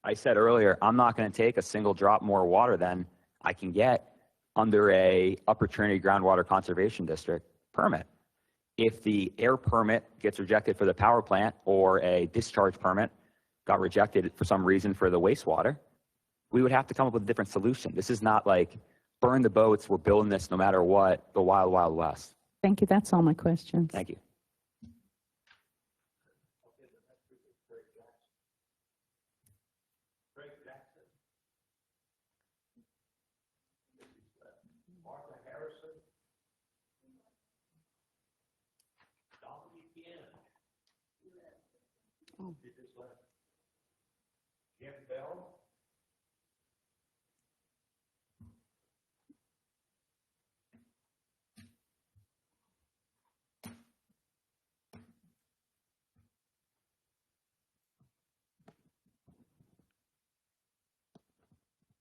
I said earlier, I'm not going to take a single drop more water than I can get under a Upper Trinity Groundwater Conservation District permit. If the air permit gets rejected for the power plant, or a discharge permit got rejected for some reason for the wastewater, we would have to come up with a different solution. This is not like burn the boats, we're building this no matter what, the wild, wild west.
Thank you. That's all my questions.
Thank you.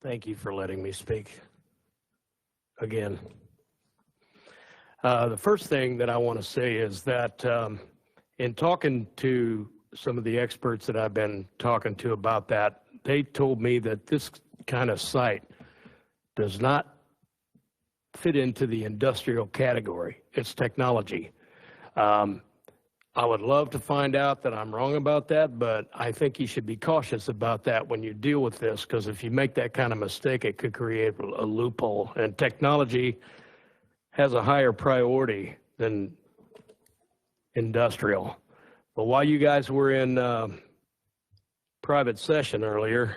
Thank you for letting me speak again. The first thing that I want to say is that in talking to some of the experts that I've been talking to about that, they told me that this kind of site does not fit into the industrial category. It's technology. I would love to find out that I'm wrong about that, but I think you should be cautious about that when you deal with this, because if you make that kind of mistake, it could create a loophole. And technology has a higher priority than industrial. But while you guys were in private session earlier,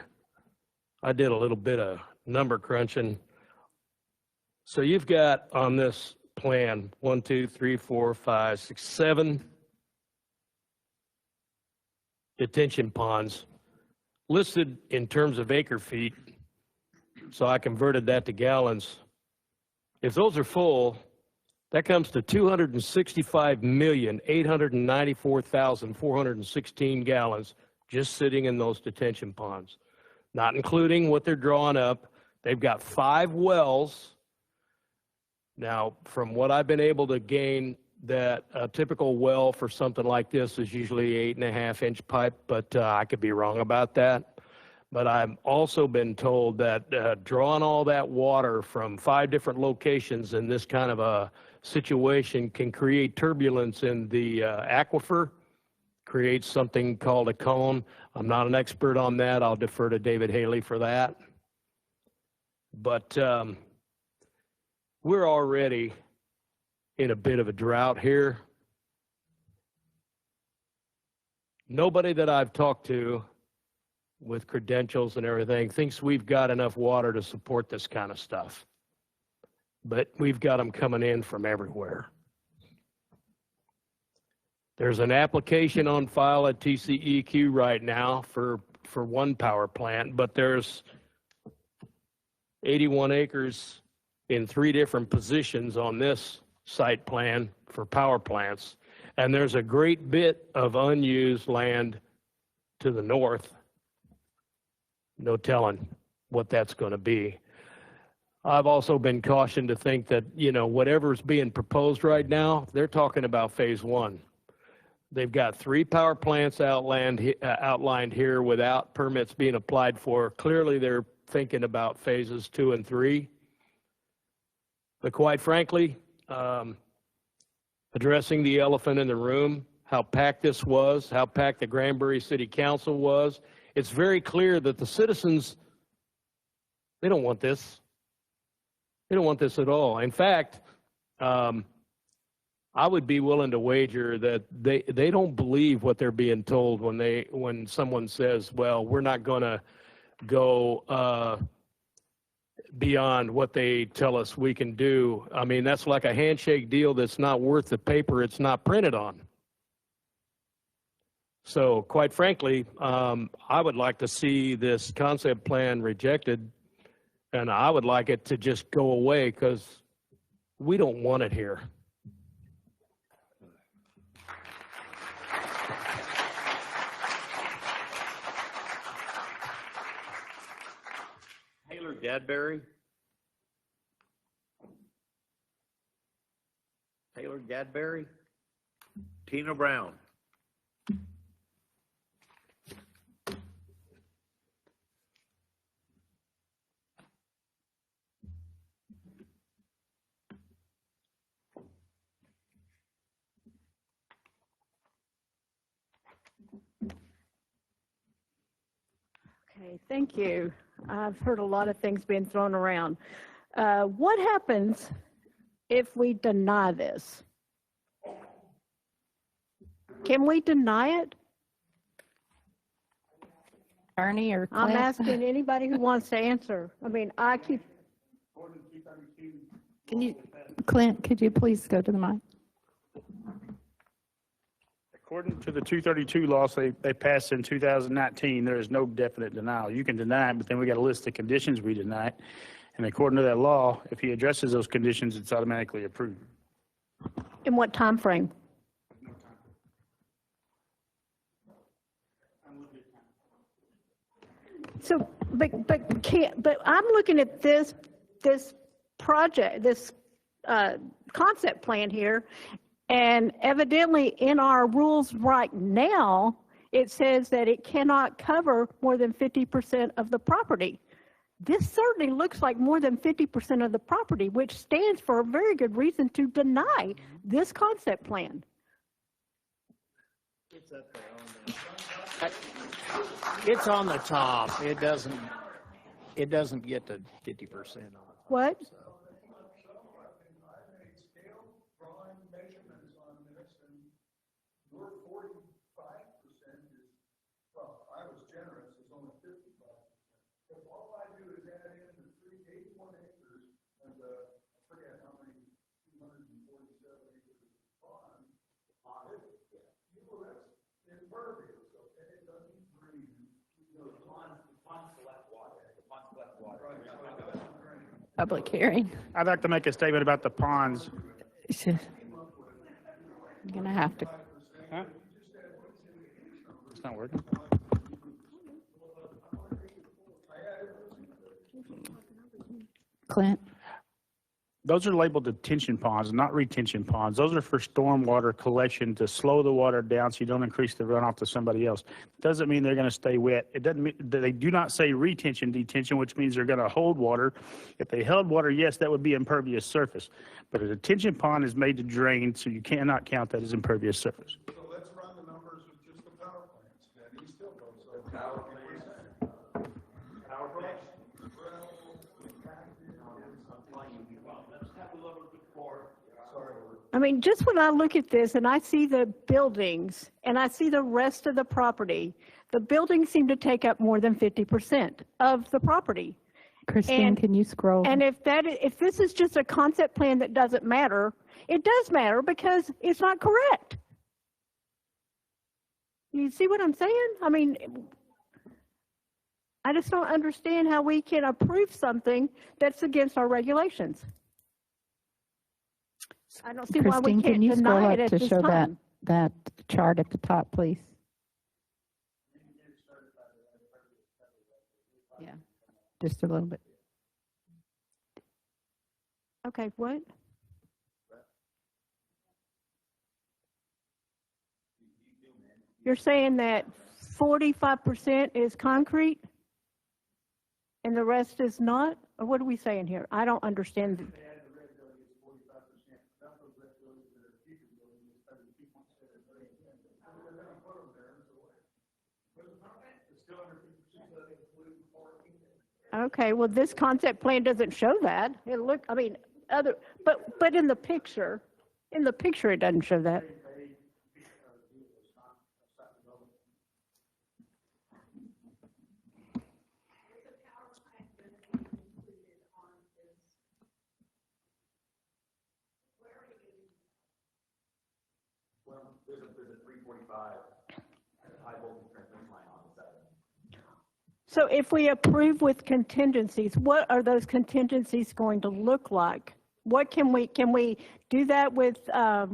I did a little bit of number crunching. So you've got on this plan 1, 2, 3, 4, 5, 6, 7 detention ponds listed in terms of acre feet. So I converted that to gallons. If those are full, that comes to 265,894,416 gallons just sitting in those detention ponds, not including what they're drawing up. They've got 5 wells. Now, from what I've been able to gain, that a typical well for something like this is usually 8.5-inch pipe, but I could be wrong about that. But I've also been told that drawing all that water from 5 different locations in this kind of a situation can create turbulence in the aquifer, creates something called a cone. I'm not an expert on that. I'll defer to David Haley for that. But we're already in a bit of a drought here. Nobody that I've talked to with credentials and everything thinks we've got enough water to support this kind of stuff. But we've got them coming in from everywhere. There's an application on file at TCEQ right now for one power plant, but there's 81 acres in 3 different positions on this site plan for power plants. And there's a great bit of unused land to the north. No telling what that's going to be. I've also been cautioned to think that, whatever's being proposed right now, they're talking about phase 1. They've got 3 power plants outlined here without permits being applied for. Clearly, they're thinking about phases 2 and 3. But quite frankly, addressing the elephant in the room, how packed this was, how packed the Granbury City Council was, it's very clear that the citizens, they don't want this. They don't want this at all. In fact, I would be willing to wager that they don't believe what they're being told when someone says, well, we're not going to go beyond what they tell us we can do. I mean, that's like a handshake deal that's not worth the paper it's not printed on. So quite frankly, I would like to see this concept plan rejected, and I would like it to just go away because we don't want it here.
Taylor Gadberry. Taylor Gadberry. Tina Brown.
Okay, thank you. I've heard a lot of things being thrown around. What happens if we deny this? Can we deny it?
Ernie or
I'm
Clint?
asking anybody who wants to answer. I mean, I keep.
Can you, Clint, could you please go to the mic?
According to the 232 laws they passed in 2019, there is no definite denial. You can deny it, but then we got a list of conditions we deny it. And according to that law, if he addresses those conditions, it's automatically approved.
In what time frame? So, but I'm looking at this project, this concept plan here, and evidently in our rules right now, it says that it cannot cover more than 50% of the property. This certainly looks like more than 50% of the property, which stands for a very good reason to deny this concept plan.
It's up there. It's on the top. It doesn't get to 50% on it.
What?
Public hearing.
I'd like to make a statement about the ponds.
You're going to have to.
Huh? It's not working.
Clint?
Those are labeled detention ponds, not retention ponds. Those are for stormwater collection to slow the water down so you don't increase the runoff to somebody else. Doesn't mean they're going to stay wet. It doesn't mean, they do not say retention detention, which means they're going to hold water. If they held water, yes, that would be impervious surface. But a detention pond is made to drain, so you cannot count that as impervious surface.
So let's run the numbers of just the power plants, then he still goes over. Power plants. Power plants.
I mean, just when I look at this and I see the buildings and I see the rest of the property, the buildings seem to take up more than 50% of the property.
Christine, can you scroll?
And if this is just a concept plan that doesn't matter, it does matter because it's not correct. You see what I'm saying? I mean, I just don't understand how we can approve something that's against our regulations. I don't see why we
Christine,
can't
can you scroll
deny
up
it at
to
this
show
time.
that chart at the top, please? Yeah, just a little bit.
Okay, what? You're saying that 45% is concrete?
And the rest is not? Or what are we saying here? I don't understand. Okay, well, this concept plan doesn't show that. I mean, but in the picture it doesn't show that.
Well, there's a 345 high voltage transmission line on the side.
So if we approve with contingencies, what are those contingencies going to look like? What can we do that with, how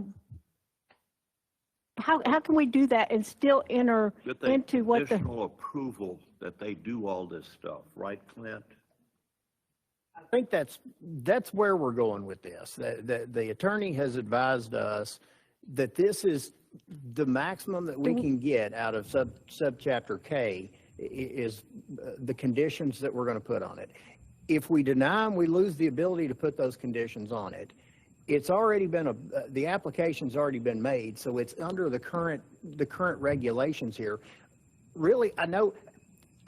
can we do that and still enter into what the?
Additional approval that they do all this stuff, right, Clint?
I think that's where we're going with this. The attorney has advised us that this is the maximum that we can get out of subchapter K is the conditions that we're going to put on it. If we deny them, we lose the ability to put those conditions on it. It's already been the application's already been made, so it's under the current regulations here. Really, I know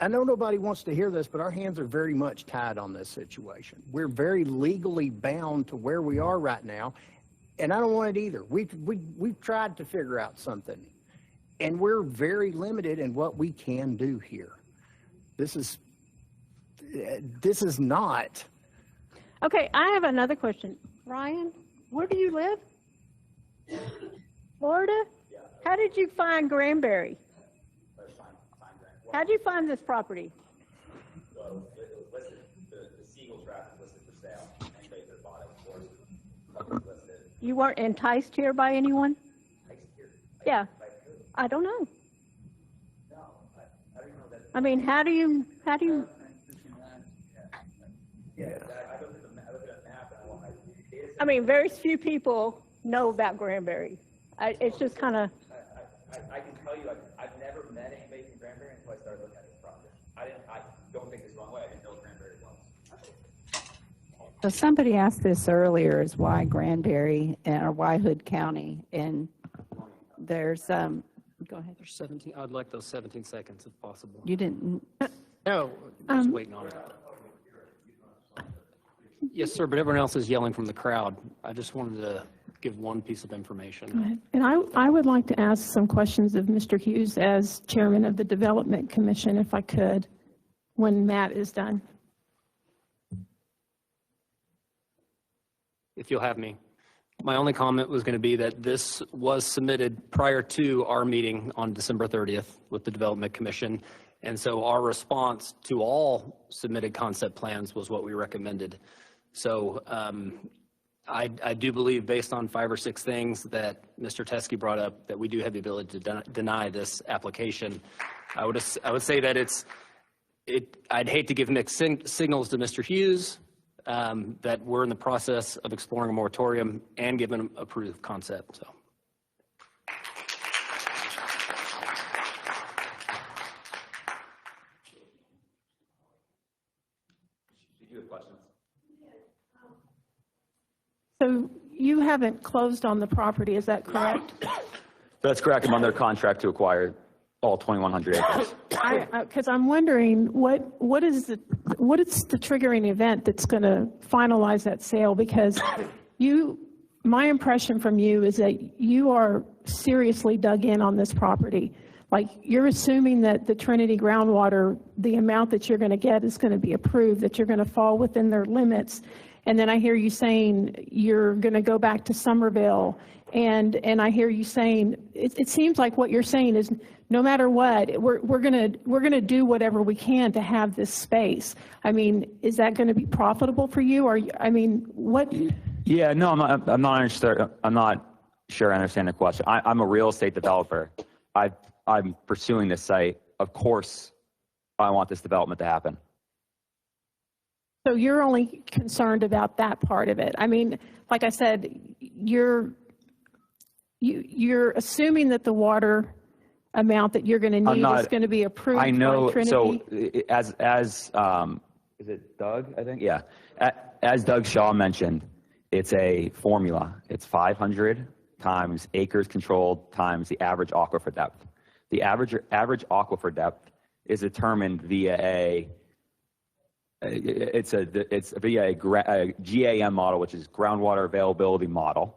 nobody wants to hear this, but our hands are very much tied on this situation. We're very legally bound to where we are right now, and I don't want it either. We've tried to figure out something, and we're very limited in what we can do here. This is not.
Okay, I have another question. Ryan, where do you live? Florida?
Yeah.
How did you find Granbury? How did you find this property?
Well, it was listed, the Siegel tract is listed for sale. Anybody that bought it, of course, was listed.
You weren't enticed here by anyone?
Enticed here?
Yeah. I don't know.
No, I don't know that.
I mean, how do you?
Yeah, I looked at the map and
I mean, very few people know about Granbury. It's just kind of.
I can tell you, I've never met anybody from Granbury until I started looking at this project. I don't think this wrong way. I didn't know what Granbury was.
So somebody asked this earlier, is why Granbury or why Hood County? And there's, go ahead.
There's 17, I'd like those 17 seconds if possible.
You didn't.
No.
Just waiting on it. Yes, sir, but everyone else is yelling from the crowd. I just wanted to give one piece of information.
Go ahead. And I would like to ask some questions of Mr. Hughes as chairman of the Development Commission, if I could, when Matt is done.
If you'll have me. My only comment was going to be that this was submitted prior to our meeting on December 30th with the Development Commission. And so our response to all submitted concept plans was what we recommended. So I do believe, based on 5 or 6 things that Mr. Teskey brought up, that we do have the ability to deny this application. I would say that I'd hate to give mixed signals to Mr. Hughes that we're in the process of exploring a moratorium and give an approved concept. So.
Did you have questions?
So you haven't closed on the property, is that correct?
That's correct. I'm under contract to acquire all 2,100 acres.
Because I'm wondering what is the triggering event that's going to finalize that sale? Because my impression from you is that you are seriously dug in on this property. Like, you're assuming that the Trinity groundwater, the amount that you're going to get is going to be approved, that you're going to fall within their limits. And then I hear you saying you're going to go back to Somerville. And I hear you saying, it seems like what you're saying is no matter what, we're going to do whatever we can to have this space. I mean, is that going to be profitable for you? Or, I mean, what?
Yeah, no, I'm not sure I understand the question. I'm a real estate developer. I'm pursuing this site. Of course, I want this development to happen.
So you're only concerned about that part of it. I mean, like I said, you're assuming that the water amount that you're going to need is going to be approved.
I know.
By Trinity.
So as is it Doug, I think? Yeah. As Doug Shaw mentioned, it's a formula. It's 500 times acres controlled times the average aquifer depth. The average aquifer depth is determined via it's via a GAM model, which is groundwater availability model.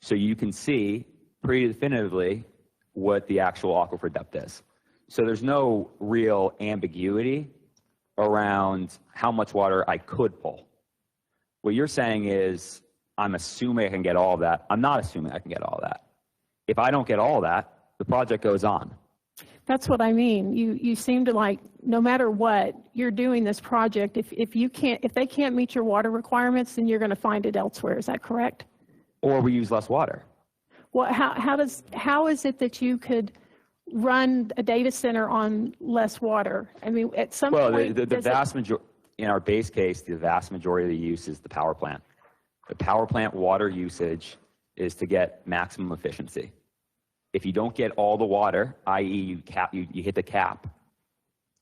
So you can see pretty definitively what the actual aquifer depth is. So there's no real ambiguity around how much water I could pull. What you're saying is, I'm assuming I can get all of that. I'm not assuming I can get all of that. If I don't get all of that, the project goes on.
That's what I mean. You seem to like, no matter what, you're doing this project. If they can't meet your water requirements, then you're going to find it elsewhere. Is that correct?
Or we use less water.
Well, how is it that you could run a data center on less water? I mean, at some point,
the vast majority, in our base case, the vast majority of the use is the power plant. The power plant water usage is to get maximum efficiency. If you don't get all the water, i.e. you hit the cap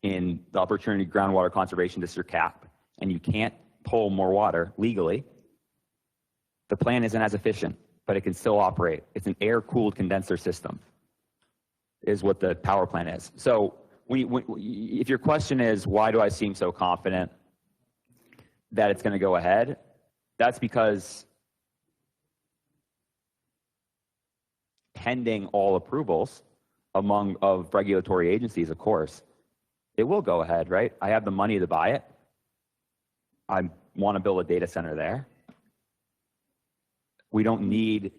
in the Opportunity Groundwater Conservation District cap, and you can't pull more water legally, the plant isn't as efficient, but it can still operate. It's an air-cooled condenser system, is what the power plant is. So if your question is, why do I seem so confident that it's going to go ahead, that's because pending all approvals of regulatory agencies, of course, it will go ahead, right? I have the money to buy it. I want to build a data center there. We don't need,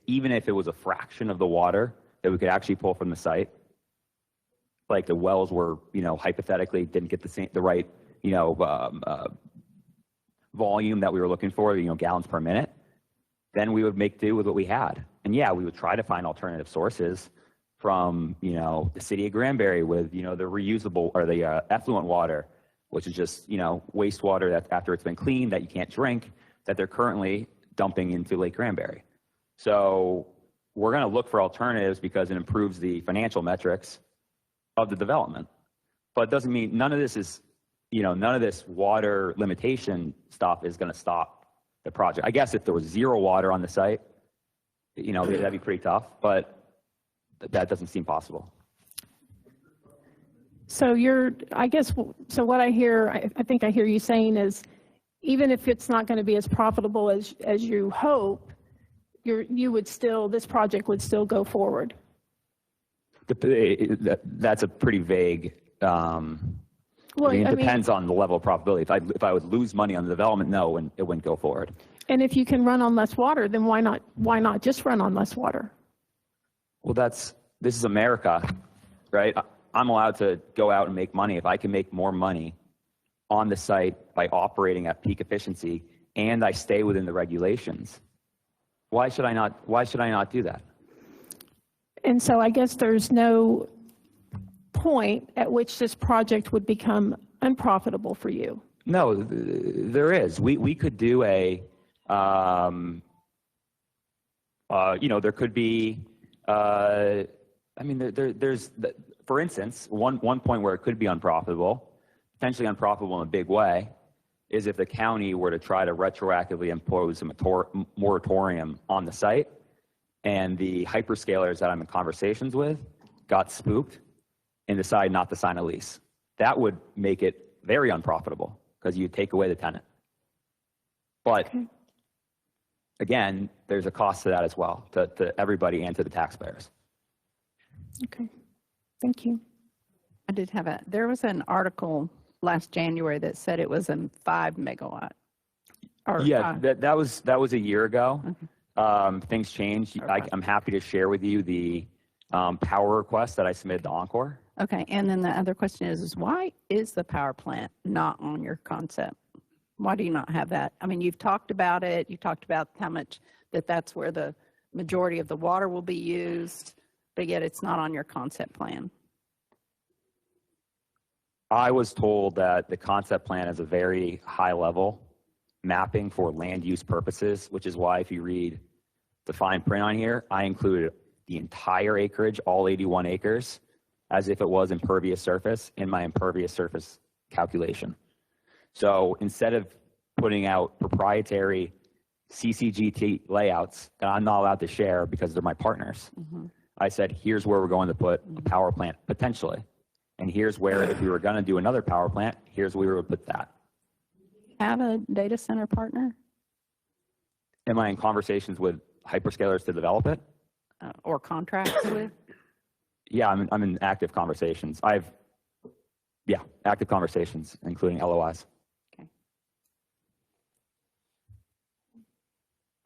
even if it was a fraction of the water that we could actually pull from the site, like the wells were, hypothetically didn't get the right, volume that we were looking for, gallons per minute, then we would make do with what we had. And yeah, we would try to find alternative sources from, the city of Granbury with, the reusable or the effluent water, which is just, wastewater that after it's been cleaned that you can't drink, that they're currently dumping into Lake Granbury. So we're going to look for alternatives because it improves the financial metrics of the development. But it doesn't mean none of this is, none of this water limitation stuff is going to stop the project. I guess if there was zero water on the site, that'd be pretty tough, but that doesn't seem possible.
So so what I hear, I think I hear you saying is, even if it's not going to be as profitable as you hope, this project would still go forward.
That's a pretty vague, it depends on the level of profitability. If I would lose money on the development, no, it wouldn't go forward.
And if you can run on less water, then why not just run on less water?
Well, this is America, right? I'm allowed to go out and make money. If I can make more money on the site by operating at peak efficiency and I stay within the regulations, why should I not do that?
And so I guess there's no point at which this project would become unprofitable for you.
No, there is. We could do there could be, there's, for instance, one point where it could be unprofitable, potentially unprofitable in a big way, is if the county were to try to retroactively impose a moratorium on the site and the hyperscalers that I'm in conversations with got spooked and decide not to sign a lease. That would make it very unprofitable because you take away the tenant. But again, there's a cost to that as well, to everybody and to the taxpayers.
Okay, thank you.
There was an article last January that said it was a 5 megawatt.
That was a year ago. Things changed.
Okay.
I'm happy to share with you the power request that I submitted to Encore.
Okay, and then the other question is why is the power plant not on your concept? Why do you not have that? I mean, you've talked about it. You talked about how much that's where the majority of the water will be used, but yet it's not on your concept plan.
I was told that the concept plan is a very high level mapping for land use purposes, which is why if you read the fine print on here, I included the entire acreage, all 81 acres, as if it was impervious surface in my impervious surface calculation. So instead of putting out proprietary CCGT layouts that I'm not allowed to share because they're my partners, I said, here's where we're going to put a power plant potentially. And here's where, if we were going to do another power plant, here's where we would put that.
Have a data center partner
Am I in conversations with hyperscalers to develop it?
or contracts with?
Yeah, I'm in active conversations. Active conversations, including LOIs.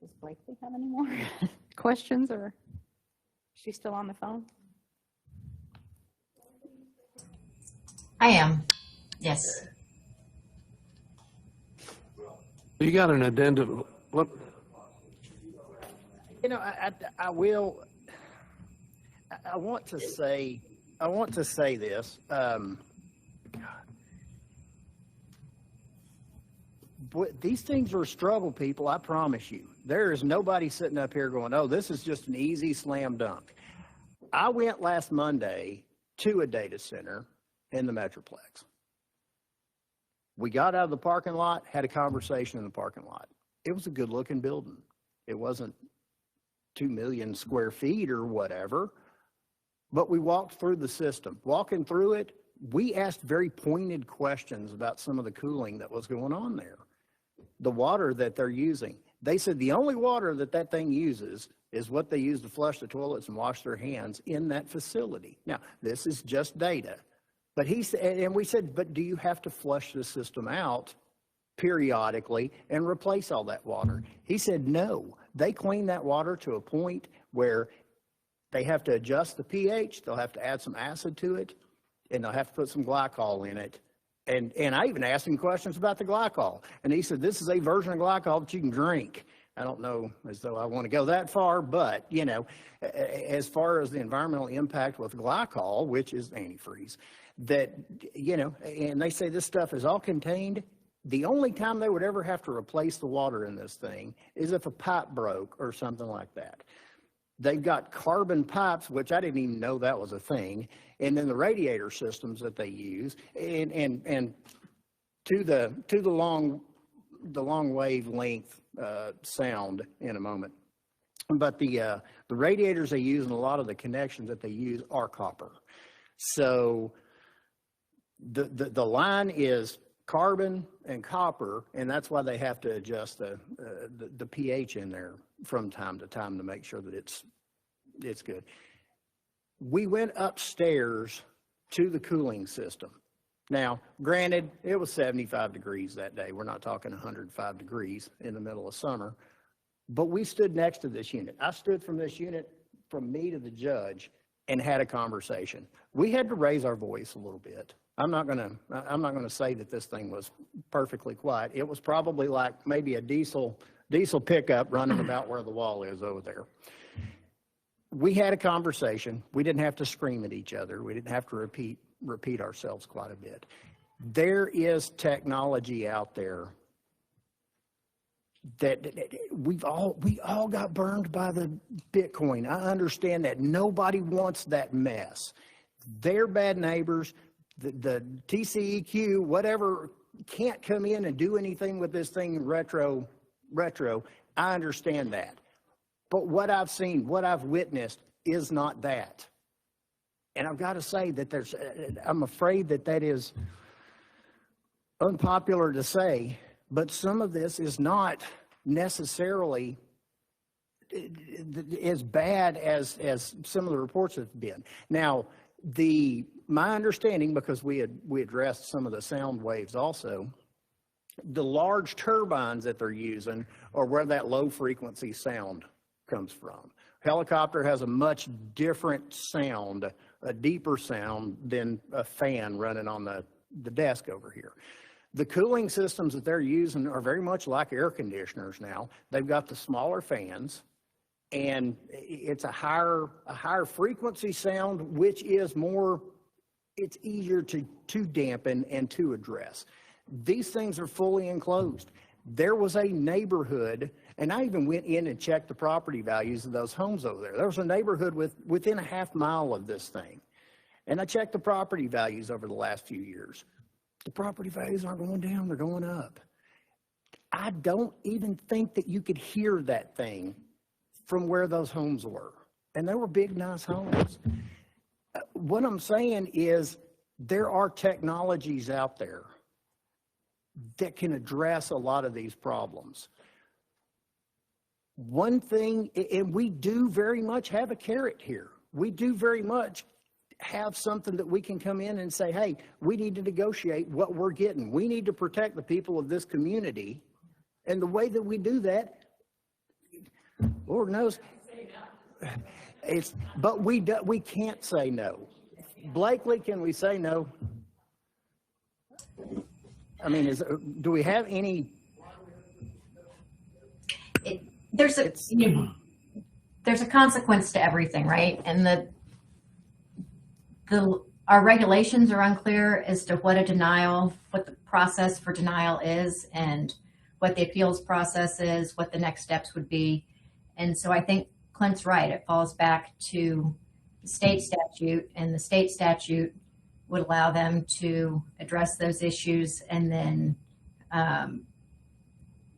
Does Blakely have any more questions, or is she still on the phone?
I am, yes.
You got an addendum, look,
You know, I will, I want to say this. These things are a struggle, people, I promise you. There is nobody sitting up here going, oh, this is just an easy slam dunk. I went last Monday to a data center in the Metroplex. We got out of the parking lot, had a conversation in the parking lot. It was a good-looking building. It wasn't 2 million square feet or whatever, but we walked through the system. Walking through it, we asked very pointed questions about some of the cooling that was going on there. The water that they're using. They said the only water that thing uses is what they use to flush the toilets and wash their hands in that facility. Now, this is just data. But he said, and we said, but do you have to flush the system out periodically and replace all that water? He said, no. They clean that water to a point where they have to adjust the pH, they'll have to add some acid to it, and they'll have to put some glycol in it. And I even asked him questions about the glycol. And he said, this is a version of glycol that you can drink. I don't know as though I want to go that far, but, you know, as far as the environmental impact with glycol, which is antifreeze, that, you know, and they say this stuff is all contained. The only time they would ever have to replace the water in this thing is if a pipe broke or something like that. They've got carbon pipes, which I didn't even know that was a thing, and then the radiator systems that they use, and to the long wavelength sound in a moment. But the radiators they use and a lot of the connections that they use are copper. So the line is carbon and copper, and that's why they have to adjust the pH in there from time to time to make sure that it's good. We went upstairs to the cooling system. Now, granted, it was 75 degrees that day. We're not talking 105 degrees in the middle of summer, but we stood next to this unit. I stood from this unit, from me to the judge, and had a conversation. We had to raise our voice a little bit. I'm not gonna say that this thing was perfectly quiet. It was probably like maybe a diesel pickup running about where the wall is over there. We had a conversation. We didn't have to scream at each other. We didn't have to repeat ourselves quite a bit. There is technology out there that we all got burned by the Bitcoin. I understand that. Nobody wants that mess. They're bad neighbors. The TCEQ, whatever, can't come in and do anything with this thing retro. I understand that. But what I've seen, what I've witnessed is not that. And I've got to say that I'm afraid that is unpopular to say, but some of this is not necessarily as bad as some of the reports have been. Now, my understanding, because we addressed some of the sound waves also, the large turbines that they're using are where that low frequency sound comes from. Helicopter has a much different sound, a deeper sound than a fan running on the desk over here. The cooling systems that they're using are very much like air conditioners now. They've got the smaller fans, and it's a higher frequency sound, which is it's easier to dampen and to address. These things are fully enclosed. There was a neighborhood, and I even went in and checked the property values of those homes over there. There was a neighborhood within a half mile of this thing. And I checked the property values over the last few years. The property values aren't going down, they're going up. I don't even think that you could hear that thing from where those homes were. And they were big, nice homes. What I'm saying is there are technologies out there that can address a lot of these problems. One thing, and we do very much have a carrot here. We do very much have something that we can come in and say, hey, we need to negotiate what we're getting. We need to protect the people of this community. And the way that we do that, Lord knows, but we can't say no. Blakely, can we say no? I mean, do we have any?
There's a consequence to everything, right? And our regulations are unclear as to what the process for denial is, and what the appeals process is, what the next steps would be. And so I think Clint's right. It falls back to the state statute, and the state statute would allow them to address those issues. And then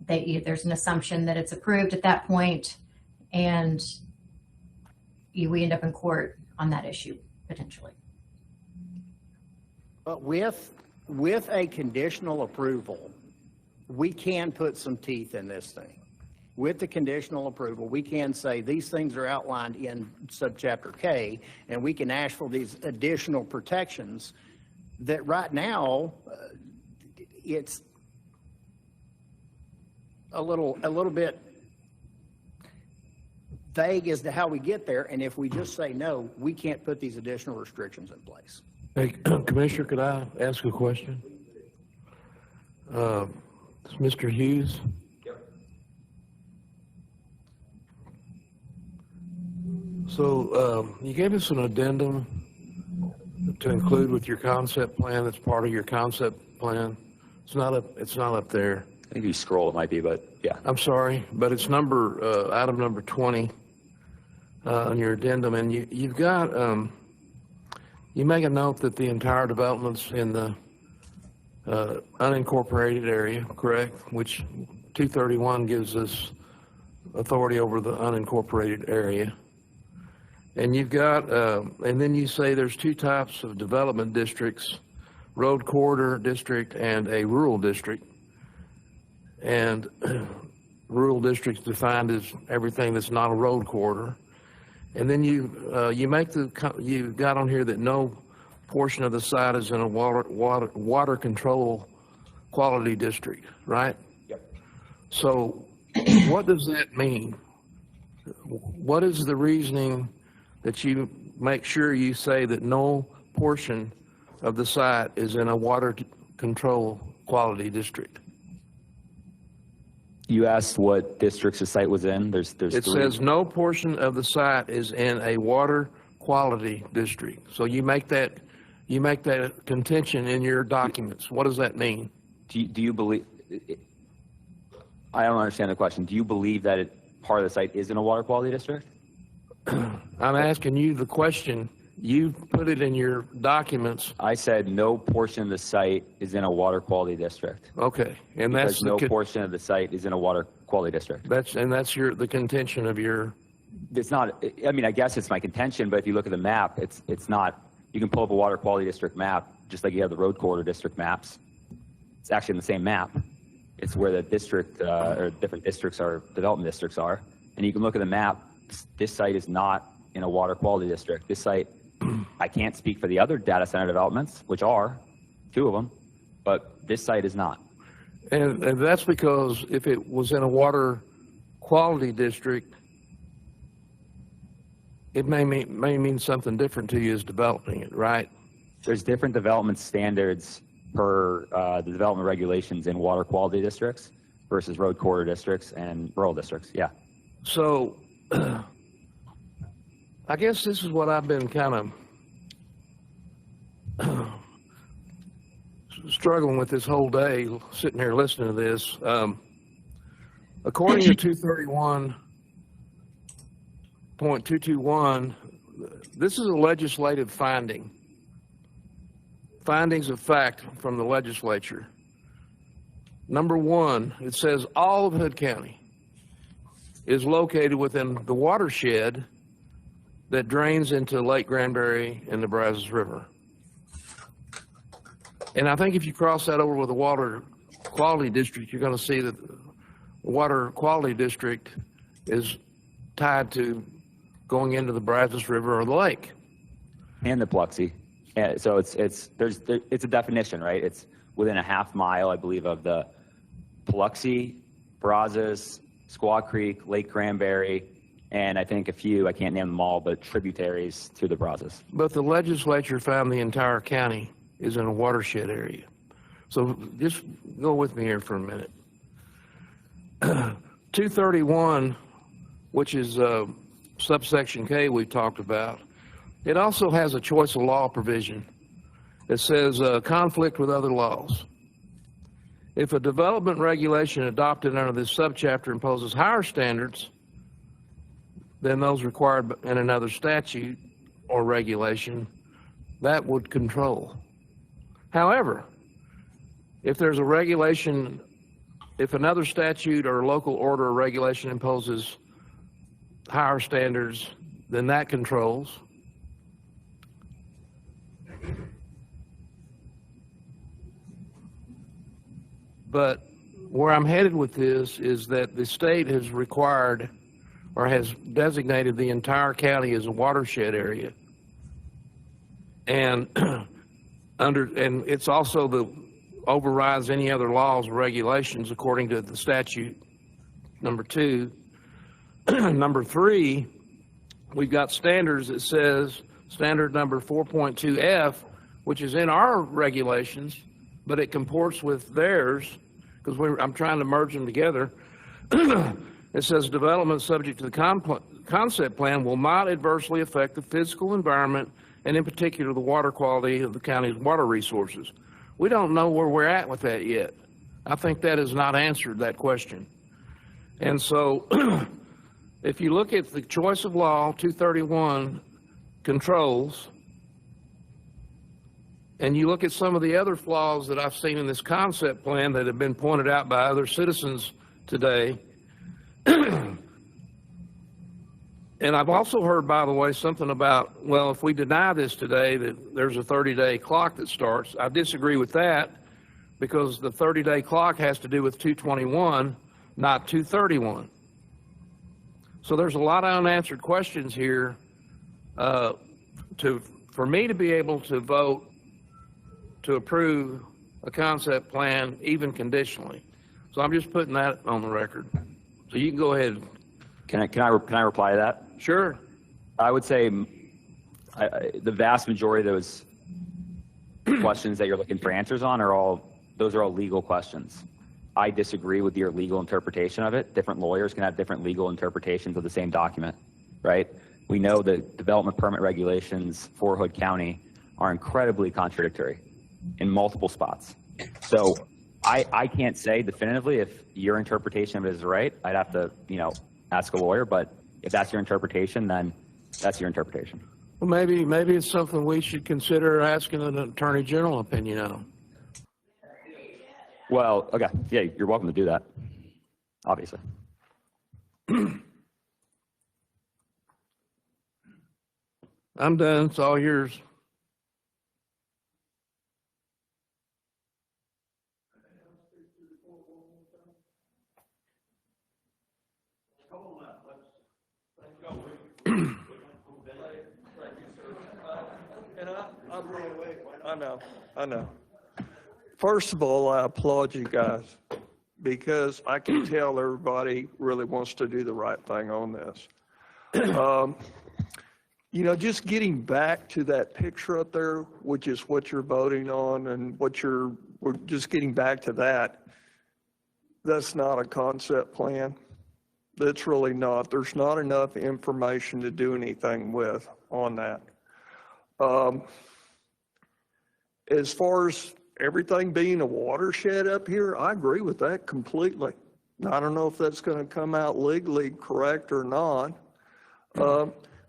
there's an assumption that it's approved at that point, and we end up in court on that issue potentially.
But with a conditional approval, we can put some teeth in this thing. With the conditional approval, we can say these things are outlined in subchapter K, and we can ask for these additional protections that right now it's a little bit vague as to how we get there. And if we just say no, we can't put these additional restrictions in place.
Hey, Commissioner, could I ask a question? It's Mr. Hughes. So you gave us an addendum to include with your concept plan. That's part of your concept plan. It's not up there.
I think if you scroll, it might be, but yeah.
I'm sorry, but it's item number 20 on your addendum, and you've got you make a note that the entire development's in the unincorporated area, correct? Which 231 gives us authority over the unincorporated area. And you've got, and then you say there's two types of development districts, road corridor district and a rural district. And rural districts defined as everything that's not a road corridor. And then you got on here that no portion of the site is in a water control quality district, right?
Yep.
So what does that mean? What is the reasoning that you make sure you say that no portion of the site is in a water control quality district?
You asked what districts the site was in. There's
It
three.
says no portion of the site is in a water quality district. So you make that contention in your documents. What does that mean?
Do you believe? I don't understand the question. Do you believe that part of the site is in a water quality district?
I'm asking you the question. You put it in your documents.
I said no portion of the site is in a water quality district.
Okay, and
Because
that's
no portion of the site is in a water quality district.
That's the contention of your.
It's not. I mean, I guess it's my contention, but if you look at the map, it's not. You can pull up a water quality district map just like you have the road corridor district maps. It's actually in the same map. It's where the district or different districts are, development districts are, and you can look at the map. This site is not in a water quality district. This site, I can't speak for the other data center developments, which are two of them, but this site is not.
And that's because if it was in a water quality district, it may mean something different to you as developing it, right?
There's different development standards per the development regulations in water quality districts versus road corridor districts and rural districts. Yeah.
So I guess this is what I've been kind of struggling with this whole day, sitting here listening to this. According to 231.221, this is a legislative finding findings of fact from the legislature. Number one, it says all of Hood County is located within the watershed that drains into Lake Granbury and the Brazos River. And I think if you cross that over with the water quality district, you're going to see that the water quality district is tied to going into the Brazos River or the lake.
And the Biloxi. So it's a definition, right? It's within a half mile, I believe, of the Biloxi, Brazos, Squaw Creek, Lake Granbury, and I think a few, I can't name them all, but tributaries to the Brazos.
But the legislature found the entire county is in a watershed area. So just go with me here for a minute. 231, which is subsection K we talked about, it also has a choice of law provision that says conflict with other laws. If a development regulation adopted under this subchapter imposes higher standards than those required in another statute or regulation, that would control. However, if there's a regulation, if another statute or local order or regulation imposes higher standards, then that controls. But where I'm headed with this is that the state has required or has designated the entire county as a watershed area. And and it's also overrides any other laws or regulations according to the statute, number 2. Number 3, we've got standards that says standard number 4.2F, which is in our regulations, but it comports with theirs because I'm trying to merge them together. It says development subject to the concept plan will not adversely affect the physical environment and in particular the water quality of the county's water resources. We don't know where we're at with that yet. I think that has not answered that question. And so if you look at the choice of law, 231 controls, and you look at some of the other flaws that I've seen in this concept plan that have been pointed out by other citizens today, and I've also heard, by the way, something about, well, if we deny this today, that there's a 30-day clock that starts. I disagree with that because the 30-day clock has to do with 221, not 231. So there's a lot of unanswered questions here for me to be able to vote to approve a concept plan, even conditionally. So I'm just putting that on the record. So you can go ahead.
Can I reply to that?
Sure.
I would say the vast majority of those questions that you're looking for answers on those are all legal questions. I disagree with your legal interpretation of it. Different lawyers can have different legal interpretations of the same document, right? We know that development permit regulations for Hood County are incredibly contradictory in multiple spots. So I can't say definitively if your interpretation of it is right. I'd have to, ask a lawyer, but if that's your interpretation, then that's your interpretation.
Well, maybe it's something we should consider asking an attorney general opinion on.
Well, okay, yeah, you're welcome to do that, obviously.
I'm done. It's all yours.
I know. First of all, I applaud you guys because I can tell everybody really wants to do the right thing on this. Just getting back to that picture up there, which is what you're voting on and we're just getting back to that. That's not a concept plan. That's really not. There's not enough information to do anything with on that. As far as everything being a watershed up here, I agree with that completely. I don't know if that's going to come out legally correct or not.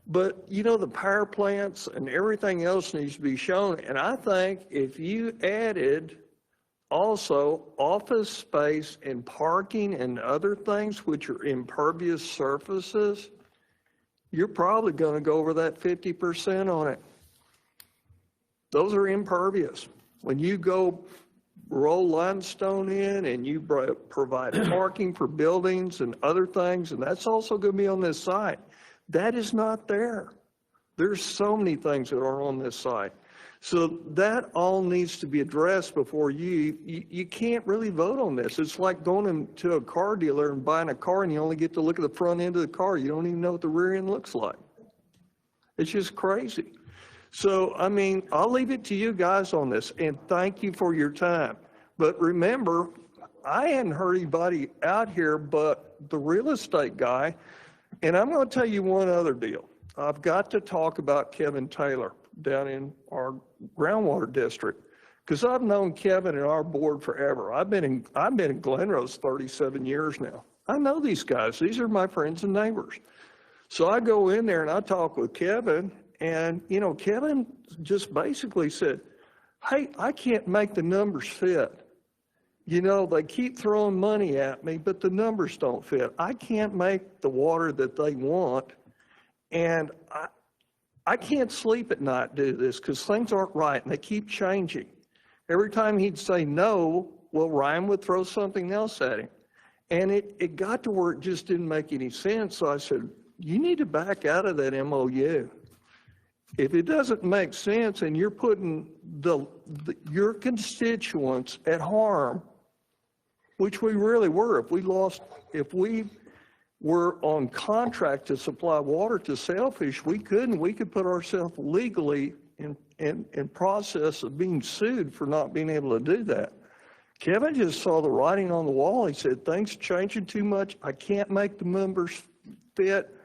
But, you know, the power plants and everything else needs to be shown. And I think if you added also office space and parking and other things which are impervious surfaces, you're probably going to go over that 50% on it. Those are impervious. When you go roll limestone in and you provide parking for buildings and other things, and that's also going to be on this site, that is not there. There's so many things that are on this site. So that all needs to be addressed before you can't really vote on this. It's like going into a car dealer and buying a car and you only get to look at the front end of the car. You don't even know what the rear end looks like. It's just crazy. So, I mean, I'll leave it to you guys on this, and thank you for your time. But remember, I hadn't heard anybody out here but the real estate guy. And I'm going to tell you one other deal. I've got to talk about Kevin Taylor down in our groundwater district, because I've known Kevin and our board forever. I've been in Glen Rose 37 years now. I know these guys. These are my friends and neighbors. So I go in there and I talk with Kevin, and, you know, Kevin just basically said, hey, I can't make the numbers fit. You know, they keep throwing money at me, but the numbers don't fit. I can't make the water that they want, and I can't sleep at night due to this because things aren't right, and they keep changing. Every time he'd say no, well, Ryan would throw something else at him. And it got to where it just didn't make any sense, so I said, you need to back out of that MOU. If it doesn't make sense and you're putting your constituents at harm, which we really were, if we were on contract to supply water to Sailfish, we could put ourselves legally in process of being sued for not being able to do that. Kevin just saw the writing on the wall. He said, things changing too much. I can't make the numbers fit.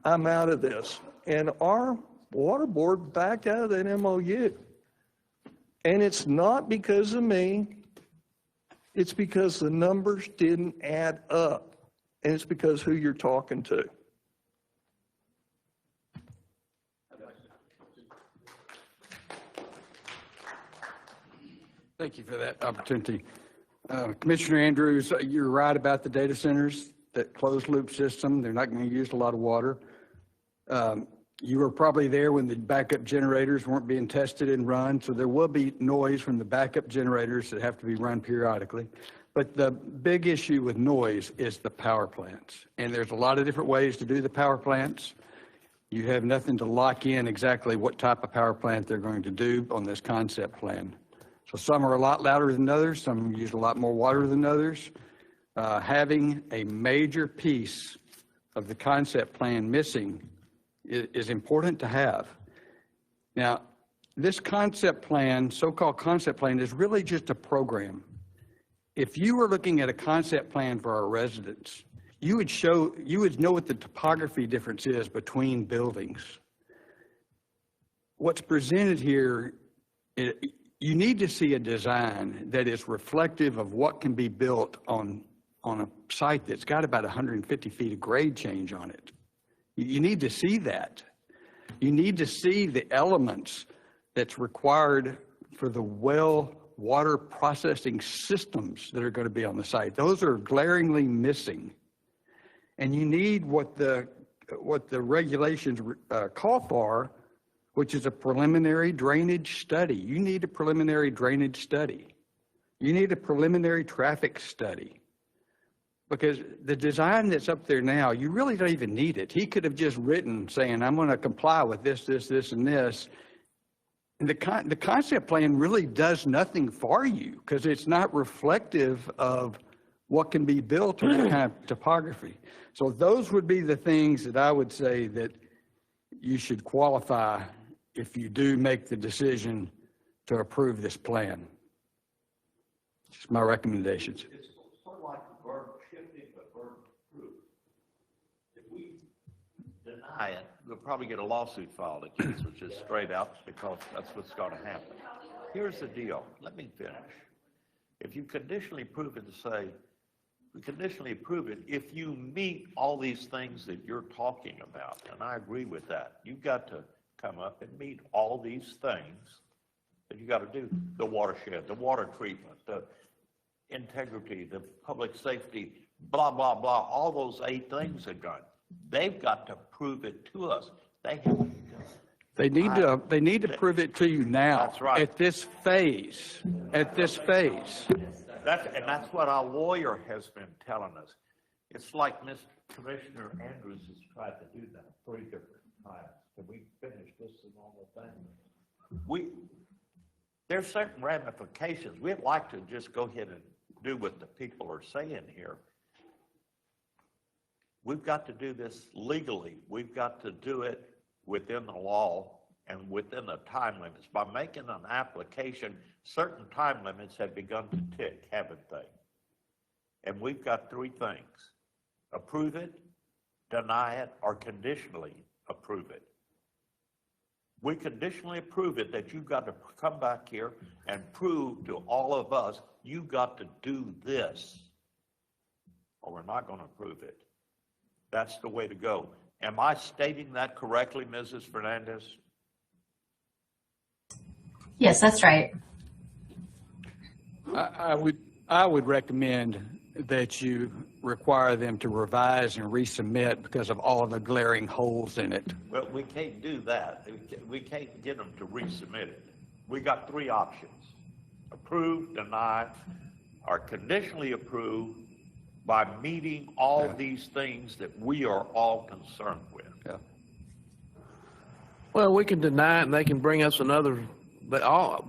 I'm out of this. And our water board backed out of that MOU. And it's not because of me. It's because the numbers didn't add up. And it's because who you're talking to.
Thank you for that opportunity. Commissioner Andrews, you're right about the data centers, that closed loop system. They're not going to use a lot of water. You were probably there when the backup generators weren't being tested and run, so there will be noise from the backup generators that have to be run periodically. But the big issue with noise is the power plants. And there's a lot of different ways to do the power plants. You have nothing to lock in exactly what type of power plant they're going to do on this concept plan. So some are a lot louder than others, some use a lot more water than others. Having a major piece of the concept plan missing is important to have. Now, this concept plan, so-called concept plan, is really just a program. If you were looking at a concept plan for our residents, you would know what the topography difference is between buildings. What's presented here, you need to see a design that is reflective of what can be built on a site that's got about 150 feet of grade change on it. You need to see that. You need to see the elements that's required for the well water processing systems that are going to be on the site. Those are glaringly missing. And you need what the regulations call for, which is a preliminary drainage study. You need a preliminary drainage study. You need a preliminary traffic study. Because the design that's up there now, you really don't even need it. He could have just written saying, I'm going to comply with this, this, this, and this. And the concept plan really does nothing for you because it's not reflective of what can be built on that kind of topography. So those would be the things that I would say that you should qualify if you do make the decision to approve this plan. Just my recommendations.
It's sort of like burden shifting, but burden proof. If we deny it, we'll probably get a lawsuit filed against us, which is straight out because that's what's going to happen. Here's the deal. Let me finish. If you conditionally prove it to say, we conditionally approve it if you meet all these things that you're talking about, and I agree with that. You've got to come up and meet all these things that you got to do. The watershed, the water treatment, the integrity, the public safety, blah, blah, blah, all those 8 things are done. They've got to prove it to us. They have.
They need to prove it to you now.
That's right.
At this phase.
That's what our lawyer has been telling us. It's like Commissioner Andrews has tried to do that 3 different times. Can we finish this and all the thing? There's certain ramifications. We'd like to just go ahead and do what the people are saying here. We've got to do this legally. We've got to do it within the law and within the time limits. By making an application, certain time limits have begun to tick, haven't they? And we've got 3 things: approve it, deny it, or conditionally approve it. We conditionally approve it that you've got to come back here and prove to all of us you've got to do this, or we're not going to approve it. That's the way to go. Am I stating that correctly, Mrs. Fernandez?
Yes, that's right.
I would recommend that you require them to revise and resubmit because of all of the glaring holes in it.
Well, we can't do that. We can't get them to resubmit it. We got 3 options: approve, deny, or conditionally approve by meeting all these things that we are all concerned with.
Yeah.
Well, we can deny it and they can bring us another,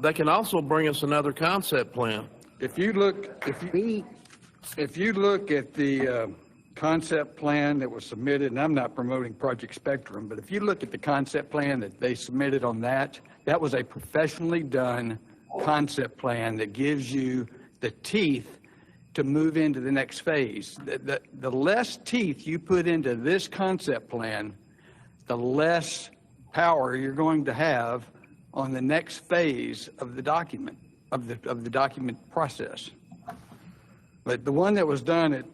they can also bring us another concept plan.
If you look at the concept plan that was submitted, and I'm not promoting Project Spectrum, but if you look at the concept plan that they submitted on that was a professionally done concept plan that gives you the teeth to move into the next phase. The less teeth you put into this concept plan, the less power you're going to have on the next phase of the document, of the document process. But the one that was done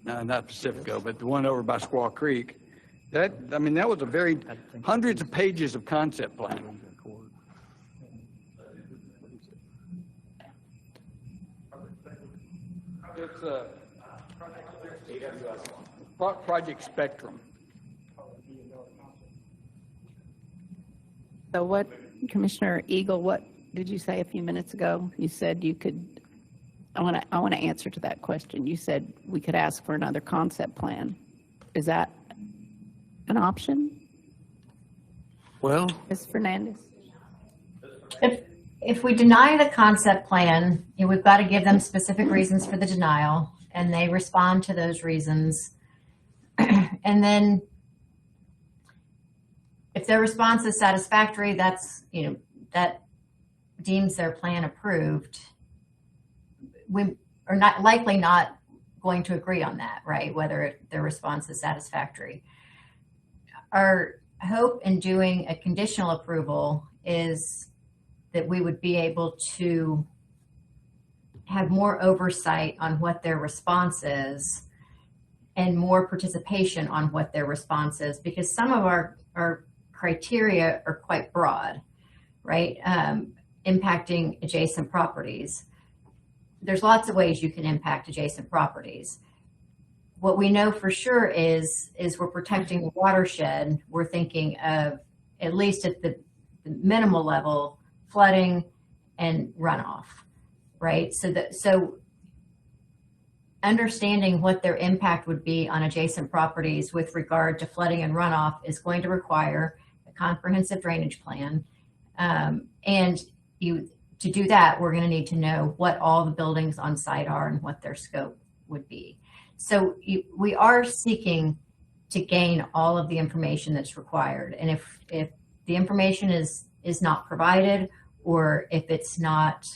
not Pacifico, but the one over by Squaw Creek, that was hundreds of pages of concept plan. It's Project Spectrum.
So what, Commissioner Eagle, what did you say a few minutes ago? You said you could, I want to answer to that question. You said we could ask for another concept plan. Is that an option?
Well,
Ms. Fernandez?
If we deny the concept plan, we've got to give them specific reasons for the denial, and they respond to those reasons. And then if their response is satisfactory, that's, that deems their plan approved. We are likely not going to agree on that, right? Whether their response is satisfactory. Our hope in doing a conditional approval is that we would be able to have more oversight on what their response is and more participation on what their response is, because some of our criteria are quite broad, right? Impacting adjacent properties. There's lots of ways you can impact adjacent properties. What we know for sure is we're protecting the watershed. We're thinking of, at least at the minimal level, flooding and runoff, right? So understanding what their impact would be on adjacent properties with regard to flooding and runoff is going to require a comprehensive drainage plan. To do that, we're going to need to know what all the buildings on site are and what their scope would be. So we are seeking to gain all of the information that's required. And if the information is not provided, or if it's not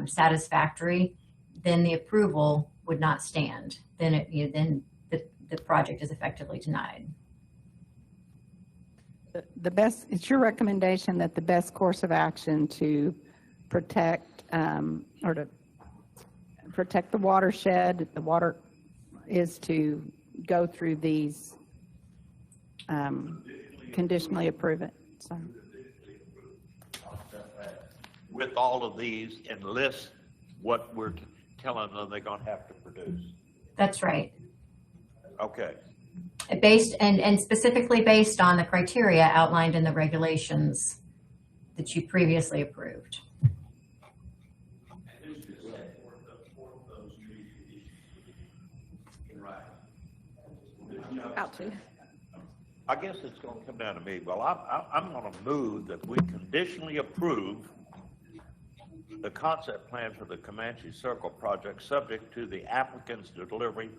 satisfactory, then the approval would not stand. Then the project is effectively denied.
It's your recommendation that the best course of action to protect, or to protect the watershed. The water is to go through these, conditionally approve it, so.
With all of these and list what we're telling them they're going to have to produce.
That's right.
Okay.
Based, and specifically based on the criteria outlined in the regulations that you previously approved.
Out to.
I guess it's going to come down to me. Well, I'm going to move that we conditionally approve the concept plan for the Comanche Circle project, subject to the applicant's delivery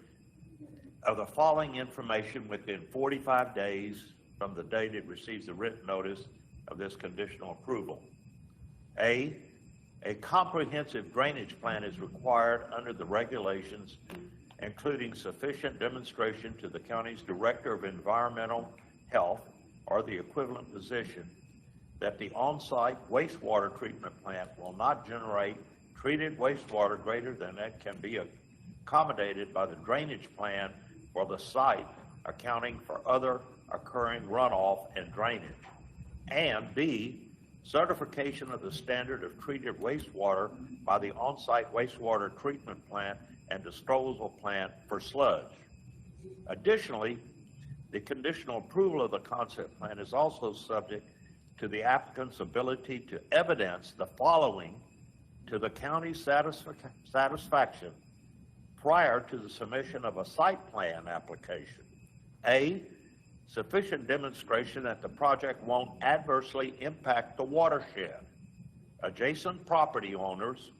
of the following information within 45 days from the date it receives the written notice of this conditional approval. A comprehensive drainage plan is required under the regulations, including sufficient demonstration to the county's Director of Environmental Health or the equivalent position that the on-site wastewater treatment plant will not generate treated wastewater greater than that can be accommodated by the drainage plan for the site, accounting for other occurring runoff and drainage. And B, certification of the standard of treated wastewater by the on-site wastewater treatment plant and disposal plant for sludge. Additionally, the conditional approval of the concept plan is also subject to the applicant's ability to evidence the following to the county's satisfaction prior to the submission of a site plan application. A, sufficient demonstration that the project won't adversely impact the watershed, adjacent property owners,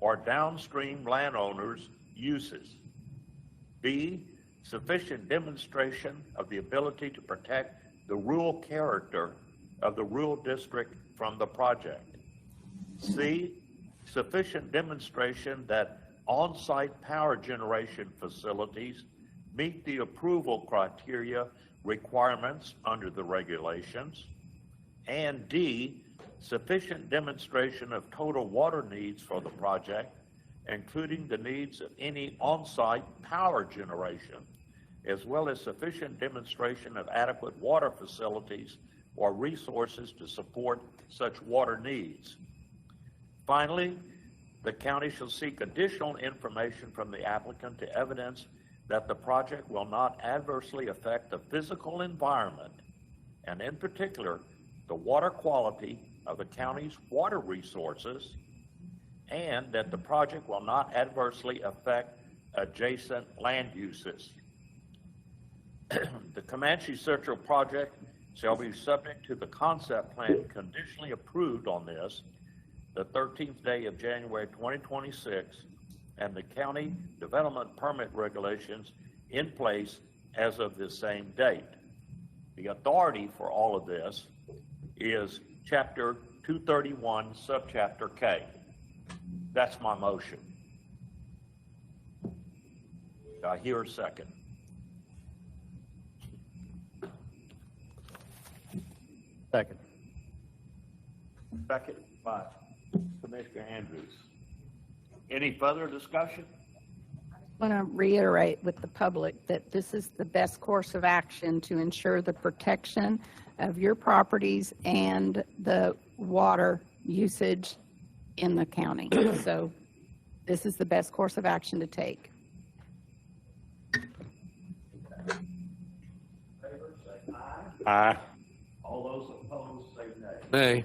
or downstream landowners' uses. B, sufficient demonstration of the ability to protect the rural character of the rural district from the project. C, sufficient demonstration that on-site power generation facilities meet the approval criteria requirements under the regulations. And D, sufficient demonstration of total water needs for the project, including the needs of any on-site power generation, as well as sufficient demonstration of adequate water facilities or resources to support such water needs. Finally, the county shall seek additional information from the applicant to evidence that the project will not adversely affect the physical environment, and in particular, the water quality of the county's water resources, and that the project will not adversely affect adjacent land uses. The Comanche Circle project shall be subject to the concept plan conditionally approved on this the 13th day of January 2026, and the county development permit regulations in place as of this same date. The authority for all of this is Chapter 231, Subchapter K. That's my motion. Do I hear a second?
Second.
Second by Commissioner Andrews. Any further discussion?
I want to reiterate with the public that this is the best course of action to ensure the protection of your properties and the water usage in the county. So this is the best course of action to take.
Aye. All those opposed say nay.
Nay.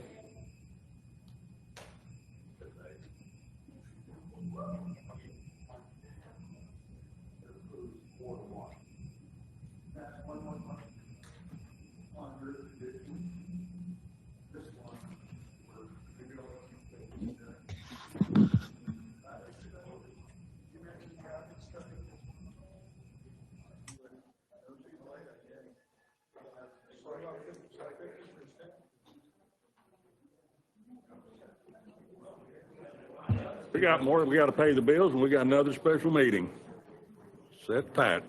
We got more, we got to pay the bills, and we got another special meeting. Set tight.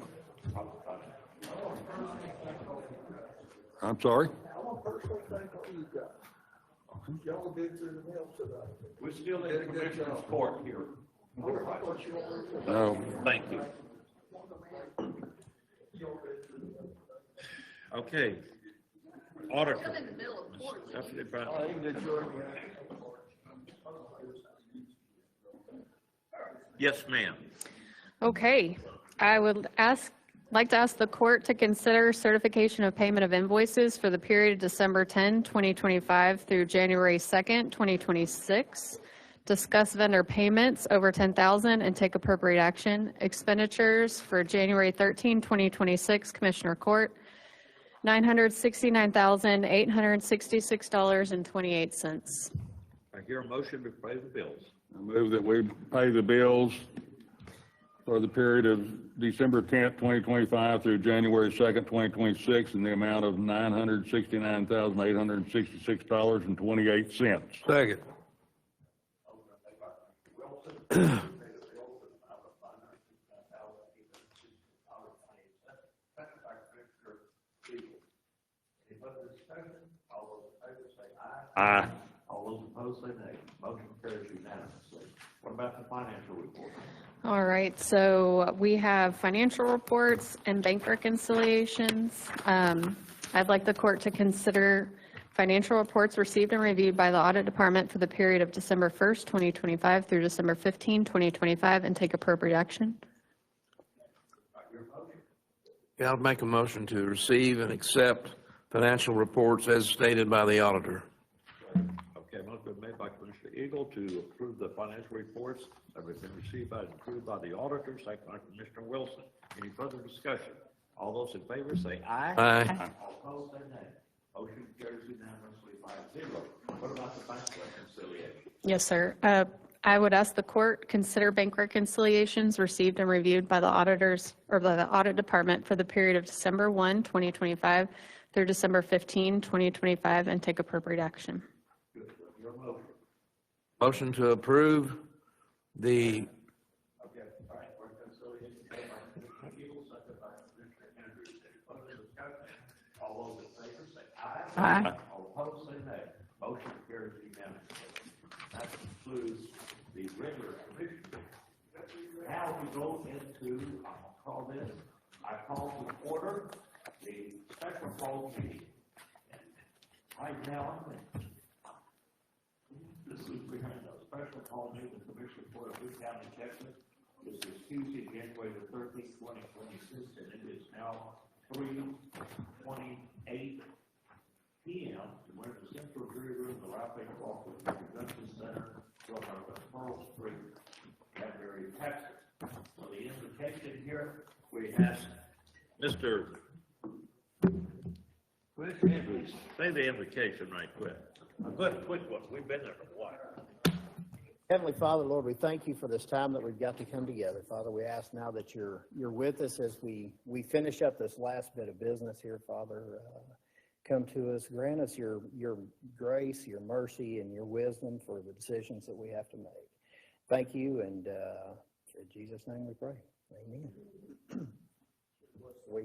I'm sorry?
Y'all did through the mail today.
We're still in the commissioner's court here.
No.
Thank you. Okay. Auditor. Stephanie Brown. Yes, ma'am.
Okay, I would like to ask the court to consider certification of payment of invoices for the period December 10, 2025 through January 2nd, 2026. Discuss vendor payments over $10,000 and take appropriate action. Expenditures for January 13, 2026, Commissioner Court, $969,866.28.
I hear a motion to pay the bills.
I move that we pay the bills for the period of December 10th, 2025 through January 2nd, 2026 in the amount of $969,866.28.
Second.
Aye. All those opposed say nay. Motion carries unanimously. What about the financial report?
All right, so we have financial reports and bank reconciliations. I'd like the court to consider financial reports received and reviewed by the audit department for the period of December 1st, 2025 through December 15, 2025, and take appropriate action.
Yeah, I'll make a motion to receive and accept financial reports as stated by the auditor.
Okay, motion made by Commissioner Eagle to approve the financial reports that have been received and approved by the auditor, second by Commissioner Wilson. Any further discussion? All those in favor say aye.
Aye.
All opposed say nay. Motion carries unanimously 5-0. What about the bank reconciliation?
Yes, sir. I would ask the court consider bank reconciliations received and reviewed by the auditors or by the audit department for the period of December 1, 2025 through December 15, 2025, and take appropriate action.
Your motion.
Motion to approve the
Okay, all right, reconciliation made by Commissioner Eagle, second by Commissioner Andrews. Any further discussion? All those in favor say aye.
Aye.
All opposed say nay. Motion carries unanimously. That concludes the regular commission. Now we go into, I'll call this, I call to order the special call meeting. Right now, this is behind a special call meeting with the Commission for Hood County, Texas. This is Tuesday, January the 13th, 2026, and it is now 3:28 p.m. We're in the central jury room of the Ralph A. Walker Convention Center, 1200 Pearl Street, Granbury, Texas. So the invitation here, we have Mr. Commissioner Andrews, say the invocation right quick. A good quick one. We've been there for a while.
Heavenly Father, Lord, we thank you for this time that we've got to come together. Father, we ask now that you're with us as we finish up this last bit of business here, Father. Come to us, grant us your grace, your mercy, and your wisdom for the decisions that we have to make. Thank you, and in Jesus' name we pray. Amen. We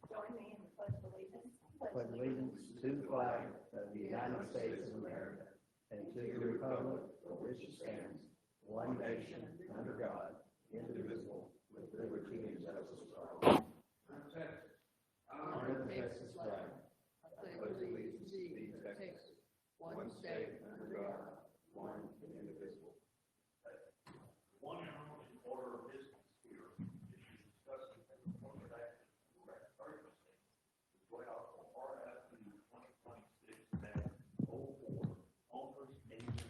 join me in the pledge of allegiance. Pledge allegiance to the flag of the United States of America and to the republic for which it stands, one nation, under God, indivisible, with liberty and justice for all. Honor the Texas flag. I pledge allegiance to thee, Texas, one state, under God, one and indivisible. One order of business here is discussing the appropriate action to correct emergency as well for RFP 2026-04 owners agent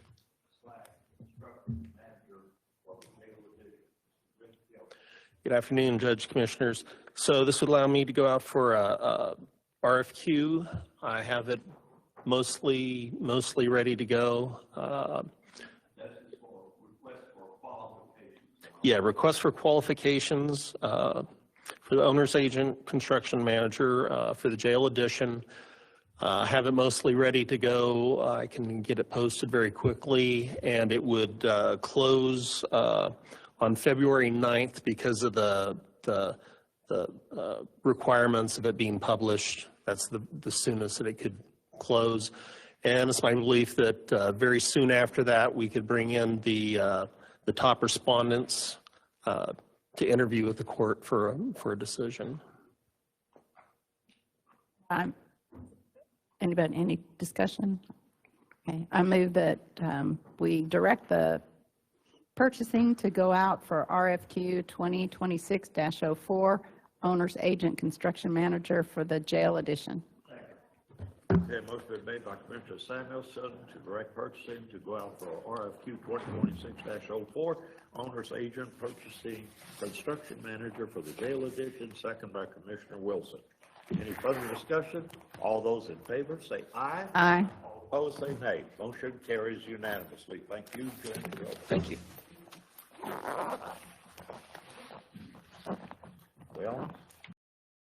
/ construction manager for the jail division.
Good afternoon, Judge Commissioners. So this would allow me to go out for a RFQ. I have it mostly ready to go. Yeah, request for qualifications for the owner's agent, construction manager for the jail addition. Have it mostly ready to go. I can get it posted very quickly, and it would close on February 9th because of the requirements of it being published. That's the soonest that it close. And it's my belief that very soon after that, we could bring in the top respondents to interview with the court for a decision.
Anybody, any discussion? Okay, I move that we direct the purchasing to go out for RFQ 2026-04, owner's agent construction manager for the jail addition.
Okay, motion been made by Commissioner Samuelson to direct purchasing to go out for RFQ 2026-04, owner's agent purchasing construction manager for the jail addition, second by Commissioner Wilson. Any further discussion? All those in favor say aye.
Aye.
All opposed say nay. Motion carries unanimously. Thank you, Judge.
Thank you.
Well,